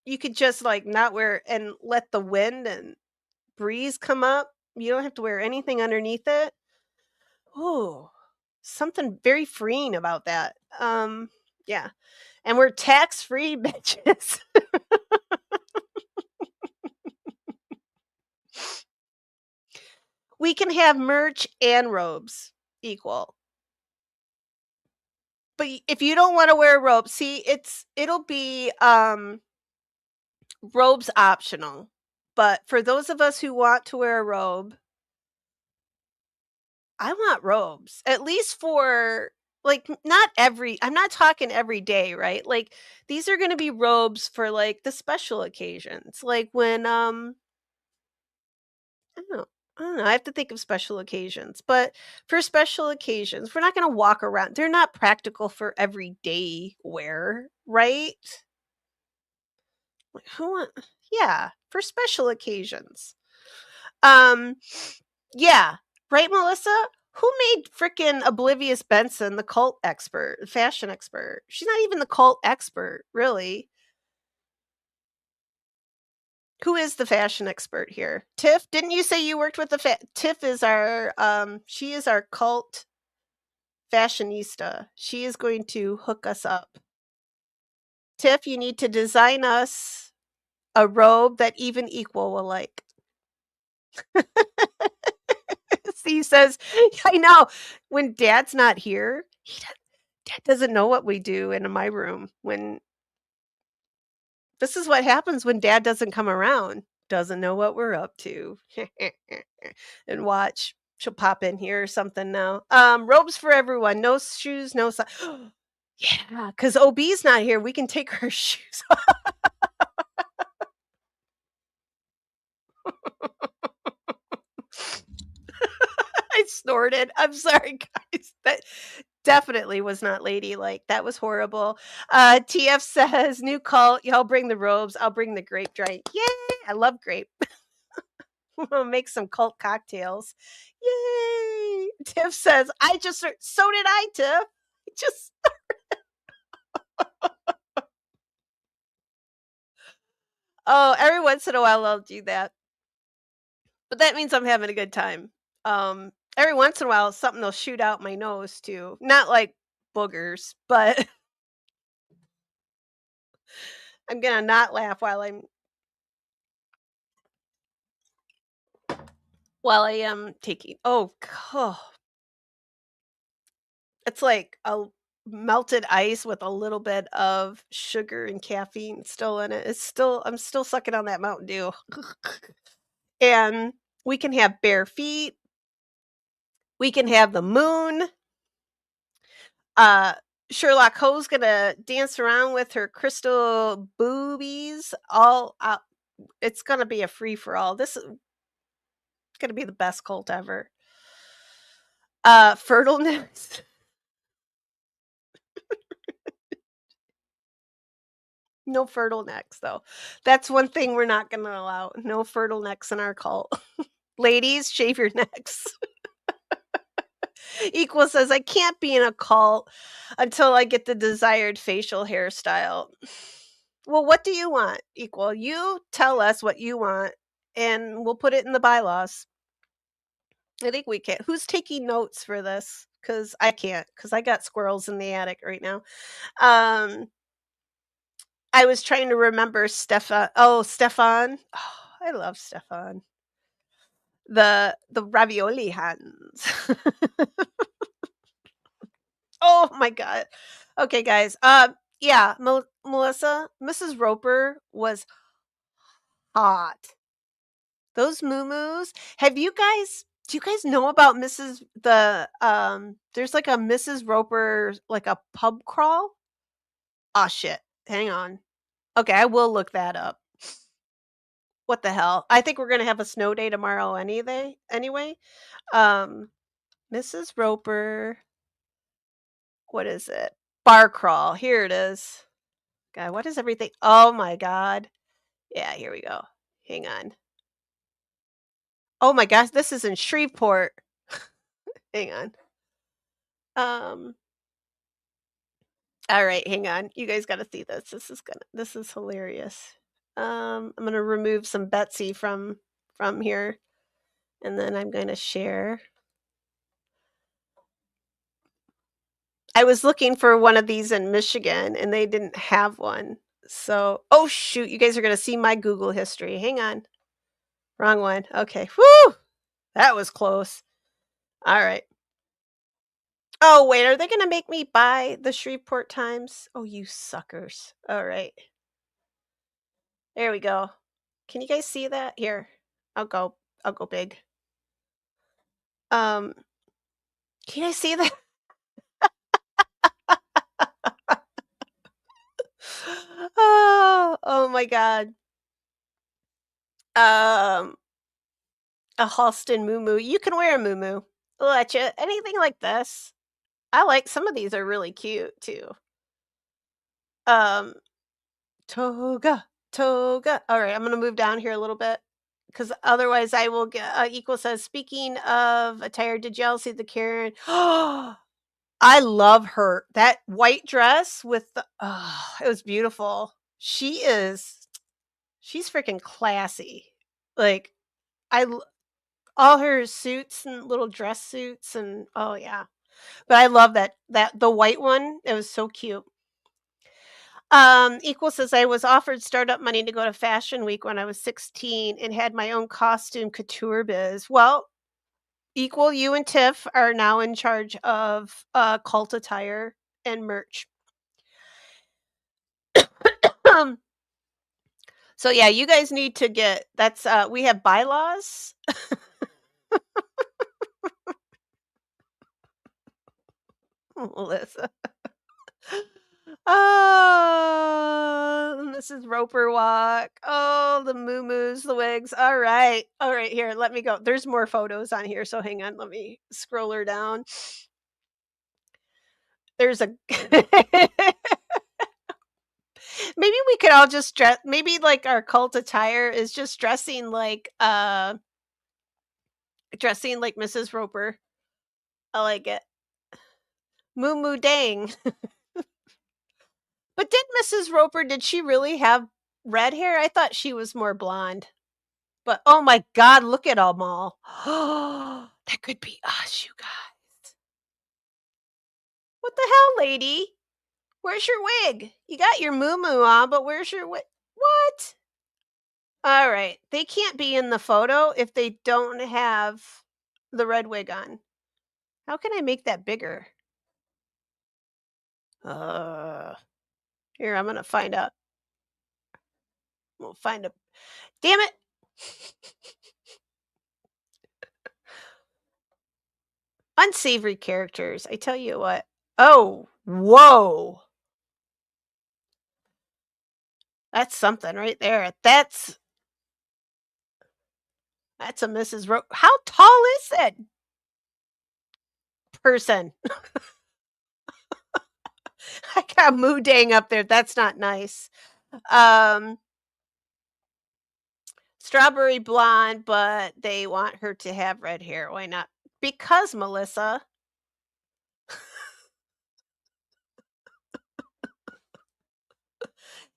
you could just like not wear and let the wind and breeze come up. You don't have to wear anything underneath it. Oh, something very freeing about that. Yeah. And we're tax-free bitches. We can have merch and robes equal. But if you don't want to wear a robe, see, it'll be robes optional. But for those of us who want to wear a robe, I want robes. At least for like not every I'm not talking every day, right? Like these are going to be robes for like the special occasions. Like when I don't know. I don't know. I have to think of special occasions. But for special occasions, we're not going to walk around. They're not practical for everyday wear, right? Like, who want yeah, for special occasions. Um, yeah, right, Melissa? Who made frickin' Oblivious Benson the cult expert, fashion expert? She's not even the cult expert, really. Who is the fashion expert here? Tiff, didn't you say you worked with the Tiff is our she is our cult fashionista. She is going to hook us up. Tiff, you need to design us a robe that even equal will like. He says, I know. When dad's not here, dad doesn't know what we do in my room. When this is what happens when dad doesn't come around, doesn't know what we're up to. And watch, she'll pop in here or something now. Robes for everyone, no shoes, no socks. Yeah, because OB's not here. We can take our shoes off. I snorted. I'm sorry, guys. That definitely was not ladylike. That was horrible. TF says, new cult. Y'all bring the robes. I'll bring the grape drink. Yay! I love grape. We'll make some cult cocktails. Yay! Tiff says, I just, so did I, Tiff. Just, oh, every once in a while I'll do that. But that means I'm having a good time. Every once in a while something will shoot out my nose too. Not like boogers, but I'm gonna not laugh while I am taking it's like a melted ice with a little bit of sugar and caffeine still in it. I'm still sucking on that Mountain Dew. And we can have bare feet. We can have the moon. Uh Sherlock Ho's gonna dance around with her crystal boobies. All it's gonna be a free for all. This is gonna be the best cult ever. Fertleness. No fertile necks, though. That's one thing we're not gonna allow. No fertile necks in our cult. Ladies, shave your necks. Equal says, I can't be in a cult until I get the desired facial hairstyle. Well, what do you want, Equal? You tell us what you want, and we'll put it in the bylaws. I think we can. Who's taking notes for this? Because I can't, because I got squirrels in the attic right now. Um, I was trying to remember Stefan. Oh, Stefan. Oh, I love Stefan. The ravioli hands. Oh my god. Okay, guys. Yeah, Melissa, Mrs. Roper was hot. Those moo Have you guys do you guys know about there's like a Mrs. Roper like a pub crawl? Oh shit. Hang on. Okay, I will look that up. What the hell? I think we're going to have a snow day tomorrow anyway. Um Mrs. Roper, what is it? Bar crawl. Here it is. god, what is everything oh my god. Yeah, here we go. Hang on. Oh my gosh, this is in Shreveport. Hang on. Um, alright, hang on. You guys gotta see this. This is hilarious. I'm gonna remove some Betsy from here, and then I'm gonna share. I was looking for one of these in Michigan, and they didn't have one. So oh, shoot, you guys are gonna see my Google history. Hang on. Wrong one. Okay. Whoo! That was close. Alright. Oh, wait, are they gonna make me buy the Shreveport Times? Oh, you suckers. Alright. There we go. Can you guys see that? Here. I'll go big. Um, can you guys see that? Oh my god. Um, a Halston muumuu. You can wear a muumuu. Let you. Anything like this. I like some of these are really cute too. Um, toga, toga. All right, I'm gonna move down here a little bit because otherwise I will get. Equal says, speaking of attire, did y'all see the Karen? I love her. That white dress with the it was beautiful. She's freaking classy. Like I l- all her suits and little dress suits and oh yeah. But I love that the white one. It was so cute. Equal says I was offered startup money to go to Fashion Week when I was 16 and had my own costume couture biz. Well, Equal, you and Tiff are now in charge of cult attire and merch. Um, so yeah, you guys need to get that's we have bylaws. Melissa. Oh, this is Roper Walk. Oh, the moo the wigs. All right. All right, here, let me go. There's more photos on here, so hang on. Let me scroll her down. There's a maybe we could all just dress maybe like our cult attire is just dressing like Mrs. Roper. I like it. Moo dang. But did Mrs. Roper did she really have red hair? I thought she was more blonde. But oh my god, look at 'em all. That could be us, you guys. What the hell, lady? Where's your wig? You got your moo on, but where's your wig? What? Alright, they can't be in the photo if they don't have the red wig on. How can I make that bigger? Uh, here, I'm gonna find out. We'll find a damn it! Unsavory characters, I tell you what. Oh, whoa! That's something right there. That's a Mrs. How tall is that person? I got Moo Dang up there. That's not nice. Um, Strawberry blonde, but they want her to have red hair. Why not? Because Melissa.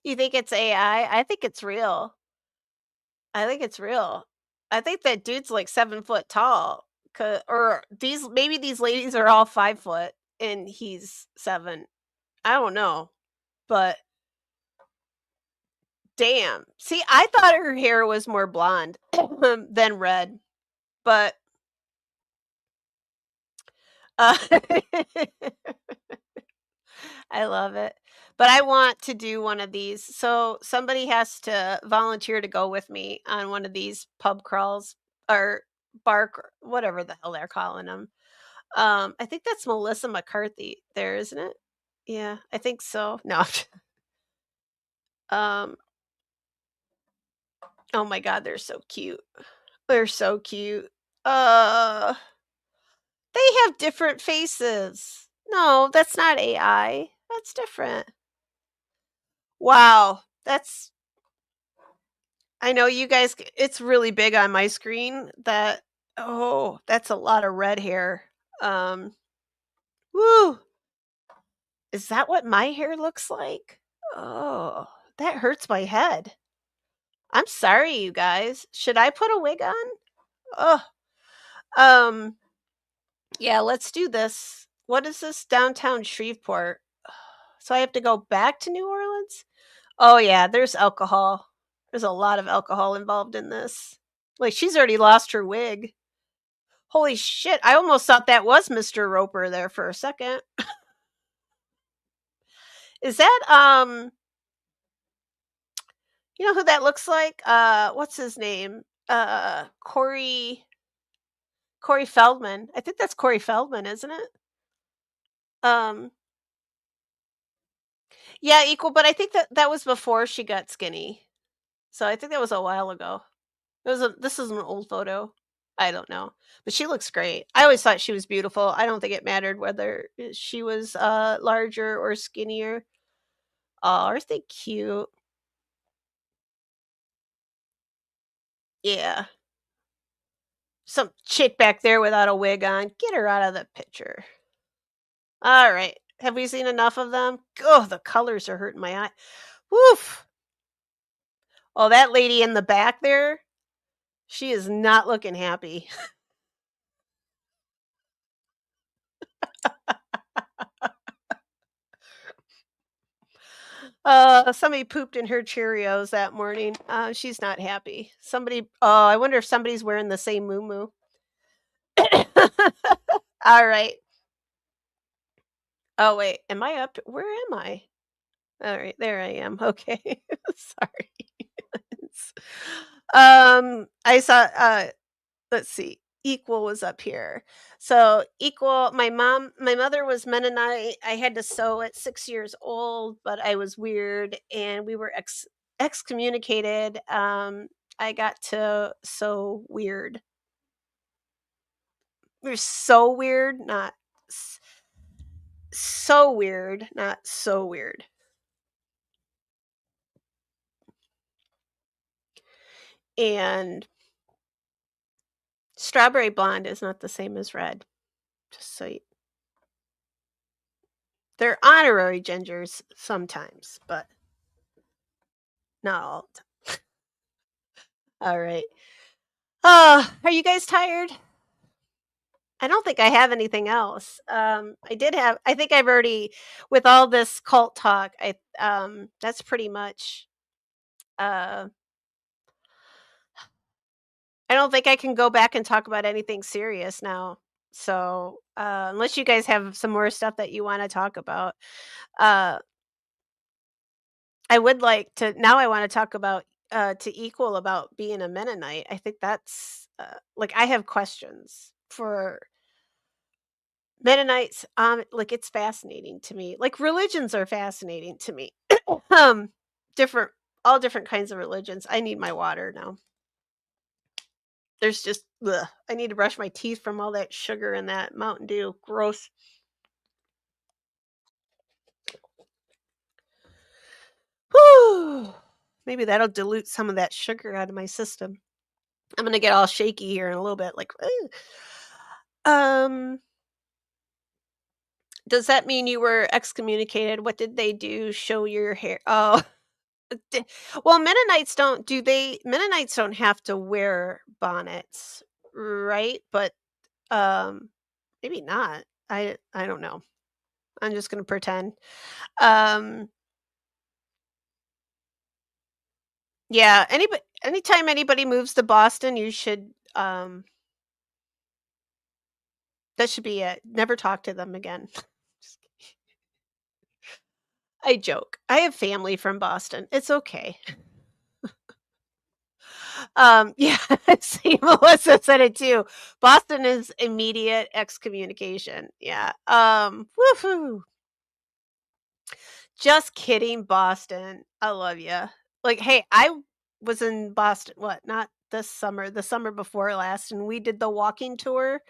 You think it's AI? I think it's real. I think it's real. I think that dude's like 7 foot tall. Or these ladies are all 5 foot and he's seven. I don't know. But damn. See, I thought her hair was more blonde than red, but, uh I love it. But I want to do one of these. So somebody has to volunteer to go with me on one of these pub crawls or whatever the hell they're calling them. I think that's Melissa McCarthy there, isn't it? Yeah, I think so. No. um, oh my god, they're so cute. They're so cute. Uh They have different faces. No, that's not AI. That's different. Wow, that's I know you guys it's really big on my screen that oh, that's a lot of red hair. Um, woo, is that what my hair looks like? Oh, that hurts my head. I'm sorry, you guys. Should I put a wig on? Oh, um, yeah, let's do this. What is this? Downtown Shreveport. So I have to go back to New Orleans? Oh, yeah, there's alcohol. There's a lot of alcohol involved in this. Like, she's already lost her wig. Holy shit, I almost thought that was Mr. Roper there for a second. Is that, you know who that looks like? What's his name? Corey Feldman. I think that's Corey Feldman, isn't it? Um, yeah, equal, but I think that that was before she got skinny. So I think that was a while ago. This is an old photo. I don't know, but she looks great. I always thought she was beautiful. I don't think it mattered whether she was larger or skinnier. Oh, aren't they cute? Yeah. Some chick back there without a wig on. Get her out of the picture. All right. Have we seen enough of them? Oh, the colors are hurting my eye. Woof. Oh, that lady in the back there, she is not looking happy. Somebody pooped in her Cheerios that morning. She's not happy. Oh, I wonder if somebody's wearing the same moo. All right. Oh, wait. Am I up? Where am I? All right. There I am. Okay. Sorry. I saw, let's see, Equal was up here. So Equal, my mother was Mennonite. I had to sew at 6 years old, but I was weird and we were excommunicated. I got to sew weird. We are so weird, not s- so weird, not so weird. And strawberry blonde is not the same as red. Just so they're honorary gingers sometimes, but not all the time. All right. Are you guys tired? I don't think I have anything else. I think I've already with all this cult talk, that's pretty much uh I don't think I can go back and talk about anything serious now. So, unless you guys have some more stuff that you want to talk about, uh I would like to now I want to talk about to equal about being a Mennonite. I think that's like I have questions for Mennonites, like, it's fascinating to me. Like, religions are fascinating to me. Um, different all different kinds of religions. I need my water now. There's just ugh, I need to brush my teeth from all that sugar and that Mountain Dew. Gross. Whew. Maybe that'll dilute some of that sugar out of my system. I'm gonna get all shaky here in a little bit, like, "Ooh." Um, does that mean you were excommunicated? What did they do? Show your hair? Oh. D well, Mennonites don't have to wear bonnets, right? But, um, maybe not. I don't know. I'm just gonna pretend. Um, yeah, anytime anybody moves to Boston, you should, that should be it. Never talk to them again. I joke. I have family from Boston. It's okay. Yeah, see, Melissa said it too. Boston is immediate excommunication. Yeah. Woohoo. Just kidding, Boston. I love you. Like, hey, I was in Boston. What? Not this summer. The summer before last, and we did the walking tour.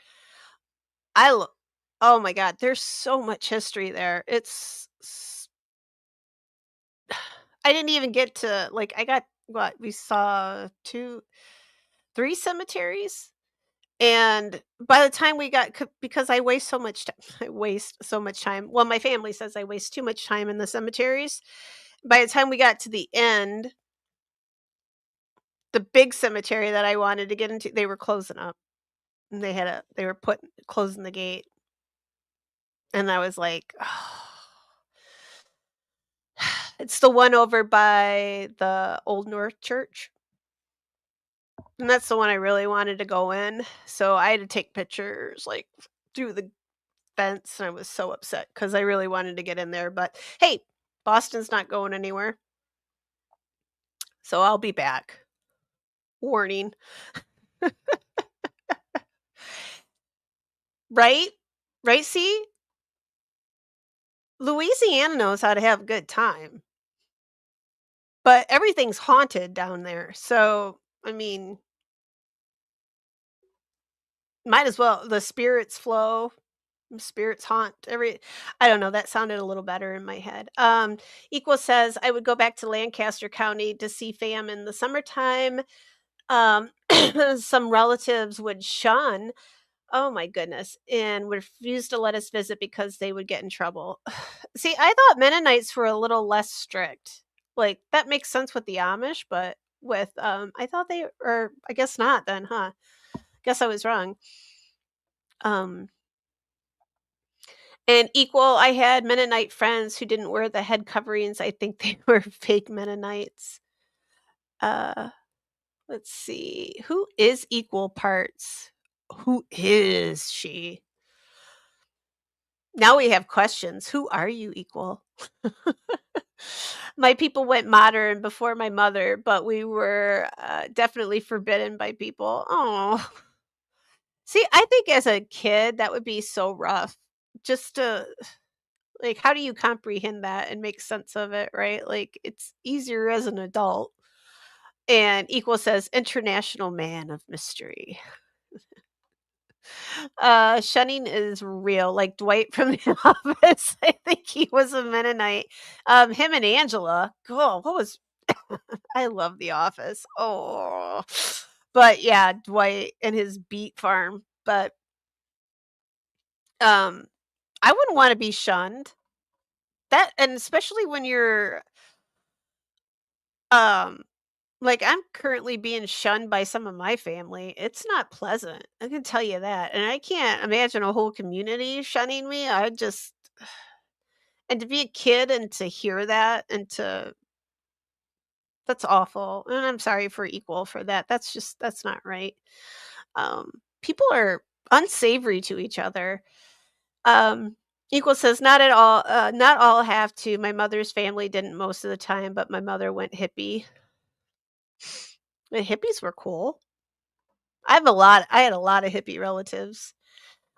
I lo- Oh my god, there's so much history there. I didn't even get to like I got what we saw 2, 3 cemeteries. And by the time we got because I waste so much time I waste so much time. Well, my family says I waste too much time in the cemeteries. By the time we got to the end, the big cemetery that I wanted to get into, they were closing up. And they were closing the gate. And I was like, "Oh." It's the one over by the Old North Church. And that's the one I really wanted to go in. So I had to take pictures like through the fence, and I was so upset because I really wanted to get in there, but hey, Boston's not going anywhere, so I'll be back. Warning. Right? Right, see? Louisiana knows how to have a good time, but everything's haunted down there, so, I mean, might as well the spirits flow, spirits haunt I don't know, that sounded a little better in my head. Equal says, "I would go back to Lancaster County to see fam in the summertime." Um, some relatives would shun, oh my goodness, and would refuse to let us visit because they would get in trouble. See, I thought Mennonites were a little less strict. Like that makes sense with the Amish, but with I thought they or I guess not then, huh? Guess I was wrong. Um and equal, I had Mennonite friends who didn't wear the head coverings. I think they were fake Mennonites. Uh let's see. Who is equal parts? Who is she? Now we have questions. Who are you, equal? My people went modern before my mother, but we were definitely forbidden by people. Oh, see, I think as a kid that would be so rough. Just to like, how do you comprehend that and make sense of it? Right? Like, it's easier as an adult. And equal says international man of mystery. Shunning is real, like Dwight from The Office. I think he was a Mennonite. Him and Angela. Cool. What was I love The Office. Oh. But yeah, Dwight and his beet farm. But um I wouldn't want to be shunned. That and especially when you're um like I'm currently being shunned by some of my family. It's not pleasant. I can tell you that. And I can't imagine a whole community shunning me. I just and to be a kid and to hear that and to that's awful, and I'm sorry for equal for that. That's not right. People are unsavory to each other. Um, equal says not all have to. My mother's family didn't most of the time, but my mother went hippie. The hippies were cool. I had a lot of hippie relatives.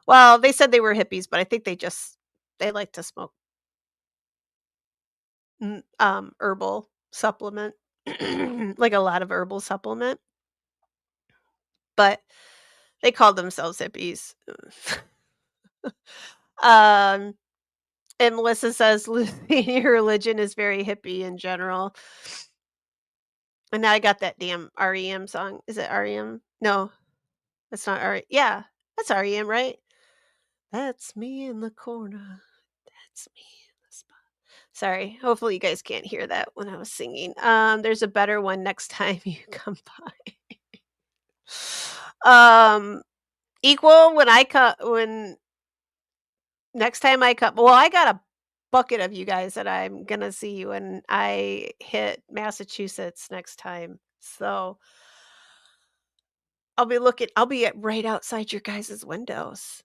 Well, they said they were hippies, but I think they like to smoke herbal supplement, like a lot of herbal supplement, but they called themselves hippies. um, and Melissa says Lithuanian religion is very hippie in general. And now I got that damn REM song. Is it REM? No, that's not REM. Yeah, that's REM, right? That's me in the corner. That's me in the spot. Sorry. Hopefully you guys can't hear that when I was singing. There's a better one next time you come by. Equal when next time I come well, I got a bucket of you guys that I'm gonna see when I hit Massachusetts next time. So I'll be at right outside your guys' windows.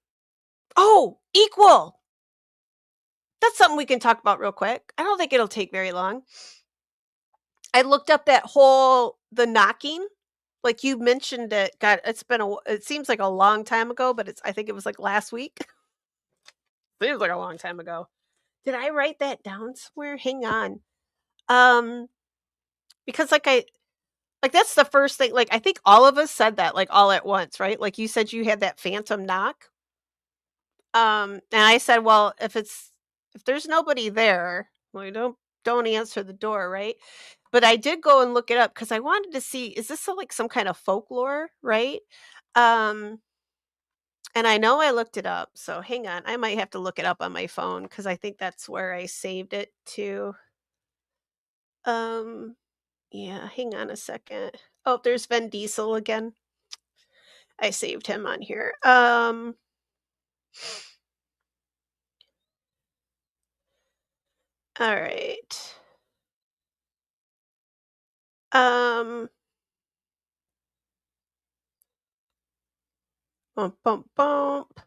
Oh, equal. That's something we can talk about real quick. I don't think it'll take very long. I looked up that whole the knocking. Like you mentioned it. God, it seems like a long time ago, but I think it was like last week. Seems like a long time ago. Did I write that down somewhere? Hang on. Um, because like that's the first thing. Like I think all of us said that like all at once, right? Like you said you had that phantom knock. And I said, well, if there's nobody there, well, you don't don't answer the door, right? But I did go and look it up because I wanted to see, is this like some kind of folklore, right? Um, and I know I looked it up, so hang on. I might have to look it up on my phone because I think that's where I saved it to. Um, yeah, hang on a second. Oh, there's Vin Diesel again. I saved him on here. All right. Um, bump, bump, bump.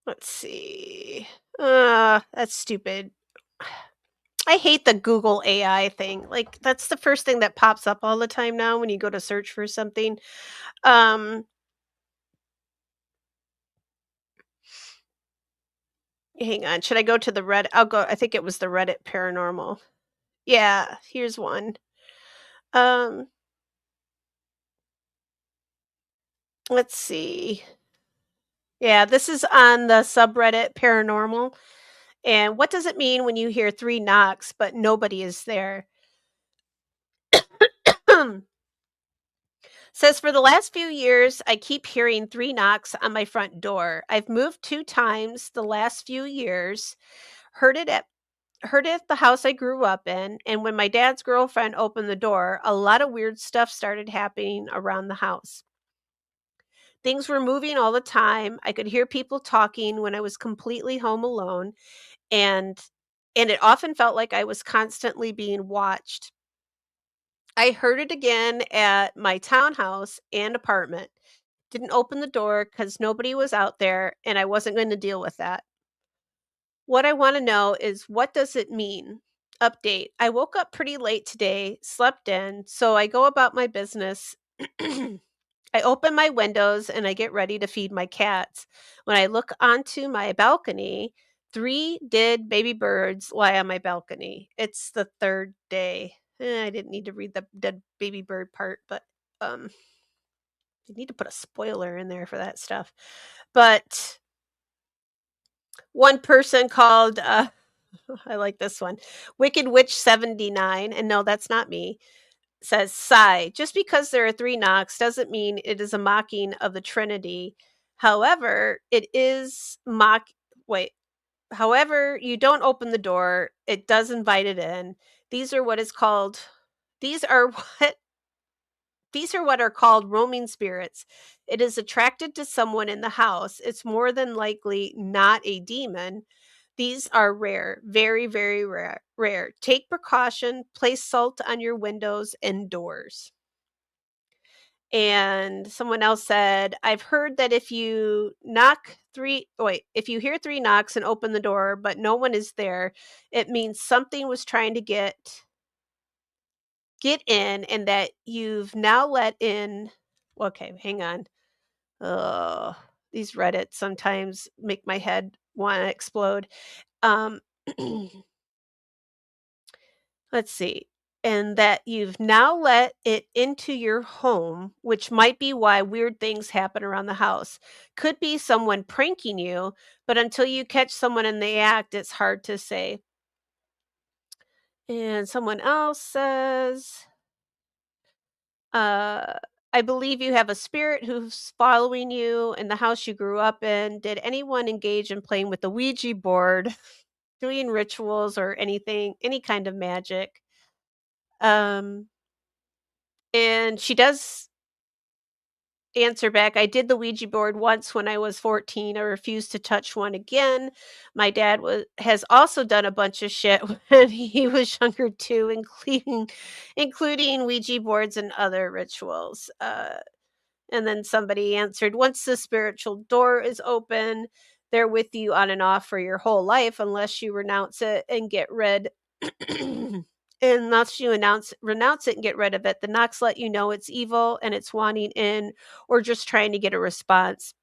Let's see. That's stupid. I hate the Google AI thing. Like that's the first thing that pops up all the time now when you go to search for something. Um, hang on. Should I go to the Reddit? I'll go. I think it was the Reddit Paranormal. Yeah, here's one. Um, let's see. Yeah, this is on the subreddit Paranormal. And what does it mean when you hear three knocks but nobody is there? Says for the last few years, I keep hearing three knocks on my front door. I've moved two times the last few years. Heard it at Heard it at the house I grew up in, and when my dad's girlfriend opened the door, a lot of weird stuff started happening around the house. Things were moving all the time. I could hear people talking when I was completely home alone, and it often felt like I was constantly being watched. I heard it again at my townhouse and apartment. Didn't open the door because nobody was out there and I wasn't going to deal with that. What I want to know is, what does it mean? Update. I woke up pretty late today, slept in, so I go about my business. I open my windows and I get ready to feed my cats. When I look onto my balcony, three dead baby birds lie on my balcony. It's the third day. I didn't need to read the dead baby bird part, but um, you need to put a spoiler in there for that stuff. But one person called, I like this one, Wicked Witch 79, and no, that's not me, says, sigh. Just because there are three knocks doesn't mean it is a mocking of the Trinity. However, it is mock. Wait. However, you don't open the door. It does invite it in. These are what is called. These are what. These are what are called roaming spirits. It is attracted to someone in the house. It's more than likely not a demon. These are rare, very, very rare. Rare. Take precaution. Place salt on your windows and doors. And someone else said, I've heard that if you hear three knocks and open the door, but no one is there, it means something was trying to get in and that you've now let in. Okay, hang on. Oh, these Reddit sometimes make my head want to explode. Um, let's see. And that you've now let it into your home, which might be why weird things happen around the house. Could be someone pranking you, but until you catch someone in the act, it's hard to say. And someone else says, uh, I believe you have a spirit who's following you in the house you grew up in. Did anyone engage in playing with the Ouija board, doing rituals or anything, any kind of magic? Um, and she does answer back, I did the Ouija board once when I was 14. I refused to touch one again. My dad has also done a bunch of shit when he was younger too, including Ouija boards and other rituals. And then somebody answered, once the spiritual door is open, they're with you on and off for your whole life unless you renounce it and get rid unless you renounce it and get rid of it. The knocks let you know it's evil and it's wanting in or just trying to get a response.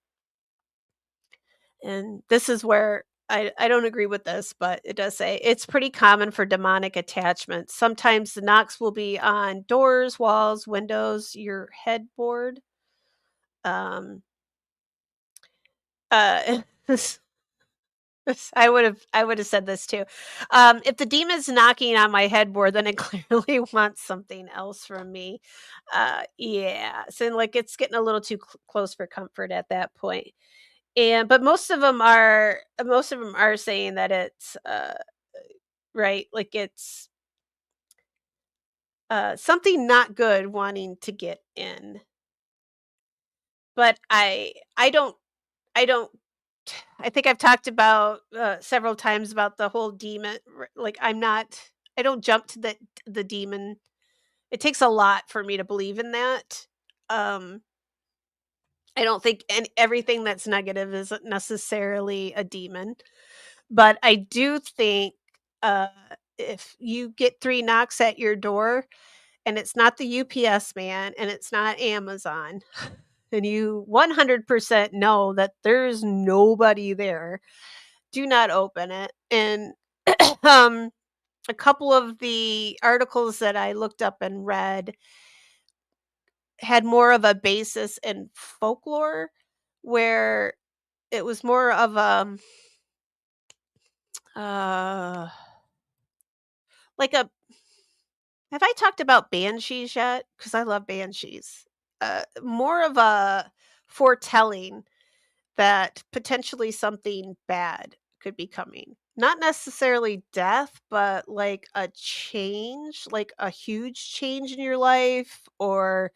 And this is where I don't agree with this, but it does say it's pretty common for demonic attachments. Sometimes the knocks will be on doors, walls, windows, your headboard. Um, uh, I would have said this too. If the demon's knocking on my headboard, then it clearly wants something else from me. Yeah. So like it's getting a little too close for comfort at that point. And but most of them are saying that it's right, like it's something not good wanting to get in. But I don't I think I've talked about several times about the whole demon like I don't jump to the demon. It takes a lot for me to believe in that. Um I don't think everything that's negative isn't necessarily a demon, but I do think uh if you get 3 knocks at your door and it's not the UPS man and it's not Amazon and you 100% know that there's nobody there, do not open it. And um a couple of the articles that I looked up and read had more of a basis in folklore where it was more of uh like a have I talked about banshees yet? Because I love banshees. More of a foretelling that potentially something bad could be coming. Not necessarily death, but like a change, like a huge change in your life, or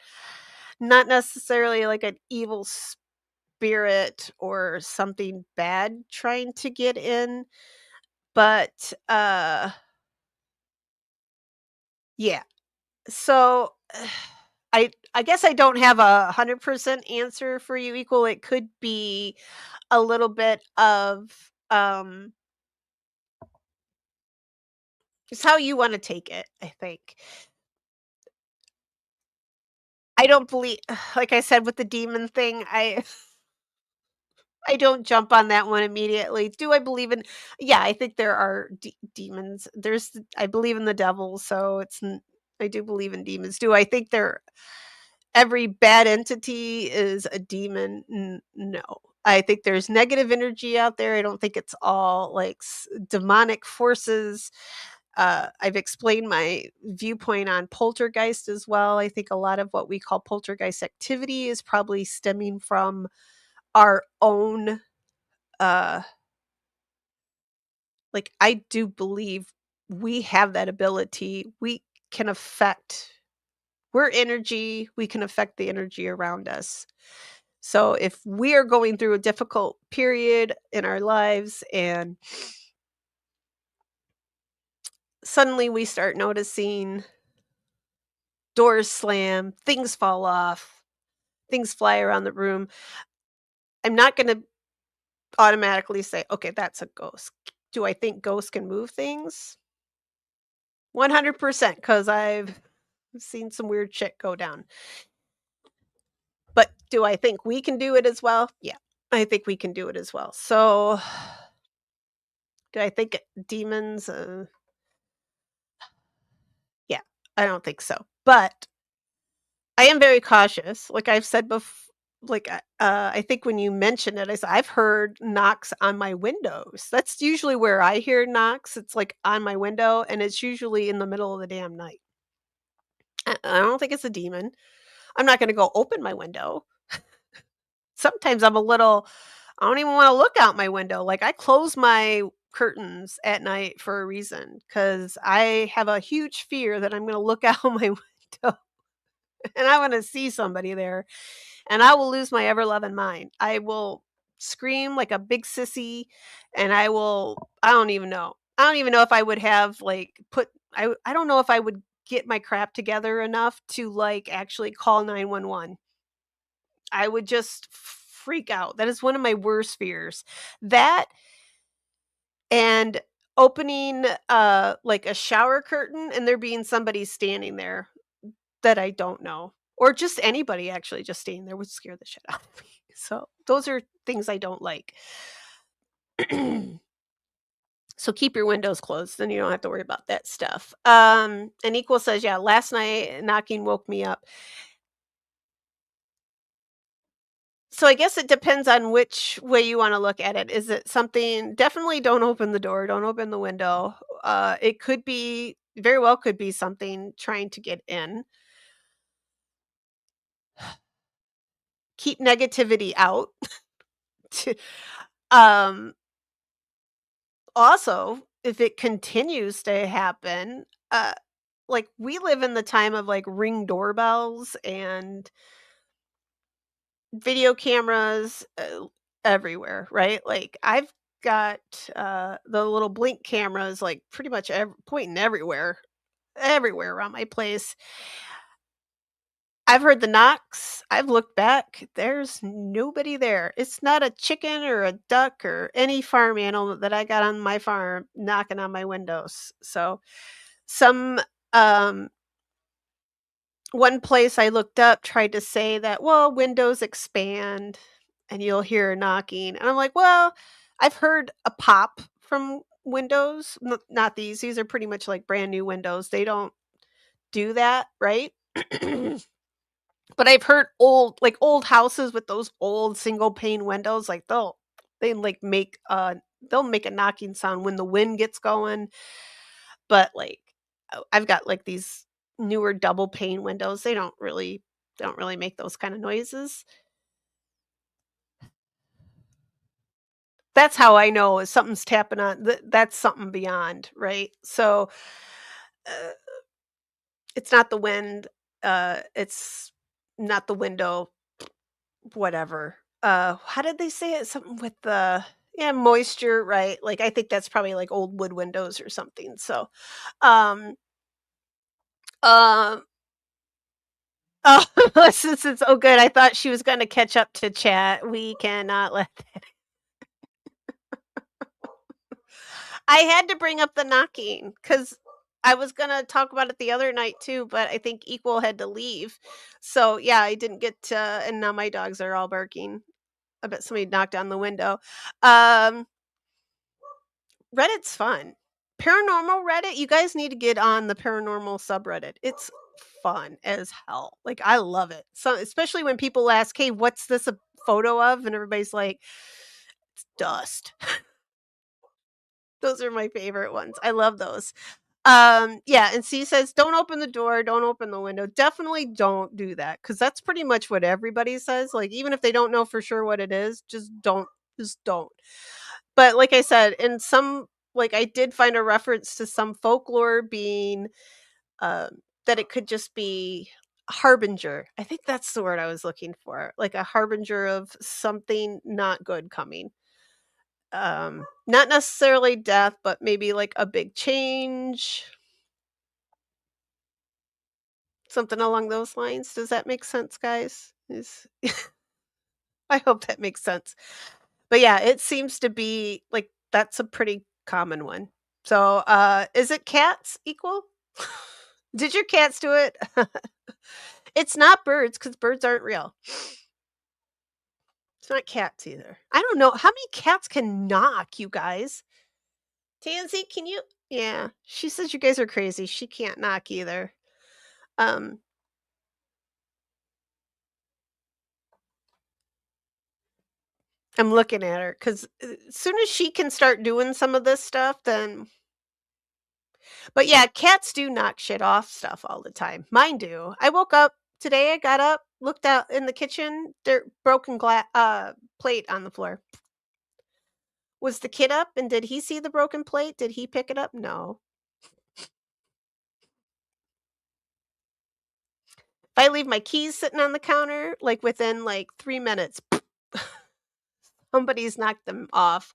not necessarily like an evil spirit or something bad trying to get in, but yeah. So I guess I don't have 100% answer for you equal. It could be a little bit of it's how you want to take it, I think. I don't believe like I said with the demon thing, I don't jump on that one immediately. Do I believe in Yeah, I think there are demons. I believe in the devil, so I do believe in demons. Do I think every bad entity is a demon? No. I think there's negative energy out there. I don't think it's all like demonic forces. I've explained my viewpoint on poltergeist as well. I think a lot of what we call poltergeist activity is probably stemming from our own uh like I do believe we have that ability. We can affect we're energy, we can affect the energy around us. So if we are going through a difficult period in our lives and suddenly we start noticing doors slam, things fall off, things fly around the room, I'm not going to automatically say, okay, that's a ghost. Do I think ghosts can move things? 100% because I've seen some weird shit go down. But do I think we can do it as well? Yeah, I think we can do it as well. So, do I think demons? Yeah, I don't think so. But I am very cautious. Like I've said before, I think when you mentioned it, I've heard knocks on my windows. That's usually where I hear knocks. It's like on my window, and it's usually in the middle of the damn night. I don't think it's a demon. I'm not going to go open my window. Sometimes I don't even want to look out my window. Like I close my curtains at night for a reason because I have a huge fear that I'm going to look out my window and I want to see somebody there and I will lose my ever loving mind. I will scream like a big sissy and I don't even know. I don't even know if I would have I don't know if I would get my crap together enough to like actually call 911. I would just freak out. That is one of my worst fears. That and opening like a shower curtain and there being somebody standing there that I don't know. Or just anybody actually just standing there would scare the shit out of me. So those are things I don't like. So keep your windows closed, then you don't have to worry about that stuff. And Equal says, yeah, last night knocking woke me up. So I guess it depends on which way you wanna look at it. Is it something definitely don't open the door, don't open the window. It could be very well could be something trying to get in. Keep negativity out. To um, Also, if it continues to happen, like, we live in the time of, like, Ring doorbells and video cameras, everywhere, right? Like, I've got, the little Blink cameras, like, pretty much pointing everywhere around my place. I've heard the knocks, I've looked back, there's nobody there. It's not a chicken or a duck or any farm animal that I got on my farm knocking on my windows. So, some, um one place I looked up tried to say that, "Well, windows expand and you'll hear knocking." And I'm like, "Well, I've heard a pop from windows, not these are pretty much like brand new windows. They don't do that, right?" But I've heard old houses with those old single pane windows, like, they, like, they'll make a knocking sound when the wind gets going, but, like, I've got, like, these newer double pane windows, they don't really make those kinda noises. That's how I know if something's tapping on that's something beyond, right? So, uh, it's not the wind, it's not the window, whatever. How did they say it? Something with the yeah, moisture, right? Like, I think that's probably, like, old wood windows or something, so, um, um oh, since it's oh, good, I thought she was gonna catch up to chat. We cannot let I had to bring up the knocking because I was gonna talk about it the other night too, but I think Equal had to leave. So, yeah, I didn't get to and now my dogs are all barking. I bet somebody knocked on the window. Um, Reddit's fun. Paranormal Reddit, you guys need to get on the paranormal subreddit. It's fun as hell. Like, I love it. So especially when people ask, "Hey, what's this a photo of?" And everybody's like, "It's dust." Those are my favorite ones. I love those. Yeah, and C says, "Don't open the door, don't open the window." Definitely don't do that because that's pretty much what everybody says. Like, even if they don't know for sure what it is, just don't. But like I said, in some like I did find a reference to some folklore being that it could just be a harbinger. I think that's the word I was looking for. Like a harbinger of something not good coming. Not necessarily death, but maybe like a big change, something along those lines. Does that make sense, guys? I hope that makes sense. But yeah, it seems to be like that's a pretty common one. So, is it cats equal? Did your cats do it? It's not birds because birds aren't real. It's not cats either. I don't know how many cats can knock, you guys. Tansy, can you? Yeah, she says you guys are crazy. She can't knock either. Um, I'm looking at her because as soon as she can start doing some of this stuff, then but yeah, cats do knock shit off stuff all the time. Mine do. I woke up today, I got up, looked out in the kitchen, there broken glass plate on the floor. Was the kid up and did he see the broken plate? Did he pick it up? No. If I leave my keys sitting on the counter, like within like 3 minutes, somebody's knocked them off.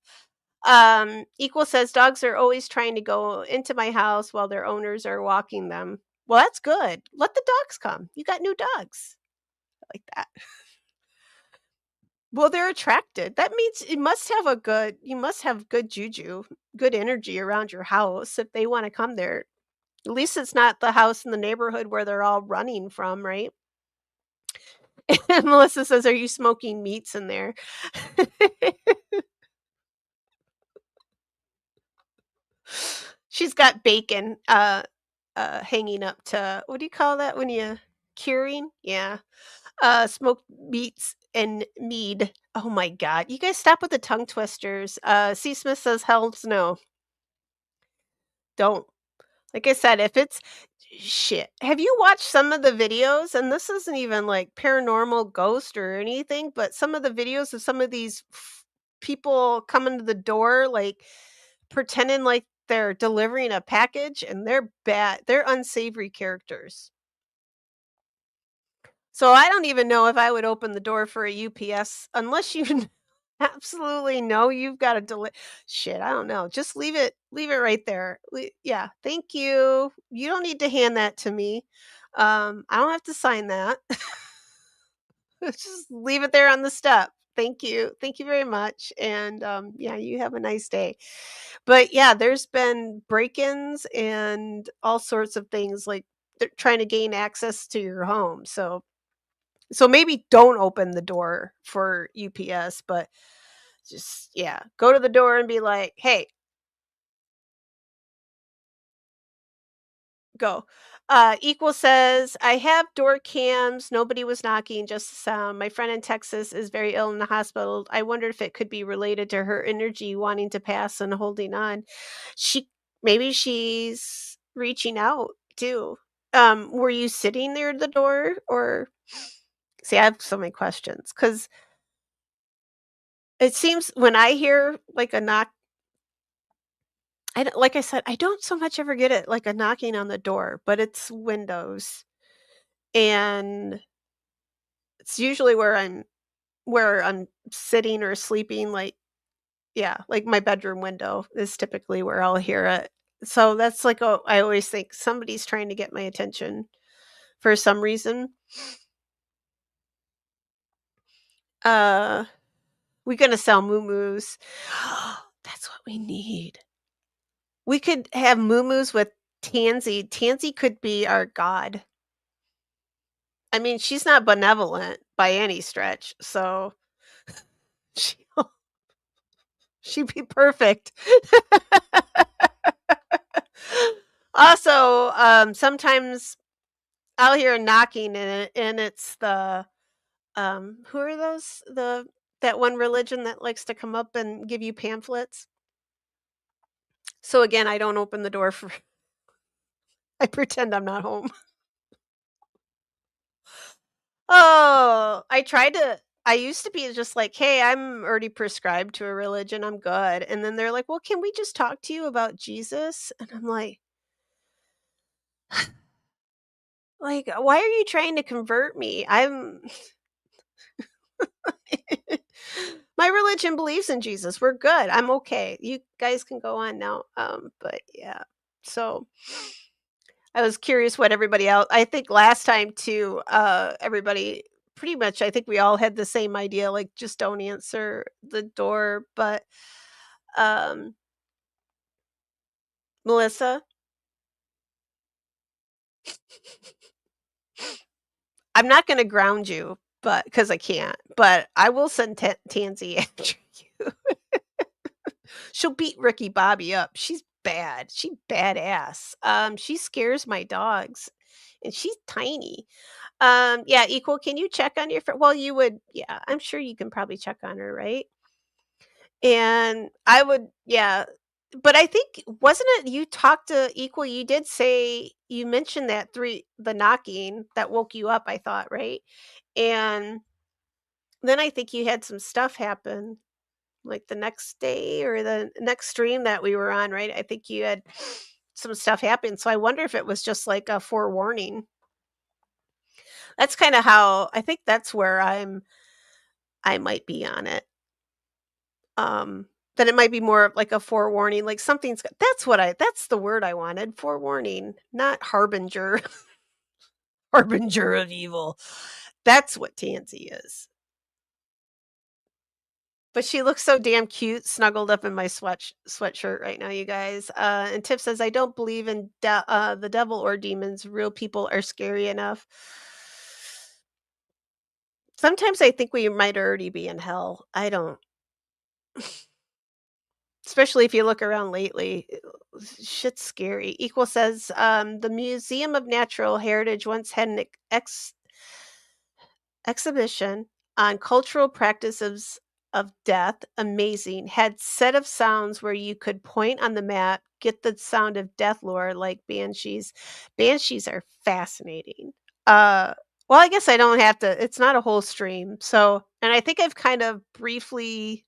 Equal says dogs are always trying to go into my house while their owners are walking them. Well, that's good. Let the dogs come. You got new dogs. I like that. Well, they're attracted. That means you must have good juju, good energy around your house if they wanna come there. At least it's not the house in the neighborhood where they're all running from, right? And Melissa says, "Are you smoking meats in there?" She's got bacon, hanging up to what do you call that when you curing? Yeah, smoked meats and mead. Oh my god. You guys stop with the tongue twisters. C. Smith says, "Hells no. Don't." Like I said, if it's shit. Have you watched some of the videos? And this isn't even like paranormal ghost or anything, but some of the videos of some of these people coming to the door, like pretending like they're delivering a package, and they're bad. They're unsavory characters. So I don't even know if I would open the door for a UPS unless you absolutely know you've got to shit, I don't know. Just leave it right there. Yeah, thank you. You don't need to hand that to me. I don't have to sign that. Just leave it there on the step. Thank you. Thank you very much. And yeah, you have a nice day. But yeah, there's been break-ins and all sorts of things like they're trying to gain access to your home. So maybe don't open the door for UPS, but just yeah, go to the door and be like, "Hey, go." Equal says, "I have door cams. Nobody was knocking, just the sound. My friend in Texas is very ill in the hospital. I wondered if it could be related to her energy wanting to pass and holding on. She maybe she's reaching out too. Were you sitting near the door or see, I have so many questions because it seems when I hear like a knock I don't like I said, I don't so much ever get it like a knocking on the door, but it's windows, and it's usually where I'm sitting or sleeping, like yeah, like my bedroom window is typically where I'll hear it. So that's like I always think somebody's trying to get my attention for some reason. Uh, we gonna sell moo That's what we need. We could have moo with Tansy. Tansy could be our god. I mean, she's not benevolent by any stretch, so she she'd be perfect. Also, sometimes I'll hear a knocking and it's the, who are those? That one religion that likes to come up and give you pamphlets. So again, I don't open the door for I pretend I'm not home. Oh, I used to be just like, "Hey, I'm already prescribed to a religion, I'm good." And then they're like, "Well, can we just talk to you about Jesus?" And I'm like, "Why are you trying to convert me? I'm my religion believes in Jesus. We're good. I'm okay. You guys can go on now." But yeah. So I was curious what everybody else I think last time too, everybody pretty much I think we all had the same idea, like just don't answer the door. But um Melissa, I'm not gonna ground you, but because I can't, but I will send Tansy after you. She'll beat Ricky Bobby up. She's bad. She badass. She scares my dogs, and she's tiny. Yeah, equal. Can you check on your friend? Well, you would. Yeah, I'm sure you can probably check on her, right? And I would. Yeah, but I think wasn't it you talked to equal? You did say you mentioned that the knocking that woke you up. I thought right, and then I think you had some stuff happen like the next day or the next stream that we were on, right? I think you had some stuff happen. So I wonder if it was just like a forewarning. That's kind of how I think that's where I might be on it. That it might be more of like a forewarning, like that's the word I wanted, forewarning, not harbinger, harbinger of evil. That's what Tansy is. But she looks so damn cute snuggled up in my sweatshirt right now, you guys. And Tiff says, "I don't believe in the devil or demons. Real people are scary enough." Sometimes I think we might already be in hell. I don't especially if you look around lately. Shit's scary. Equal says, "The Museum of Natural Heritage once had an exhibition on cultural practices of death, amazing. Had set of sounds where you could point on the map, get the sound of death lore like banshees. Banshees are fascinating. Uh, well, I guess I don't have to. It's not a whole stream, so and I think I've kind of briefly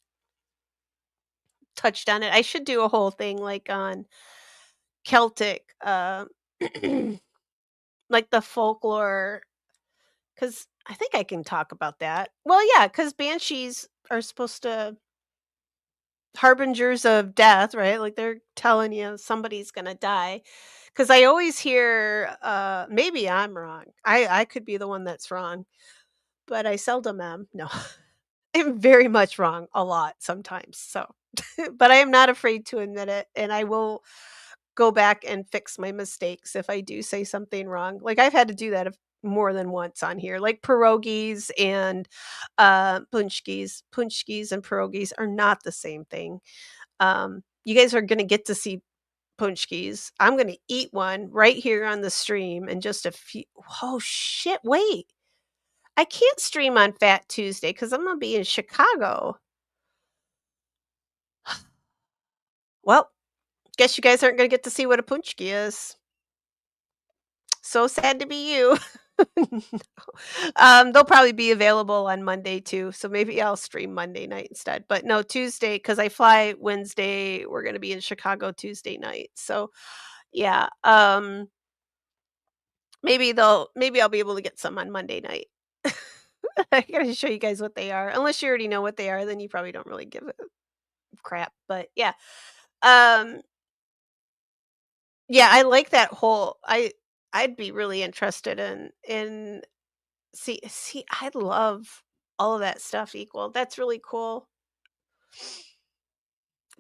touched on it. I should do a whole thing like on Celtic, like the folklore, because I think I can talk about that. Well, yeah, because banshees are supposed to harbingers of death, right? Like they're telling you somebody's gonna die. Because I always hear, maybe I'm wrong. I could be the one that's wrong, but I seldom am. No, I'm very much wrong a lot sometimes. So, but I am not afraid to admit it, and I will go back and fix my mistakes if I do say something wrong. Like I've had to do that more than once on here. Like pierogies and punchkis and pierogies are not the same thing. You guys are gonna get to see punchkis. I'm gonna eat one right here on the stream in just a few. Oh shit! Wait, I can't stream on Fat Tuesday because I'm gonna be in Chicago. Well, guess you guys aren't gonna get to see what a punchki is. So sad to be you. They'll probably be available on Monday too, so maybe I'll stream Monday night instead. But no, Tuesday because I fly Wednesday. We're gonna be in Chicago Tuesday night. So yeah, maybe I'll be able to get some on Monday night. I gotta show you guys what they are. Unless you already know what they are, then you probably don't really give a crap. But yeah, um, yeah, I like that whole. I'd be really interested in see. I love all of that stuff equal. That's really cool.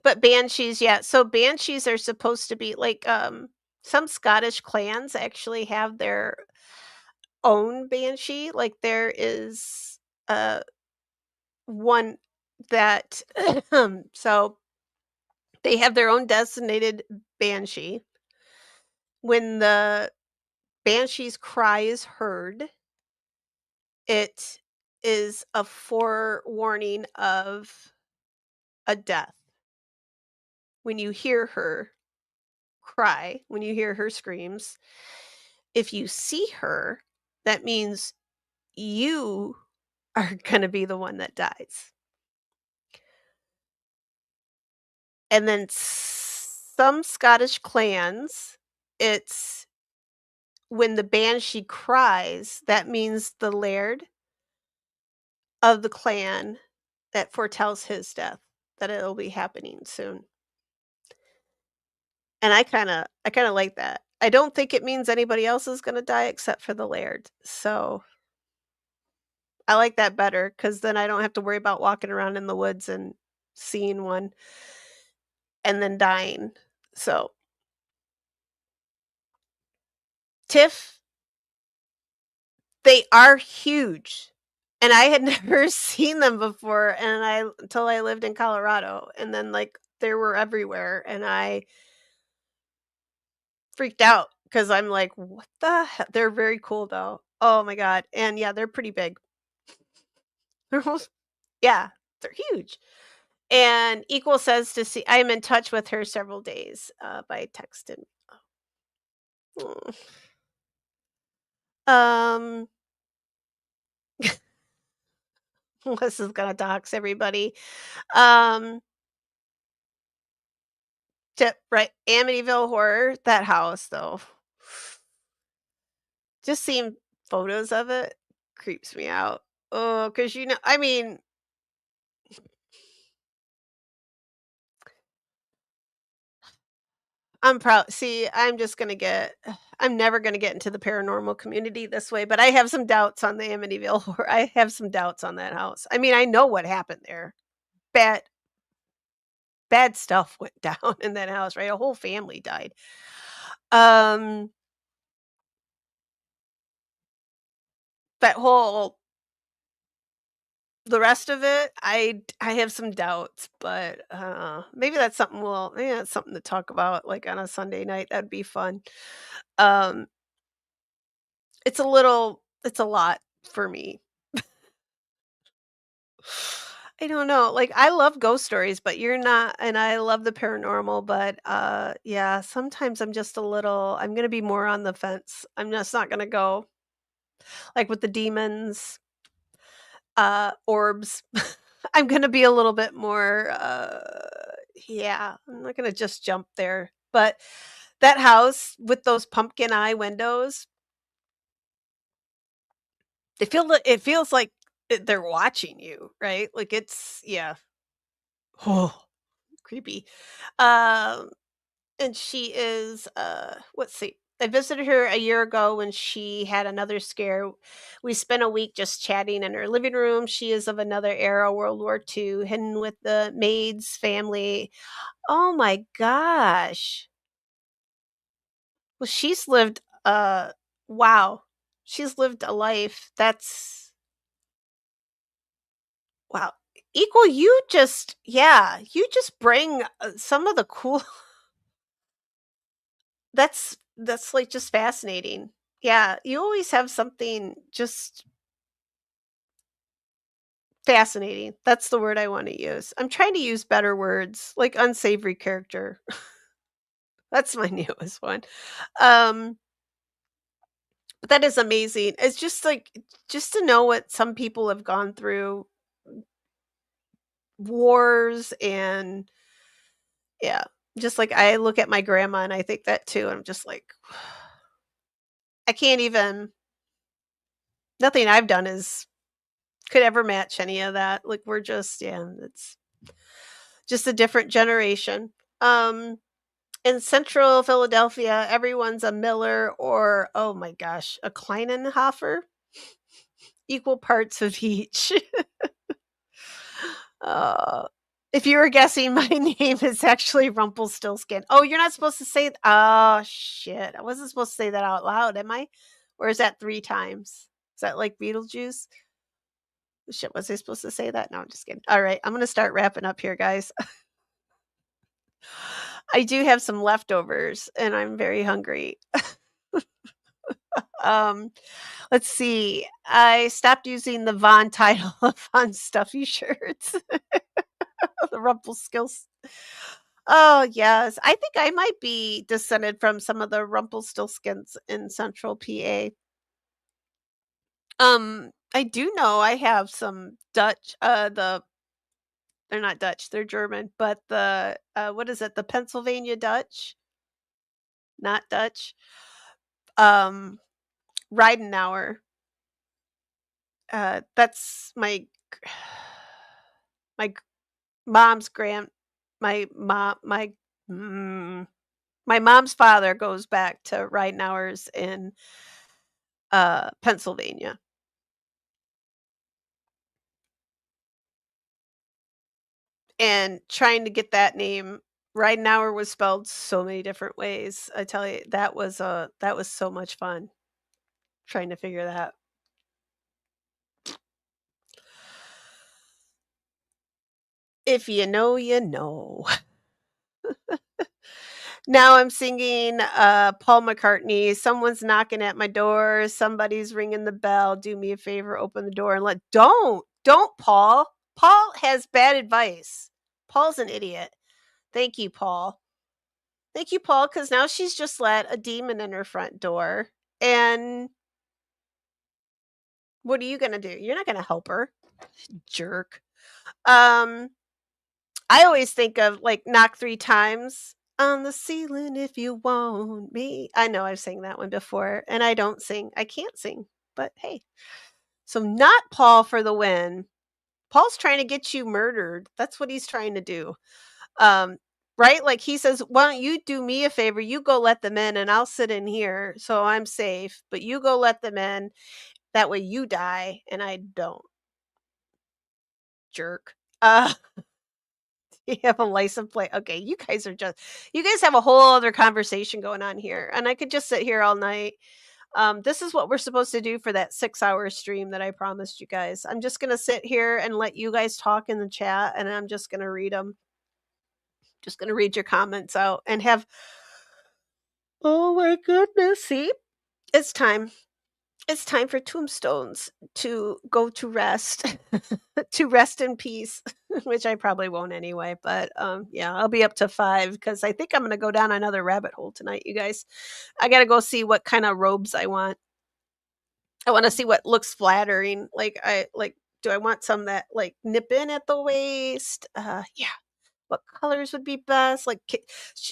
But banshees, yeah. So banshees are supposed to be like some Scottish clans actually have their own banshee. Like there is one that so they have their own designated banshee. When the banshee's cry is heard, it is a forewarning of a death. When you hear her cry, when you hear her screams, if you see her, that means you are going to be the one that dies. And then some Scottish clans, it's when the banshee cries, that means the laird of the clan that foretells his death, that it'll be happening soon. And I kinda like that. I don't think it means anybody else is gonna die except for the laird. So I like that better because then I don't have to worry about walking around in the woods and seeing one and then dying. So Tiff, they are huge. And I had never seen them before and I until I lived in Colorado and then like they were everywhere and I freaked out because I'm like, what the hell? They're very cool though. Oh my god. And yeah, they're pretty big. They're almost yeah, they're huge. And Equal says to see I am in touch with her several days by text and mm. um this is gonna dox everybody. Um right, Amityville Horror, that house though. Just seeing photos of it creeps me out. Oh, because I mean, I'm proud. See, I'm just gonna get. I'm never gonna get into the paranormal community this way, but I have some doubts on the Amityville Horror. I have some doubts on that house. I mean, I know what happened there. Bad, bad stuff went down in that house. Right, a whole family died. Um, that whole the rest of it, I have some doubts, but maybe that's something maybe that's something to talk about like on a Sunday night. That'd be fun. Um, it's a lot for me. I don't know, like, I love ghost stories, but you're not and I love the paranormal, but, yeah, sometimes I'm gonna be more on the fence. I'm just not gonna go, like, with the demons, orbs. I'm gonna be a little bit more, yeah, I'm not gonna just jump there, but that house with those pumpkin eye windows, it feels like they're watching you, right? Like, it's yeah. Oh, creepy. Um And she is, let's see. I visited her a year ago when she had another scare. We spent a week just chatting in her living room. She is of another era, World War II, hidden with the maid's family. Oh my gosh. Well, she's lived, wow. She's lived a life. That's, wow. Equal, you just, yeah, you just bring some of the cool that's, like, just fascinating. Yeah, you always have something just fascinating. That's the word I wanna use. I'm trying to use better words, like unsavory character. That's my newest one. Um, but that is amazing. It's just, like, just to know what some people have gone through, wars and yeah, just like I look at my grandma and I think that too. I'm just like, I can't even nothing I've done is could ever match any of that. Like, we're just yeah, it's just a different generation. Um, in central Philadelphia, everyone's a Miller or, oh my gosh, a Kleinenhofer, equal parts of each. Uh, if you were guessing, my name is actually Rumpelstiltskin. Oh, you're not supposed to say oh, shit. I wasn't supposed to say that out loud, am I? Or is that 3 times? Is that like Beetlejuice? Shit, was I supposed to say that? No, I'm just kidding. All right, I'm gonna start wrapping up here, guys. I do have some leftovers, and I'm very hungry. Um, let's see. I stopped using the Von title on stuffy shirts. The Rumpelskills. Oh yes, I think I might be descended from some of the Rumpelstiltskins in Central PA. I do know I have some Dutch. They're not Dutch, they're German, but the what is it? The Pennsylvania Dutch, not Dutch. Um, Ridenour. That's my mom's mm, my mom's father goes back to Ridenours in, Pennsylvania, and trying to get that name Ridenour was spelled so many different ways. I tell you, that was so much fun trying to figure that. If you know, you know. Now I'm singing, Paul McCartney, "Someone's knocking at my door, somebody's ringing the bell, do me a favor, open the door and let" Don't, Paul. Paul has bad advice. Paul's an idiot. Thank you, Paul. Thank you, Paul, because now she's just let a demon in her front door, and what are you gonna do? You're not gonna help her, jerk. Um I always think of, like, "Knock 3 times on the ceiling if you want me." I know I've sang that one before, and I don't sing. I can't sing, but hey. So not Paul for the win. Paul's trying to get you murdered. That's what he's trying to do. Um, right? Like, he says, "Why don't you do me a favor? You go let them in, and I'll sit in here so I'm safe, but you go let them in. That way you die, and I don't, jerk." You have a license plate. Okay, you guys have a whole other conversation going on here, and I could just sit here all night. This is what we're supposed to do for that 6-hour stream that I promised you guys. I'm just gonna sit here and let you guys talk in the chat, and I'm just gonna read them. Just gonna read your comments out and have. Oh my goodness! See, it's time. It's time for tombstones to go to rest, to rest in peace, which I probably won't anyway. But yeah, I'll be up to 5 because I think I'm going to go down another rabbit hole tonight, you guys. I got to go see what kind of robes I want. I want to see what looks flattering. Do I want some that like nip in at the waist? Yeah. What colors would be best? Like,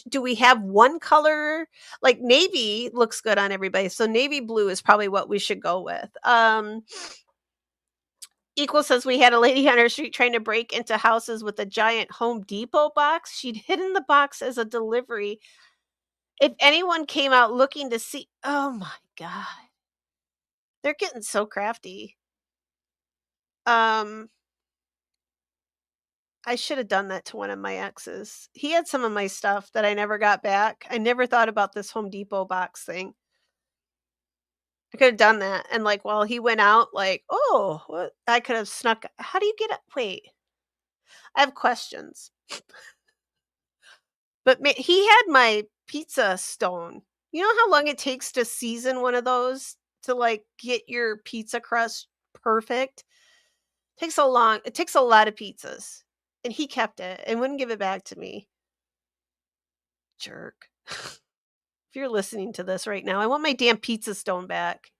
do we have one color? Like navy looks good on everybody, so navy blue is probably what we should go with. Equal says we had a lady on our street trying to break into houses with a giant Home Depot box. She'd hidden the box as a delivery. If anyone came out looking to see, oh my god, they're getting so crafty. Um, I should have done that to one of my exes. He had some of my stuff that I never got back. I never thought about this Home Depot box thing. I could have done that, and, like, while he went out, like, "Oh, what?" I could have snuck how do you get it wait, I have questions. But ma he had my pizza stone. You know how long it takes to season one of those to, like, get your pizza crust perfect? It takes a lot of pizzas, and he kept it and wouldn't give it back to me. Jerk. If you're listening to this right now, I want my damn pizza stone back.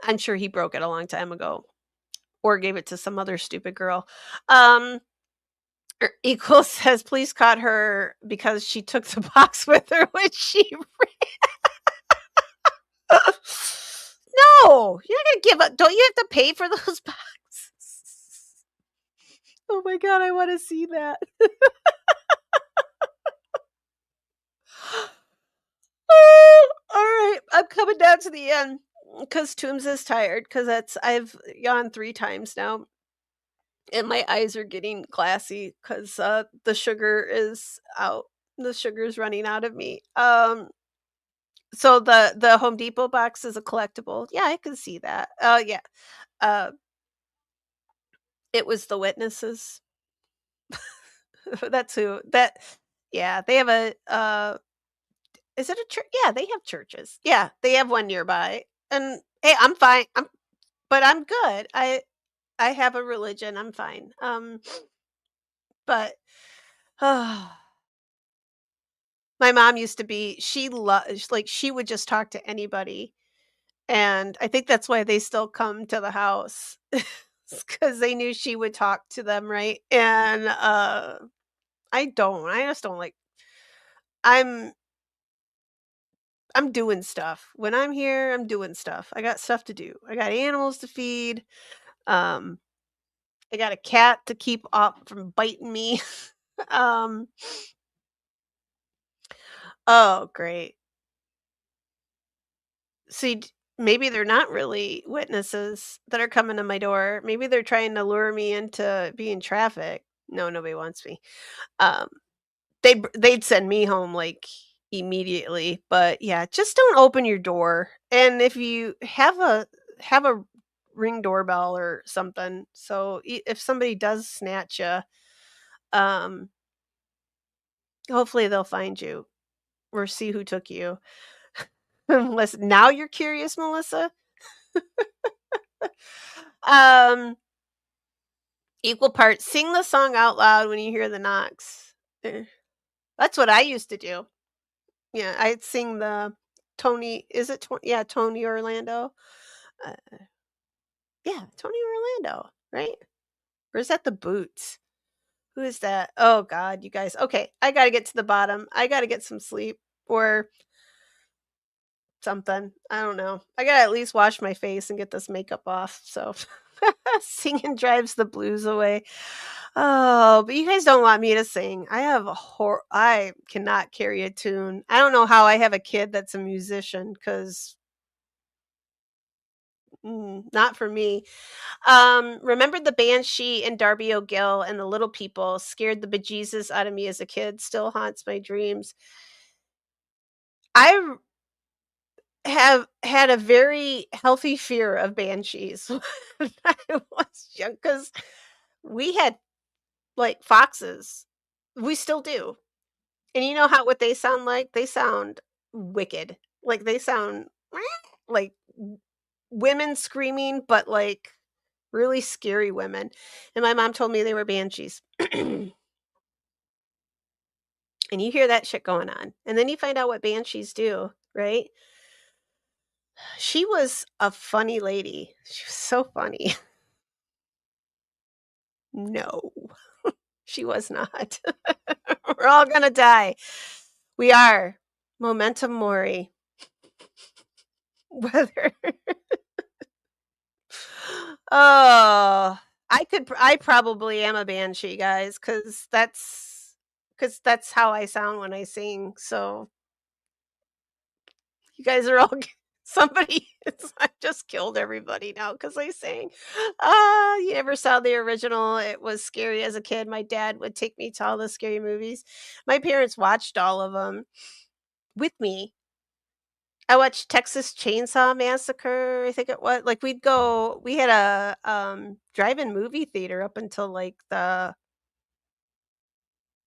I'm sure he broke it a long time ago or gave it to some other stupid girl. Um, Equal says police caught her because she took the box with her when she No, you're not gonna give up. Don't you have to pay for those boxes? Oh my god, I want to see that. Oh, all right, I'm coming down to the end because Toombs is tired because that's I've yawned 3 times now. And my eyes are getting glassy because the sugar is out. The sugar is running out of me. So the Home Depot box is a collectible. Yeah, I can see that. Yeah. Uh, it was the witnesses. That's who that. Yeah, they have a. Is it a church? Yeah, they have churches. Yeah, they have one nearby. And hey, I'm fine. But I'm good. I have a religion. I'm fine. But. My mom used to be like, she would just talk to anybody, and I think that's why they still come to the house, because they knew she would talk to them, right? And, I just don't like I'm I'm doing stuff. When I'm here, I'm doing stuff. I got stuff to do. I got animals to feed, um, I got a cat to keep up from biting me, um oh, great. See, maybe they're not really witnesses that are coming to my door. Maybe they're trying to lure me into being trafficked. No, nobody wants me. Um, they'd send me home like immediately. But yeah, just don't open your door. And if you have a ring doorbell or something, so if somebody does snatch you, um, hopefully they'll find you or see who took you. Unless now you're curious, Melissa. Um, Equal parts, sing the song out loud when you hear the knocks. That's what I used to do. Yeah, I'd sing the Tony is it yeah, Tony Orlando? Uh, yeah, Tony Orlando, right? Or is that the Boots? Who is that? Oh god, you guys. Okay, I gotta get to the bottom. I gotta get some sleep or something. I don't know. I gotta at least wash my face and get this makeup off. So singing drives the blues away. Oh, but you guys don't want me to sing. I cannot carry a tune. I don't know how I have a kid that's a musician because not for me. Remember the Banshee and Darby O'Gill and the Little People scared the bejesus out of me as a kid. Still haunts my dreams. I have had a very healthy fear of banshees when I was young because we had like foxes. We still do. And you know how what they sound like? They sound wicked. Like they sound like women screaming, but like really scary women. And my mom told me they were banshees. And you hear that shit going on. And then you find out what banshees do, right? She was a funny lady. She was so funny. No, she was not. We're all gonna die. We are. Momentum mori. Whether Oh, I probably am a banshee, guys, cause that's how I sound when I sing, so you guys are all somebody I just killed everybody now because I sang. You never saw the original, it was scary as a kid, my dad would take me to all the scary movies. My parents watched all of them with me. I watched Texas Chainsaw Massacre, I think it was. Like, we had a, drive-in movie theater up until, like, the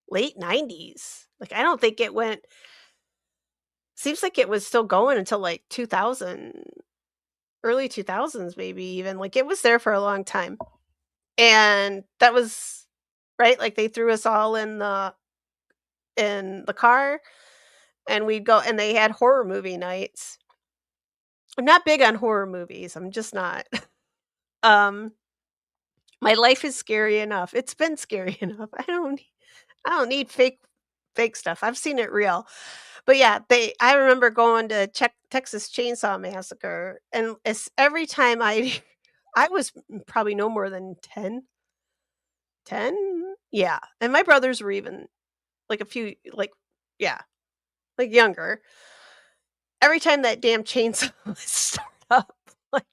late '90s. Like, I don't think it went seems like it was still going until, like, 2000, early 2000s maybe even, like, it was there for a long time. And that was right, like, they threw us all in the car, and we'd go and they had horror movie nights. I'm not big on horror movies, I'm just not. Um My life is scary enough. It's been scary enough. I don't need fake stuff. I've seen it real. But yeah, they I remember going to check Texas Chainsaw Massacre and it's every time I was probably no more than 10, 10. Yeah. And my brothers were even like a few like yeah, like younger. Every time that damn chainsaw would start up, like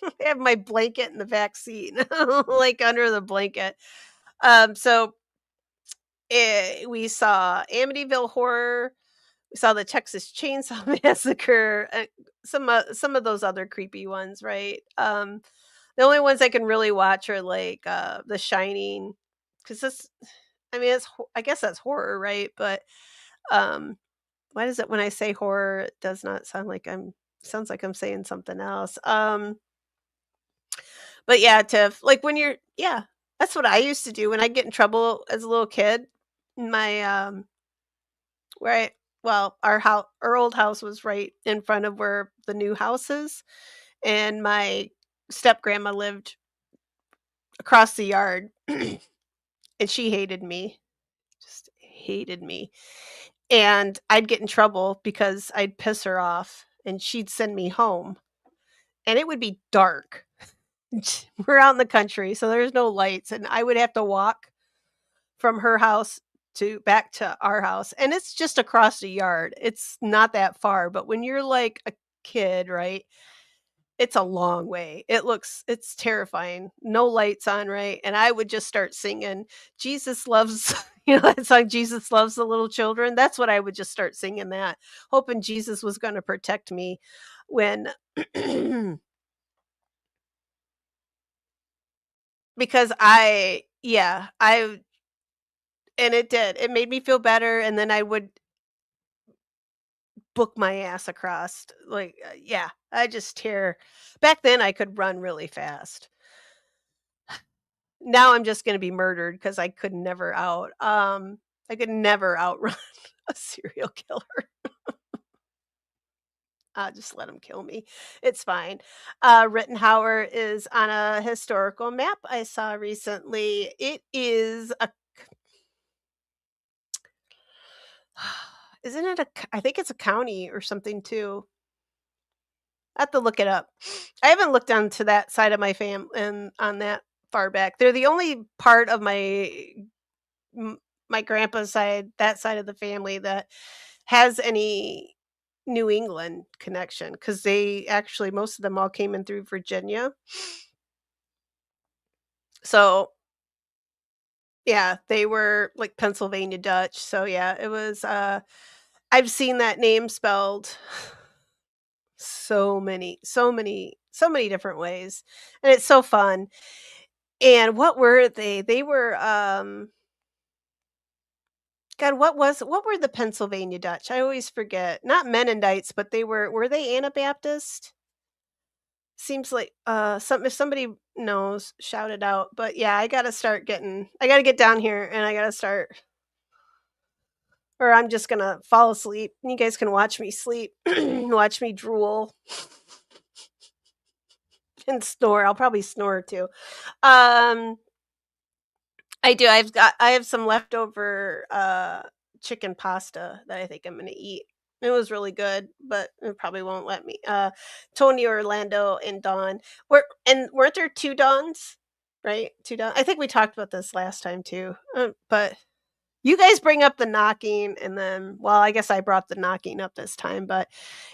I have my blanket in the back seat, like under the blanket. So we saw Amityville Horror, we saw the Texas Chainsaw Massacre, some of those other creepy ones, right? The only ones I can really watch are like The Shining, because this, I mean, I guess that's horror, right? But um, why does it when I say horror, it does not sound like sounds like I'm saying something else. But yeah, Tiff, like when you're, yeah, that's what I used to do when I get in trouble as a little kid. My Right. Well, our old house was right in front of where the new house is, and my step grandma lived across the yard, and she hated me, just hated me. And I'd get in trouble because I'd piss her off, and she'd send me home, and it would be dark. We're out in the country, so there's no lights, and I would have to walk from her house to back to our house, and it's just across the yard. It's not that far, but when you're like a kid, right? It's a long way. It's terrifying. No lights on, right? And I would just start singing Jesus loves that song Jesus loves the little children. That's what I would just start singing that, hoping Jesus was going to protect me when because I and it did. It made me feel better and then I would book my ass across, like, yeah, I just tear back then, I could run really fast. Now I'm just gonna be murdered because I could never outrun a serial killer. I'll just let him kill me. It's fine. Rittenhauer is on a historical map I saw recently. It is a isn't it I think it's a county or something too. I have to look it up. I haven't looked onto that side of my and on that far back. They're the only part of m- my grandpa's side, that side of the family that has any New England connection because they actually most of them all came in through Virginia. So yeah, they were like Pennsylvania Dutch. So yeah, it was I've seen that name spelled so many different ways. And it's so fun. And what were they? They were God, what were the Pennsylvania Dutch? I always forget. Not Mennonites, but were they Anabaptist? Seems like, if somebody knows, shout it out, but yeah, I gotta get down here and I gotta start or I'm just gonna fall asleep. You guys can watch me sleep, watch me drool and snore. I'll probably snore too. Um, I have some leftover, chicken pasta that I think I'm gonna eat. It was really good, but it probably won't let me. Tony, Orlando, and Dawn. Weren't there 2 Dawns? Right? 2 Dawn I think we talked about this last time too, but you guys bring up the knocking and then well, I guess I brought the knocking up this time, but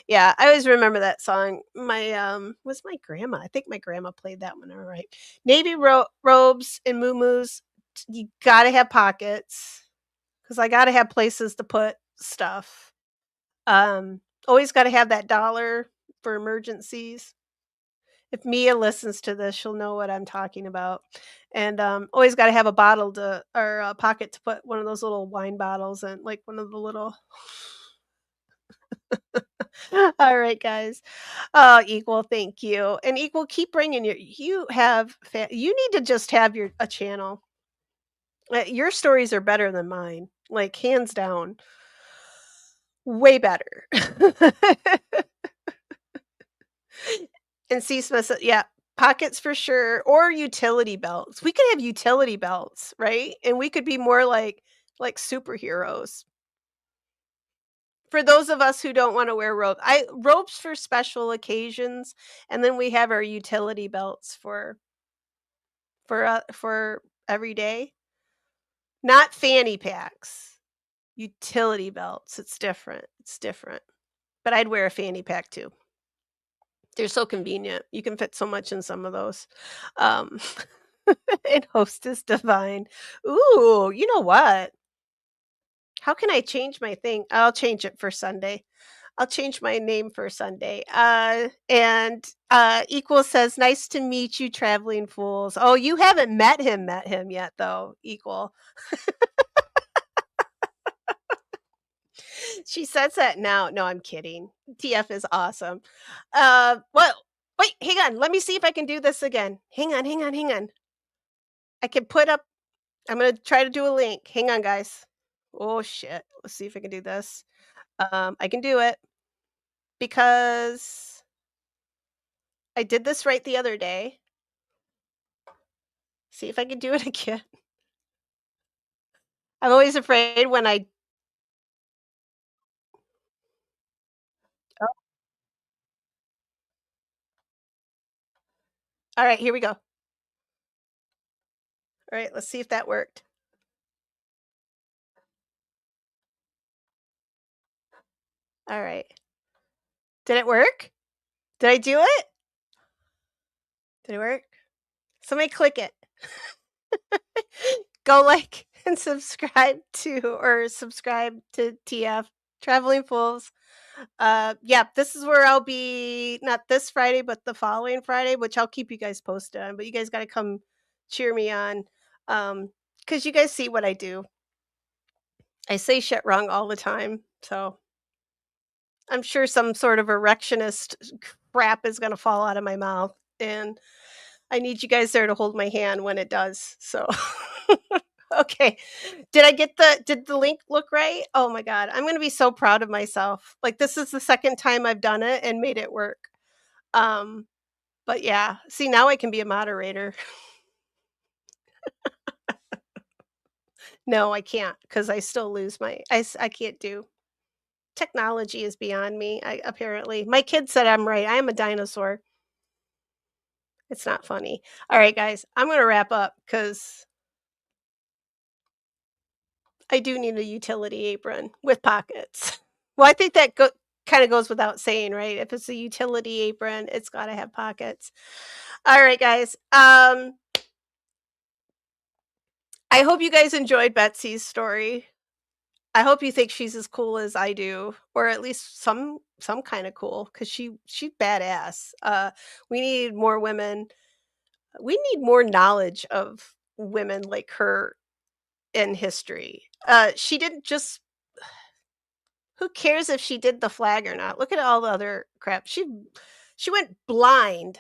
yeah, I always remember that song. Was my grandma I think my grandma played that one, alright. Navy robes and muumuus, you gotta have pockets, 'cause I gotta have places to put stuff. Always gotta have that dollar for emergencies. If Mia listens to this, she'll know what I'm talking about. And, always gotta have a bottle to or a pocket to put one of those little wine bottles in, like, one of the little Alright, guys. Oh, Equal, thank you. And Equal, keep bringing you need to just have a channel. Your stories are better than mine, like, hands down. Way better. And C Smith said yeah, pockets for sure, or utility belts. We could have utility belts, right? And we could be more like superheroes. For those of us who don't wanna wear ropes for special occasions, and then we have our utility belts for every day. Not fanny packs. Utility belts, it's different. But I'd wear a fanny pack too. They're so convenient. You can fit so much in some of those. Um, and hostess divine. Ooh, you know what? How can I change my thing? I'll change it for Sunday. I'll change my name for Sunday. And Equal says, "Nice to meet you, traveling fools." Oh, you haven't met him yet, though. Equal. She says that now. No, I'm kidding. TF is awesome. Well, wait, hang on. Let me see if I can do this again. Hang on. I can put up I'm gonna try to do a link. Hang on, guys. Oh shit. Let's see if I can do this. I can do it because I did this right the other day. See if I can do it again. I'm always afraid when I oh, all right, here we go. All right, let's see if that worked. All right. Did it work? Did I do it? Did it work? Somebody click it. Go like and subscribe to TF Traveling Fools. Yeah, this is where I'll be not this Friday, but the following Friday, which I'll keep you guys posted on. But you guys got to come cheer me on, because you guys see what I do. I say shit wrong all the time, so I'm sure some sort of erectionist crap is gonna fall out of my mouth, and I need you guys there to hold my hand when it does. So, okay. Did the link look right? Oh my god, I'm gonna be so proud of myself. Like, this is the second time I've done it and made it work. Um, but yeah, see, now I can be a moderator. No, I can't not because I still lose I can't do technology is beyond me, apparently. My kid said I'm right, I am a dinosaur. It's not funny. Alright, guys, I'm gonna wrap up because I do need a utility apron with pockets. Well, I think that kinda goes without saying, right? If it's a utility apron, it's gotta have pockets. Alright, guys, I hope you guys enjoyed Betsy's story. I hope you think she's as cool as I do, or at least some kinda cool, 'cause she's badass. We need more women we need more knowledge of women like her in history. She didn't just who cares if she did the flag or not? Look at all the other crap. She went blind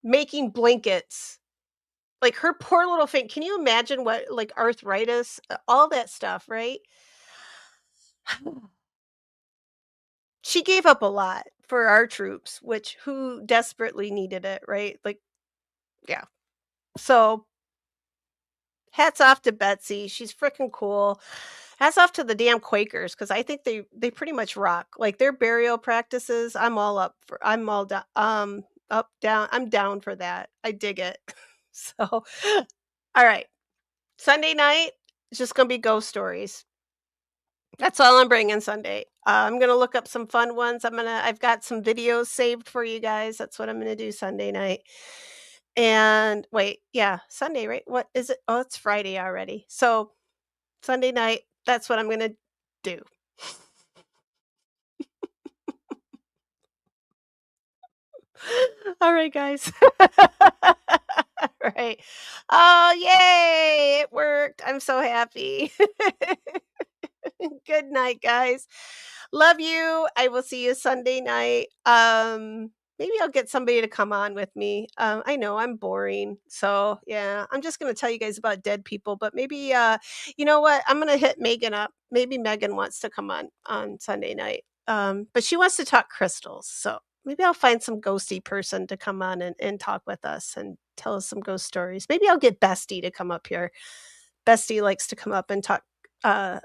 making blankets. Like, her poor little thing. Can you imagine what like, arthritis, all that stuff, right? She gave up a lot for our troops, which who desperately needed it, right? Like, yeah. So, hats off to Betsy, she's freaking cool. Hats off to the damn Quakers because I think they pretty much rock. Like, their burial practices, I'm all down, up, down, I'm down for that. I dig it. So, alright. Sunday night, it's just gonna be ghost stories. That's all I'm bringing Sunday. I'm gonna look up some fun ones. I've got some videos saved for you guys. That's what I'm gonna do Sunday night. And wait, yeah, Sunday, right? What is it? Oh, it's Friday already. So Sunday night, that's what I'm gonna do. All right, guys. Right. Oh, yay! It worked. I'm so happy. Good night, guys. Love you. I will see you Sunday night. Maybe I'll get somebody to come on with me. I know I'm boring. So, yeah, I'm just going to tell you guys about dead people, but maybe you know what? I'm going to hit Megan up. Maybe Megan wants to come on Sunday night. But she wants to talk crystals. So, maybe I'll find some ghosty person to come on and talk with us and tell us some ghost stories. Maybe I'll get Bestie to come up here. Bestie likes to come up and uh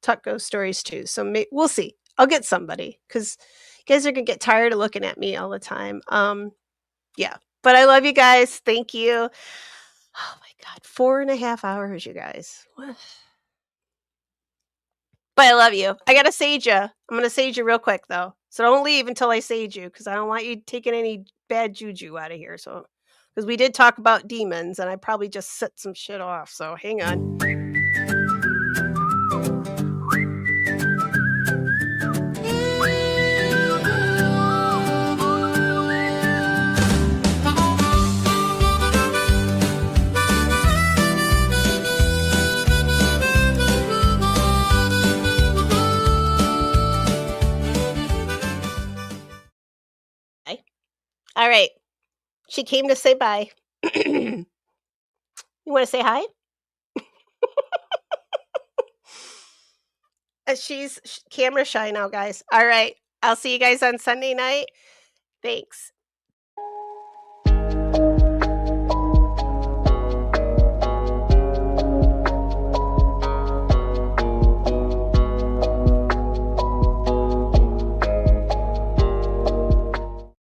talk ghost stories too. So we'll see. I'll get somebody because you guys are gonna get tired of looking at me all the time. Yeah. But I love you guys. Thank you. Oh my god, 4.5 hours, you guys. What? But I love you. I gotta sage you. I'm gonna sage you real quick though. So don't leave until I sage you because I don't want you taking any bad juju out of here. So because we did talk about demons and I probably just set some shit off. So hang on. All right. She came to say bye. You want to say hi? She's camera shy now, guys. All right. I'll see you guys on Sunday night. Thanks.